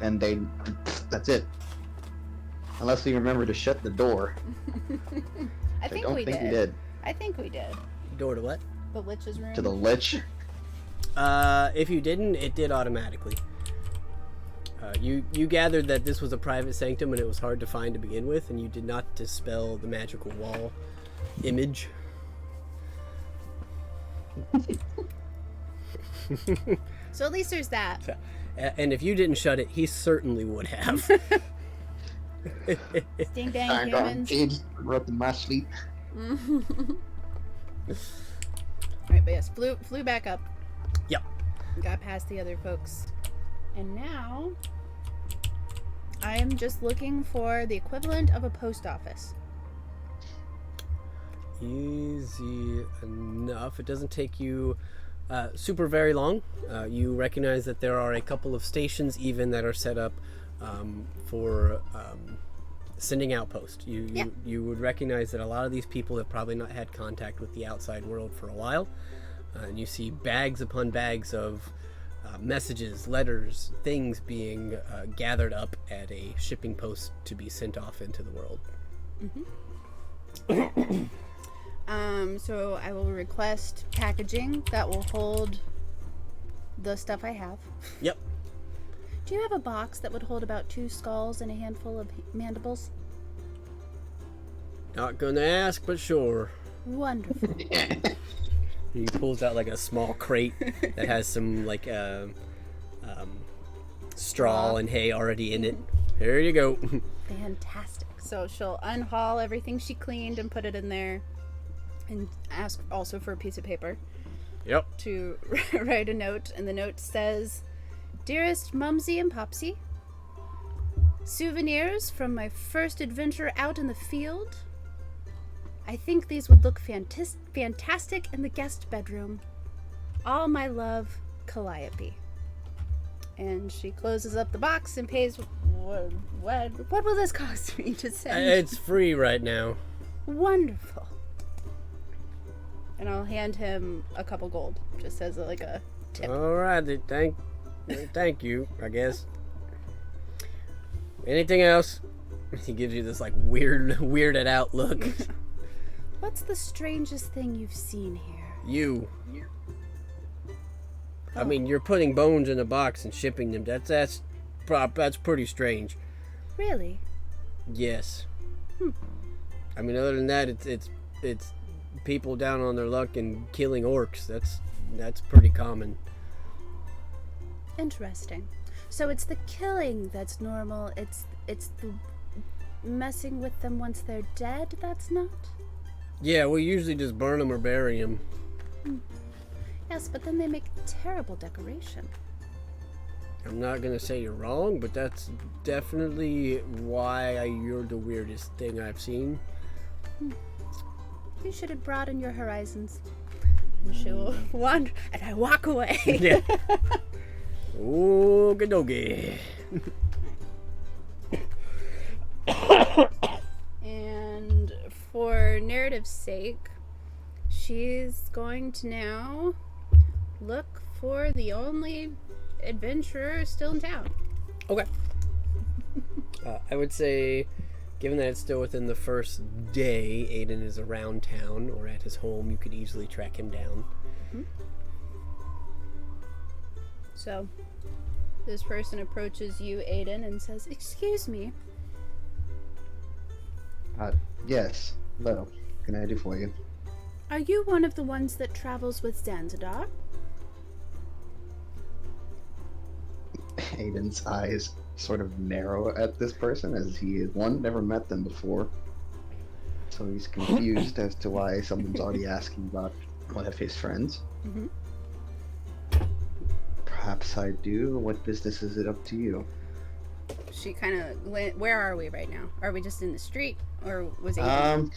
And that's it. Unless we remember to shut the door. I think don't we think did. we did. I think we did. Door to what? The Lich's room. To the lich. If you didn't, it did automatically. You gathered that this was a private sanctum and it was hard to find to begin with, and you did not dispel the magical wall image. So at least there's that. And if you didn't shut it, he certainly would have. Sting bang humans. James wrote in my sleep. Alright, but yes, flew back up. Yep. Got past the other folks. And now I am just looking for the equivalent of a post office. Easy enough. It doesn't take you super very long. You recognize that there are a couple of stations even that are set up for sending out post. You would recognize that a lot of these people have probably not had contact with the outside world for a while. And you see bags upon bags of messages, letters, things being gathered up at a shipping post to be sent off into the world. Mm-hmm. So I will request packaging that will hold the stuff I have. Yep. Do you have a box that would hold about 2 skulls and a handful of mandibles? Not gonna ask, but sure. Wonderful. He pulls out like a small crate that has some like straw and hay already in it. Here you go. Fantastic. So she'll unhaul everything she cleaned and put it in there, and ask also for a piece of paper. Yep. To write a note, and the note says, "Dearest Mumsy and Popsy, souvenirs from my first adventure out in the field. I think these would look fantastic in the guest bedroom. All my love, Calliope." And she closes up the box and pays. What will this cost me to send? It's free right now. Wonderful. And I'll hand him a couple gold, just as like a tip. All right, thank you, I guess. Anything else? He gives you this like weirded out look. What's the strangest thing you've seen here? You. I mean, you're putting bones in a box and shipping them. That's pretty strange. Really? Yes. I mean, other than that, it's people down on their luck and killing orcs. That's pretty common. Interesting. So it's the killing that's normal. It's the messing with them once they're dead that's not? Yeah, we usually just burn them or bury them. Yes, but then they make terrible decoration. I'm not gonna say you're wrong, but that's definitely why you're the weirdest thing I've seen. You should have broadened your horizons. And she will wander, and I walk away. Yeah. Okie And for narrative's sake, she's going to now look for the only adventurer still in town. Okay. I would say, given that it's still within the first day, Aiden is around town or at his home. You could easily track him down. So, this person approaches you, Aiden, and says, "Excuse me." Yes. Hello. What can I do for you? Are you one of the ones that travels with Zanzibar? Aiden's eyes sort of narrow at this person as he has, one, never met them before. So he's confused as to why someone's already asking about one of his friends. Mm-hmm. Perhaps I do. What business is it up to you? She kind of... Where are we right now? Are we just in the street? Or was Aiden...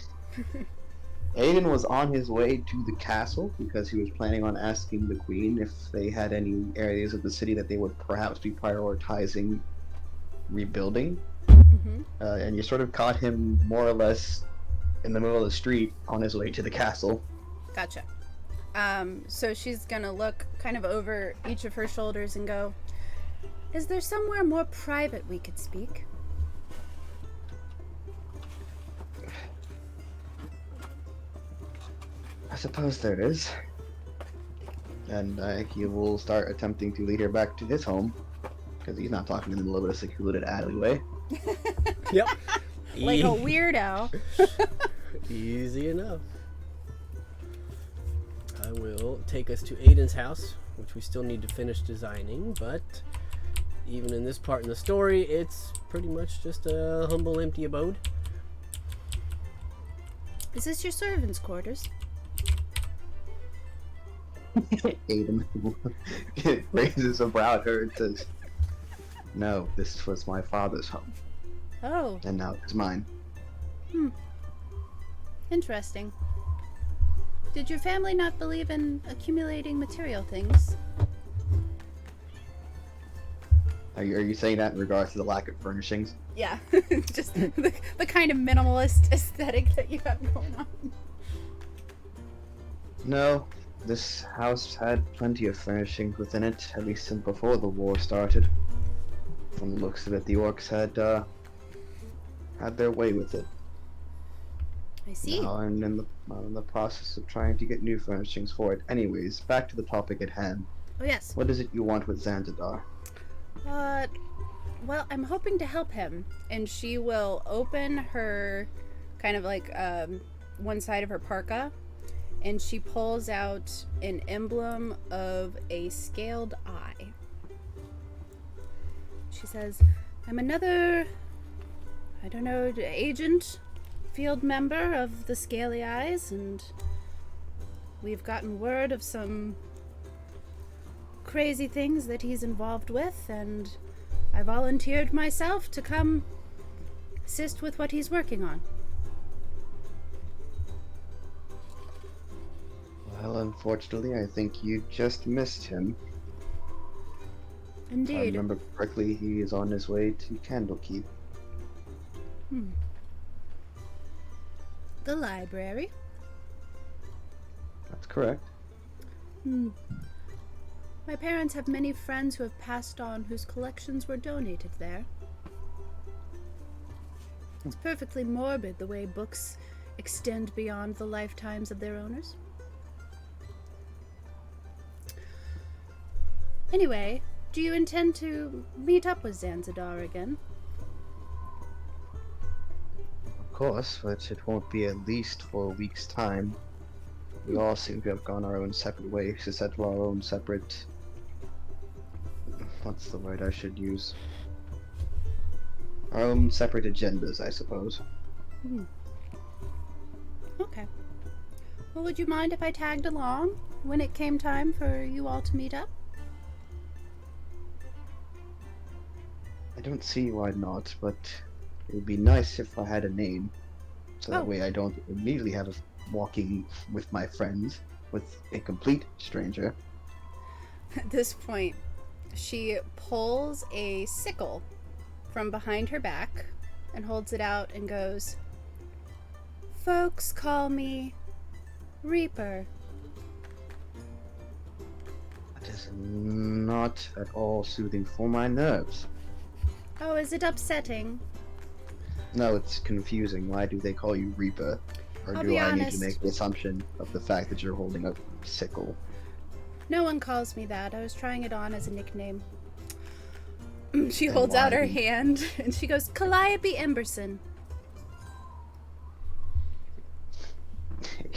Aiden was on his way to the castle because he was planning on asking the queen if they had any areas of the city that they would perhaps be prioritizing rebuilding. Mm-hmm. And you sort of caught him more or less in the middle of the street on his way to the castle. Gotcha. So she's gonna look kind of over each of her shoulders and go, "Is there somewhere more private we could speak?" I suppose there is. And he will start attempting to lead her back to his home, because he's not talking in the middle of a secluded alleyway. Yep. Like a weirdo. Easy enough. I will take us to Aiden's house, which we still need to finish designing, but even in this part in the story, it's pretty much just a humble, empty abode. Is this your servants' quarters? Aiden raises a brow at her and says, "No, this was my father's home, Oh, and now it's mine." interesting. Did your family not believe in accumulating material things? Are you saying that in regards to the lack of furnishings? Yeah, just the kind of minimalist aesthetic that you have going on. No, this house had plenty of furnishings within it, at least since before the war started. From the looks of it, the orcs had their way with it. I see. Now I'm in the process of trying to get new furnishings for it. Anyways, back to the topic at hand. Oh, yes. What is it you want with Zanzibar? Well, I'm hoping to help him. And she will open her kind of like one side of her parka, and she pulls out an emblem of a scaled eye. She says, "I'm another, I don't know, agent, field member of the Scaly Eyes, and we've gotten word of some crazy things that he's involved with, and I volunteered myself to come assist with what he's working on." Well, unfortunately, I think you just missed him. If I Indeed. remember correctly, he is on his way to Candlekeep. The library. That's correct. My parents have many friends who have passed on whose collections were donated there. It's perfectly morbid the way books extend beyond the lifetimes of their owners. Anyway, do you intend to meet up with Zanzidar again? Of course, but it won't be at least for a week's time. We all seem to have gone our own separate ways to settle our own separate... What's the word I should use? Our own separate agendas, I suppose. Okay. Well, would you mind if I tagged along when it came time for you all to meet up? I don't see why not, but it would be nice if I had a name. So that way I don't immediately have us walking with my friends with a complete stranger. At this point, she pulls a sickle from behind her back and holds it out and goes, "Folks call me Reaper." That is not at all soothing for my nerves. Oh, is it upsetting? No, it's confusing. Why do they call you Reaper? Or I'll do be I need honest. to make the assumption of the fact that you're holding a sickle? No one calls me that. I was trying it on as a nickname. She Then holds out her why? hand and she goes, "Calliope Emberson."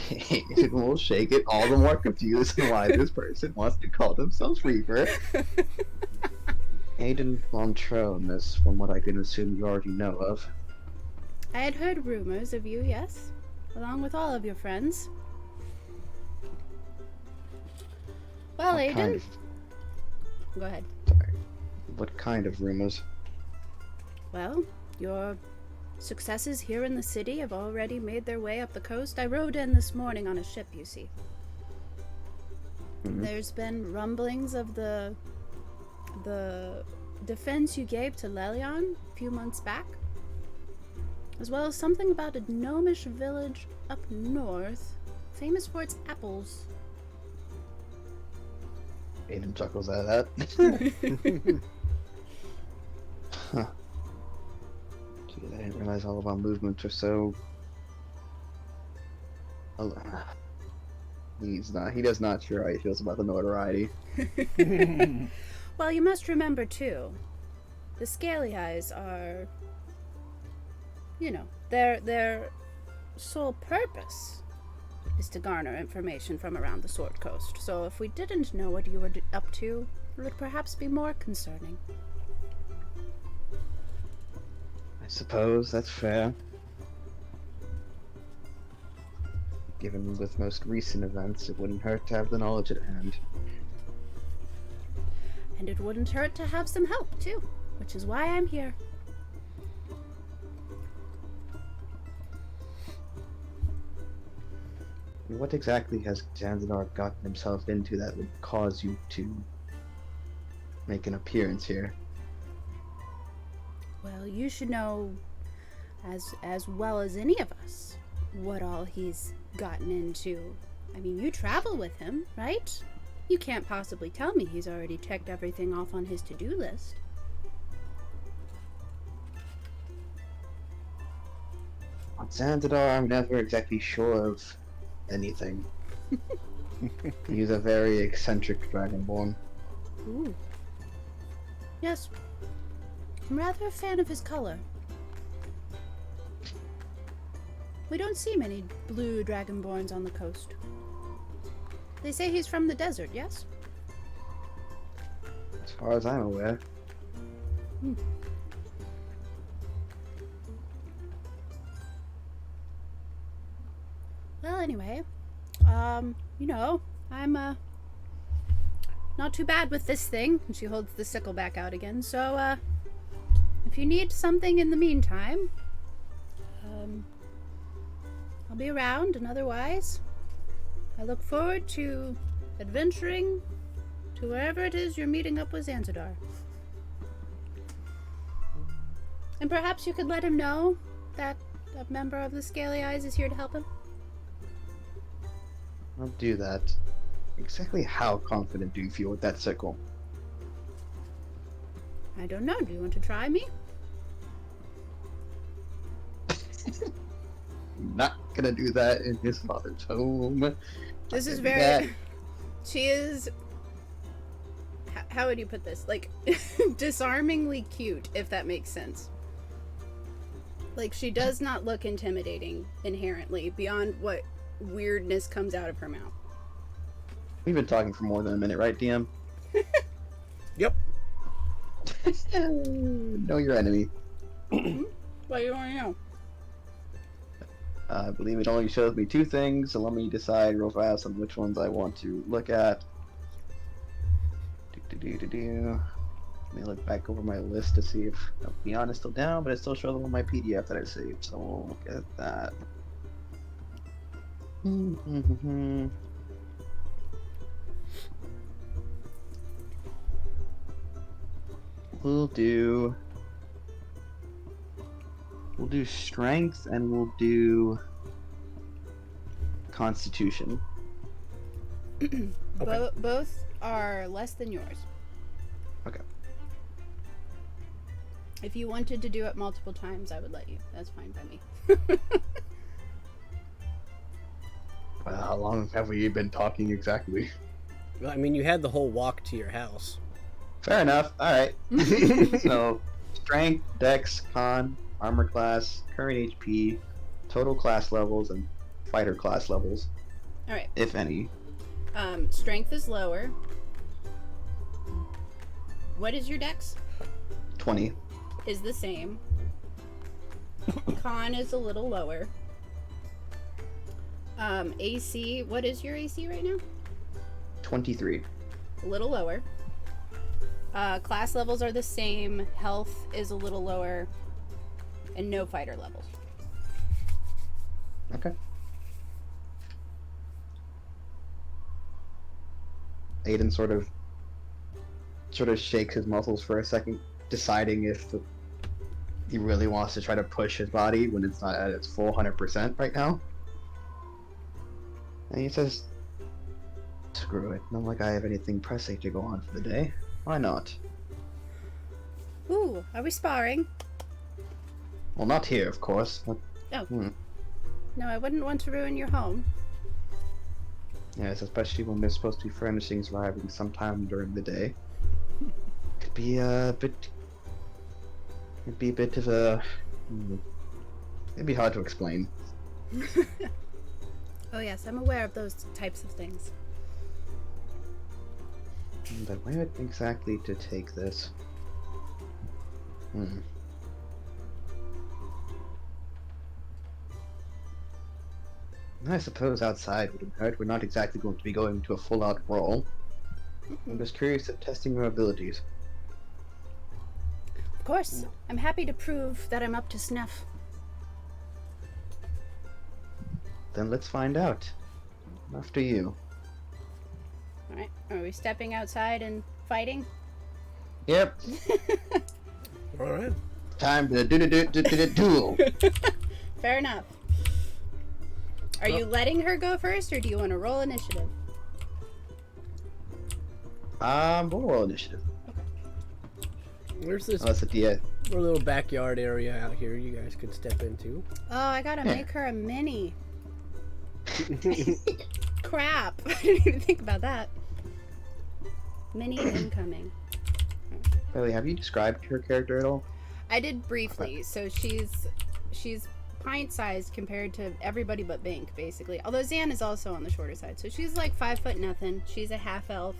It will shake it all the more confused on why this person wants to call themselves Reaper. Aiden Montrone is from what I can assume you already know of. I had heard rumors of you, yes, along with all of your friends. Well, What Aiden, kind of, go ahead. sorry, what kind of rumors? Well, your successes here in the city have already made their way up the coast. I rode in this morning on a ship, you see. Mhm. There's been rumblings of the defense you gave to Lelion a few months back, as well as something about a gnomish village up north, famous for its apples. Aiden chuckles at that. Huh. Gee, I didn't realize all of our movements are so... He does not sure how he feels about the notoriety. Well, you must remember, too, the Scaly Eyes are, you know, their sole purpose is to garner information from around the Sword Coast. So if we didn't know what you were up to, it would perhaps be more concerning. I suppose that's fair. Given with most recent events, it wouldn't hurt to have the knowledge at hand. And it wouldn't hurt to have some help, too, which is why I'm here. What exactly has Zanzibar gotten himself into that would cause you to make an appearance here? Well, you should know as well as any of us what all he's gotten into. I mean, you travel with him, right? You can't possibly tell me he's already checked everything off on his to-do list. On Zanzibar, I'm never exactly sure of anything. He's a very eccentric dragonborn. Ooh. Yes. I'm rather a fan of his color. We don't see many blue dragonborns on the coast. They say he's from the desert, yes? As far as I'm aware. Well, anyway, you know, I'm, not too bad with this thing. And she holds the sickle back out again. So, if you need something in the meantime, I'll be around, and otherwise, I look forward to adventuring to wherever it is you're meeting up with Zanzidar. And perhaps you could let him know that a member of the Scaly Eyes is here to help him. I'll do that. Exactly how confident do you feel with that sickle? I don't know. Do you want to try me? I'm not gonna do that in his father's home. This is That- very. She is. how would you put this? Like, disarmingly cute, if that makes sense. Like, she does not look intimidating inherently, beyond what weirdness comes out of her mouth. We've been talking for more than a minute, right, DM? Yep. Know your enemy. What do you want to know? I believe it only shows me 2 things, so let me decide real fast on which ones I want to look at. Let me look back over my list to see if Beyond is still down, but it still shows them on my PDF that I saved, so we'll look at that. We'll do strength, and we'll do constitution. Both are less than yours. Okay. If you wanted to do it multiple times, I would let you. That's fine by me. How long have we been talking exactly? Well, I mean, you had the whole walk to your house. Fair enough. All right. So, strength, dex, con, armor class, current HP, total class levels, and fighter class levels. All right. If any. Strength is lower. What is your dex? 20. Is the same. Con is a little lower. AC, what is your AC right now? 23. A little lower. Class levels are the same. Health is a little lower. And no fighter levels. Okay. Aiden sort of shakes his muscles for a second, deciding if he really wants to try to push his body when it's not at its full 100% right now. And he says, screw it, not like I have anything pressing to go on for the day. Why not? Ooh, are we sparring? Well, not here, of course, but... Oh. No, I wouldn't want to ruin your home. Yes, especially when there's supposed to be furnishings arriving sometime during the day. It'd be a bit of a... It'd be hard to explain. Oh yes, I'm aware of those types of things. But where exactly to take this? I suppose outside wouldn't hurt. We're not exactly going to be going to a full-out brawl. I'm just curious at testing your abilities. Of course, I'm happy to prove that I'm up to snuff. Then let's find out. After you. Alright, are we stepping outside and fighting? Yep. Alright. Time to duel. Fair enough. Are you letting her go first, or do you want to roll initiative? We'll roll initiative. Where's this Unless it's the little backyard area out here you guys could step into? Oh, I gotta make her a mini. Crap. I didn't even think about that. Mini incoming. Bailey, have you described her character at all? I did briefly. So she's pint-sized compared to everybody but Bink, basically. Although Zan is also on the shorter side. So she's like 5 foot nothing. She's a half elf.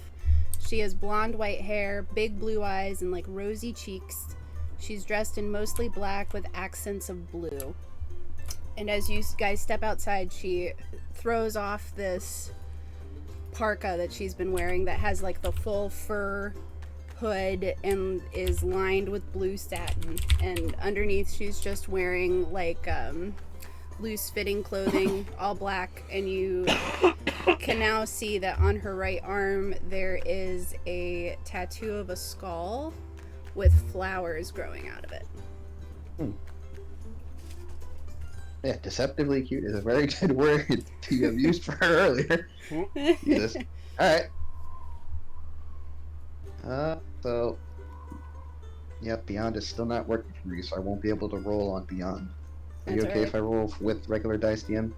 She has blonde white hair, big blue eyes, and like rosy cheeks. She's dressed in mostly black with accents of blue. And as you guys step outside, she throws off this parka that she's been wearing that has like the full fur hood and is lined with blue satin. And underneath, she's just wearing like loose fitting clothing, all black. And you can now see that on her right arm there is a tattoo of a skull with flowers growing out of it. Yeah, deceptively cute is a very good word to have used for her earlier. Jesus. Alright. So... Yep, Beyond is still not working for me, so I won't be able to roll on Beyond. Are you That's okay alright. if I roll with regular dice, DM?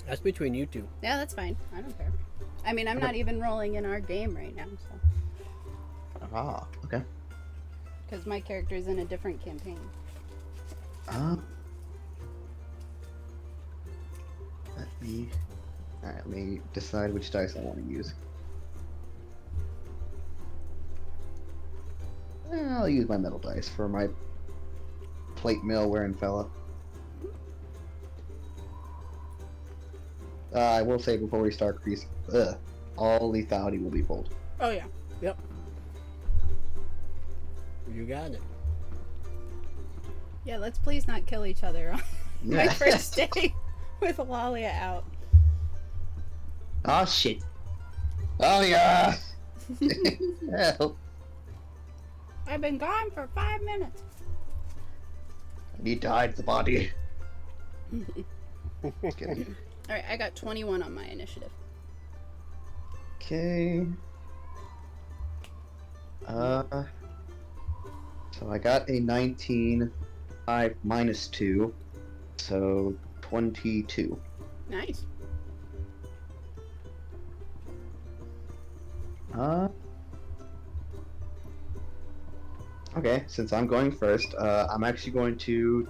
That's between you two. Yeah, that's fine. I don't care. I mean, I'm not even rolling in our game right now, so. Ah, okay. Because my character's in a different campaign. Let me. Alright, let me decide which dice I want to use. I'll use my metal dice for my plate mail wearing fella. I will say before we start creasing, all lethality will be pulled. Oh, yeah. Yep. You got it. Yeah, let's please not kill each other on my Yeah. first day with Lalia out. Oh shit. Oh yeah. Help. I've been gone for 5 minutes. I need to hide the body. Kidding. Alright, I got 21 on my initiative. Okay. So I got a 19, 5 minus 2, so 22. Nice. Okay, since I'm going first, I'm actually going to.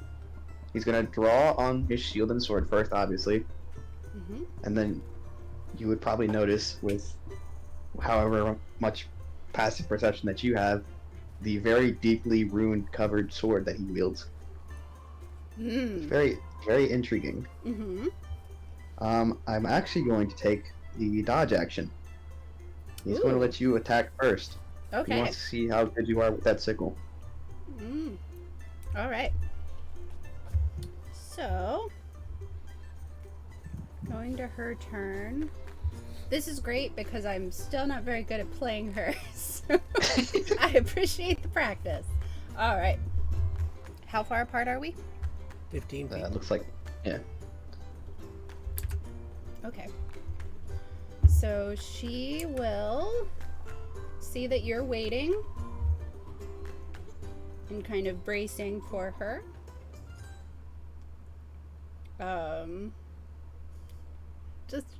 He's gonna draw on his shield and sword first, obviously, and then you would probably notice with however much passive perception that you have, the very deeply rune covered sword that he wields. It's very, very intriguing. I'm actually going to take the dodge action. He's going to let you attack first. Okay. He wants to see how good you are with that sickle. Alright. So, going to her turn. This is great because I'm still not very good at playing her, so I appreciate the practice. Alright. How far apart are we? 15 feet. Looks like, yeah. Okay. So she will see that you're waiting and kind of bracing for her.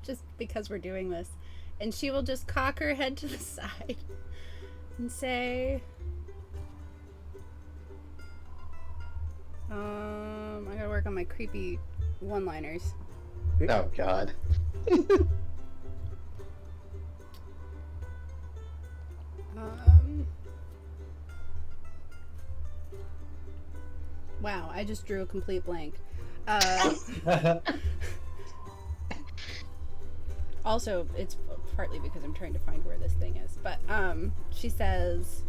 Just because we're doing this. And she will just cock her head to the side and say, I gotta work on my creepy one-liners. Oh god. Wow, I just drew a complete blank. Also, it's partly because I'm trying to find where this thing is. But, she says,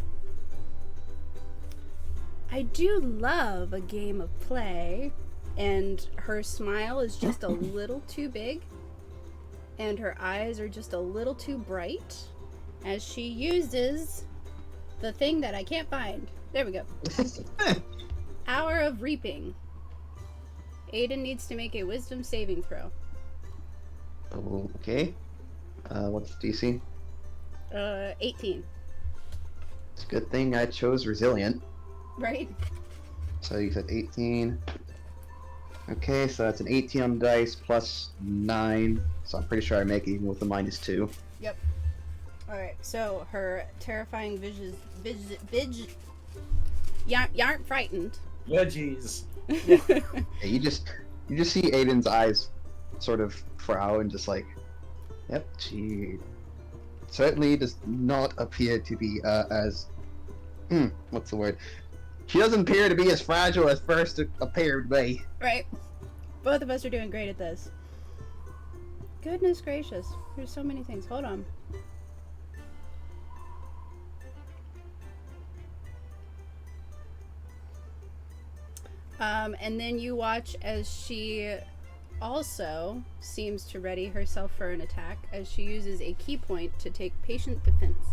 I do love a game of play. And her smile is just a little too big. And her eyes are just a little too bright. As she uses the thing that I can't find. There we go. Hour of Reaping. Aiden needs to make a wisdom saving throw. Okay. What's DC? 18. It's a good thing I chose resilient. Right? So you said 18. Okay, so that's an 18 on the dice plus 9. So I'm pretty sure I make it even with the minus 2. Yep. Alright, so her terrifying you aren't frightened. Veggies. Yeah, you just see Aiden's eyes sort of frown and just like, yep, she certainly does not appear to be as what's the word? She doesn't appear to be as fragile as first appeared to be. Right. Both of us are doing great at this. Goodness gracious. There's so many things. Hold on. And then you watch as she also seems to ready herself for an attack as she uses a key point to take patient defense.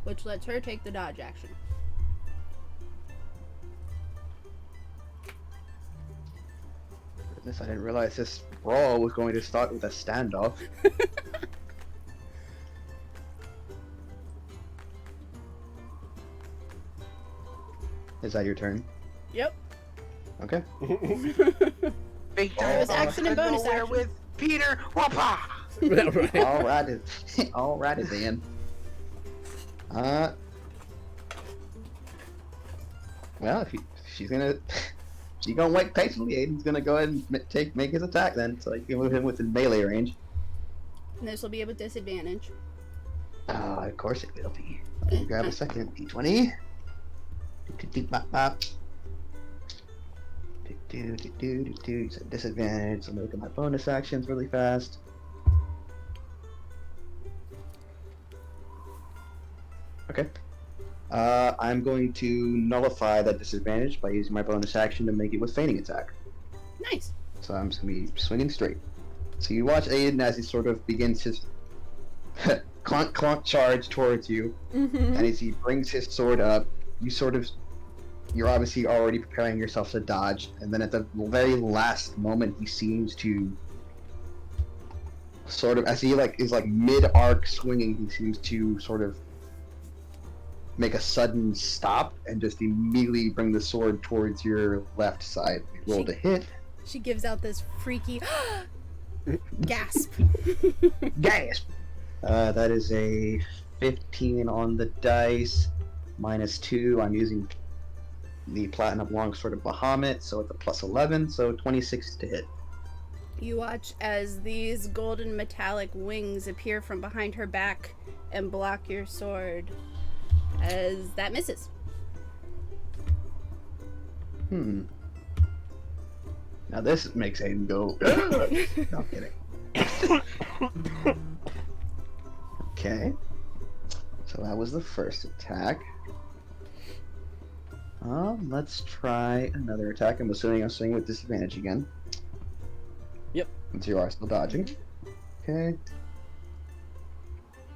Which lets her take the dodge action. Goodness, I didn't realize this brawl was going to start with a standoff. Is that your turn? Yep. Okay. Big It was action and bonus action. Peter, whoopah! Right. Alrighty then. Well, if she's gonna wait patiently, Aiden's gonna go ahead and make his attack then, so you can move him within melee range. And this will be with disadvantage. Of course it will be. Let me grab a second d20. So disadvantage. So I'm looking at my bonus actions really fast. Okay. I'm going to nullify that disadvantage by using my bonus action to make it with feigning attack. Nice. So I'm just going to be swinging straight. So you watch Aiden as he sort of begins his clunk charge towards you, and as he brings his sword up, you're obviously already preparing yourself to dodge, and then at the very last moment he seems to sort of, as he is mid-arc swinging, he seems to sort of make a sudden stop and just immediately bring the sword towards your left side. Roll to hit. She gives out this freaky gasp. Gasp! That is a 15 on the dice, -2. I'm using the Platinum Longsword of Bahamut, so it's a +11, so 26 to hit. You watch as these golden metallic wings appear from behind her back and block your sword. As that misses. Now this makes Aiden go. No, I'm kidding. Okay. So that was the first attack. Let's try another attack. I'm assuming I'm swinging with disadvantage again. Yep. Since you are still dodging. Okay.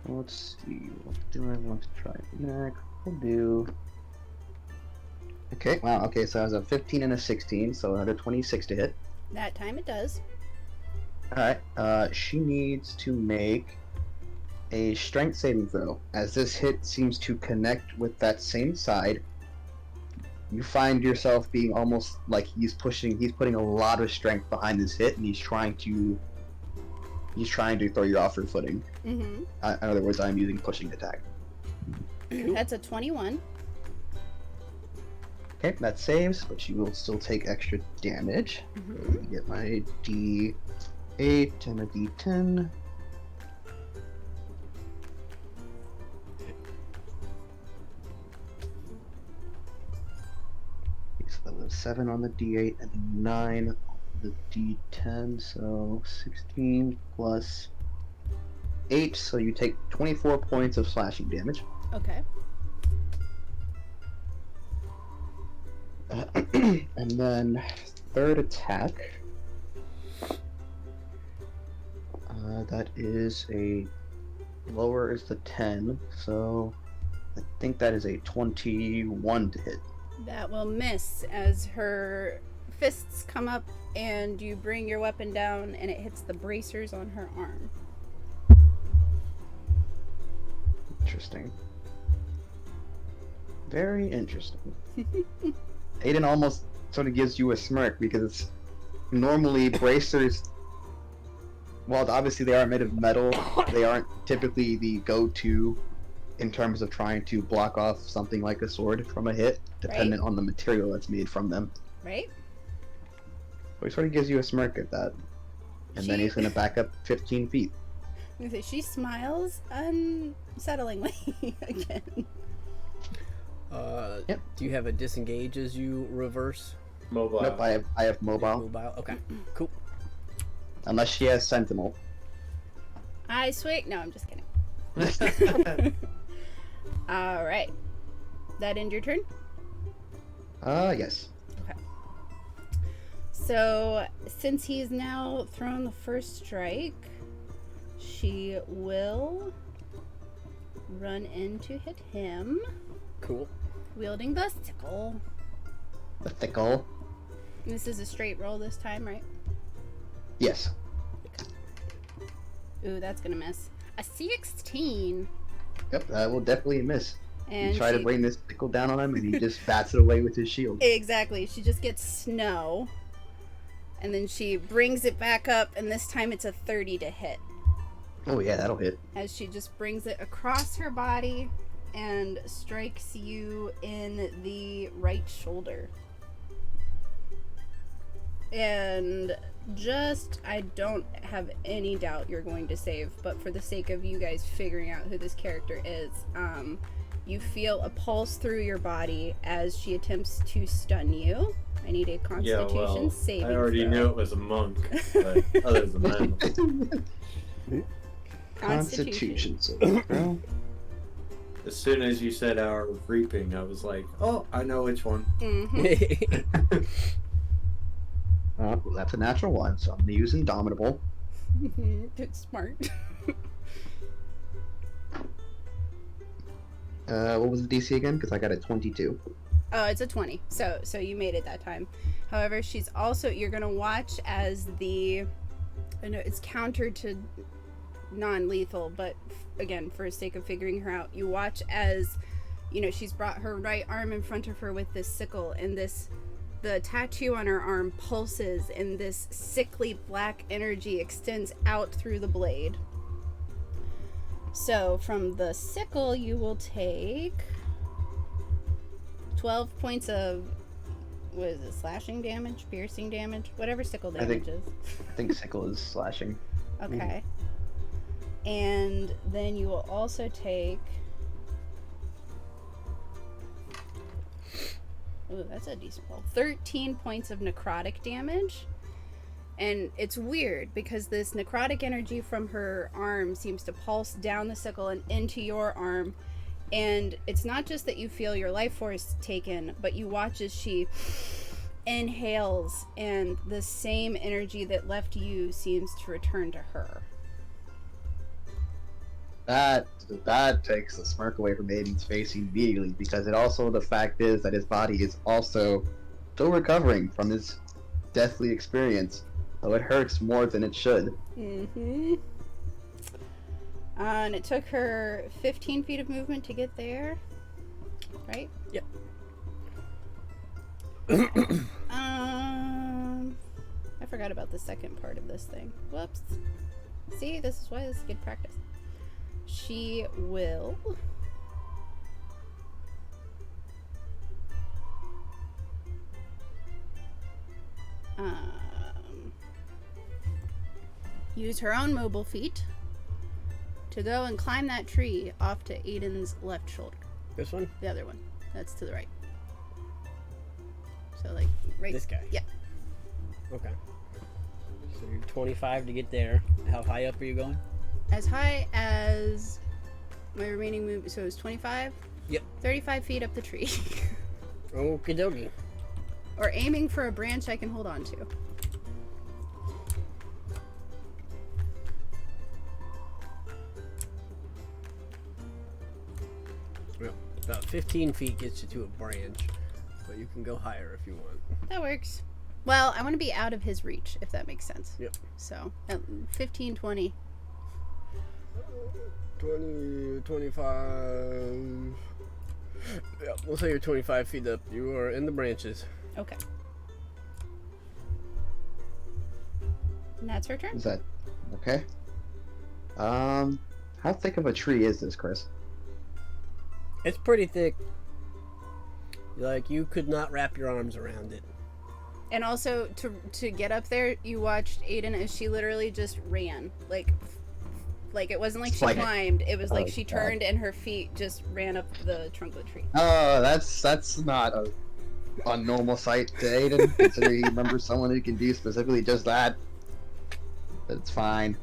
Let's see, what do I want to try next? We'll do... Okay, wow, okay, so that was a 15 and a 16, so another 26 to hit. That time it does. Alright, she needs to make a strength saving throw. As this hit seems to connect with that same side, you find yourself being almost like he's putting a lot of strength behind this hit, and he's trying to throw you off your footing. In other words, I'm using pushing attack. That's a 21. Okay, that saves, but you will still take extra damage. Let me get my D8 and a D10. So that was 7 on the D8 and 9 on the D10, so 16 plus 8, so you take 24 points of slashing damage. Okay. And then third attack. That is a lower is the 10, so I think that is a 21 to hit. That will miss as her fists come up and you bring your weapon down and it hits the bracers on her arm. Interesting. Very interesting. Aiden almost sort of gives you a smirk because normally bracers, while obviously they are made of metal, they aren't typically the go-to in terms of trying to block off something like a sword from a hit, dependent on the material that's made from them. Right? So he sort of gives you a smirk at that. And then he's going to back up 15 feet. She smiles unsettlingly again. Yep. Do you have a disengage as you reverse? Mobile. Nope, I have mobile. Mobile. Okay. Cool. Unless she has sentinel. I swing. No, I'm just kidding. All right. That end your turn? Yes. Okay. So, since he's now thrown the first strike, she will run in to hit him. Cool. Wielding the sickle. The thickle. This is a straight roll this time, right? Yes. Ooh, that's gonna miss. A 16. Yep, that will definitely miss. And you try to bring this pickle down on him, and he just bats it away with his shield. Exactly. She just gets snow. And then she brings it back up, and this time it's a 30 to hit. Oh yeah, that'll hit. As she just brings it across her body and strikes you in the right shoulder. And I don't have any doubt you're going to save, but for the sake of you guys figuring out who this character is, you feel a pulse through your body as she attempts to stun you. I need a Constitution saving I already throw. knew it was a monk, but other than that, Constitution saving throw. as soon as you said hour of reaping, I was like, oh, I know which one. Mm-hmm. That's a natural one, so I'm gonna use Indomitable. It's smart. What was the DC again? Because I got a 22. Oh, it's a 20. So you made it that time. However, she's also, you're going to watch as I know it's counter to non-lethal, but again, for the sake of figuring her out, you watch as, she's brought her right arm in front of her with this sickle, and the tattoo on her arm pulses, and this sickly black energy extends out through the blade. So from the sickle, you will take 12 points of, what is it, slashing damage, piercing damage, whatever sickle damage is. I think sickle is slashing. Okay. And then you will also take... Ooh, that's a decent roll. 13 points of necrotic damage. And it's weird because this necrotic energy from her arm seems to pulse down the sickle and into your arm. And it's not just that you feel your life force taken, but you watch as she inhales and the same energy that left you seems to return to her. That takes the smirk away from Aiden's face immediately, because the fact is that his body is also still recovering from his deathly experience, though it hurts more than it should. Mm-hmm. And it took her 15 feet of movement to get there, right? Yep. I forgot about the second part of this thing. Whoops. See, this is why this is good practice. She will... use her own mobile feat to go and climb that tree off to Aiden's left shoulder. This one? The other one. That's to the right. So, like, right... This guy? Yeah. Okay. So you're 25 to get there. How high up are you going? As high as my remaining move... So it's 25? Yep. 35 feet up the tree. Okie dokie. Or aiming for a branch I can hold on to. Well, about 15 feet gets you to a branch, but you can go higher if you want. That works. Well, I want to be out of his reach, if that makes sense. Yep. So, 15, 20. 20, 25... Yeah, we'll say you're 25 feet up. You are in the branches. Okay. And that's her turn? Is that okay? How thick of a tree is this, Chris? It's pretty thick. Like, you could not wrap your arms around it. And also, to get up there, you watched Aiden as she literally just ran. Like it wasn't like she climbed. It was like she turned and her feet just ran up the trunk of the tree. Oh, that's not a normal sight to Aiden, considering he remembers someone who can do specifically just that. But it's fine.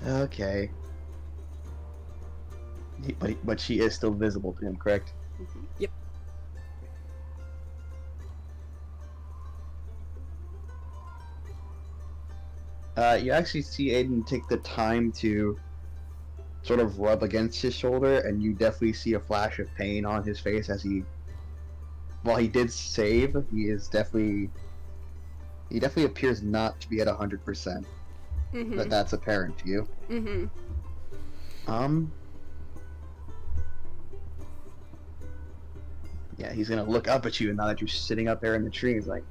Okay. But she is still visible to him, correct? Mm-hmm. Yep. You actually see Aiden take the time to sort of rub against his shoulder, and you definitely see a flash of pain on his face as while he did save, he definitely appears not to be at 100%. Mm-hmm. But that's apparent to you. Mm-hmm. Yeah, he's gonna look up at you, and now that you're sitting up there in the tree, he's like,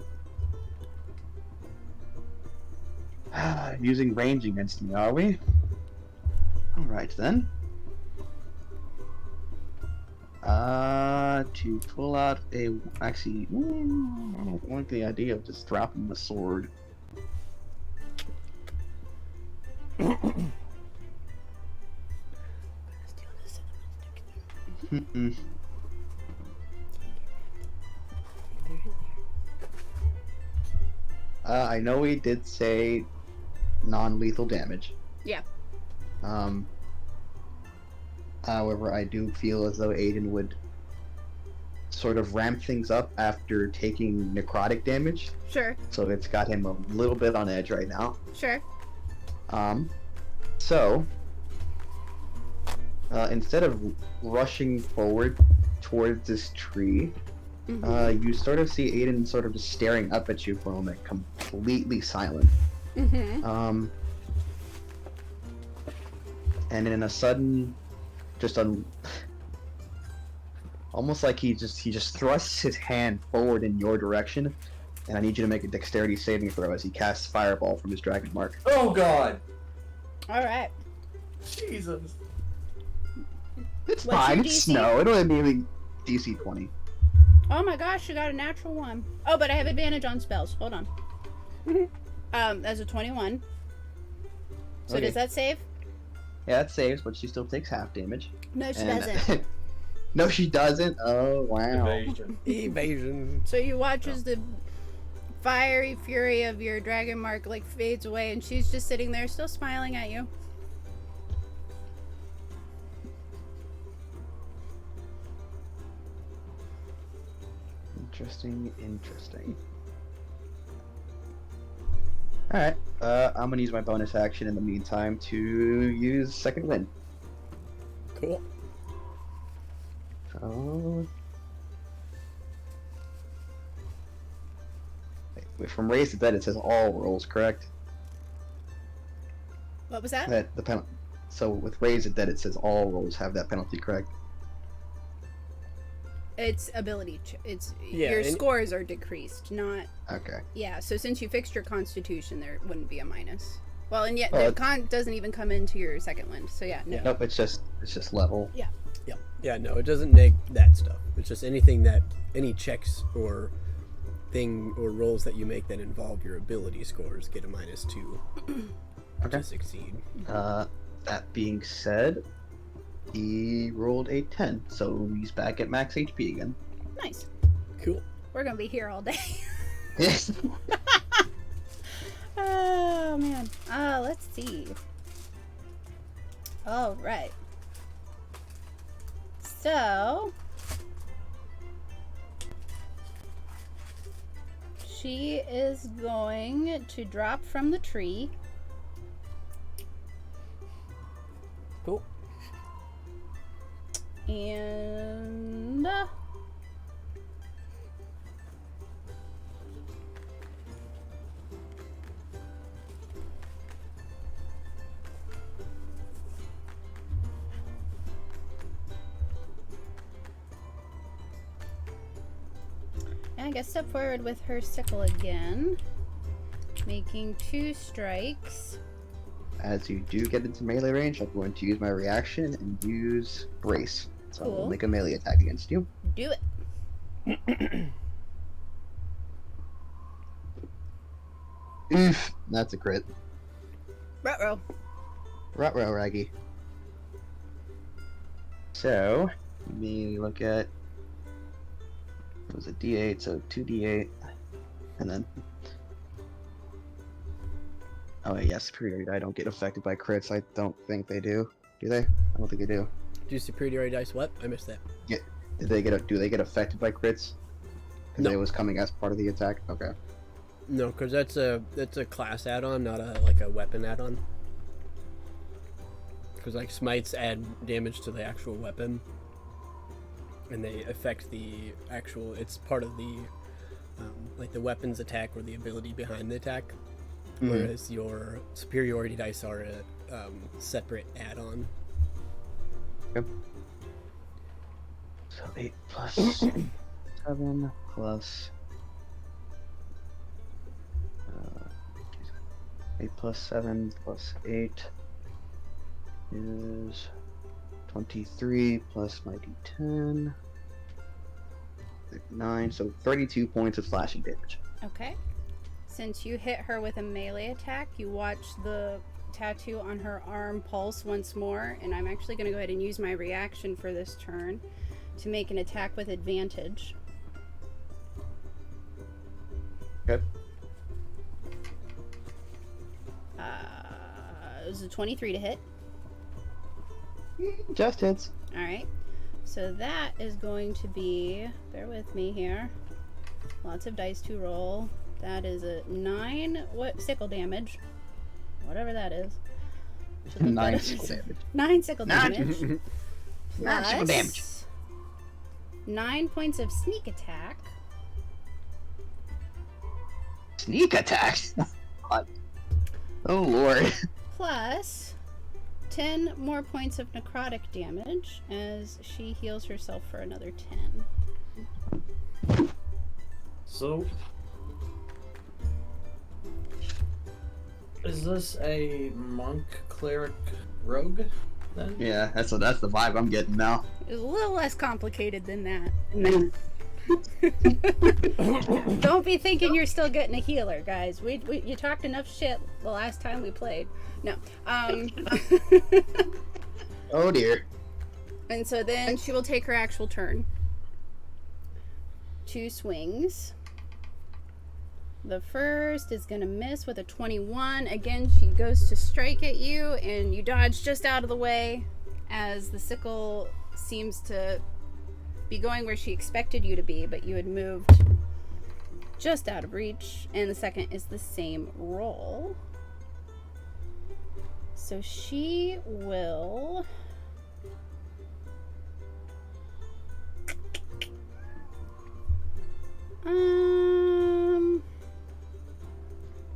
using range against me, are we? Alright then. To pull out a... Actually, I don't like the idea of just dropping the sword. Mm-mm. I know we did say non-lethal damage. Yeah. However, I do feel as though Aiden would sort of ramp things up after taking necrotic damage. Sure. So it's got him a little bit on edge right now. Sure. So instead of rushing forward towards this tree, you sort of see Aiden sort of just staring up at you for a moment, completely silent. Mm-hmm. And in a sudden, almost like he just thrusts his hand forward in your direction, and I need you to make a dexterity saving throw as he casts Fireball from his Dragon Mark. Oh God! All right. Jesus. It's What's fine. your It's DC? snow. It'll only be DC 20. Oh my gosh, you got a natural one. Oh, but I have advantage on spells. Hold on. That's a 21. So Okay. does that save? Yeah, that saves, but she still takes half damage. No, she And- doesn't. No, she doesn't. Oh wow. Evasion. Evasion. So you watch as the fiery fury of your dragon mark like fades away, and she's just sitting there, still smiling at you. Interesting. Alright, I'm gonna use my bonus action in the meantime to use Second Wind. Cool. Oh. Wait, from Raise to Dead it says all rolls, correct? What was that? That the penalty. So with Raise to Dead it says all rolls have that penalty, correct? It's ability. It's Yeah, your and- scores are decreased, not. Okay. Yeah. So since you fixed your Constitution, there wouldn't be a minus. Well, and yet Oh, the it- con doesn't even come into your second wind. So yeah. No. Yeah. Nope, it's just level. Yeah, no, it doesn't neg that stuff. It's just anything that, any checks or thing or rolls that you make that involve your ability scores get a -2 Okay. to succeed. That being said, he rolled a 10, so he's back at max HP again. Nice. Cool. We're gonna be here all day. Yes. Oh man. Let's see. All right. So she is going to drop from the tree. Cool. And I guess step forward with her sickle again, making 2 strikes. As you do get into melee range, I'm going to use my reaction and use Brace. So Cool. I'll make a melee attack against you. Do it. Oof, that's a crit. Ruh-roh. Ruh-roh, Raggy. So, let me look at... It was a D8, so 2D8. And then... Oh, yeah, superiority die don't get affected by crits. I don't think they do. Do they? I don't think they do. Do superiority dice what? I missed that. Do they get affected by crits? Because No. it was coming as part of the attack? Okay. No, because that's a class add-on, not a weapon add-on. Because like smites add damage to the actual weapon, and they affect the actual. It's part of the like the weapon's attack or the ability behind the attack. Mhm. Whereas your superiority dice are a separate add-on. Yep. So 8 plus 7 plus 8 plus 7 plus 8 is 23 plus my d10. 9, so 32 points of slashing damage. Okay. Since you hit her with a melee attack, you watch the tattoo on her arm pulse once more, and I'm actually going to go ahead and use my reaction for this turn to make an attack with advantage. Okay. It was a 23 to hit. Just hits. Alright. So that is going to be, bear with me here, lots of dice to roll. That is a 9 sickle damage. Whatever that is. 9 sickle damage. 9 sickle damage. 9 sickle damage. 9 points of sneak attack. Sneak attack? Oh lord. Plus 10 more points of necrotic damage as she heals herself for another 10. So, is this a monk, cleric, rogue then? Yeah, that's the vibe I'm getting now. It's a little less complicated than that. Don't be thinking you're still getting a healer, guys. You talked enough shit the last time we played. No. Oh dear. And so then she will take her actual turn. 2 swings. The first is going to miss with a 21. Again, she goes to strike at you, and you dodge just out of the way as the sickle seems to be going where she expected you to be, but you had moved just out of reach. And the second is the same roll. So she will...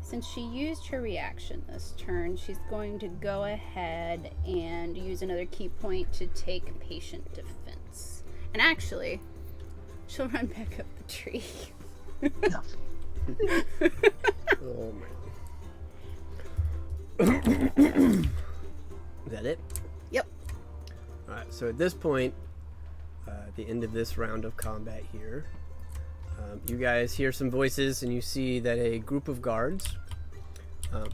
Since she used her reaction this turn, she's going to go ahead and use another key point to take patient defense. And actually, she'll run back up the tree. Oh man. Is that it? Yep. Alright, so at this point, at the end of this round of combat here, you guys hear some voices and you see that a group of guards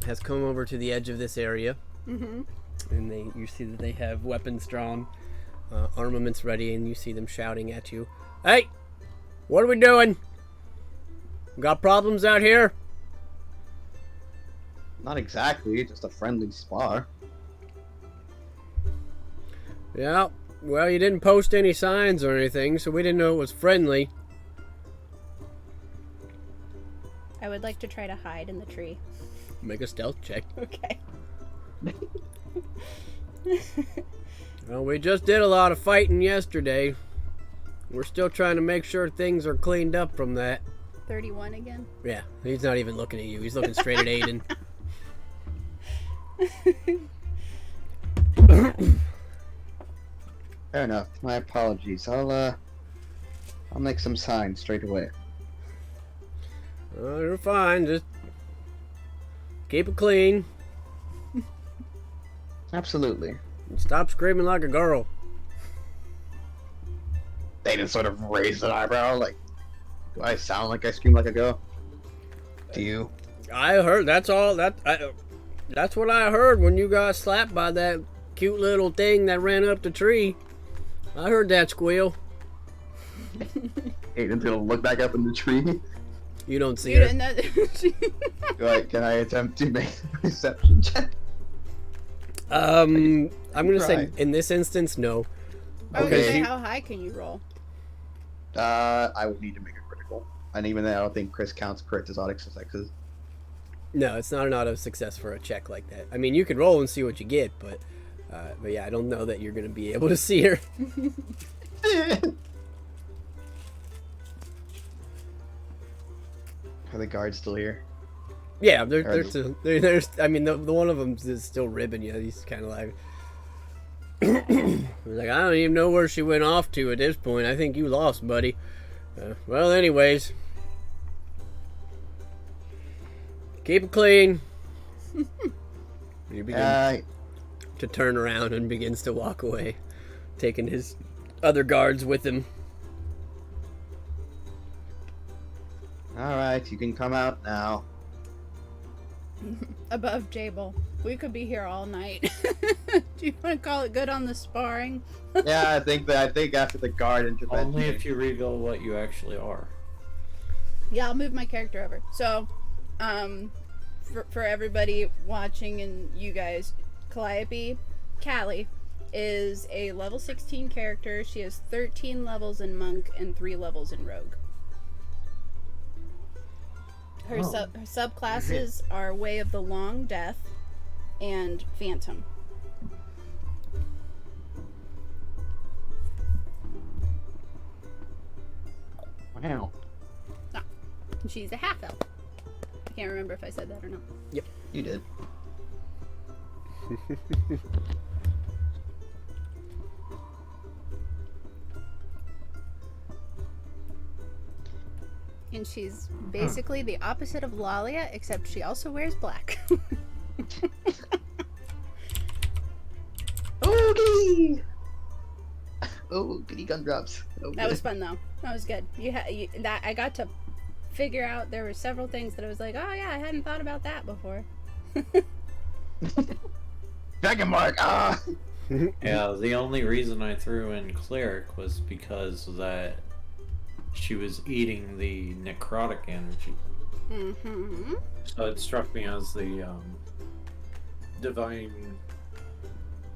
has come over to the edge of this area. Mm-hmm. And you see that they have weapons drawn, armaments ready, and you see them shouting at you, "Hey! What are we doing? Got problems out here?" Not exactly, just a friendly spar. Yeah, well, you didn't post any signs or anything, so we didn't know it was friendly. I would like to try to hide in the tree. Make a stealth check. Okay. Well, we just did a lot of fighting yesterday. We're still trying to make sure things are cleaned up from that. 31 again. Yeah, he's not even looking at you. He's looking straight at Aiden. Fair enough. My apologies. I'll make some signs straight away. Oh, you're fine. Just keep it clean. Absolutely. And stop screaming like a girl. They just sort of raise an eyebrow, like, do I sound like I scream like a girl? To you? I heard. That's all. That's what I heard when you got slapped by that cute little thing that ran up the tree. I heard that squeal. Aiden's gonna look back up in the tree. You don't see You her. didn't know. Right, can I attempt to make a perception check? I'm gonna say Try. in this instance, no. I was Okay. gonna say, how high can you roll? I would need to make a critical. And even then, I don't think Chris counts crit as auto successes. No, it's not an auto success for a check like that. I mean, you can roll and see what you get, but yeah, I don't know that you're gonna be able to see her. Are the guards still here? Yeah, there's. I mean, the one of them is still ribbing you. He's kind of like, he's like, I don't even know where she went off to at this point. I think you lost, buddy. Well, anyways, keep it clean. You begin to turn around and begins to walk away, taking his other guards with him. Alright, you can come out now. Above Jable. We could be here all night. Do you want to call it good on the sparring? Yeah, I think after the guard intervention. Only if you reveal what you actually are. Yeah, I'll move my character over. So, for everybody watching and you guys, Calliope, Callie, is a level 16 character. She has 13 levels in Monk and 3 levels in Rogue. Her subclasses are Way of the Long Death and Phantom. Wow. She's a half elf. I can't remember if I said that or not. Yep. You did. And she's basically the opposite of Lalia, except she also wears black. Oogie! Oh, goody gumdrops. Oh, That was fun though. That was good. That I got to figure out. There were several things that I was like, oh yeah, I hadn't thought about that before. Dragon mark! Ah! Yeah, the only reason I threw in cleric was because that she was eating the necrotic energy. Mm-hmm. So it struck me as the divine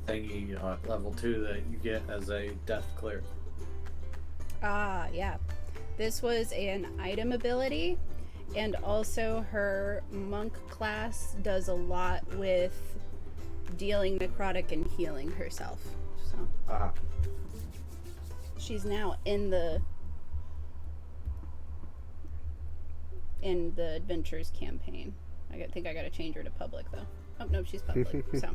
thingy level 2 that you get as a death cleric. Ah, yeah. This was an item ability, and also her monk class does a lot with dealing necrotic and healing herself. So she's now in the Adventures campaign. I think I gotta change her to public though. Oh no, she's public. So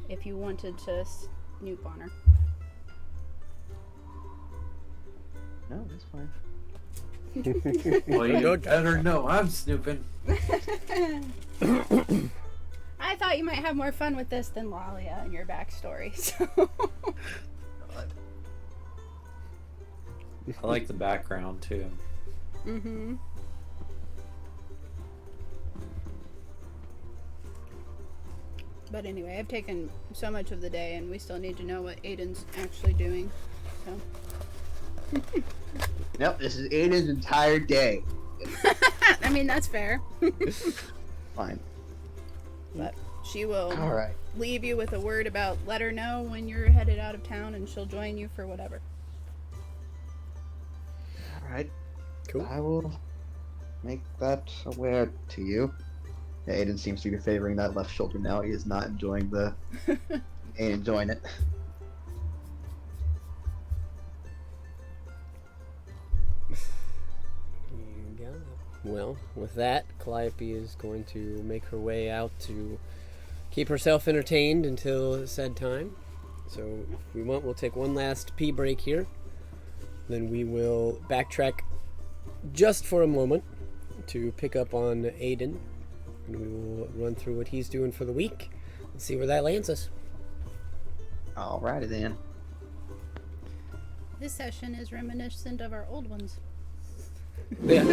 if you wanted to snoop on her. No, that's fine. Well, you better know I'm snooping. I thought you might have more fun with this than Lalia and your backstory. So I like the background too. mm-hmm. But anyway, I've taken so much of the day, and we still need to know what Aiden's actually doing. So. Nope, this is Aiden's entire day. I mean, that's fair. Fine. But she will Alright. leave you with a word about let her know when you're headed out of town, and she'll join you for whatever. Alright. Cool. I will make that aware to you. Yeah, Aiden seems to be favoring that left shoulder now. He is not enjoying enjoying it. You got it. Well, with that, Calliope is going to make her way out to keep herself entertained until said time. So, if we want, we'll take one last pee break here. Then we will backtrack just for a moment to pick up on Aiden. And we will run through what he's doing for the week and see where that lands us. Alrighty then. This session is reminiscent of our old ones. Yeah.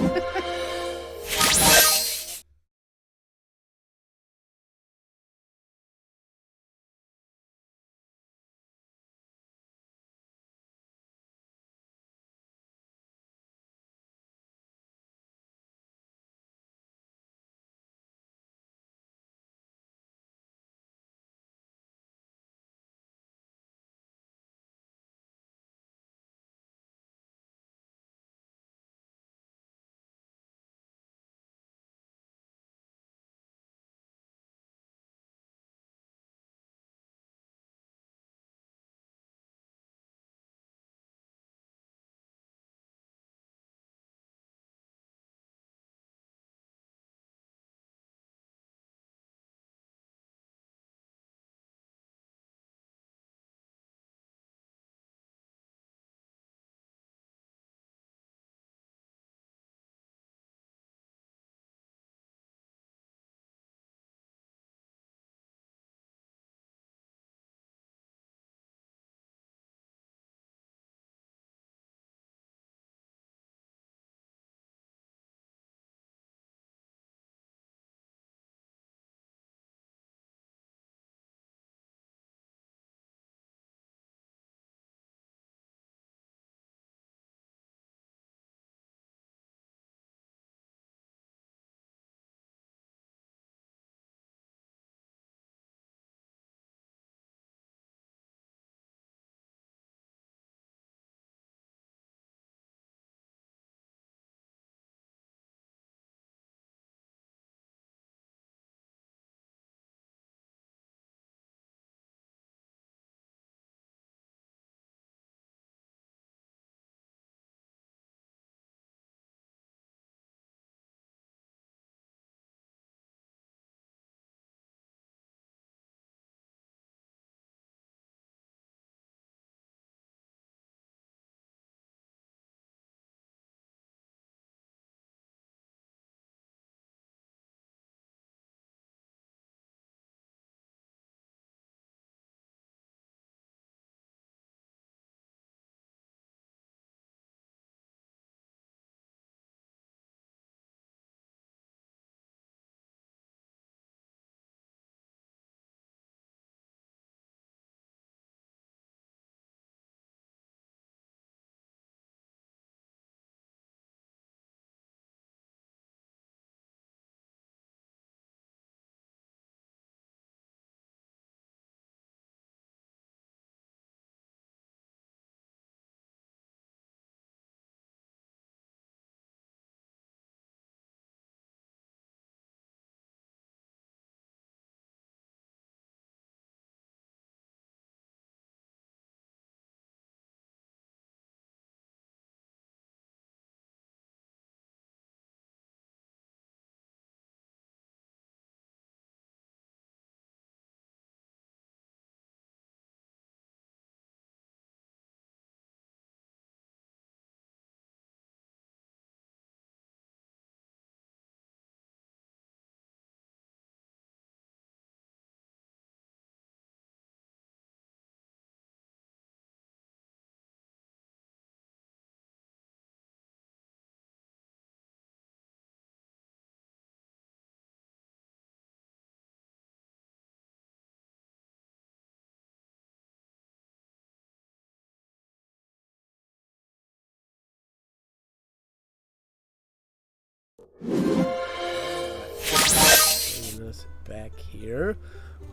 us back here.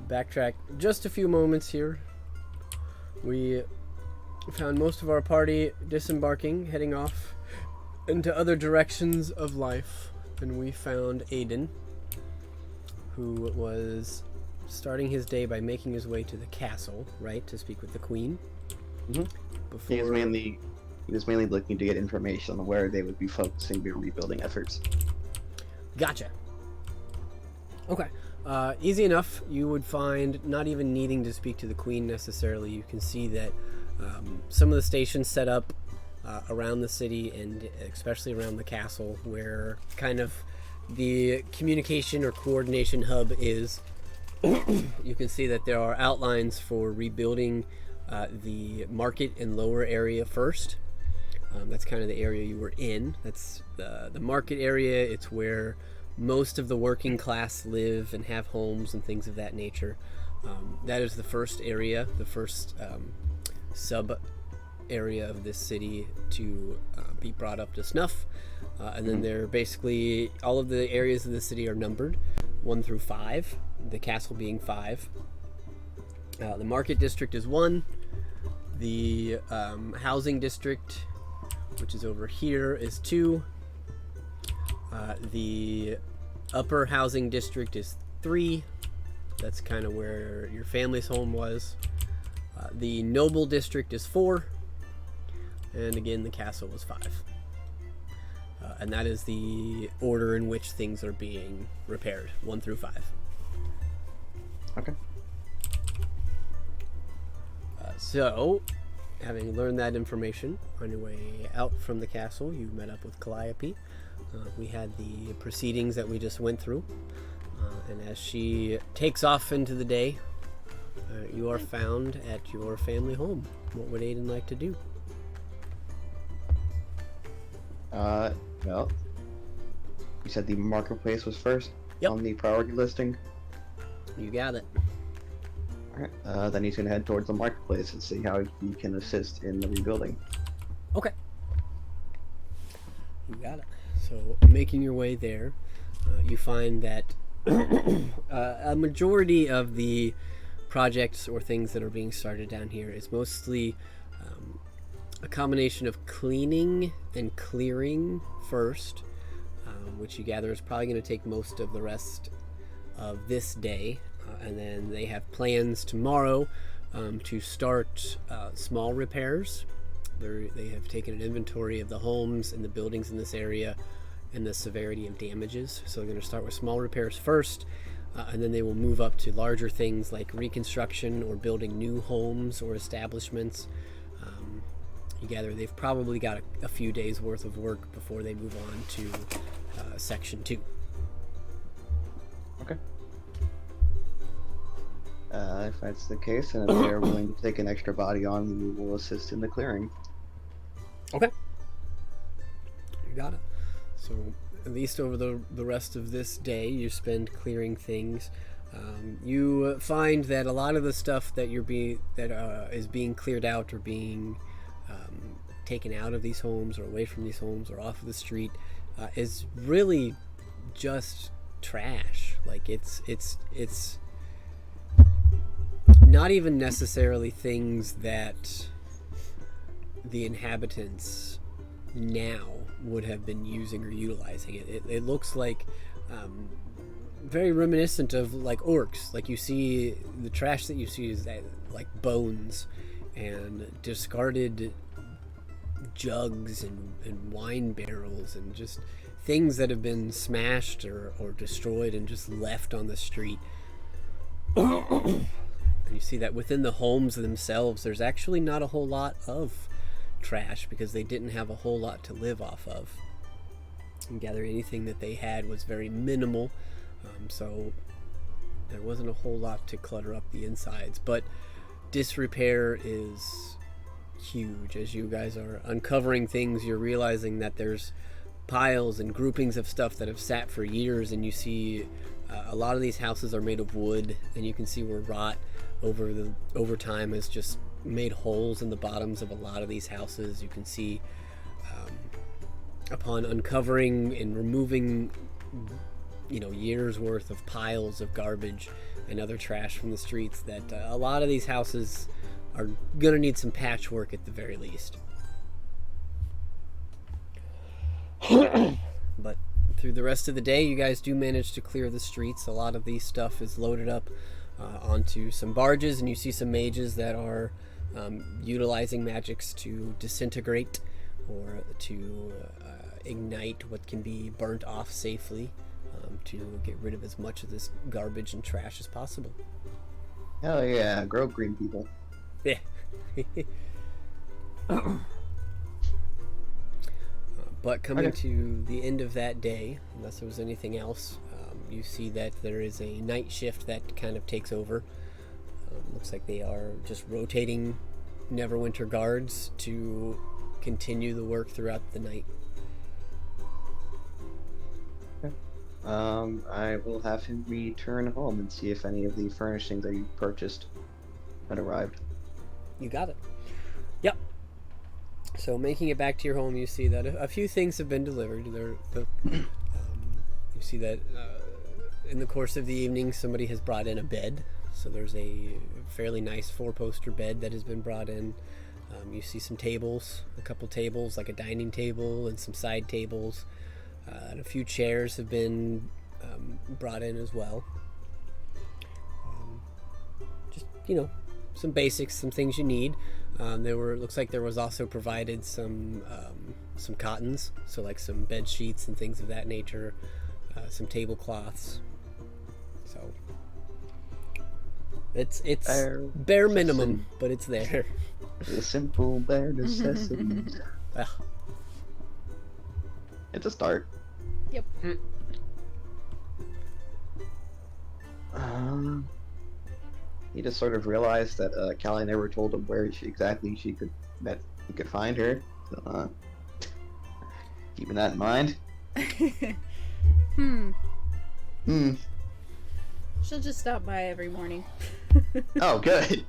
Backtrack just a few moments here. We found most of our party disembarking, heading off into other directions of life. And we found Aiden, who was starting his day by making his way to the castle, right, to speak with the queen. Mm-hmm. Before... He was mainly looking to get information on where they would be focusing their rebuilding efforts. Gotcha. Okay. Easy enough. You would find, not even needing to speak to the queen necessarily, you can see that some of the stations set up around the city and especially around the castle where kind of the communication or coordination hub is. You can see that there are outlines for rebuilding the market and lower area first. That's kind of the area you were in. That's the market area. It's where most of the working class live and have homes and things of that nature. That is the first area, the first sub area of this city to be brought up to snuff. And then they're basically, all of the areas of the city are numbered 1 through 5, the castle being 5. The market district is 1. The housing district, which is over here, is 2. The upper housing district is 3. That's kind of where your family's home was. The noble district is 4. And again, the castle was 5. And that is the order in which things are being repaired, 1 through 5. Okay. So, having learned that information, on your way out from the castle, you met up with Calliope. We had the proceedings that we just went through. And as she takes off into the day, you are found at your family home. What would Aiden like to do? Well, you said the marketplace was first on the priority listing. You got it. Alright, then he's gonna head towards the marketplace and see how he can assist in the rebuilding. Okay. You got it. So, making your way there, you find that a majority of the projects or things that are being started down here is mostly a combination of cleaning and clearing first, which you gather is probably going to take most of the rest of this day. And then they have plans tomorrow to start small repairs. They have taken an inventory of the homes and the buildings in this area and the severity of damages. So they're going to start with small repairs first, and then they will move up to larger things like reconstruction or building new homes or establishments. You gather they've probably got a few days worth of work before they move on to section 2. Okay. If that's the case, and if they're willing to take an extra body on, we will assist in the clearing. Okay. You got it. So, at least over the rest of this day, you spend clearing things. You find that a lot of the stuff that is being cleared out or being taken out of these homes or away from these homes or off of the street is really just trash. Like it's not even necessarily things that the inhabitants now would have been using or utilizing. It looks like very reminiscent of like orcs. Like you see the trash that you see is like bones and discarded jugs and wine barrels and just things that have been smashed or destroyed and just left on the street. And you see that within the homes themselves, there's actually not a whole lot of trash because they didn't have a whole lot to live off of. And gather anything that they had was very minimal, so there wasn't a whole lot to clutter up the insides. But disrepair is huge. As you guys are uncovering things, you're realizing that there's piles and groupings of stuff that have sat for years, and you see a lot of these houses are made of wood, and you can see where rot over time has just made holes in the bottoms of a lot of these houses. You can see upon uncovering and removing years worth of piles of garbage and other trash from the streets that a lot of these houses are gonna need some patchwork at the very least. But through the rest of the day, you guys do manage to clear the streets. A lot of these stuff is loaded up onto some barges, and you see some mages that are utilizing magics to disintegrate or to ignite what can be burnt off safely to get rid of as much of this garbage and trash as possible. Hell yeah, grow green people. Yeah. But coming to the end of that day, unless there was anything else, you see that there is a night shift that kind of takes over. Looks like they are just rotating Neverwinter guards to continue the work throughout the night. I will have him return home and see if any of the furnishings that you purchased had arrived. You got it. Yep. So making it back to your home, you see that a few things have been delivered. You see that in the course of the evening, somebody has brought in a bed. So there's a fairly nice 4-poster bed that has been brought in. You see some tables, a couple tables, like a dining table and some side tables. And a few chairs have been brought in as well. Just, some basics, some things you need. Looks like there was also provided some cottons, so like some bed sheets and things of that nature, some tablecloths. So it's bare minimum, but it's there. The simple bare necessities. It's a start. Yep. He just sort of realized that Callie never told him where he could find her. So, keeping that in mind. She'll just stop by every morning. Oh, good.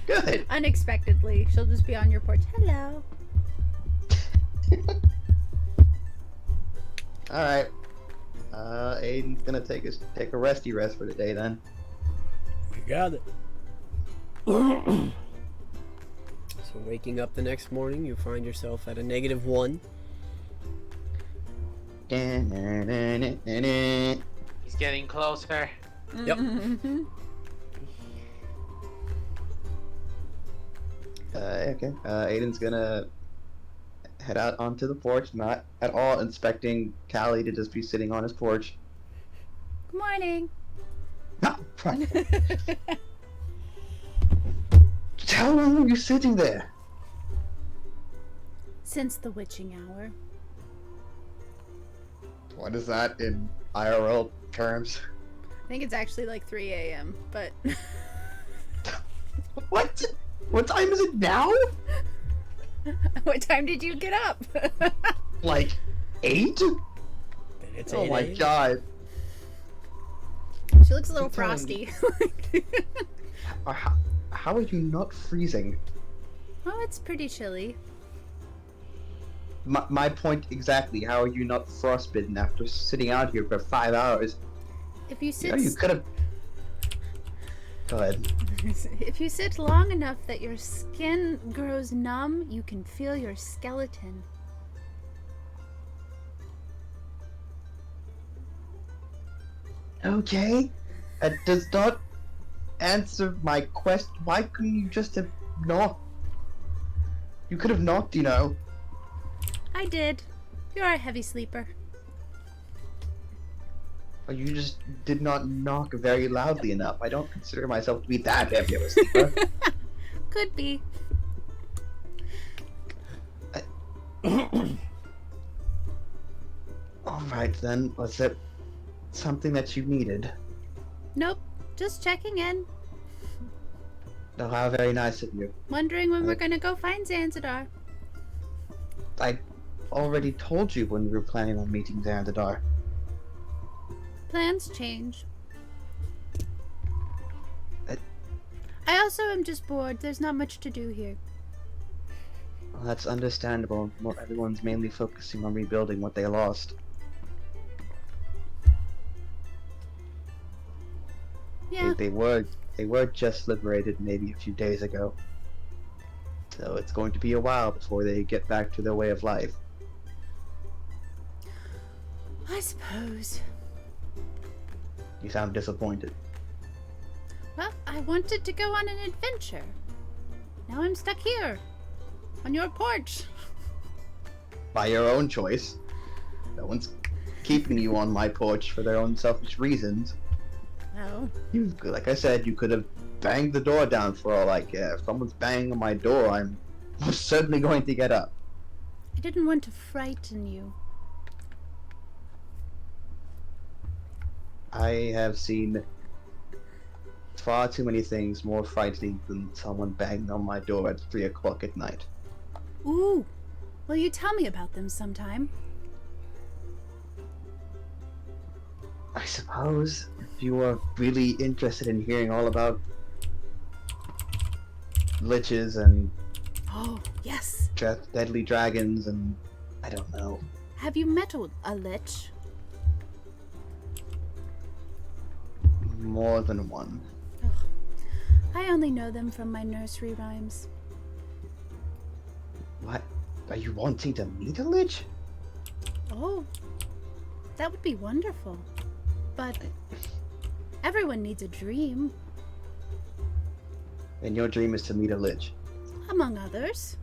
Good. Unexpectedly, she'll just be on your porch. Hello. All right. Aiden's gonna take a resty rest for the day then. You got it. So waking up the next morning, you find yourself at a -1. He's getting closer. Yep. Okay. Aiden's gonna head out onto the porch, not at all expecting Callie to just be sitting on his porch. Good morning. No, how long were you sitting there? Since the witching hour. What is that in IRL terms? I think it's actually like 3 a.m., but... What? What time is it now? What time did you get up? Like 8? It's Oh 8 my a.m. god. She looks a little Good time. frosty. How are you not freezing? Oh, it's pretty chilly. My point exactly. How are you not frostbitten after sitting out here for 5 hours? If you sit... You could have... Go ahead. If you sit long enough that your skin grows numb, you can feel your skeleton. Okay. That does not answer my question. Why couldn't you just have knocked? You could have knocked, I did. You're a heavy sleeper. Or you just did not knock very loudly enough. I don't consider myself to be that heavy of a sleeper. Could be. Alright then, was it something that you needed? Nope. Just checking in. Oh, how very nice of you. Wondering when we're gonna go find Zanzidar. I already told you when we were planning on meeting Zanzidar. Plans change. I also am just bored. There's not much to do here. Well, that's understandable. Well, everyone's mainly focusing on rebuilding what they lost. Yeah. They were just liberated maybe a few days ago. So it's going to be a while before they get back to their way of life. I suppose. You sound disappointed. Well, I wanted to go on an adventure. Now I'm stuck here. On your porch. By your own choice. No one's keeping you on my porch for their own selfish reasons. Well, Like I said, you could have banged the door down for all I care. If someone's banging on my door, I'm most certainly going to get up. I didn't want to frighten you. I have seen far too many things more frightening than someone banging on my door at 3 o'clock at night. Ooh. Will you tell me about them sometime? I suppose if you are really interested in hearing all about liches and Oh, yes. deadly dragons and I don't know. Have you met a lich? More than one. I only know them from my nursery rhymes. What? Are you wanting to meet a lich? Oh, that would be wonderful. But everyone needs a dream, And your dream is to meet a lich. among others.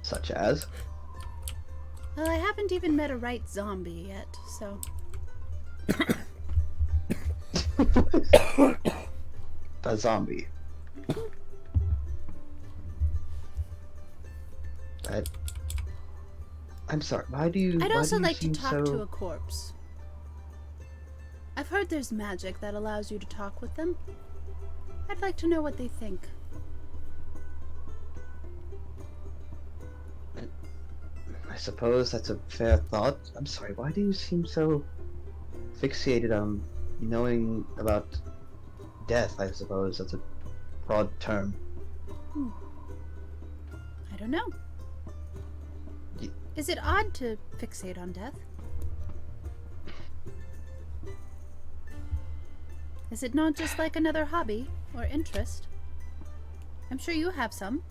Such as? Well, I haven't even met a right zombie yet, so... A zombie. I'm sorry, why do you I'd why also do you like to seem talk so... to a corpse. I've heard there's magic that allows you to talk with them. I'd like to know what they think. I suppose that's a fair thought. I'm sorry, why do you seem so fixated on knowing about death? I suppose that's a broad term. I don't know. Y- Is it odd to fixate on death? Is it not just like another hobby or interest? I'm sure you have some.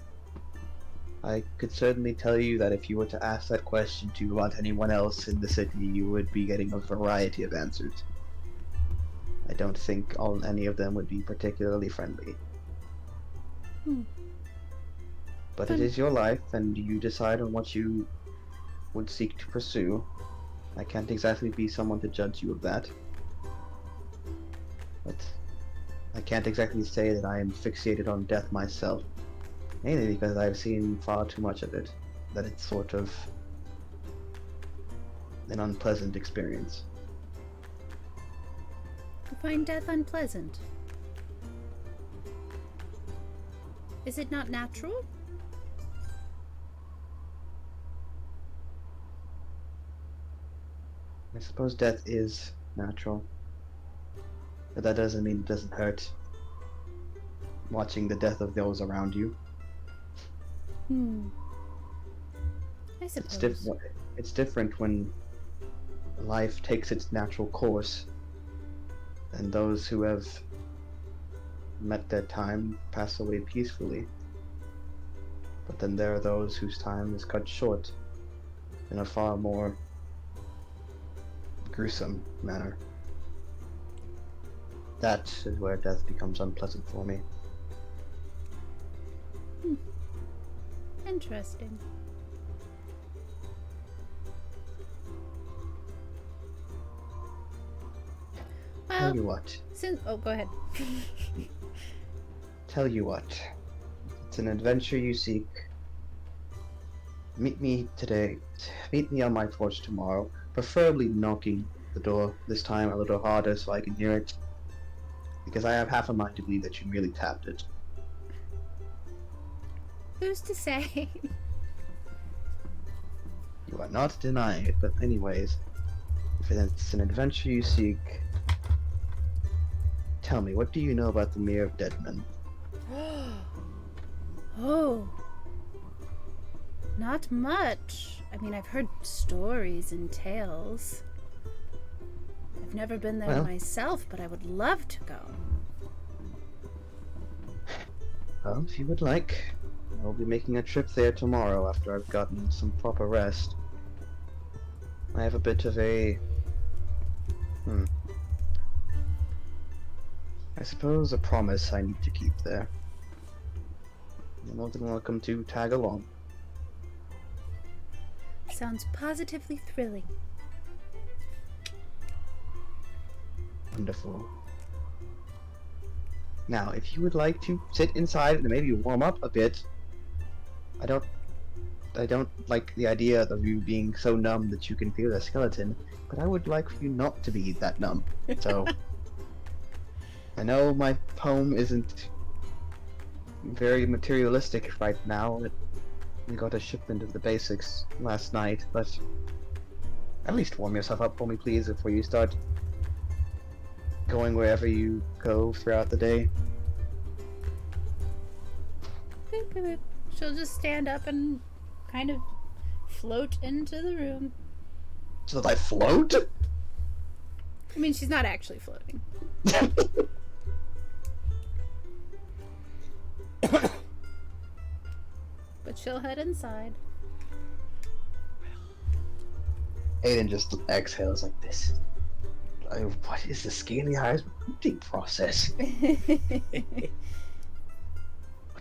I could certainly tell you that if you were to ask that question to about anyone else in the city, you would be getting a variety of answers. I don't think any of them would be particularly friendly. But it is your life, and you decide on what you would seek to pursue. I can't exactly be someone to judge you of that. But I can't exactly say that I am fixated on death myself. Mainly because I've seen far too much of it, that it's sort of an unpleasant experience. You find death unpleasant. Is it not natural? I suppose death is natural, but that doesn't mean it doesn't hurt. Watching the death of those around you. I suppose. It's different when life takes its natural course, and those who have met their time pass away peacefully. But then there are those whose time is cut short in a far more gruesome manner. That is where death becomes unpleasant for me. Interesting. Tell you Well, what. oh, go ahead. Tell you what. It's an adventure you seek. Meet me today. Meet me on my porch tomorrow. Preferably knocking the door this time a little harder so I can hear it. Because I have half a mind to believe that you merely tapped it. Who's to say? You are not denying it, but anyways, if it's an adventure you seek, tell me, what do you know about the Mere of Dead Men? Oh. Not much. I mean, I've heard stories and tales. I've never been there Well. myself, but I would love to go. Well, if you would like, I'll be making a trip there tomorrow after I've gotten some proper rest. I have a bit of a... I suppose a promise I need to keep there. You're more than welcome to tag along. Sounds positively thrilling. Wonderful. Now, if you would like to sit inside and maybe warm up a bit, I don't like the idea of you being so numb that you can feel a skeleton, but I would like for you not to be that numb. So, I know my poem isn't very materialistic right now. We got a shipment of the basics last night, but at least warm yourself up for me, please, before you start going wherever you go throughout the day. She'll just stand up and kind of float into the room. So I float? I mean, she's not actually floating. But she'll head inside. Aiden just exhales like this. What is the Scaly Eyes recruiting process?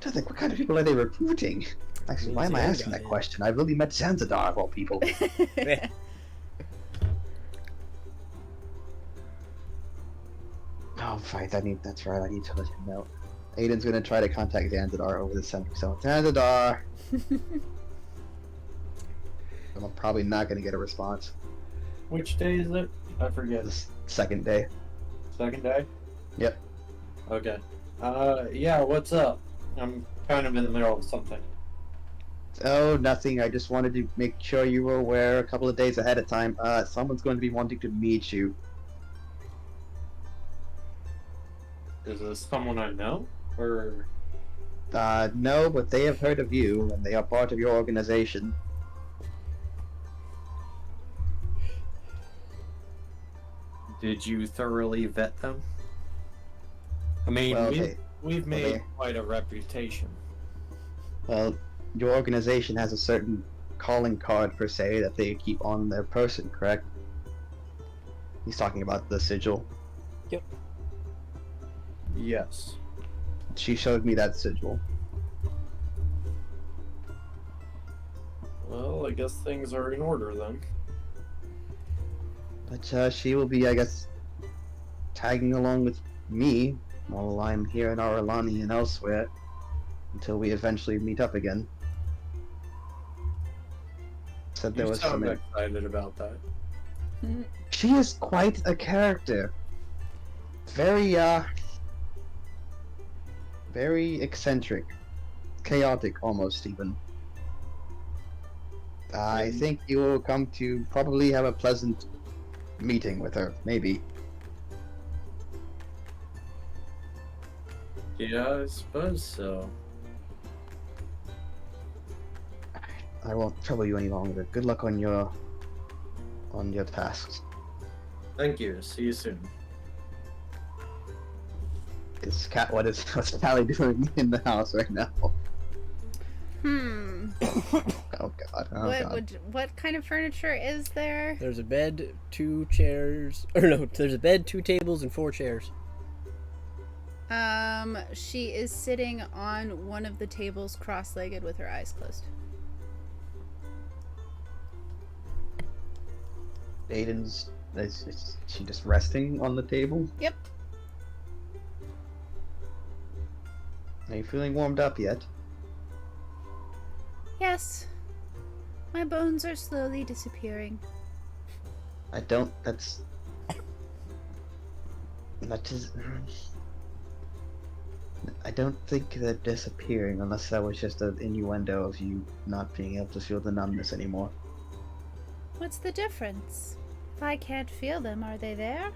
What kind of people are they recruiting? Actually, why am I asking that question? I've really met Zanzadar of all people. Oh, right, that's right, I need to let him know. Aiden's gonna try to contact Zanzadar over the summer, so Zanzadar! I'm probably not gonna get a response. Which day is it? I forget. The second day. Second day? Yep. Okay. Yeah, what's up? I'm kind of in the middle of something. Oh, nothing. I just wanted to make sure you were aware a couple of days ahead of time. Someone's going to be wanting to meet you. Is this someone I know? Or... No, but they have heard of you, and they are part of your organization. Did you thoroughly vet them? I mean, Well, we've made quite a reputation. Well, your organization has a certain calling card, per se, that they keep on their person, correct? He's talking about the sigil. Yep. Yes. She showed me that sigil. Well, I guess things are in order then. But she will be, I guess, tagging along with me while I'm here in Aralani and elsewhere until we eventually meet up again. Said there You was sound some. excited about that. She is quite a character. Very eccentric, chaotic almost even. I think you will come to probably have a pleasant meeting with her, maybe. Yeah, I suppose so. I won't trouble you any longer. Good luck on your tasks. Thank you. See you soon. What's Callie doing in the house right now? Oh god. What kind of furniture is there? There's a bed, 2 chairs, or no, there's a bed, 2 tables, and 4 chairs. She is sitting on one of the tables cross-legged with her eyes closed. Aiden's is she just resting on the table? Yep. Are you feeling warmed up yet? Yes. My bones are slowly disappearing. That is... I don't think they're disappearing unless that was just an innuendo of you not being able to feel the numbness anymore. What's the difference? If I can't feel them, are they there?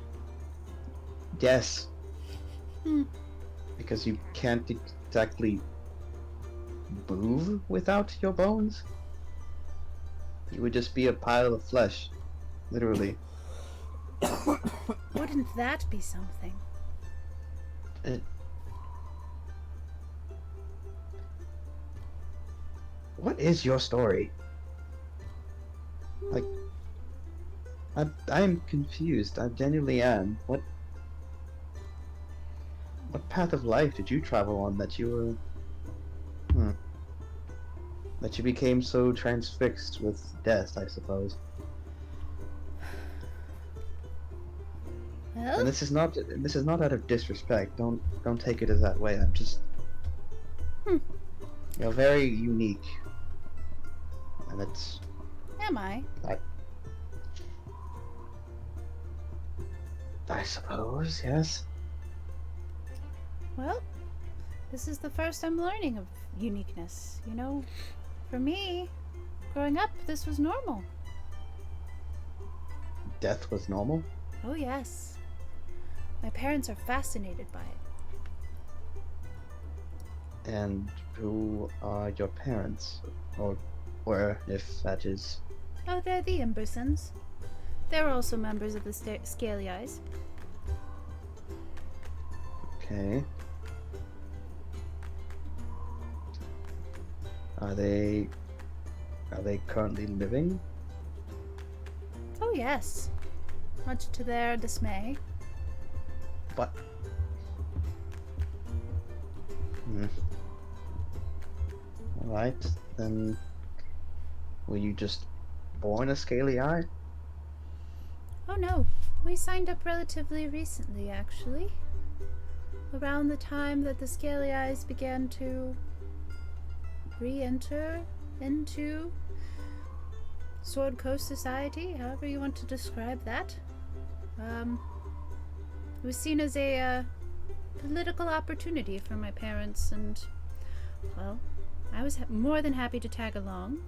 Yes. Hmm. Because you can't exactly move without your bones. You would just be a pile of flesh, literally. Wouldn't that be something? What is your story? Like, I'm confused. I genuinely am. What path of life did you travel on that you were, that you became so transfixed with death, I suppose? Well, And this is not out of disrespect. Don't take it as that way. I'm just, you're very unique, and it's. am I? I suppose, yes. Well, this is the first I'm learning of uniqueness. You know, for me, growing up, this was normal. Death was normal. Oh, yes. My parents are fascinated by it. And who are your parents? Or were, if that is. Oh, they're the Imbersons. They're also members of the Scaly Eyes. Okay. Are they currently living? Oh, yes. Much to their dismay. But. Alright, then. Were you just born a scaly eye? Oh, no. We signed up relatively recently, actually. Around the time that the Scaly Eyes began to re-enter into Sword Coast society, however you want to describe that. It was seen as a political opportunity for my parents, and, well, I was more than happy to tag along.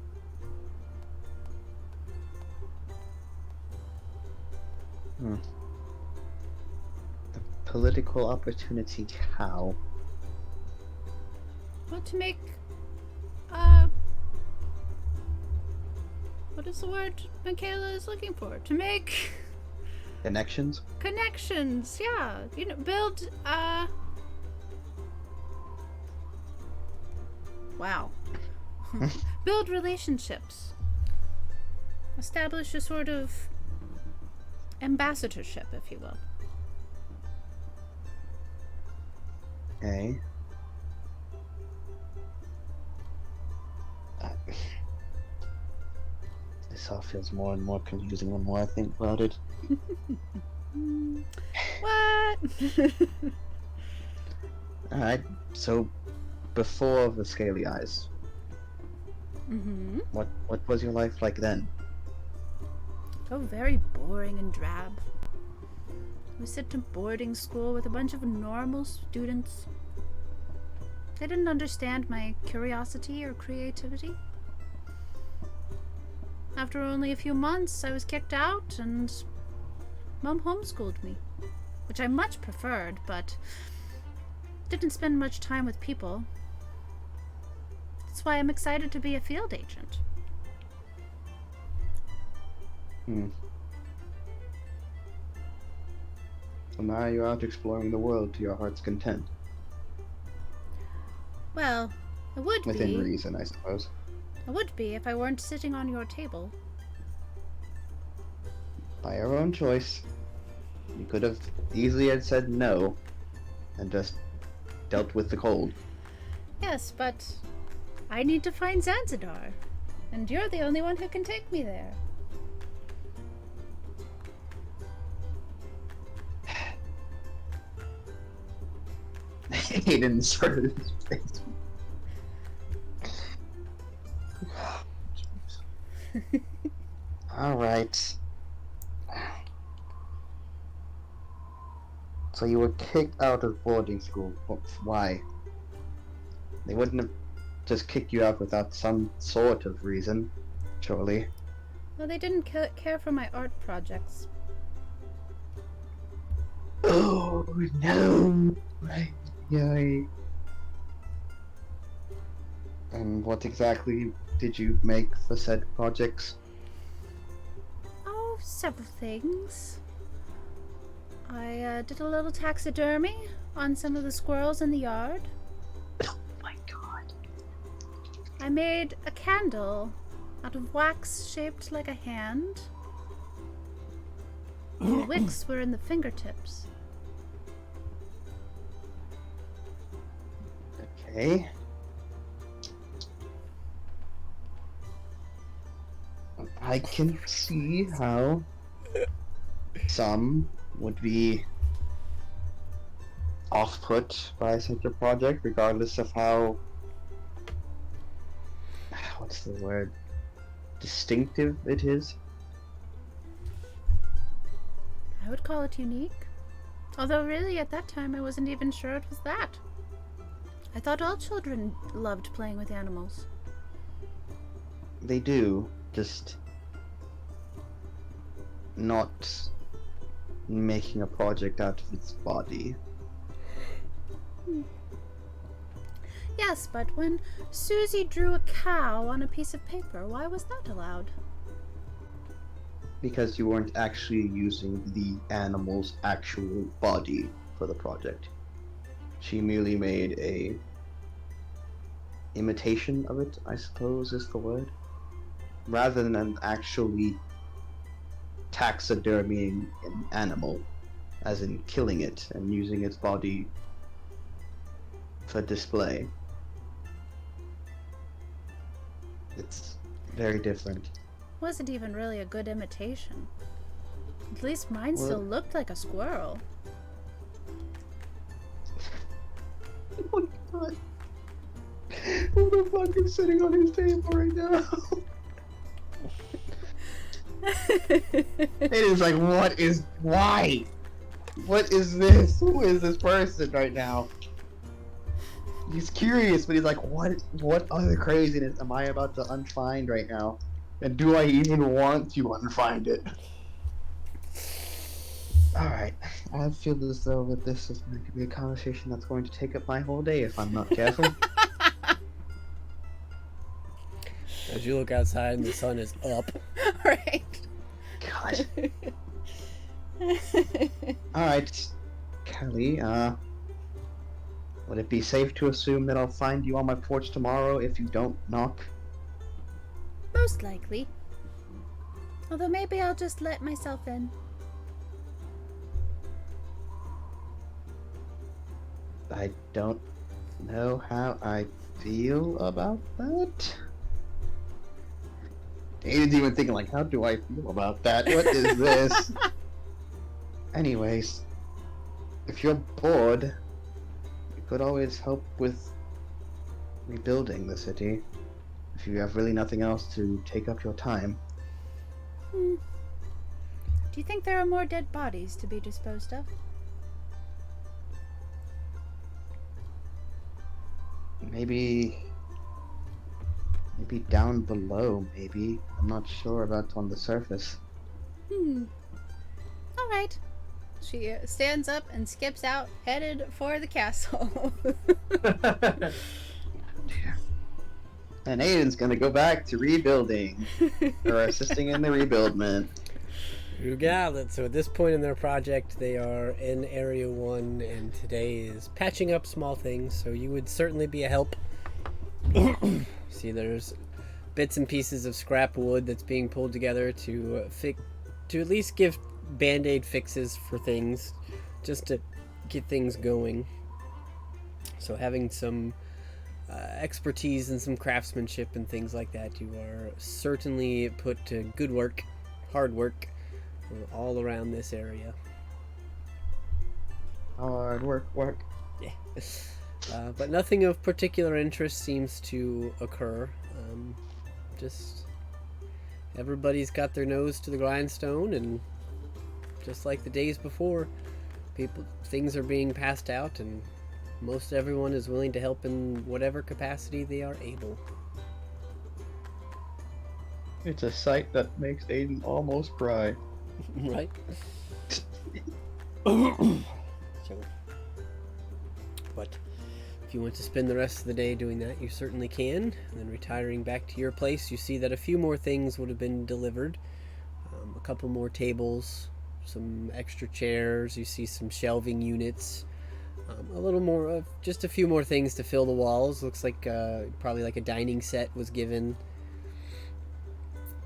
A political opportunity, how? Well, to make, what is the word Michaela is looking for? To make Connections? connections, yeah. You know, build, wow. Build relationships. Establish a sort of ambassadorship, if you will. Okay. This all feels more and more confusing the more I think about it. What? Alright, so before the Scaly Eyes, Mm-hmm. what was your life like then? Oh, very boring and drab. We sent to boarding school with a bunch of normal students. They didn't understand my curiosity or creativity. After only a few months, I was kicked out, and Mom homeschooled me, which I much preferred, but didn't spend much time with people. That's why I'm excited to be a field agent. So now you're out exploring the world to your heart's content. Well, it would Within be. reason, I suppose. It would be if I weren't sitting on your table. By your own choice. You could have easily had said no and just dealt with the cold. Yes, but I need to find Zanzibar, and you're the only one who can take me there. Hayden started his face. Alright. So you were kicked out of boarding school. Why? They wouldn't have just kicked you out without some sort of reason, surely. Well, they didn't care for my art projects. Oh no! Right. Yay. And what exactly did you make for said projects? Oh, several things. I did a little taxidermy on some of the squirrels in the yard. Oh my god. I made a candle out of wax shaped like a hand. The wicks were in the fingertips. Okay. I can see how some would be off-put by such a project, regardless of how, what's the word, distinctive it is. I would call it unique. Although really at that time I wasn't even sure it was that. I thought all children loved playing with animals. They do, just not making a project out of its body. Yes, but when Susie drew a cow on a piece of paper, why was that allowed? Because you weren't actually using the animal's actual body for the project. She merely made a imitation of it, I suppose is the word, rather than actually taxidermying an animal, as in killing it and using its body for display. It's very different. Wasn't even really a good imitation. At least mine Well- still looked like a squirrel. Oh my god. Who the fuck is sitting on his table right now? It is like, why? What is this? Who is this person right now? He's curious, but he's like, what other craziness am I about to unfind right now? And do I even want to unfind it? Alright, I feel as though that this is going to be a conversation that's going to take up my whole day if I'm not careful. As you look outside and the sun is up. Right. God. Alright, Kelly, would it be safe to assume that I'll find you on my porch tomorrow if you don't knock? Most likely. Although maybe I'll just let myself in. I don't know how I feel about that. Aiden's even thinking like, how do I feel about that? What is this? Anyways, if you're bored, you could always help with rebuilding the city. If you have really nothing else to take up your time. Do you think there are more dead bodies to be disposed of? Maybe down below, maybe. I'm not sure about on the surface. Alright. She stands up and skips out, headed for the castle. And Aiden's gonna go back to rebuilding, or assisting in the rebuildment. You got it. So at this point in their project, they are in Area 1, and today is patching up small things, so you would certainly be a help. See, there's bits and pieces of scrap wood that's being pulled together to at least give band-aid fixes for things, just to get things going. So having some expertise and some craftsmanship and things like that, you are certainly put to good work, hard work, all around this area. Hard work. Yeah. But nothing of particular interest seems to occur. Just everybody's got their nose to the grindstone, and just like the days before, things are being passed out, and most everyone is willing to help in whatever capacity they are able. It's a sight that makes Aiden almost cry. Right? So, but if you want to spend the rest of the day doing that, you certainly can. And then retiring back to your place, you see that a few more things would have been delivered. A couple more tables some extra chairs. You see some shelving units. A little more, just a few more things to fill the walls. Looks like probably like a dining set was given.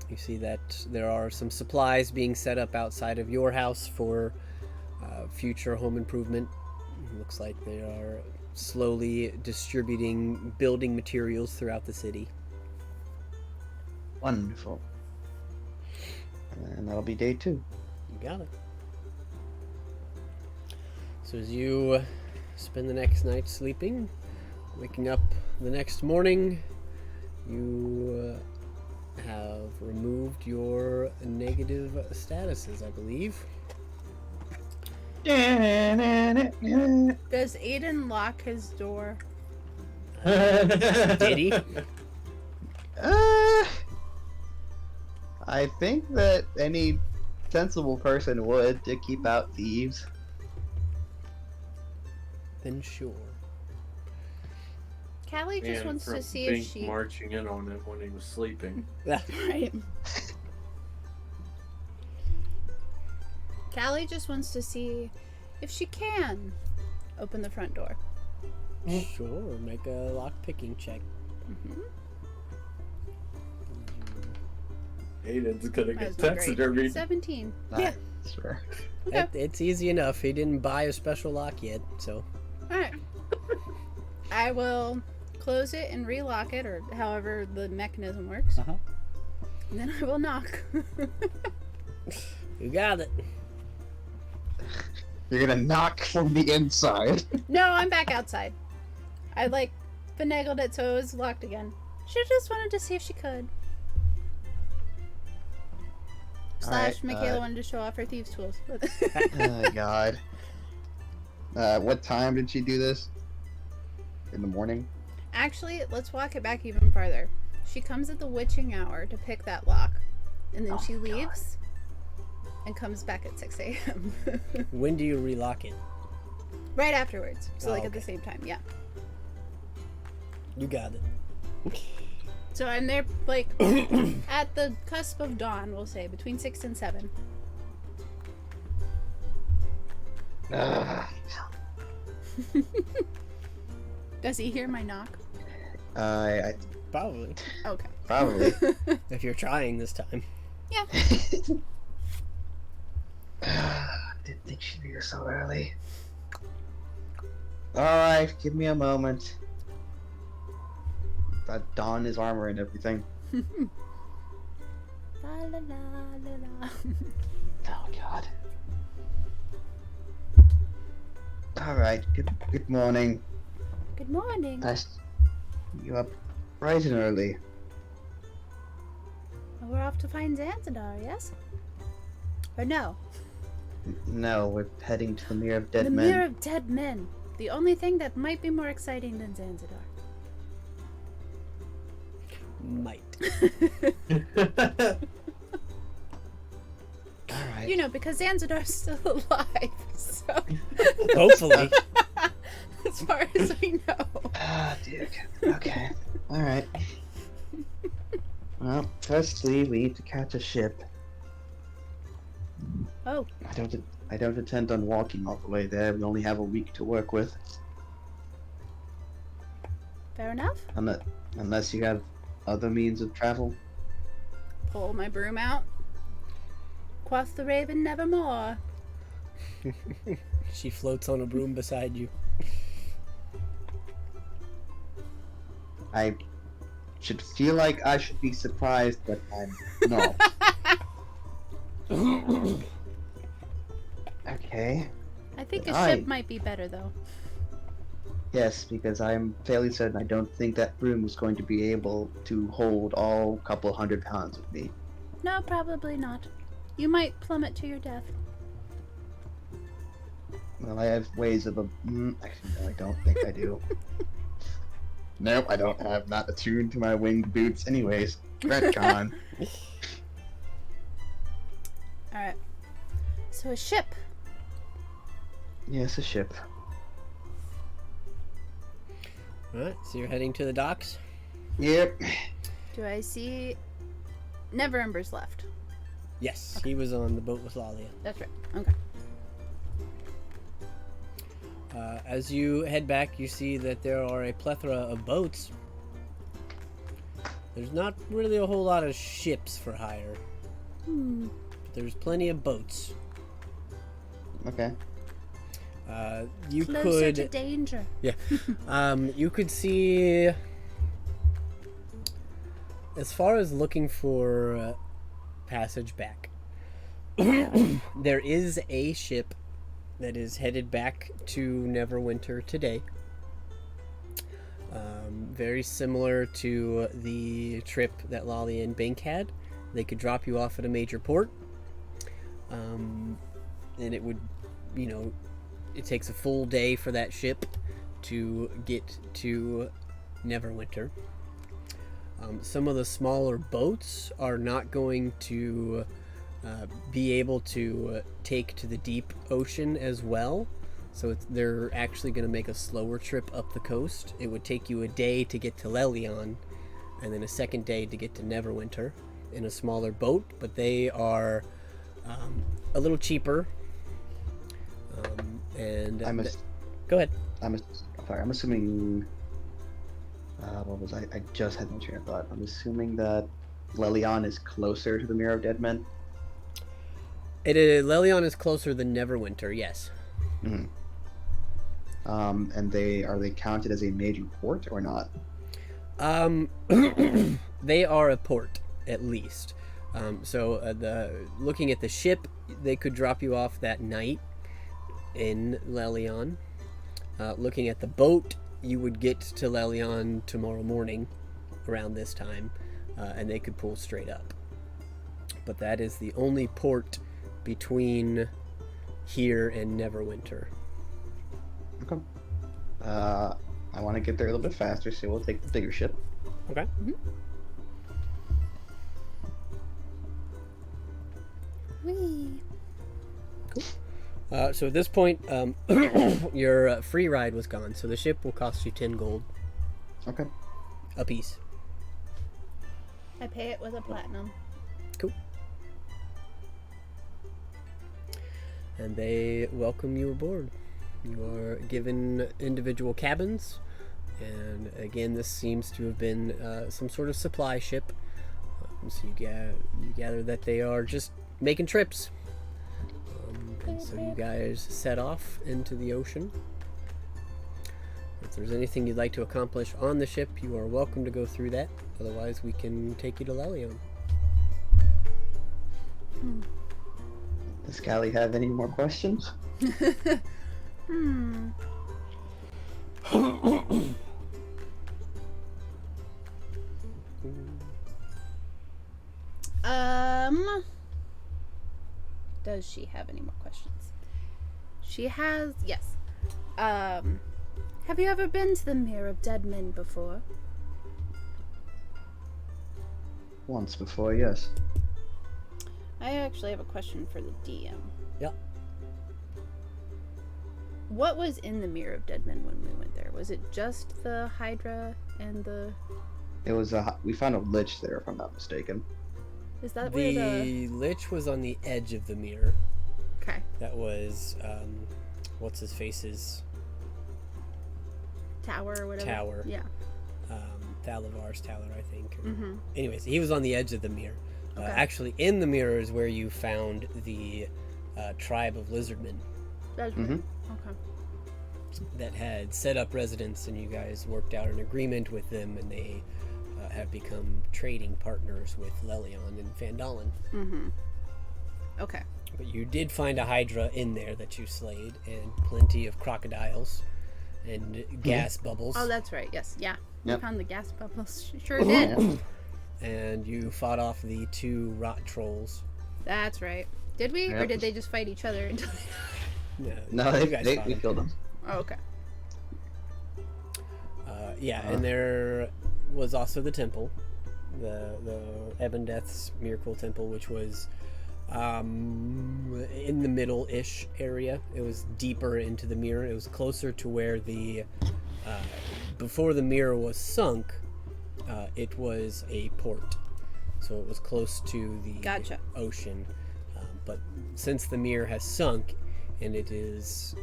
You see that there are some supplies being set up outside of your house for future home improvement. It looks like they are slowly distributing building materials throughout the city. Wonderful. And that'll be day 2. You got it. So as you spend the next night sleeping, waking up the next morning, you have removed your negative statuses, I believe. Does Aiden lock his door? Did he? I think that any sensible person would, to keep out thieves. Then sure. Callie just wants to see Bink if she. marching in on him when he was sleeping. Right. Callie just wants to see if she can open the front door. Sure, make a lock-picking check. Mm-hmm. Aiden's gonna Might get as well taxidermied. 17. Yeah. Sure. Okay. It's easy enough. He didn't buy a special lock yet, so. Alright. I will close it and relock it, or however the mechanism works. Uh-huh. And then I will knock. You got it. You're gonna knock from the inside. No, I'm back outside. I finagled it so it was locked again. She just wanted to see if she could. Slash, Michaela wanted to show off her thieves' tools. Oh God. What time did she do this? In the morning? Actually, let's walk it back even farther. She comes at the witching hour to pick that lock, and then she leaves and comes back at 6 a.m. When do you relock it? Right afterwards. So, Oh, at the okay. same time, yeah. You got it. So I'm there, at the cusp of dawn, we'll say, between 6 and 7. Does he hear my knock? I Probably. Okay. probably. If you're trying this time. Yeah. Didn't think she'd be here so early. Alright, give me a moment. Got don his armor and everything. La la la la la. Oh God. Alright, good morning. Good morning. You up bright and early. We're off to find Zanzidar, yes? Or no? No, we're heading to the Mirror of Dead The Men. Mirror of Dead Men. The only thing that might be more exciting than Zanzidar. Might. Alright. You know, because Zanzidar's still alive, so... Hopefully. As far as we know. Ah, dear. Okay. Alright. Well, firstly, we need to catch a ship. Oh, I don't intend on walking all the way there. We only have a week to work with. fair enough. Unless you have other means of travel. Pull my broom out. Quoth the raven nevermore. She floats on a broom beside you. I should feel like I should be surprised, but I'm not. Okay. I think a Aye. ship might be better, though. Yes, because I'm fairly certain I don't think that broom is going to be able to hold all couple 100 pounds of me. No, probably not. You might plummet to your death. Well, I have ways of actually, no, I don't think I do. Nope, I don't have. Not attuned to my winged boots anyways. Retcon. Alright. So a ship. Yes, a ship. Alright, so you're heading to the docks? Yep. Do I see... Never Ember's left. Yes, he was on the boat with Lalia. That's right. Okay. As you head back, you see that there are a plethora of boats. There's not really a whole lot of ships for hire. But there's plenty of boats. Okay. You Closer to could, danger. you could see. As far as looking for passage back, there is a ship that is headed back to Neverwinter today. Very similar to the trip that Lolly and Bink had. They could drop you off at a major port. And it would, it takes a full day for that ship to get to Neverwinter. Some of the smaller boats are not going to be able to take to the deep ocean as well. So they're actually going to make a slower trip up the coast. It would take you a day to get to Lelion, and then a second day to get to Neverwinter in a smaller boat. But they are a little cheaper. Go ahead. I'm assuming. What was I? I just had my train of thought. I'm assuming that Lelion is closer to the Mirror of Dead Men. Lelion is closer than Neverwinter, yes. Mm-hmm. And are they counted as a major port or not? They are a port, at least. Looking at the ship, they could drop you off that night in Lelion. Looking at the boat, you would get to Lelion tomorrow morning around this time, and they could pull straight up. But that is the only port between here and Neverwinter. Okay. I want to get there a little bit faster, so we'll take the bigger ship. Okay. Mm-hmm. Whee! So at this point, your free ride was gone, so the ship will cost you 10 gold. Okay. A piece. I pay it with a platinum. Cool. And they welcome you aboard. You are given individual cabins, and again, this seems to have been some sort of supply ship. So you gather that they are just making trips. And so you guys set off into the ocean. If there's anything you'd like to accomplish on the ship, you are welcome to go through that. Otherwise, we can take you to Lelion. Does Callie have any more questions? Does she have any more questions? She has, yes. Have you ever been to the Mirror of Dead Men before? Once before, yes. I actually have a question for the DM. Yeah. What was in the Mirror of Dead Men when we went there? Was it just the Hydra and the... It was we found a lich there, if I'm not mistaken. Is that where the... The lich was on the edge of the mirror. Okay. That was, what's his face's... Tower or whatever? Tower. Yeah. Thalavar's tower, I think. Mm-hmm. Anyways, he was on the edge of the mirror. Okay. Actually, in the mirror is where you found the tribe of lizardmen That's right. Okay. that had set up residence, and you guys worked out an agreement with them, and they have become trading partners with Lelion and Fandolin. Mm-hmm. Okay. But you did find a Hydra in there that you slayed, and plenty of crocodiles and gas bubbles. Oh, that's right. Yes. Yeah. Yep. We found the gas bubbles. Sure did. And you fought off the 2 rot trolls. That's right. Did we? Or Yep. did they just fight each other until... No, you guys fought we them. killed them. Oh, okay. And there was also the temple, the Ebondeath's Miracle Temple, which was in the middle-ish area. It was deeper into the mirror. It was closer to where the before the mirror was sunk. It was a port. so it was close to the Gotcha. ocean. But since the mirror has sunk, and it is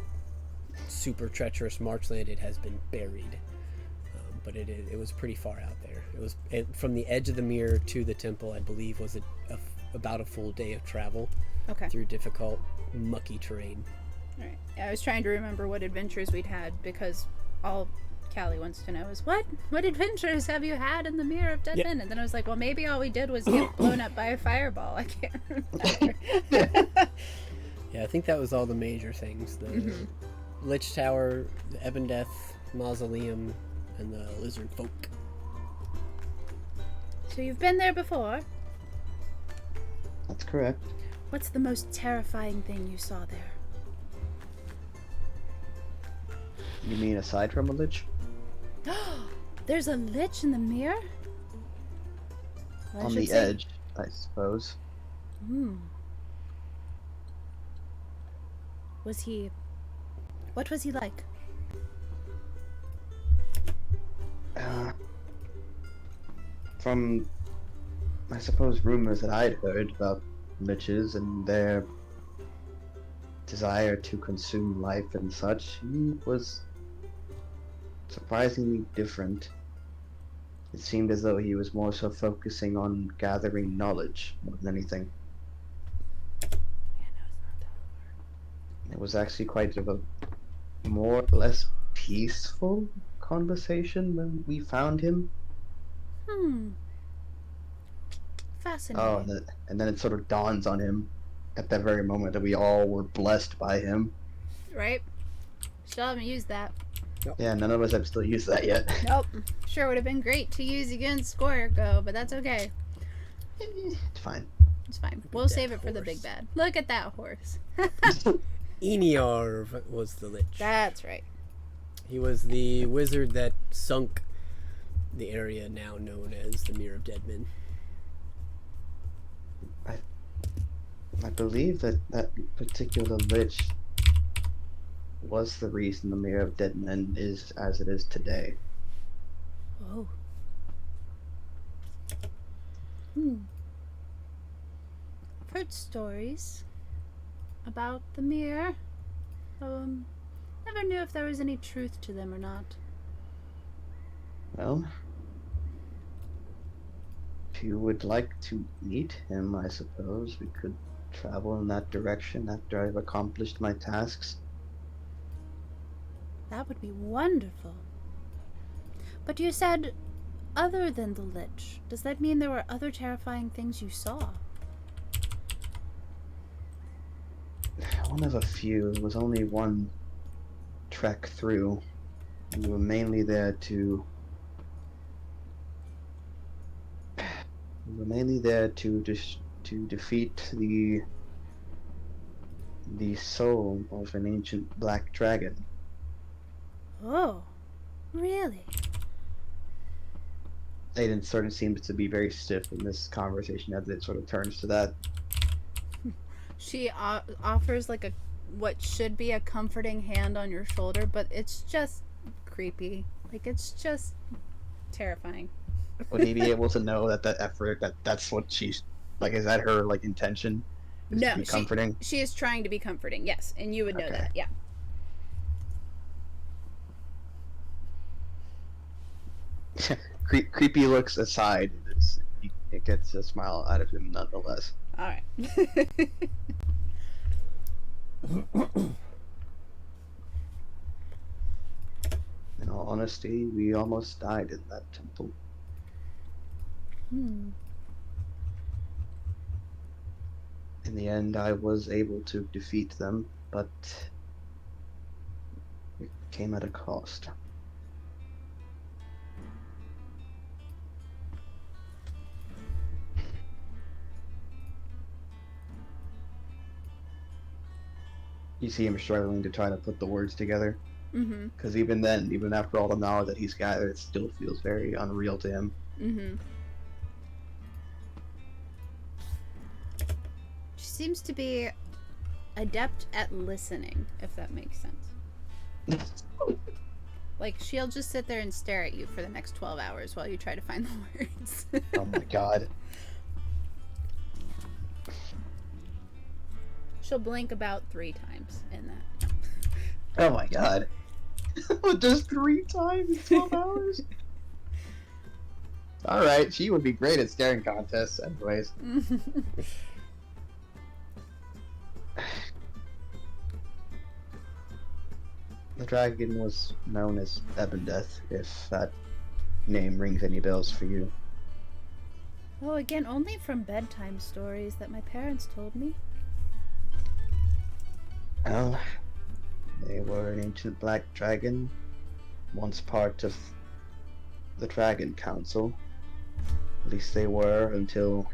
super treacherous marshland, it has been buried. But it was pretty far out there. From the edge of the mirror to the temple, I believe, was about a full day of travel Okay. through difficult, mucky terrain. All right. I was trying to remember what adventures we'd had, because all Callie wants to know is what adventures have you had in the Mirror of Dead Men? And then I was like, well, maybe all we did was get blown up by a fireball. I can't remember. Yeah, I think that was all the major things. The Lich Tower, the Ebon Death Mausoleum, and the Lizard Folk. So you've been there before. That's correct. What's the most terrifying thing you saw there? You mean aside from a lich? There's a lich in the mirror? Well, I On should the say- edge, I suppose. What was he like? From, I suppose, rumors that I'd heard about liches and their desire to consume life and such, he was surprisingly different. It seemed as though he was more so focusing on gathering knowledge more than anything. It was actually quite a more or less peaceful conversation when we found him. Fascinating. Oh, and then it sort of dawns on him at that very moment that we all were blessed by him. Right? Still haven't used that. Yeah, none of us have still used that yet. Nope. Sure would have been great to use against Squirgo, but that's okay. It's fine. It's fine. We'll save it for the big bad. Look at that horse. Eniarv was the Lich. That's right. He was the wizard that sunk the area now known as the Mirror of Dead Men. I believe that particular lich was the reason the Mirror of Dead Men is as it is today. Oh. I've heard stories about the mirror. Never knew if there was any truth to them or not. Well, if you would like to meet him, I suppose we could travel in that direction after I've accomplished my tasks. That would be wonderful. But you said other than the lich. Does that mean there were other terrifying things you saw? One of a few. There was only one trek through. We were mainly there to defeat the soul of an ancient black dragon. Oh, really? Aiden sort of seems to be very stiff in this conversation as it sort of turns to that. She offers like what should be a comforting hand on your shoulder, but it's just creepy. Like, it's just terrifying. Would he be able to know that effort, that's what she's like? Is that her like intention? Is to No, be comforting. she is trying to be comforting. Yes, and you would know Okay. that. Yeah. Creepy looks aside, it gets a smile out of him nonetheless. All right. In all honesty, we almost died in that temple. In the end, I was able to defeat them, but it came at a cost. You see him struggling to try to put the words together. Because even then, even after all the knowledge that he's gathered, it still feels very unreal to him. She seems to be adept at listening, if that makes sense. Like, she'll just sit there and stare at you for the next 12 hours while you try to find the words. Oh my god. She'll blink about 3 times in that. Oh my god. Just 3 times in 12 hours? Alright, she would be great at staring contests, anyways. The dragon was known as Ebendeth, if that name rings any bells for you. Oh, again, only from bedtime stories that my parents told me. Well, they were an ancient black dragon, once part of the Dragon Council. At least they were until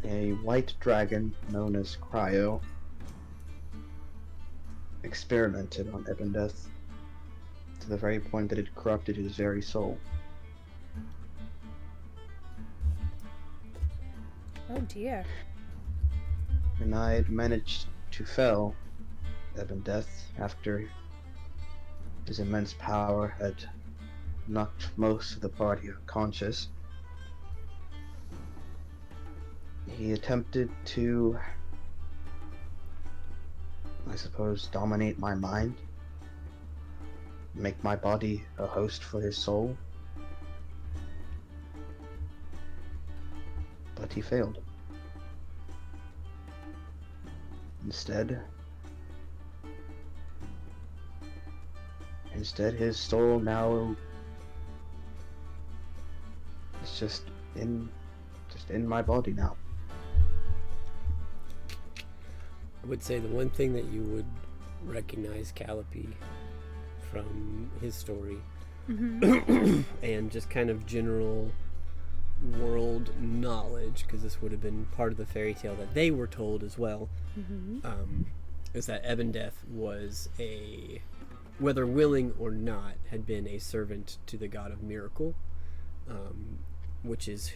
a white dragon known as Cryo experimented on Ebendeth to the very point that it corrupted his very soul. Oh dear. And I'd managed to fell Ebendeth after his immense power had knocked most of the party unconscious. He attempted to, I suppose, dominate my mind, make my body a host for his soul. But he failed. Instead, his soul now is just in my body now. I would say the one thing that you would recognize Calliope from his story and just kind of general world knowledge, because this would have been part of the fairy tale that they were told as well, is that Ebendeth was whether willing or not, had been a servant to the god of miracle, which is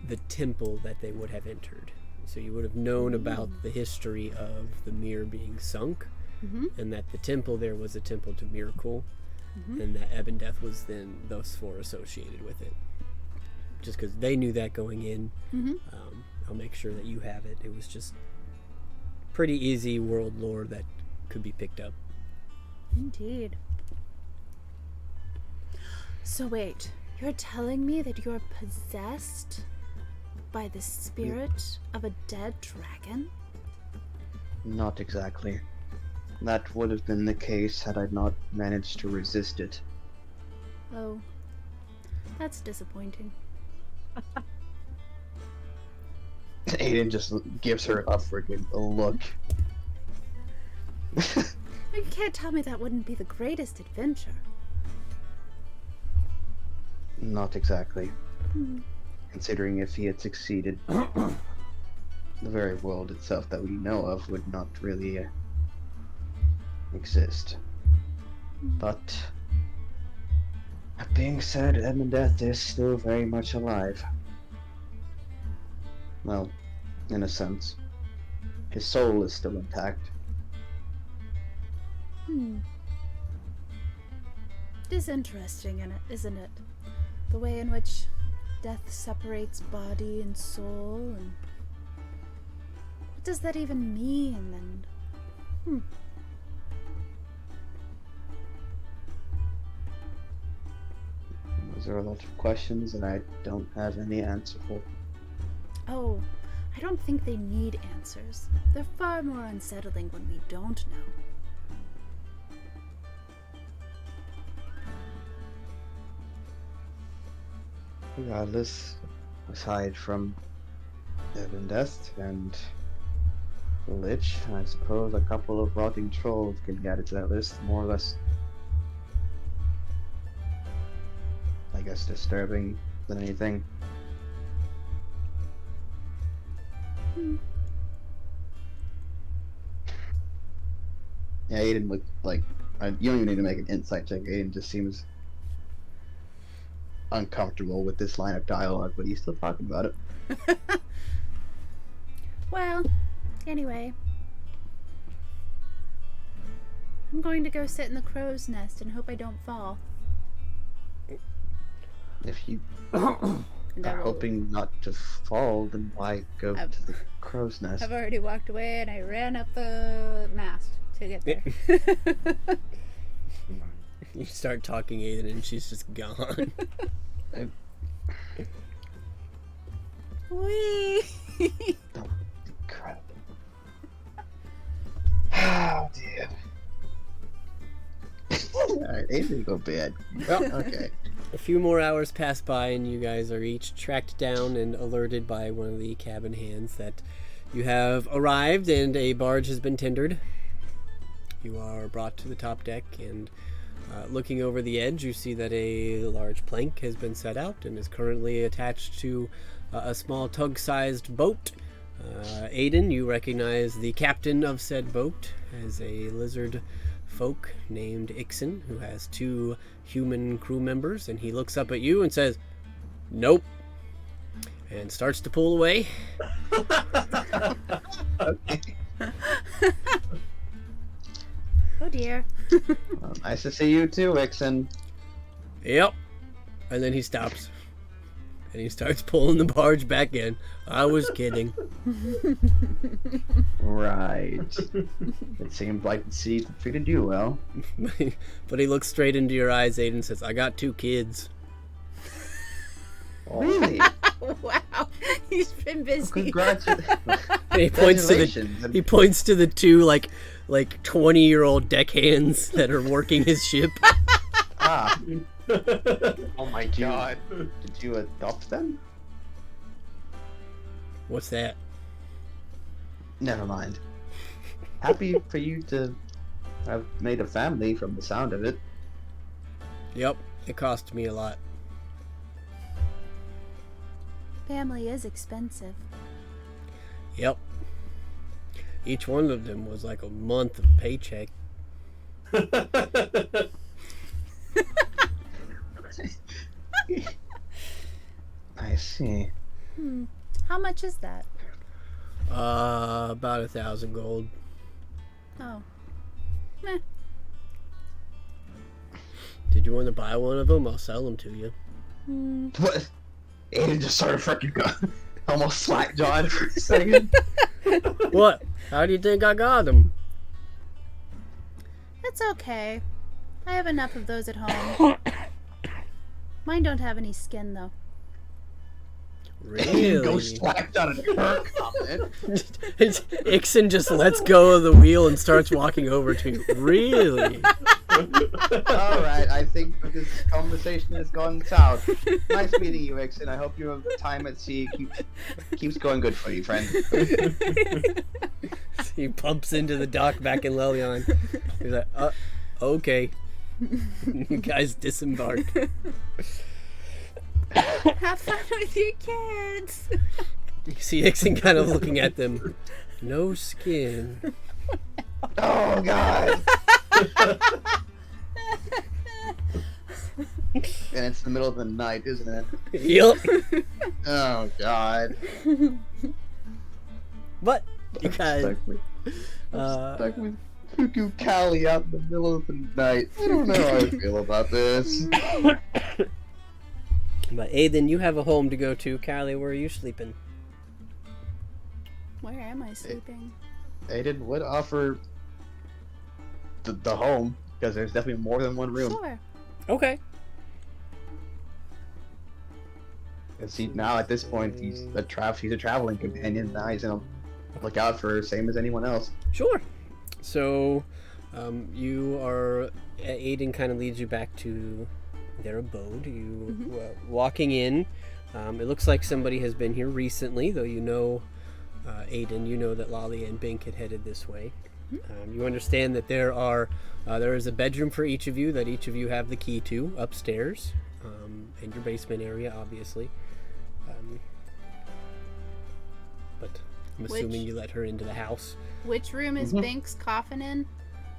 the temple that they would have entered. So you would have known about the history of the mirror being sunk, and that the temple there was a temple to miracle, and that Ebendeth was then thus far associated with it. Just because they knew that going in, I'll make sure that you have it. It was just pretty easy world lore that could be picked up. Indeed. So wait, you're telling me that you're possessed by the spirit of a dead dragon? Not exactly. That would have been the case had I not managed to resist it. Oh, that's disappointing. Aiden just gives her a freaking look. You can't tell me that wouldn't be the greatest adventure. Not exactly. Considering if he had succeeded, the very world itself that we know of would not really exist. But, that being said, Ebendeth is still very much alive. Well, in a sense. His soul is still intact. It is interesting, isn't it? The way in which death separates body and soul, and what does that even mean? And Those are a lot of questions that I don't have any answer for. oh, I don't think they need answers. They're far more unsettling when we don't know. Regardless, aside from Ebendeth and the Lich, I suppose a couple of rotting trolls can be added to that list, more or less, I guess, disturbing than anything. Yeah, Aiden looked like, you don't even need to make an insight check. Aiden just seems uncomfortable with this line of dialogue, but he's still talking about it. Well, anyway, I'm going to go sit in the crow's nest and hope I don't fall. If you And are hoping not to fall, then why go to the crow's nest? I've already walked away and I ran up the mast to get there. You start talking Aiden and she's just gone. Whee! Incredible. Oh dear. Alright, Aiden go bad. Well, okay. A few more hours pass by and you guys are each tracked down and alerted by one of the cabin hands that you have arrived and a barge has been tendered. You are brought to the top deck and looking over the edge you see that a large plank has been set out and is currently attached to a small tug-sized boat. Aiden, you recognize the captain of said boat as a lizard folk named Ixon, who has 2 human crew members, and he looks up at you and says, "Nope," and starts to pull away. Okay. Oh dear. Well, nice to see you too, Ixon. Yep. And then he stops. And he starts pulling the barge back in. I was kidding. Right. It seemed like the sea treated you well. But he looks straight into your eyes, Aiden, and says, "I got 2 kids." Really? Wow. He's been busy. Congratulations. And he points to the 2 like 20-year-old deckhands that are working his ship. Ah. Oh my god. Did you adopt them? What's that? Never mind. Happy for you to have made a family from the sound of it. Yep, it cost me a lot. Family is expensive. Yep. Each one of them was like a month of paycheck. I see. How much is that? About 1,000 gold. Oh. Meh. Did you want to buy one of them? I'll sell them to you. What? Aiden just started freaking going. Almost slack-jawed for a second. What? How do you think I got them? That's okay. I have enough of those at home. Mine don't have any skin, though. Really? Go slacked on her comment. Ixon just lets go of the wheel and starts walking over to you. Really? Alright, I think this conversation has gone south. Nice meeting you, Ixon. I hope your time at sea keeps going good for you, friend. He pumps into the dock back in Lelion. He's like, okay. You guys disembark. Have fun with your kids. You see Ixon kind of looking at them. No skin. Oh, God. And it's the middle of the night, isn't it? Yep. Oh, God. But you guys, Stuck with Cuckoo Callie out in the middle of the night. I don't know how I feel about this. but Aiden, you have a home to go to. Callie, where are you sleeping? Where am I sleeping? Aiden would offer the home, because there's definitely more than one room. Sure. Okay. And see, now at this point, he's a traveling companion. Now he's gonna look out for her, same as anyone else. Sure. So, Aiden kind of leads you back to their abode. You walking in. It looks like somebody has been here recently, though you know, Aiden, you know that Lolly and Bink had headed this way. You understand that there is a bedroom for each of you that each of you have the key to upstairs, in your basement area, obviously. But I'm assuming you let her into the house. Which room is Bink's coffin in?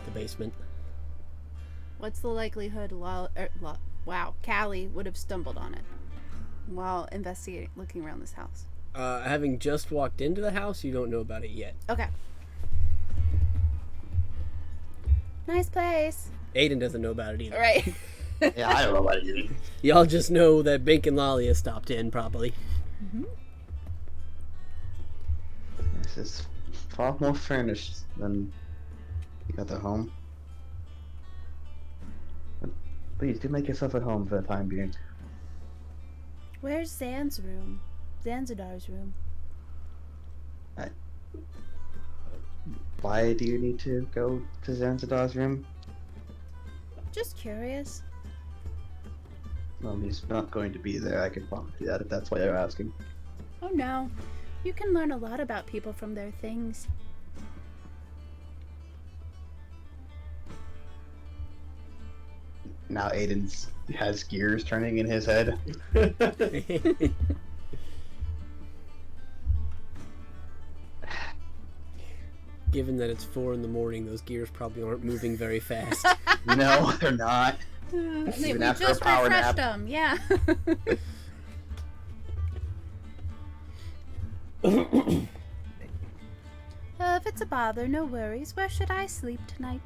The basement. What's the likelihood Callie would have stumbled on it while looking around this house? Having just walked into the house, you don't know about it yet. Okay. Nice place. Aiden doesn't know about it either. Right. Yeah, I don't know what it is. Y'all just know that Bink and Lalia stopped in, probably. This is far more furnished than the other home. But please do make yourself at home for the time being. Where's Zan's room? Zanzidar's room. Why do you need to go to Zanzidar's room? Just curious. Well, he's not going to be there. I can promise you that if that's why you're asking. Oh no. You can learn a lot about people from their things. Now Aiden's has gears turning in his head. Given that it's 4 in the morning, those gears probably aren't moving very fast. No, they're not. We Even after a just power refreshed nap. them, yeah. If it's a bother, no worries. Where should I sleep tonight?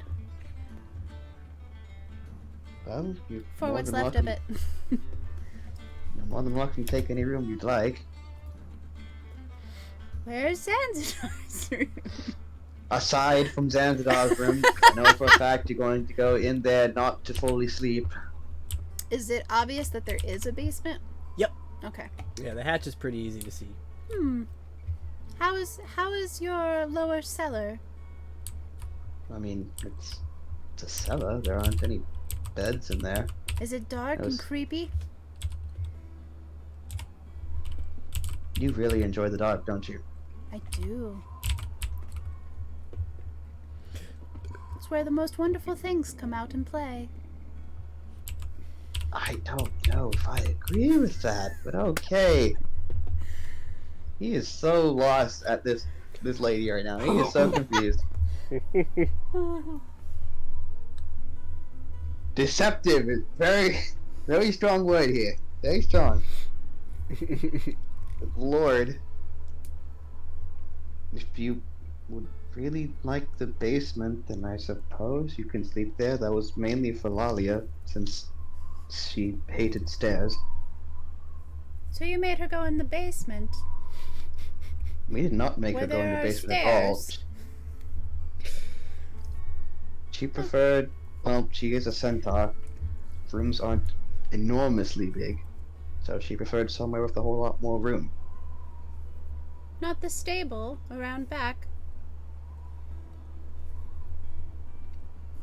Well, you're For more what's than left of welcome- it. You're more than welcome to take any room you'd like. Where's Zanzidar's room? Aside from Zanzidar's room, I know for a fact you're going to go in there not to fully sleep. Is it obvious that there is a basement? Yep. Okay. Yeah, the hatch is pretty easy to see. How is your lower cellar? I mean, it's a cellar. There aren't any beds in there. Is it dark Yes. and creepy? You really enjoy the dark, don't you? I do. It's where the most wonderful things come out and play. I don't know if I agree with that, but okay. He is so lost at this lady right now. He is so confused. Deceptive is very strong word here. Very strong. Lord, if you would really like the basement, then I suppose you can sleep there. That was mainly for Lalia, since she hated stairs. So you made her go in the basement. We did not make Where her go in the there are basement at all. stairs. She preferred, well, she is a centaur. Rooms aren't enormously big, so she preferred somewhere with a whole lot more room. Not the stable around back.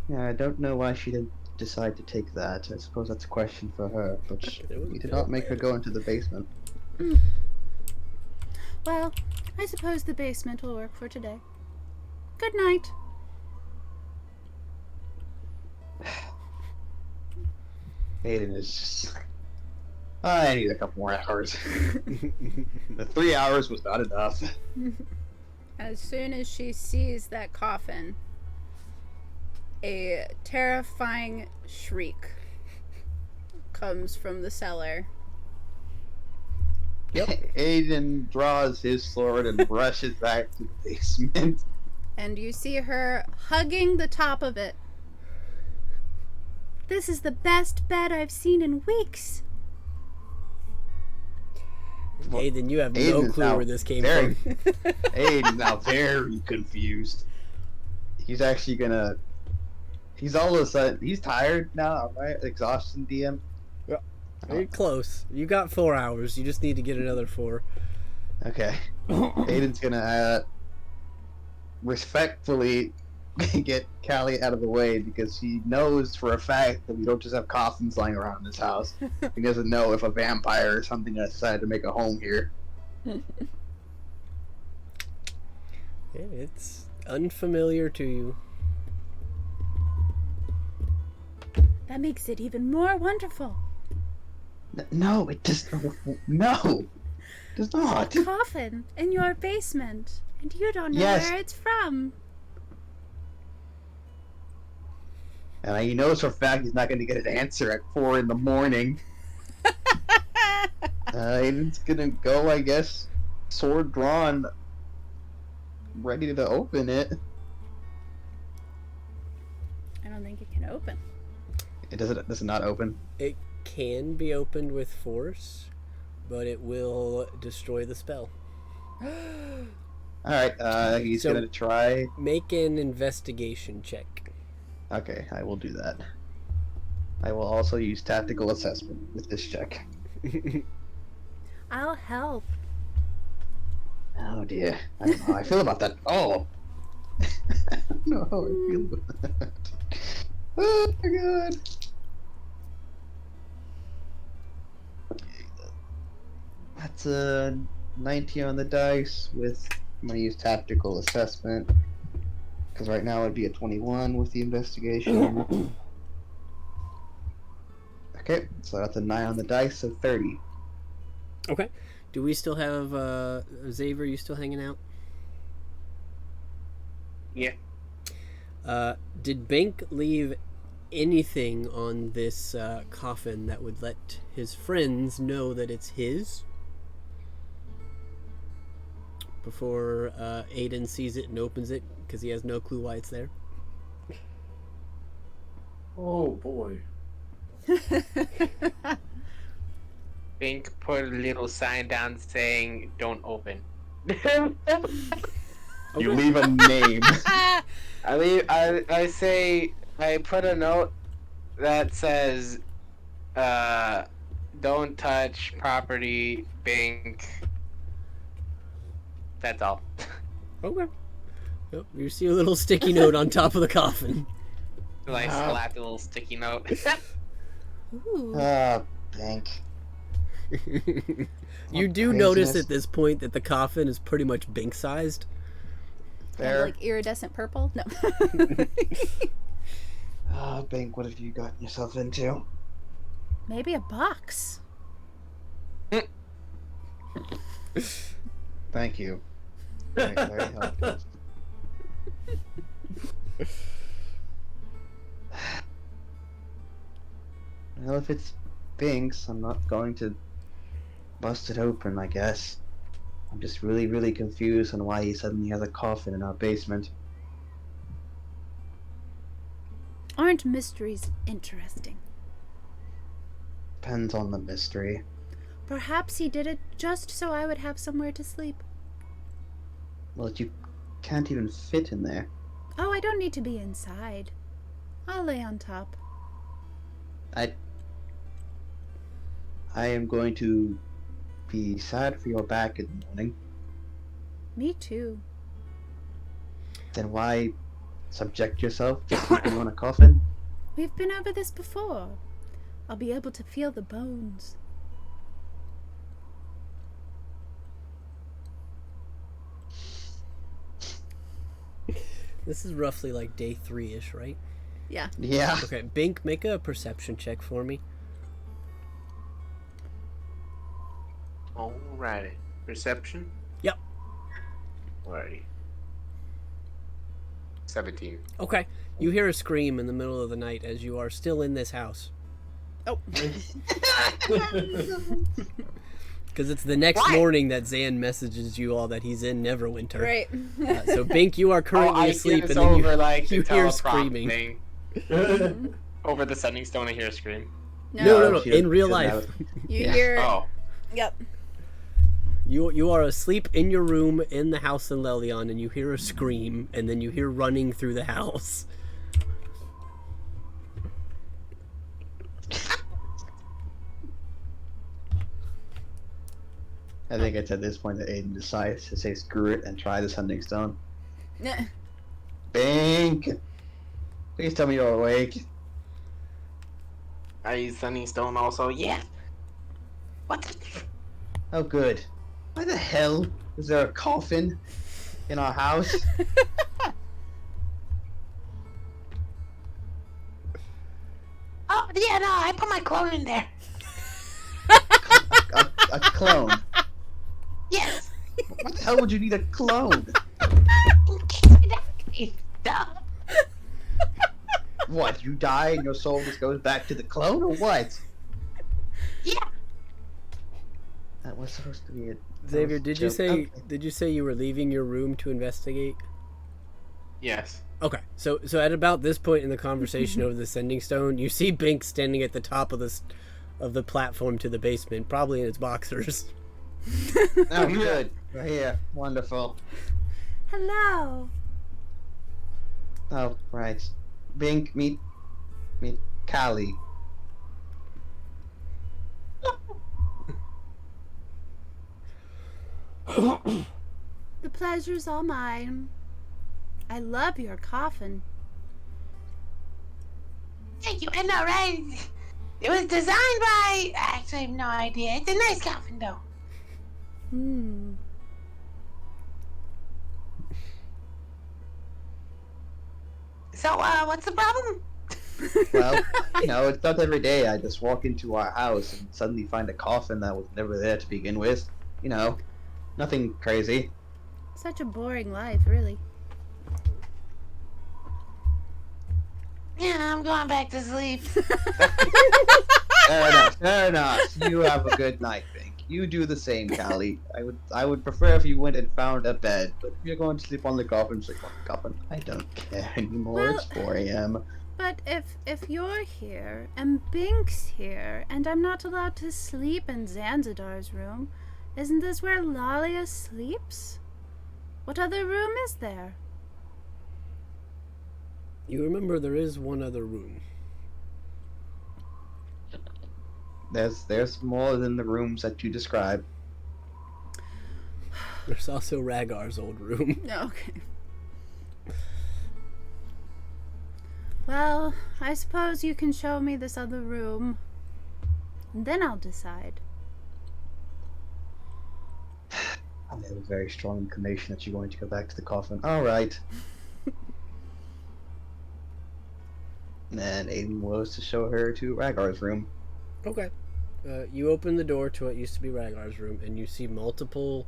Yeah, I don't know why she didn't decide to take that. I suppose that's a question for her, but we did not make her go into the basement. Well, I suppose the basement will work for today. Good night. Aiden is just... I need a couple more hours. The 3 hours was not enough. As soon as she sees that coffin, a terrifying shriek comes from the cellar. Aiden draws his sword and rushes back to the basement. And you see her hugging the top of it. This is the best bed I've seen in weeks. Aiden, you have no Aiden's clue now where this came very- from. Aiden's now very confused. He's actually gonna... He's all of a sudden... He's tired now, right? Exhaustion DM? You're close. You got 4 hours. You just need to get another 4. Okay. Aiden's gonna respectfully get Callie out of the way because he knows for a fact that we don't just have coffins lying around this house. He doesn't know if a vampire or something has decided to make a home here. Yeah, it's unfamiliar to you. That makes it even more wonderful. No, it does no. It does not. A coffin in your basement, and you don't know Yes. where it's from. And he knows for a fact he's not going to get an answer at 4 in the morning. Aiden's gonna go, I guess, sword drawn, ready to open it. I don't think it can open. Does it not open? It can be opened with force, but it will destroy the spell. All right. He's So- gonna try. Make an investigation check. Okay, I will do that. I will also use tactical assessment with this check. I'll help. Oh dear. I don't know how I feel about that. Oh! I don't know how I feel about that. Oh my god. That's a 90 on the dice with. I'm gonna use tactical assessment. Because right now it'd be a 21 with the investigation. Okay, so that's a 9 on the dice, so 30. Okay. Do we still have Xavier? You still hanging out? Yeah. Did Bink leave anything on this coffin that would let his friends know that it's his? Before Aiden sees it and opens it, because he has no clue why it's there. Oh boy. Bink put a little sign down saying, "Don't open." You leave a name. I say I put a note that says, "Don't touch property, Bink." That's all. Okay. Yep, you see a little sticky note on top of the coffin. I slapped a little sticky note. Ooh. Bank. You do notice at this point that the coffin is pretty much Bink sized. Kind of There. like iridescent purple? No. Bank, what have you gotten yourself into? Maybe a box. Thank you. Very, very helpful. Well, if it's Bink's, I'm not going to bust it open, I guess. I'm just really, really confused on why he suddenly has a coffin in our basement. Aren't mysteries interesting? Depends on the mystery. Perhaps he did it just so I would have somewhere to sleep. Well, you can't even fit in there. Oh, I don't need to be inside. I'll lay on top. I am going to be sad for your back in the morning. Me too. Then why subject yourself to sleeping on a coffin? We've been over this before. I'll be able to feel the bones. This is roughly like day 3-ish, right? Yeah. Yeah. Okay, Bink, make a perception check for me. Alrighty. Perception? Yep. Alrighty. 17. Okay, you hear a scream in the middle of the night as you are still in this house. Oh. Because it's the next morning that Zan messages you all that he's in Neverwinter. Right. So Bink, you are currently I asleep, guess and then over, like, you the hear teleprompt screaming. thing. Over the sending stone, I hear a scream. No, she in real doesn't life. have it. You Yeah. hear. Oh. Yep. You are asleep in your room in the house in Lelion, and you hear a scream, and then you hear running through the house. I think it's at this point that Aiden decides to say screw it and try the sending stone. Bink! Please tell me you're awake. I use sending stone also. Yeah. What the... Oh, good. Why the hell is there a coffin in our house? Oh, yeah, no, I put my clone in there. A clone. Yes. What the hell would you need a clone? Duh. What, you die and your soul just goes back to the clone, or what? Yeah. That was supposed to be a... Xavier, did you say Okay. you were leaving your room to investigate? Yes. Okay, so at about this point in the conversation over the sending stone, you see Bink standing at the top of the platform to the basement, probably in his boxers. Oh, good. We're here. Wonderful. Hello. Oh, right. Bink, meet Callie. The pleasure's all mine. I love your coffin. Thank you. I know, right? It was designed by. Actually, I have no idea. It's a nice coffin, though. Hmm. So, what's the problem? Well, it's not every day I just walk into our house and suddenly find a coffin that was never there to begin with. Nothing crazy. Such a boring life, really. Yeah, I'm going back to sleep. Fair enough. You have a good night, Bink. You do the same, Callie. I would prefer if you went and found a bed, but if you're going to sleep on the coffin, sleep on the coffin. I don't care anymore. Well, it's 4 a.m. But if you're here, and Bink's here, and I'm not allowed to sleep in Zanzidar's room, isn't this where Lalia sleeps? What other room is there? You remember there is one other room. There's more than the rooms that you described. There's also Ragar's old room. Okay. Well, I suppose you can show me this other room, and then I'll decide. I have a very strong inclination that you're going to go back to the coffin. All right. And then Aiden was to show her to Ragar's room. Okay. You open the door to what used to be Ragar's room, and you see multiple,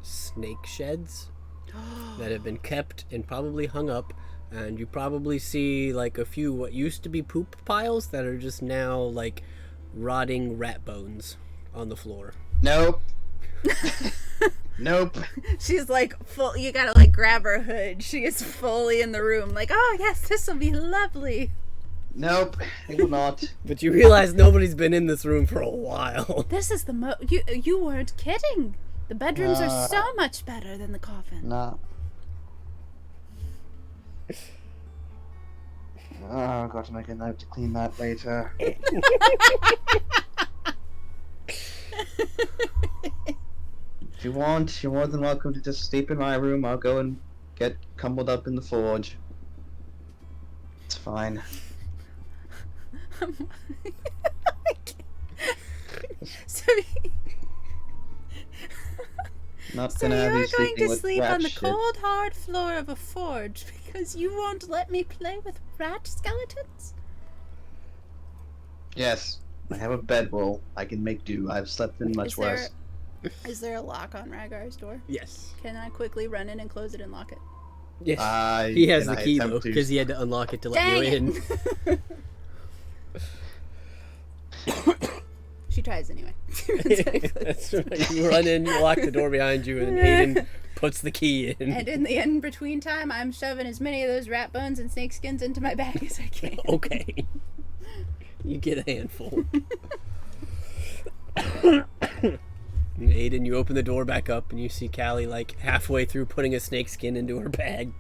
snake sheds that have been kept and probably hung up, and you probably see, a few what used to be poop piles that are just now, rotting rat bones on the floor. Nope. Nope. She's full. You gotta grab her hood. She is fully in the room. Oh yes, this will be lovely. Nope. It will not. But you realize nobody's been in this room for a while. This is the you weren't kidding. The bedrooms are so much better than the coffin. Nah. Oh, I've got to make a note to clean that later. If you want, you're more than welcome to just sleep in my room. I'll go and get crumbled up in the forge. It's fine. So Not So gonna have you're you going to with sleep rat on the shit. cold, hard floor of a forge because you won't let me play with rat skeletons? Yes. I have a bedroll. I can make do. I've slept in much worse. Is there a lock on Ragar's door? Yes. Can I quickly run in and close it and lock it? Yes. He has Can the I key, attempt though, to- because he had to unlock it to let Dang you in. it. She tries anyway. That's right. You run in, you lock the door behind you, and Aiden puts the key in. And in the in-between time, I'm shoving as many of those rat bones and snake skins into my bag as I can. Okay. You get a handful. Aiden, you open the door back up, and you see Callie, halfway through putting a snake skin into her bag.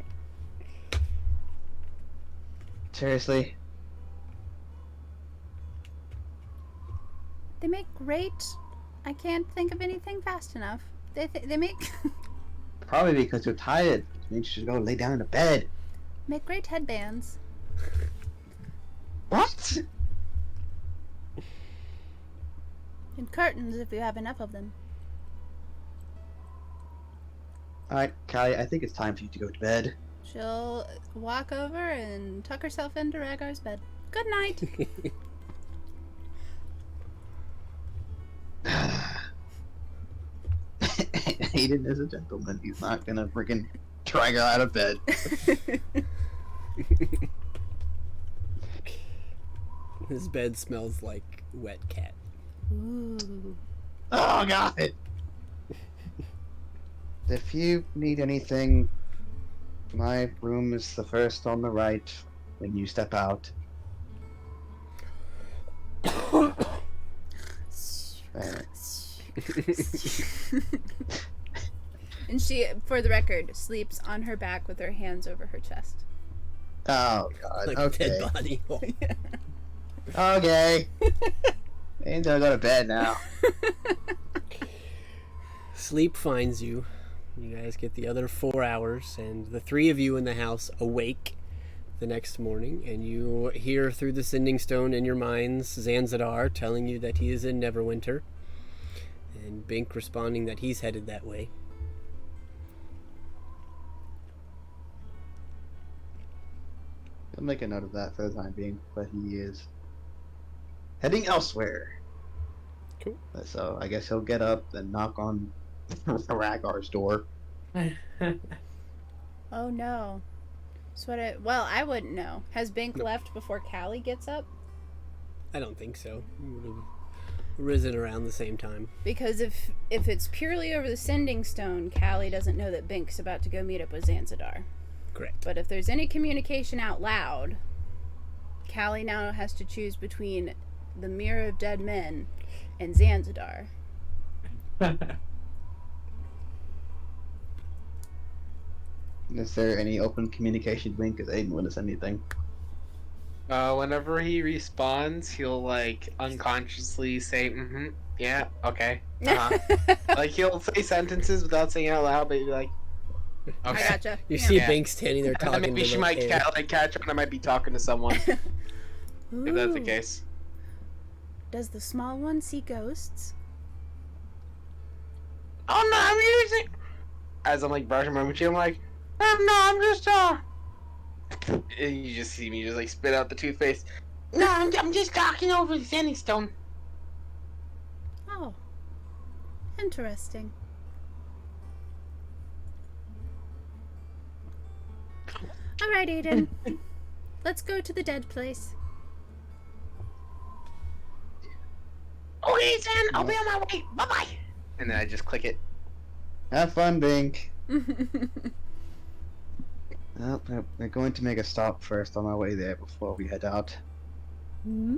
Seriously? They make great... I can't think of anything fast enough. They make... Probably because you're tired. Maybe you should go lay down in a bed. make great headbands. What? And curtains if you have enough of them. Alright, Callie, I think it's time for you to go to bed. She'll walk over and tuck herself into Ragar's bed. Good night. Aiden is a gentleman. He's not gonna freaking drag her out of bed. His bed smells like wet cat. Ooh. Oh god! If you need anything, my room is the first on the right when you step out. And she, for the record, sleeps on her back with her hands over her chest. Oh god. Like Okay. a dead body. Okay. Ain't gonna go to bed now. Sleep finds you. You guys get the other 4 hours, and the 3 of you in the house awake the next morning, and you hear through the sending stone in your minds Zanzadar telling you that he is in Neverwinter, and Bink responding that he's headed that way. I'll make a note of that for the time being, but he is heading elsewhere. Cool. So I guess he'll get up and knock on Ragar's door. Oh no. Well, I wouldn't know. Has Bink left before Callie gets up? I don't think so. You would have risen around the same time. Because if it's purely over the sending stone, Callie doesn't know that Bink's about to go meet up with Zanzadar. Correct. But if there's any communication out loud, Callie now has to choose between the Mirror of Dead Men and Zanzadar. Is there any open communication link? Because I didn't notice anything. Whenever he respawns, he'll like unconsciously say, yeah, okay. Like he'll say sentences without saying it out loud, but you're like, okay. I gotcha. You see Yeah. Bink standing there And talking then maybe to she the might air. catch on. I might be talking to someone. If that's the Ooh. case. Does the small one see ghosts? Oh no, I'm using. As I'm like brushing my windshield, I'm like, oh no, I'm just And you just see me just like spit out the toothpaste. No, I'm just talking over the sanding stone. Oh. Interesting. Alright, Aiden. Let's go to the dead place. Okay, San, I'll be on my way. Bye bye. And then I just click it. Have fun, Bink. Well, we're going to make a stop first on our way there before we head out. Hmm?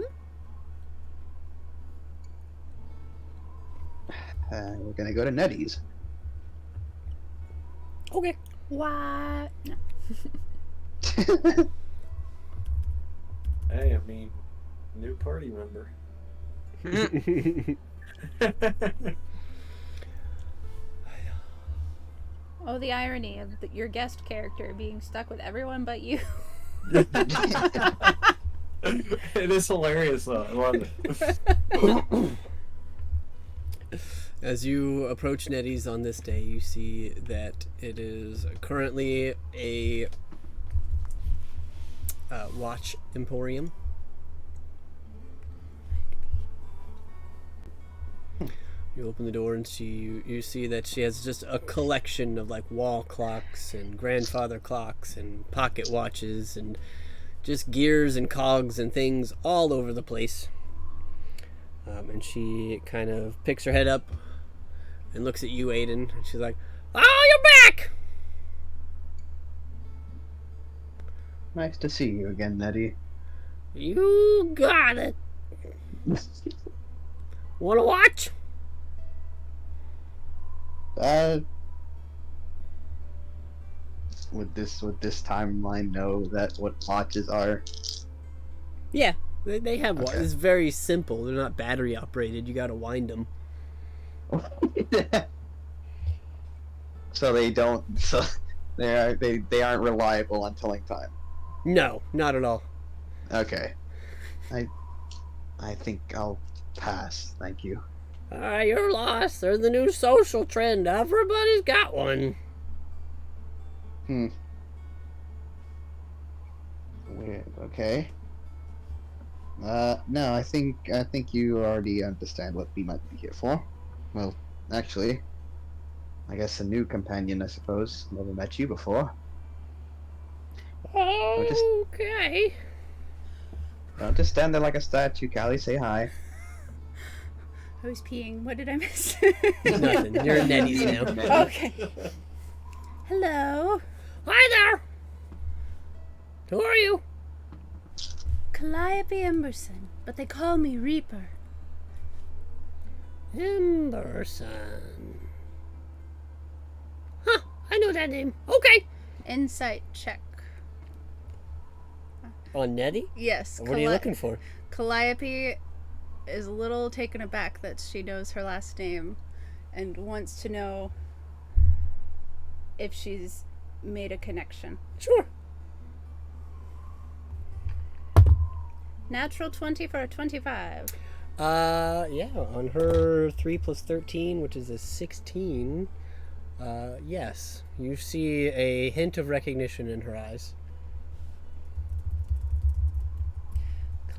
We're gonna go to Nettie's. Okay. What? No. Hey, I mean, new party member. Oh, the irony of your guest character being stuck with everyone but you. It is hilarious though. I love it. As you approach Nettie's on this day, you see that it is currently a watch emporium. You open the door and you see that she has just a collection of like wall clocks and grandfather clocks and pocket watches and just gears and cogs and things all over the place. And she kind of picks her head up and looks at you, Aiden, and she's like, "Oh, you're back!" Nice to see you again, Nettie. You got it. Want to watch? Would this timeline know that what watches are? Yeah, they have one. Okay. It's very simple. They're not battery operated. You gotta wind them. So they don't. So they aren't reliable on telling time. No, not at all. Okay. I think I'll pass. Thank you. You're lost. They're the new social trend. Everybody's got one. Weird. Okay. No, I think you already understand what we might be here for. Well, actually, I guess a new companion, I suppose. Never met you before. Okay. Don't just stand there like a statue, Callie. Say hi. I was peeing. What did I miss? Nothing. You're at Nettie's now. Okay. Hello. Hi there. Who are you? Calliope Emberson, but they call me Reaper. Emberson. Huh, I know that name. Okay. Insight check. On Nettie? Yes. What are you looking for? Calliope is a little taken aback that she knows her last name and wants to know if she's made a connection. Sure. Natural 20 for a 25. Yeah, on her 3 plus 13, which is a 16, yes. You see a hint of recognition in her eyes.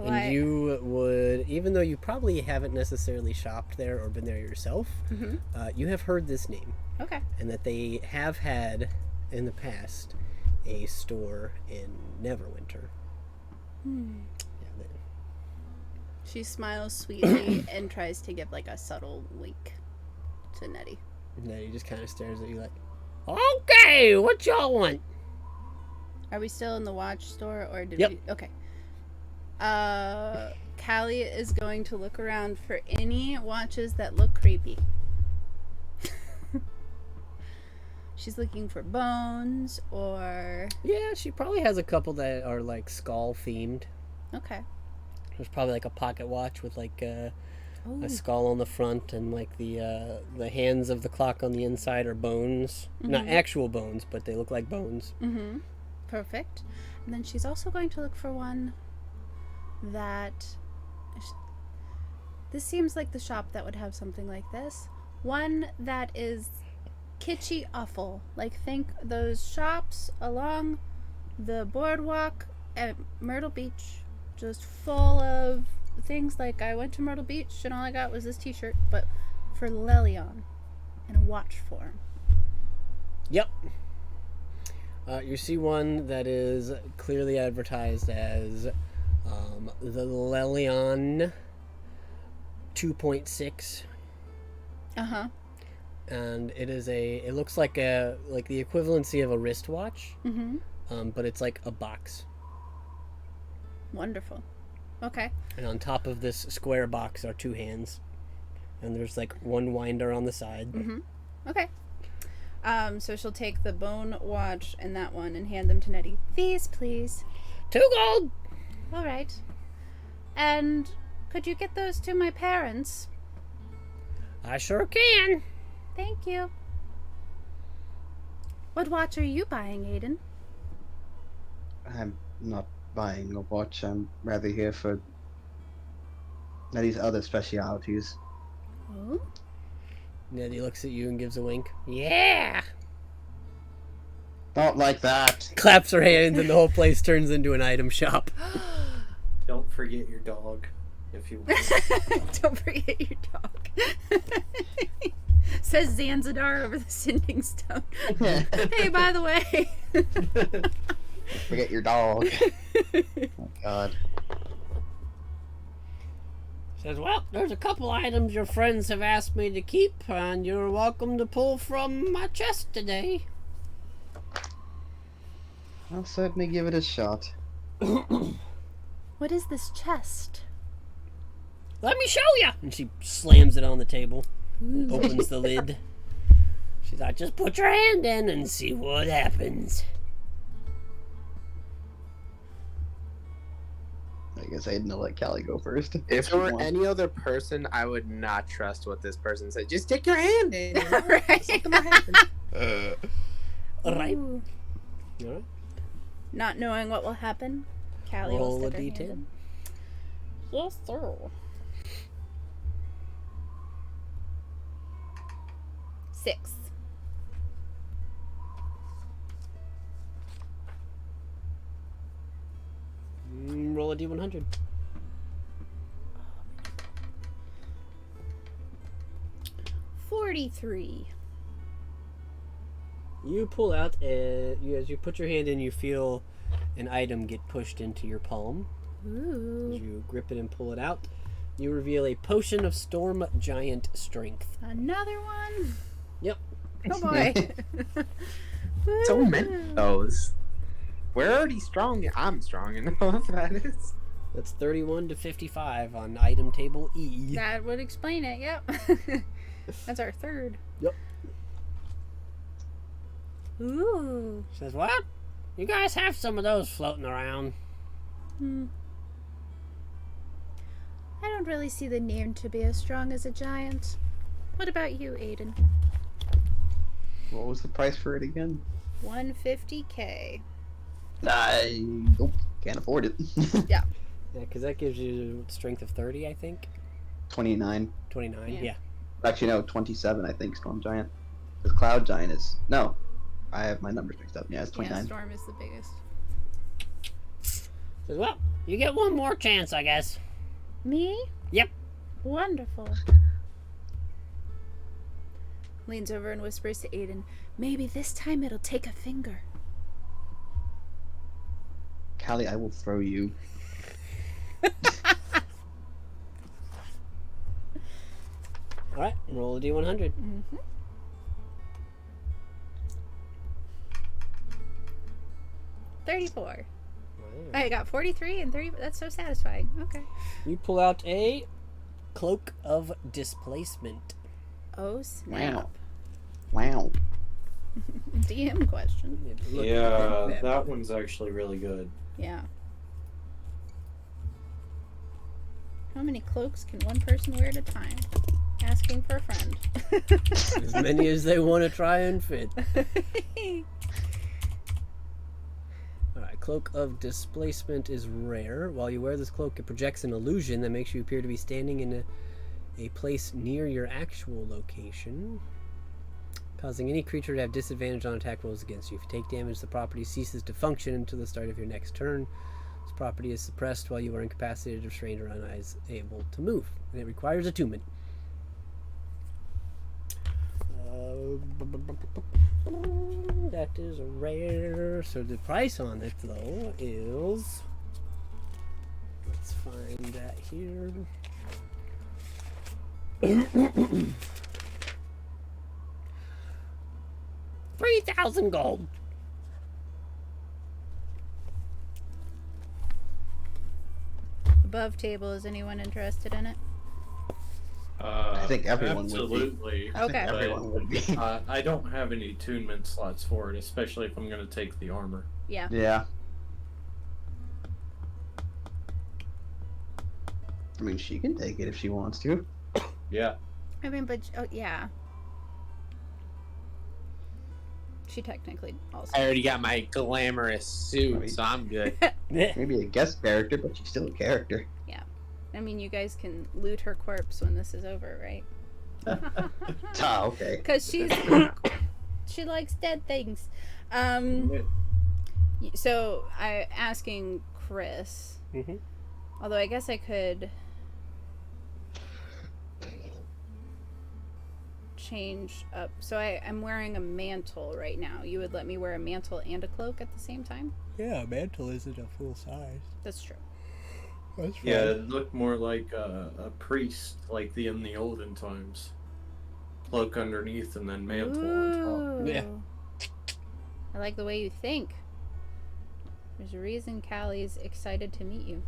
And you would, even though you probably haven't necessarily shopped there or been there yourself, you have heard this name. Okay. And that they have had, in the past, a store in Neverwinter. She smiles sweetly and tries to give like a subtle wink to Nettie. Nettie just kind of stares at you like, okay, what y'all want? Are we still in the watch store or did Yep. we? Okay. Callie is going to look around for any watches that look creepy. She's looking for bones or... Yeah, she probably has a couple that are like skull themed. Okay. There's probably like a pocket watch with like a skull on the front and like the hands of the clock on the inside are bones. Not actual bones, but they look like bones. Perfect. And then she's also going to look for one that... This seems like the shop that would have something like this. One that is kitschy awful. Like think those shops along the boardwalk at Myrtle Beach. Just full of things like I went to Myrtle Beach and all I got was this t-shirt, but for Lelion in a watch form. Yep. You see one that is clearly advertised as the Lelion 2.6. Uh-huh. And it looks like the equivalency of a wristwatch. But it's like a box. Wonderful. Okay. And on top of this square box are 2 hands. And there's like one winder on the side. Okay. So she'll take the bone watch and that one and hand them to Nettie. These, please. 2 gold! All right. And could you get those to my parents? I sure can. Thank you. What watch are you buying, Aiden? I'm not buying a watch. I'm rather here for Nettie's other specialities. Oh? Nettie looks at you and gives a wink. Yeah! Not like that. Claps her hands and the whole place turns into an item shop. Don't forget your dog, if you want. Don't forget your dog. Says Zanzidar over the sending stone. Hey, by the way. Forget your dog. Oh my god. Says, well, there's a couple items your friends have asked me to keep, and you're welcome to pull from my chest today. I'll certainly give it a shot. What is this chest? Let me show you! And she slams it on the table, opens the lid. She's like, just put your hand in and see what happens. I guess I didn't let Callie go first. If it were any other person, I would not trust what this person said. Just stick your hand in. Right. Something will happen. Alright. Ooh. Alright. Not knowing what will happen, Callie will Roll a stick her hand d10. in. Yes, sir. 6. Roll a d100. $43. You pull out, as you put your hand in, you feel an item get pushed into your palm. Ooh. As you grip it and pull it out, You reveal a potion of storm giant strength. Another one. Yep. Oh boy. So many of those. We're already strong. I'm strong enough, that is. That's 31 to 55 on item table E. That would explain it. Yep. That's our third. Yep. Ooh. Says, what? You guys have some of those floating around. I don't really see the need to be as strong as a giant. What about you, Aiden? What was the price for it again? 150K. Nope, can't afford it. Yeah, because that gives you strength of 30, I think. 29. 29, yeah. Actually, no, 27, I think, Storm Giant. Because Cloud Giant is... No, I have my numbers mixed up. Yeah, it's 29. Yeah, Storm is the biggest. Says, well, you get one more chance, I guess. Me? Yep. Wonderful. Leans over and whispers to Aiden, maybe this time it'll take a finger. Callie, I will throw you. Alright, roll a D100. Mm-hmm. $34. I got 43 and 30. That's so satisfying. Okay. You pull out a cloak of displacement. Oh, snap. Wow. DM question. Yeah, that one's actually really good. Yeah. How many cloaks can one person wear at a time? Asking for a friend. As many as they want to try and fit. Alright, Cloak of Displacement is rare. While you wear this cloak, it projects an illusion that makes you appear to be standing in a place near your actual location, causing any creature to have disadvantage on attack rolls against you. If you take damage, the property ceases to function until the start of your next turn. This property is suppressed while you are incapacitated, restrained, or unable to move, and it requires attunement. That is a rare. So the price on it, though, is... Let's find that here. $3,000 gold. Above table, is anyone interested in it? I think everyone absolutely. would be. Okay. Everyone would be. I don't have any attunement slots for it, especially if I'm going to take the armor. Yeah. Yeah. I mean, she can take it if she wants to. Yeah. I mean, but yeah. She technically also. I already got my glamorous suit, so I'm good. Maybe a guest character, but she's still a character. I mean, you guys can loot her corpse when this is over, right? Ah, okay. Because she likes dead things. So I asking Chris. Mm-hmm. Although I guess I could change up. So I'm wearing a mantle right now. You would let me wear a mantle and a cloak at the same time? Yeah, a mantle isn't a full size. That's true. That's fine. Yeah, it looked more like a priest, like in the olden times. Cloak underneath and then mantle on top. Yeah. I like the way you think. There's a reason Callie's excited to meet you.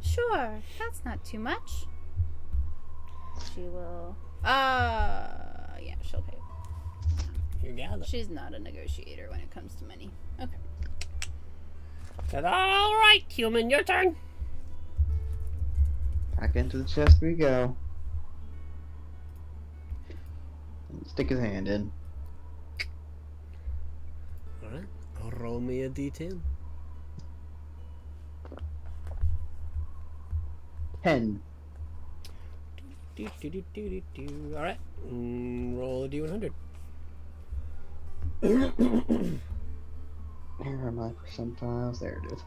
Sure. That's not too much. She will... yeah, she'll pay. You got it. She's not a negotiator when it comes to money. Okay. Said, all right, human, your turn. Back into the chest we go. Stick his hand in. All right, roll me a d10. 10. All right, roll a d100. Where are my percentiles? There it is.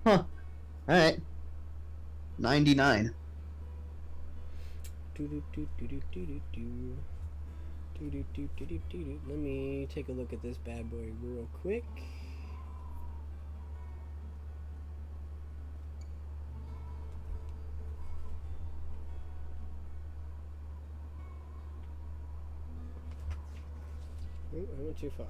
Huh. Alright. 99. Let me take a look at this bad boy real quick. went too far.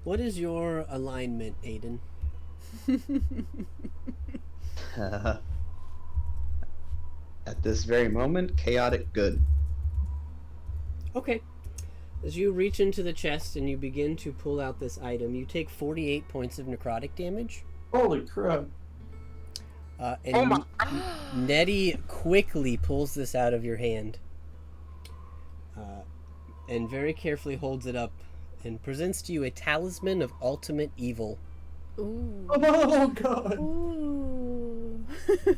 What is your alignment, Aiden? At this very moment, chaotic good. Okay. As you reach into the chest and you begin to pull out this item, you take 48 points of necrotic damage. Holy crap. And Oh my- Nettie quickly pulls this out of your hand and very carefully holds it up and presents to you a talisman of ultimate evil. Ooh. Oh god. Ooh.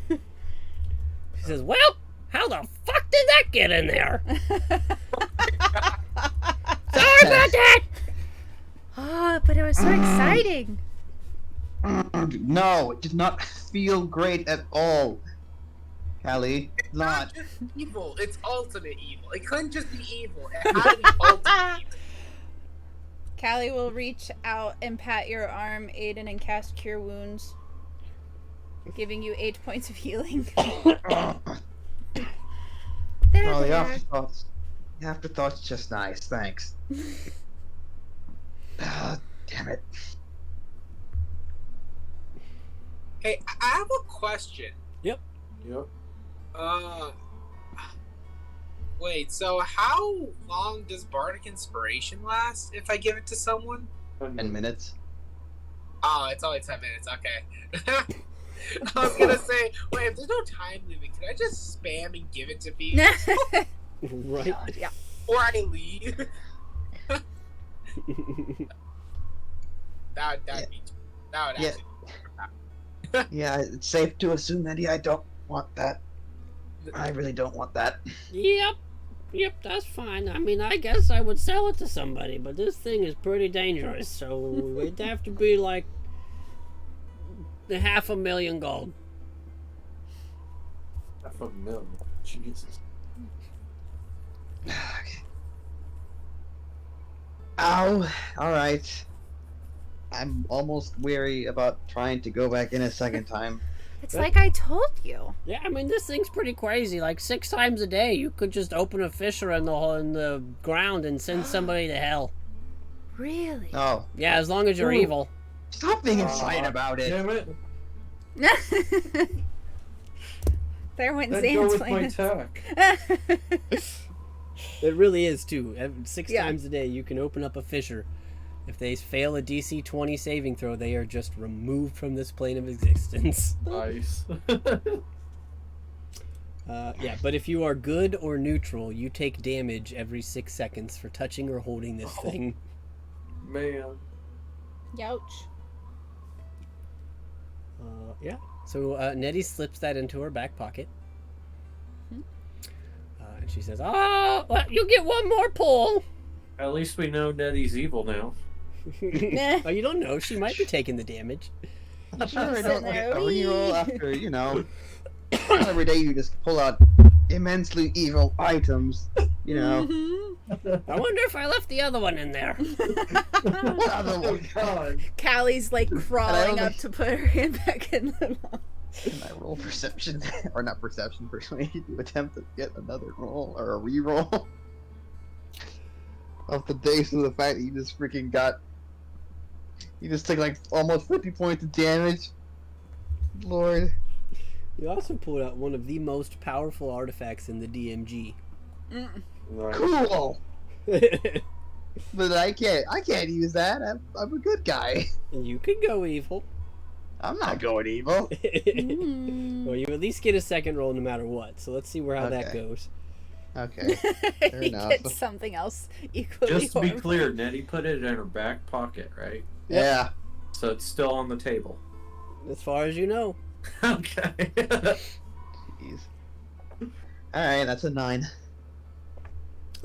She says, well, how the fuck did that get in there? Sorry about that! Oh, but it was so exciting. No, it did not feel great at all. Callie, It's not. just evil. It's ultimate evil. It couldn't just be evil. It had to be ultimate evil. Callie will reach out and pat your arm, Aiden, and cast Cure Wounds, giving you 8 points of healing. Oh, There the they are. afterthoughts. The afterthoughts just nice, thanks. Damn it. Hey, I have a question. Yep. Wait, so how long does Bardic Inspiration last if I give it to someone? 10 minutes. Oh, it's only 10 minutes, okay. I was gonna say, wait, if there's no time limit, can I just spam and give it to people? Right? Yeah. Or I leave? That would be... That would Yeah. actually... Yeah, it's safe to assume that I don't want that. I really don't want that. Yep, that's fine. I mean, I guess I would sell it to somebody, but this thing is pretty dangerous, so it'd have to be like $500,000 gold. $500,000. Jesus. Ow. Alright. I'm almost weary about trying to go back in a second time. It's like I told you. Yeah, I mean, this thing's pretty crazy. Like 6 times a day, you could just open a fissure in the ground and send somebody to hell. Really? Oh, Yeah, as long as you're Ooh. evil. stop being inside about it. Damn it. There went Let go Zane's with my plan. tack. It really is too. 6 Yeah. times a day, you can open up a fissure. If they fail a DC 20 saving throw, they are just removed from this plane of existence. Nice. Yeah, but if you are good or neutral, you take damage every 6 seconds for touching or holding this thing. Man. Youch. Yeah. So Nettie slips that into her back pocket. And she says, "Oh, well, you get one more pull." At least we know Nettie's evil now. Oh, you don't know. She might be taking the damage. Sure, I Sitting don't there, get a reroll wee. after, every day you just pull out immensely evil items, Mhm. I wonder if I left the other one in there. What other Oh one? god. Callie's like crawling don't up to put her hand back in the mouth. Can I roll perception? Or not perception, persuasion to attempt to get another roll or a reroll? Off the base of the fact that you just freaking got. You just took like almost 50 points of damage. Lord. You also pulled out one of the most powerful artifacts in the DMG. Nice. Cool! But I can't use that. I'm a good guy. You could go evil. I'm not going evil. Well, you at least get a second roll no matter what. So let's see how that Okay. goes. Okay. He enough. gets something else equally Just to be horrible. clear, Nettie put it in her back pocket, right? Yeah. So it's still on the table. As far as you know. Okay. Jeez. Alright, that's a 9.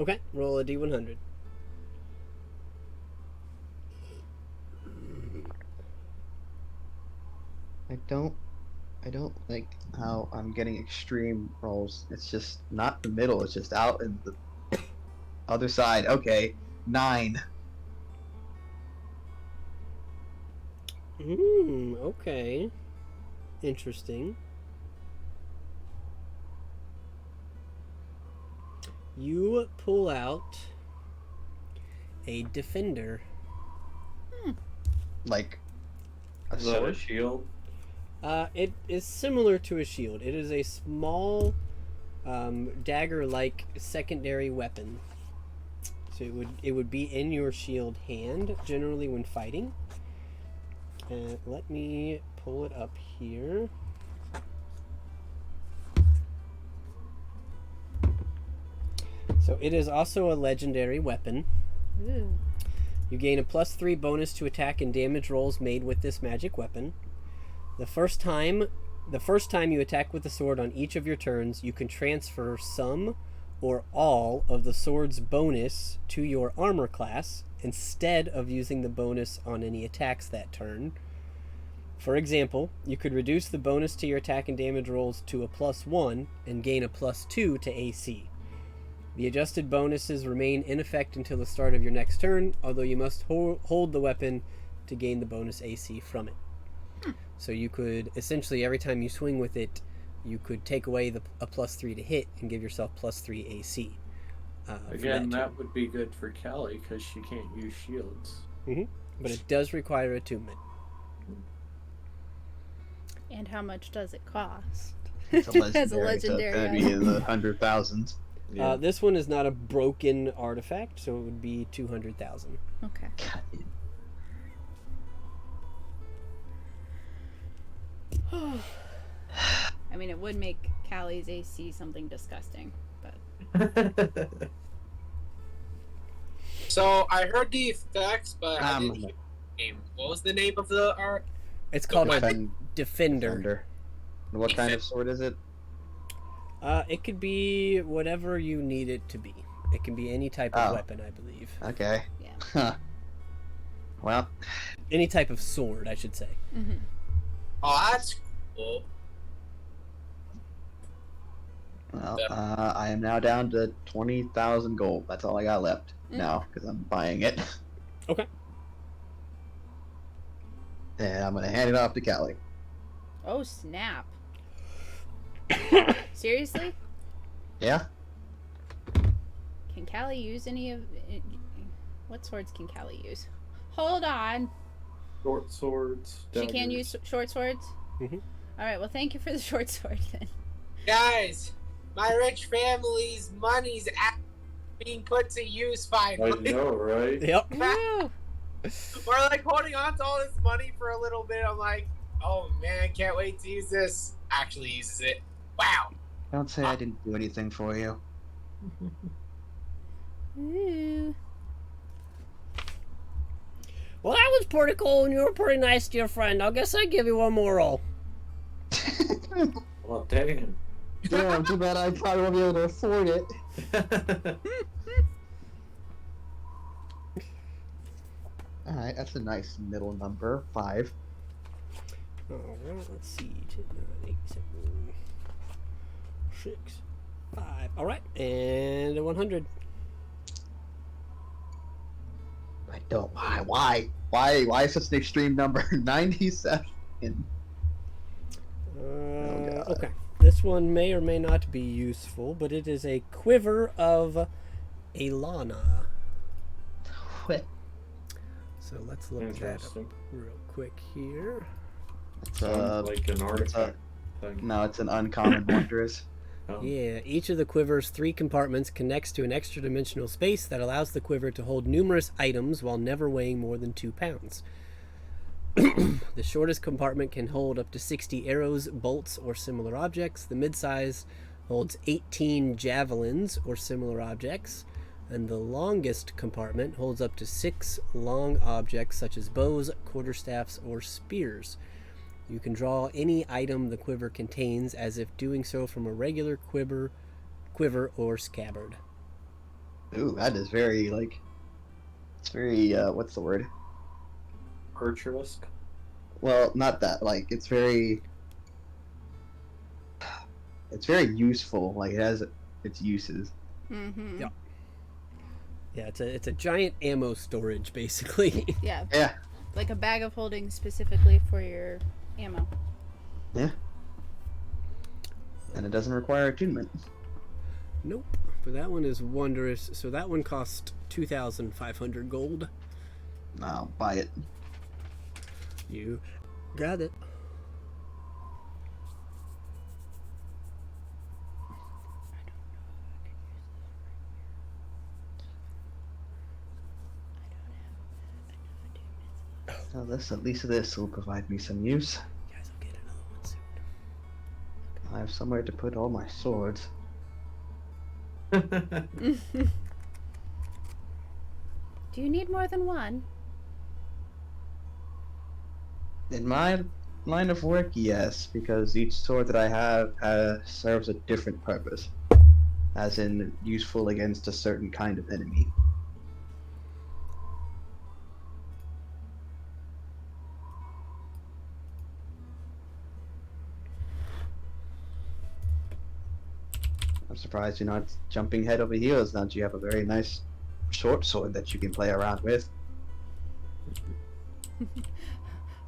Okay, roll a D100. I don't like how I'm getting extreme rolls. It's just not the middle, it's just out in the Other side. Okay. 9. Okay. Interesting. You pull out a defender. Like a Is that a sword? shield? It is similar to a shield. It is a small dagger-like secondary weapon. So it would be in your shield hand generally when fighting. Let me pull it up here. So it is also a legendary weapon. Ooh. You gain a +3 bonus to attack and damage rolls made with this magic weapon. The first time you attack with the sword on each of your turns, you can transfer some or all of the sword's bonus to your armor class instead of using the bonus on any attacks that turn. For example, you could reduce the bonus to your attack and damage rolls to a +1 and gain a +2 to AC. The adjusted bonuses remain in effect until the start of your next turn, although you must hold the weapon to gain the bonus AC from it. So you could, essentially, every time you swing with it, you could take away a +3 to hit and give yourself +3 AC. Again, that would be good for Callie because she can't use shields. But it does require attunement. And how much does it cost? It's As a legendary so it'd be in the 100,000s. Yeah. This one is not a broken artifact, so it would be 200,000. Okay. I mean, it would make Callie's AC something disgusting, but So I heard the effects, but I didn't hear the name. What was the name of the art? It's called a Defend- defender. And what kind of sword is it? It could be whatever you need it to be. It can be any type of weapon, I believe. Okay. yeah. Huh. Well, Any type of sword, I should say. Mm-hmm. Oh, that's cool. I am now down to 20,000 gold. That's all I got left now because I'm buying it. Okay. And I'm gonna hand it off to Callie. Oh snap! Seriously? Yeah. Can Callie use any of? What swords can Callie use? Hold on. Short swords. She can daggers. use short swords. Mhm. All right. Well, thank you for the short sword then. Guys, my rich family's money's being put to use finally. I know, right? Yep. Woo! We're like holding on to all this money for a little bit. I'm like, oh man, can't wait to use this. Actually uses it. Wow. Don't say I didn't do anything for you. Woo! Well, that was pretty cool, and you were pretty nice to your friend. I guess I'd give you one more roll. Well, dang. Damn, too bad I probably won't be able to afford it. Alright, that's a nice middle number. 5. Alright, let's see. 10, 9, 8, 7, 6, 5. Alright, and a 100. I don't. Why such an extreme number? 97. God. Okay. This one may or may not be useful, but it is a quiver of Aralani. What? So let's look that up Interesting. real quick here. Sounds like an artifact thing. No, it's an uncommon wondrous. Oh. Yeah, each of the quiver's 3 compartments connects to an extra dimensional space that allows the quiver to hold numerous items while never weighing more than 2 pounds. The shortest compartment can hold up to 60 arrows, bolts, or similar objects. The midsize holds 18 javelins or similar objects. And the longest compartment holds up to 6 long objects such as bows, quarterstaffs, or spears. You can draw any item the quiver contains as if doing so from a regular quiver or scabbard. Ooh, that is very, like... It's very, what's the word? Archerisk. Well, not that. Like, it's very... It's very useful. Like, it has its uses. Mm-hmm. Yeah. Yeah, it's a giant ammo storage, basically. Yeah. Yeah. Like a bag of holding specifically for your ammo. Yeah. And it doesn't require attunement. Nope. But that one is wondrous. So that one cost 2,500 gold. I'll buy it. You got it. So at least this will provide me some use. You guys will get another one soon. I have somewhere to put all my swords. Do you need more than one? In my line of work, yes, because each sword that I have serves a different purpose, as in useful against a certain kind of enemy. I'm surprised you're not jumping head over heels now that you have a very nice short sword that you can play around with.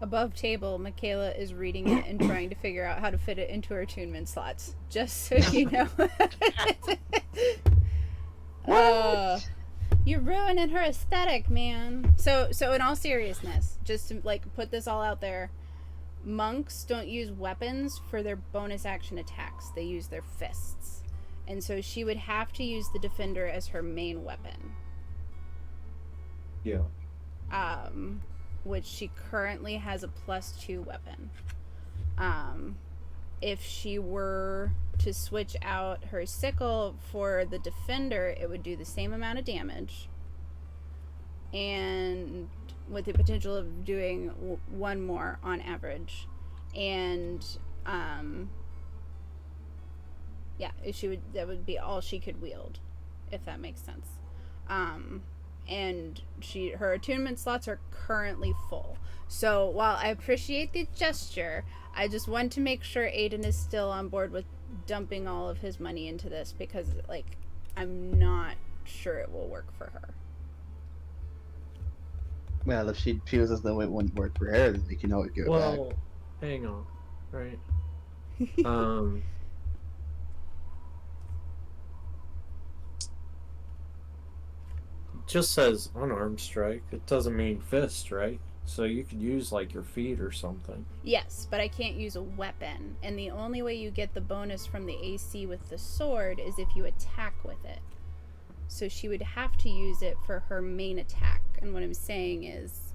Above table, Michaela is reading it and trying to figure out how to fit it into her attunement slots. Just so you know. You're ruining her aesthetic, man. So in all seriousness, just to like put this all out there, monks don't use weapons for their bonus action attacks. They use their fists. And so she would have to use the defender as her main weapon. Yeah. Which she currently has a +2 weapon. If she were to switch out her sickle for the defender, it would do the same amount of damage. And with the potential of doing one more on average. And, yeah, that would be all she could wield, if that makes sense. And her attunement slots are currently full. So while I appreciate the gesture, I just want to make sure Aiden is still on board with dumping all of his money into this, because like I'm not sure it will work for her. Well, if she feels as though it wouldn't work for her, then we can always give it back. Well, hang on. Right. Just says unarmed strike. It doesn't mean fist, right? So you could use like your feet or something. Yes, but I can't use a weapon. And the only way you get the bonus from the AC with the sword is if you attack with it. So she would have to use it for her main attack. And what I'm saying is,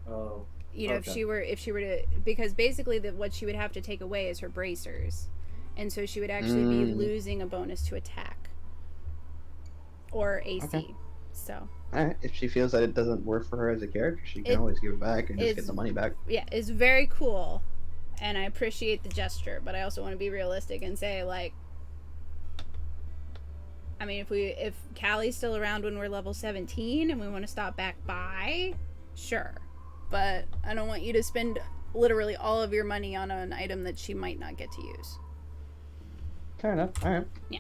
Oh. you know, Okay. if she were to, because basically what she would have to take away is her bracers. And so she would actually be losing a bonus to attack. Or AC. Okay. So. Alright, if she feels that it doesn't work for her as a character, she can always give it back and just get the money back. Yeah, it's very cool. And I appreciate the gesture, but I also want to be realistic and say, like, I mean, if Callie's still around when we're level 17 and we want to stop back by, sure. But I don't want you to spend literally all of your money on an item that she might not get to use. Fair enough, alright. Yeah.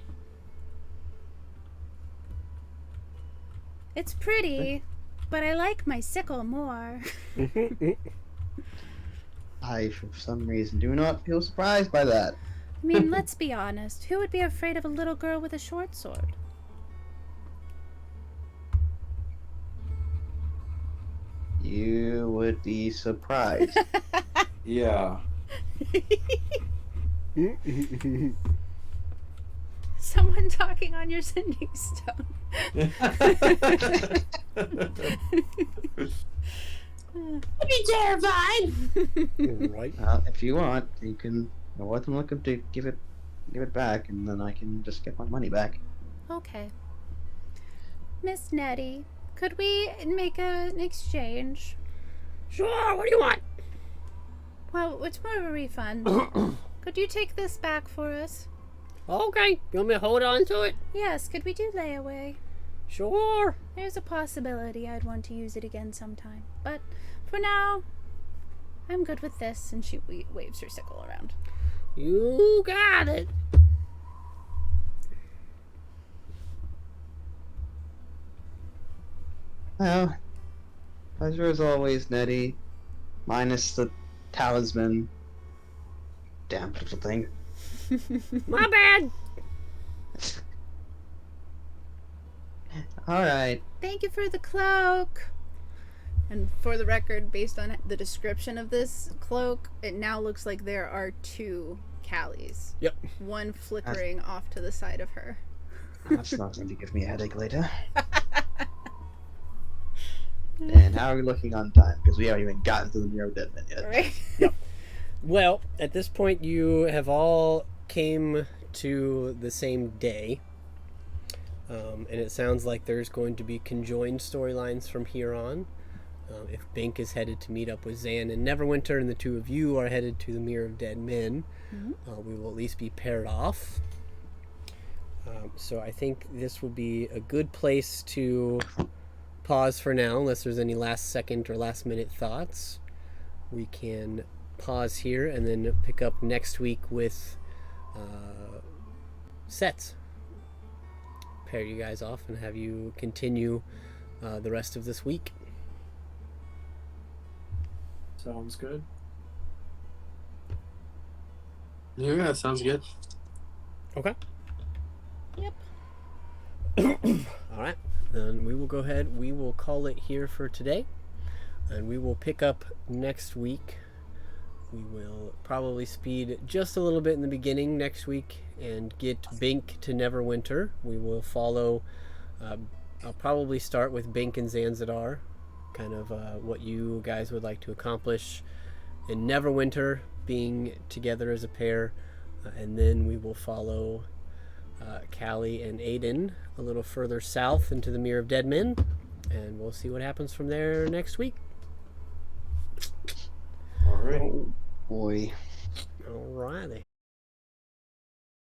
It's pretty, but I like my sickle more. I, for some reason, do not feel surprised by that. I mean, let's be honest. Who would be afraid of a little girl with a short sword? You would be surprised. Yeah. Someone talking on your sending stone. I'd be terrified. Right. If you want, you can more than welcome to give it back, and then I can just get my money back. Okay. Miss Nettie, could we make an exchange? Sure, what do you want? Well, it's more of a refund. Could you take this back for us? Okay, you want me to hold on to it? Yes, could we do layaway? Sure. There's a possibility I'd want to use it again sometime. But for now, I'm good with this. And she waves her sickle around. You got it. Well, pleasure as always, Nettie. Minus the talisman. Damn little thing. My bad. Alright. Thank you for the cloak. And for the record, based on the description of this cloak, it now looks like there are 2 Callies. Yep. One flickering off to the side of her. That's not going to give me a headache later. And how are we looking on time? Because we haven't even gotten to the Mirror of Dead Men yet. Right? Well, at this point, you have all came to the same day. And it sounds like there's going to be conjoined storylines from here on. If Bink is headed to meet up with Zan and Neverwinter, and the 2 of you are headed to the Mirror of Dead Men, we will at least be paired off. So I think this will be a good place to pause for now, unless there's any last second or last minute thoughts. We can pause here and then pick up next week with sets. Pair you guys off and have you continue the rest of this week. Sounds good. Yeah, that sounds good. Okay. Yep. All right. Then we will go ahead. We will call it here for today. And we will pick up next week. We will probably speed just a little bit in the beginning next week and get Bink to Neverwinter. We will follow. I'll probably start with Bink and Zanzadar. Kind of what you guys would like to accomplish in Neverwinter, being together as a pair. And then we will follow Callie and Aiden a little further south into the Mirror of Dead Men, and we'll see what happens from there next week. Alright. Oh boy. Alrighty.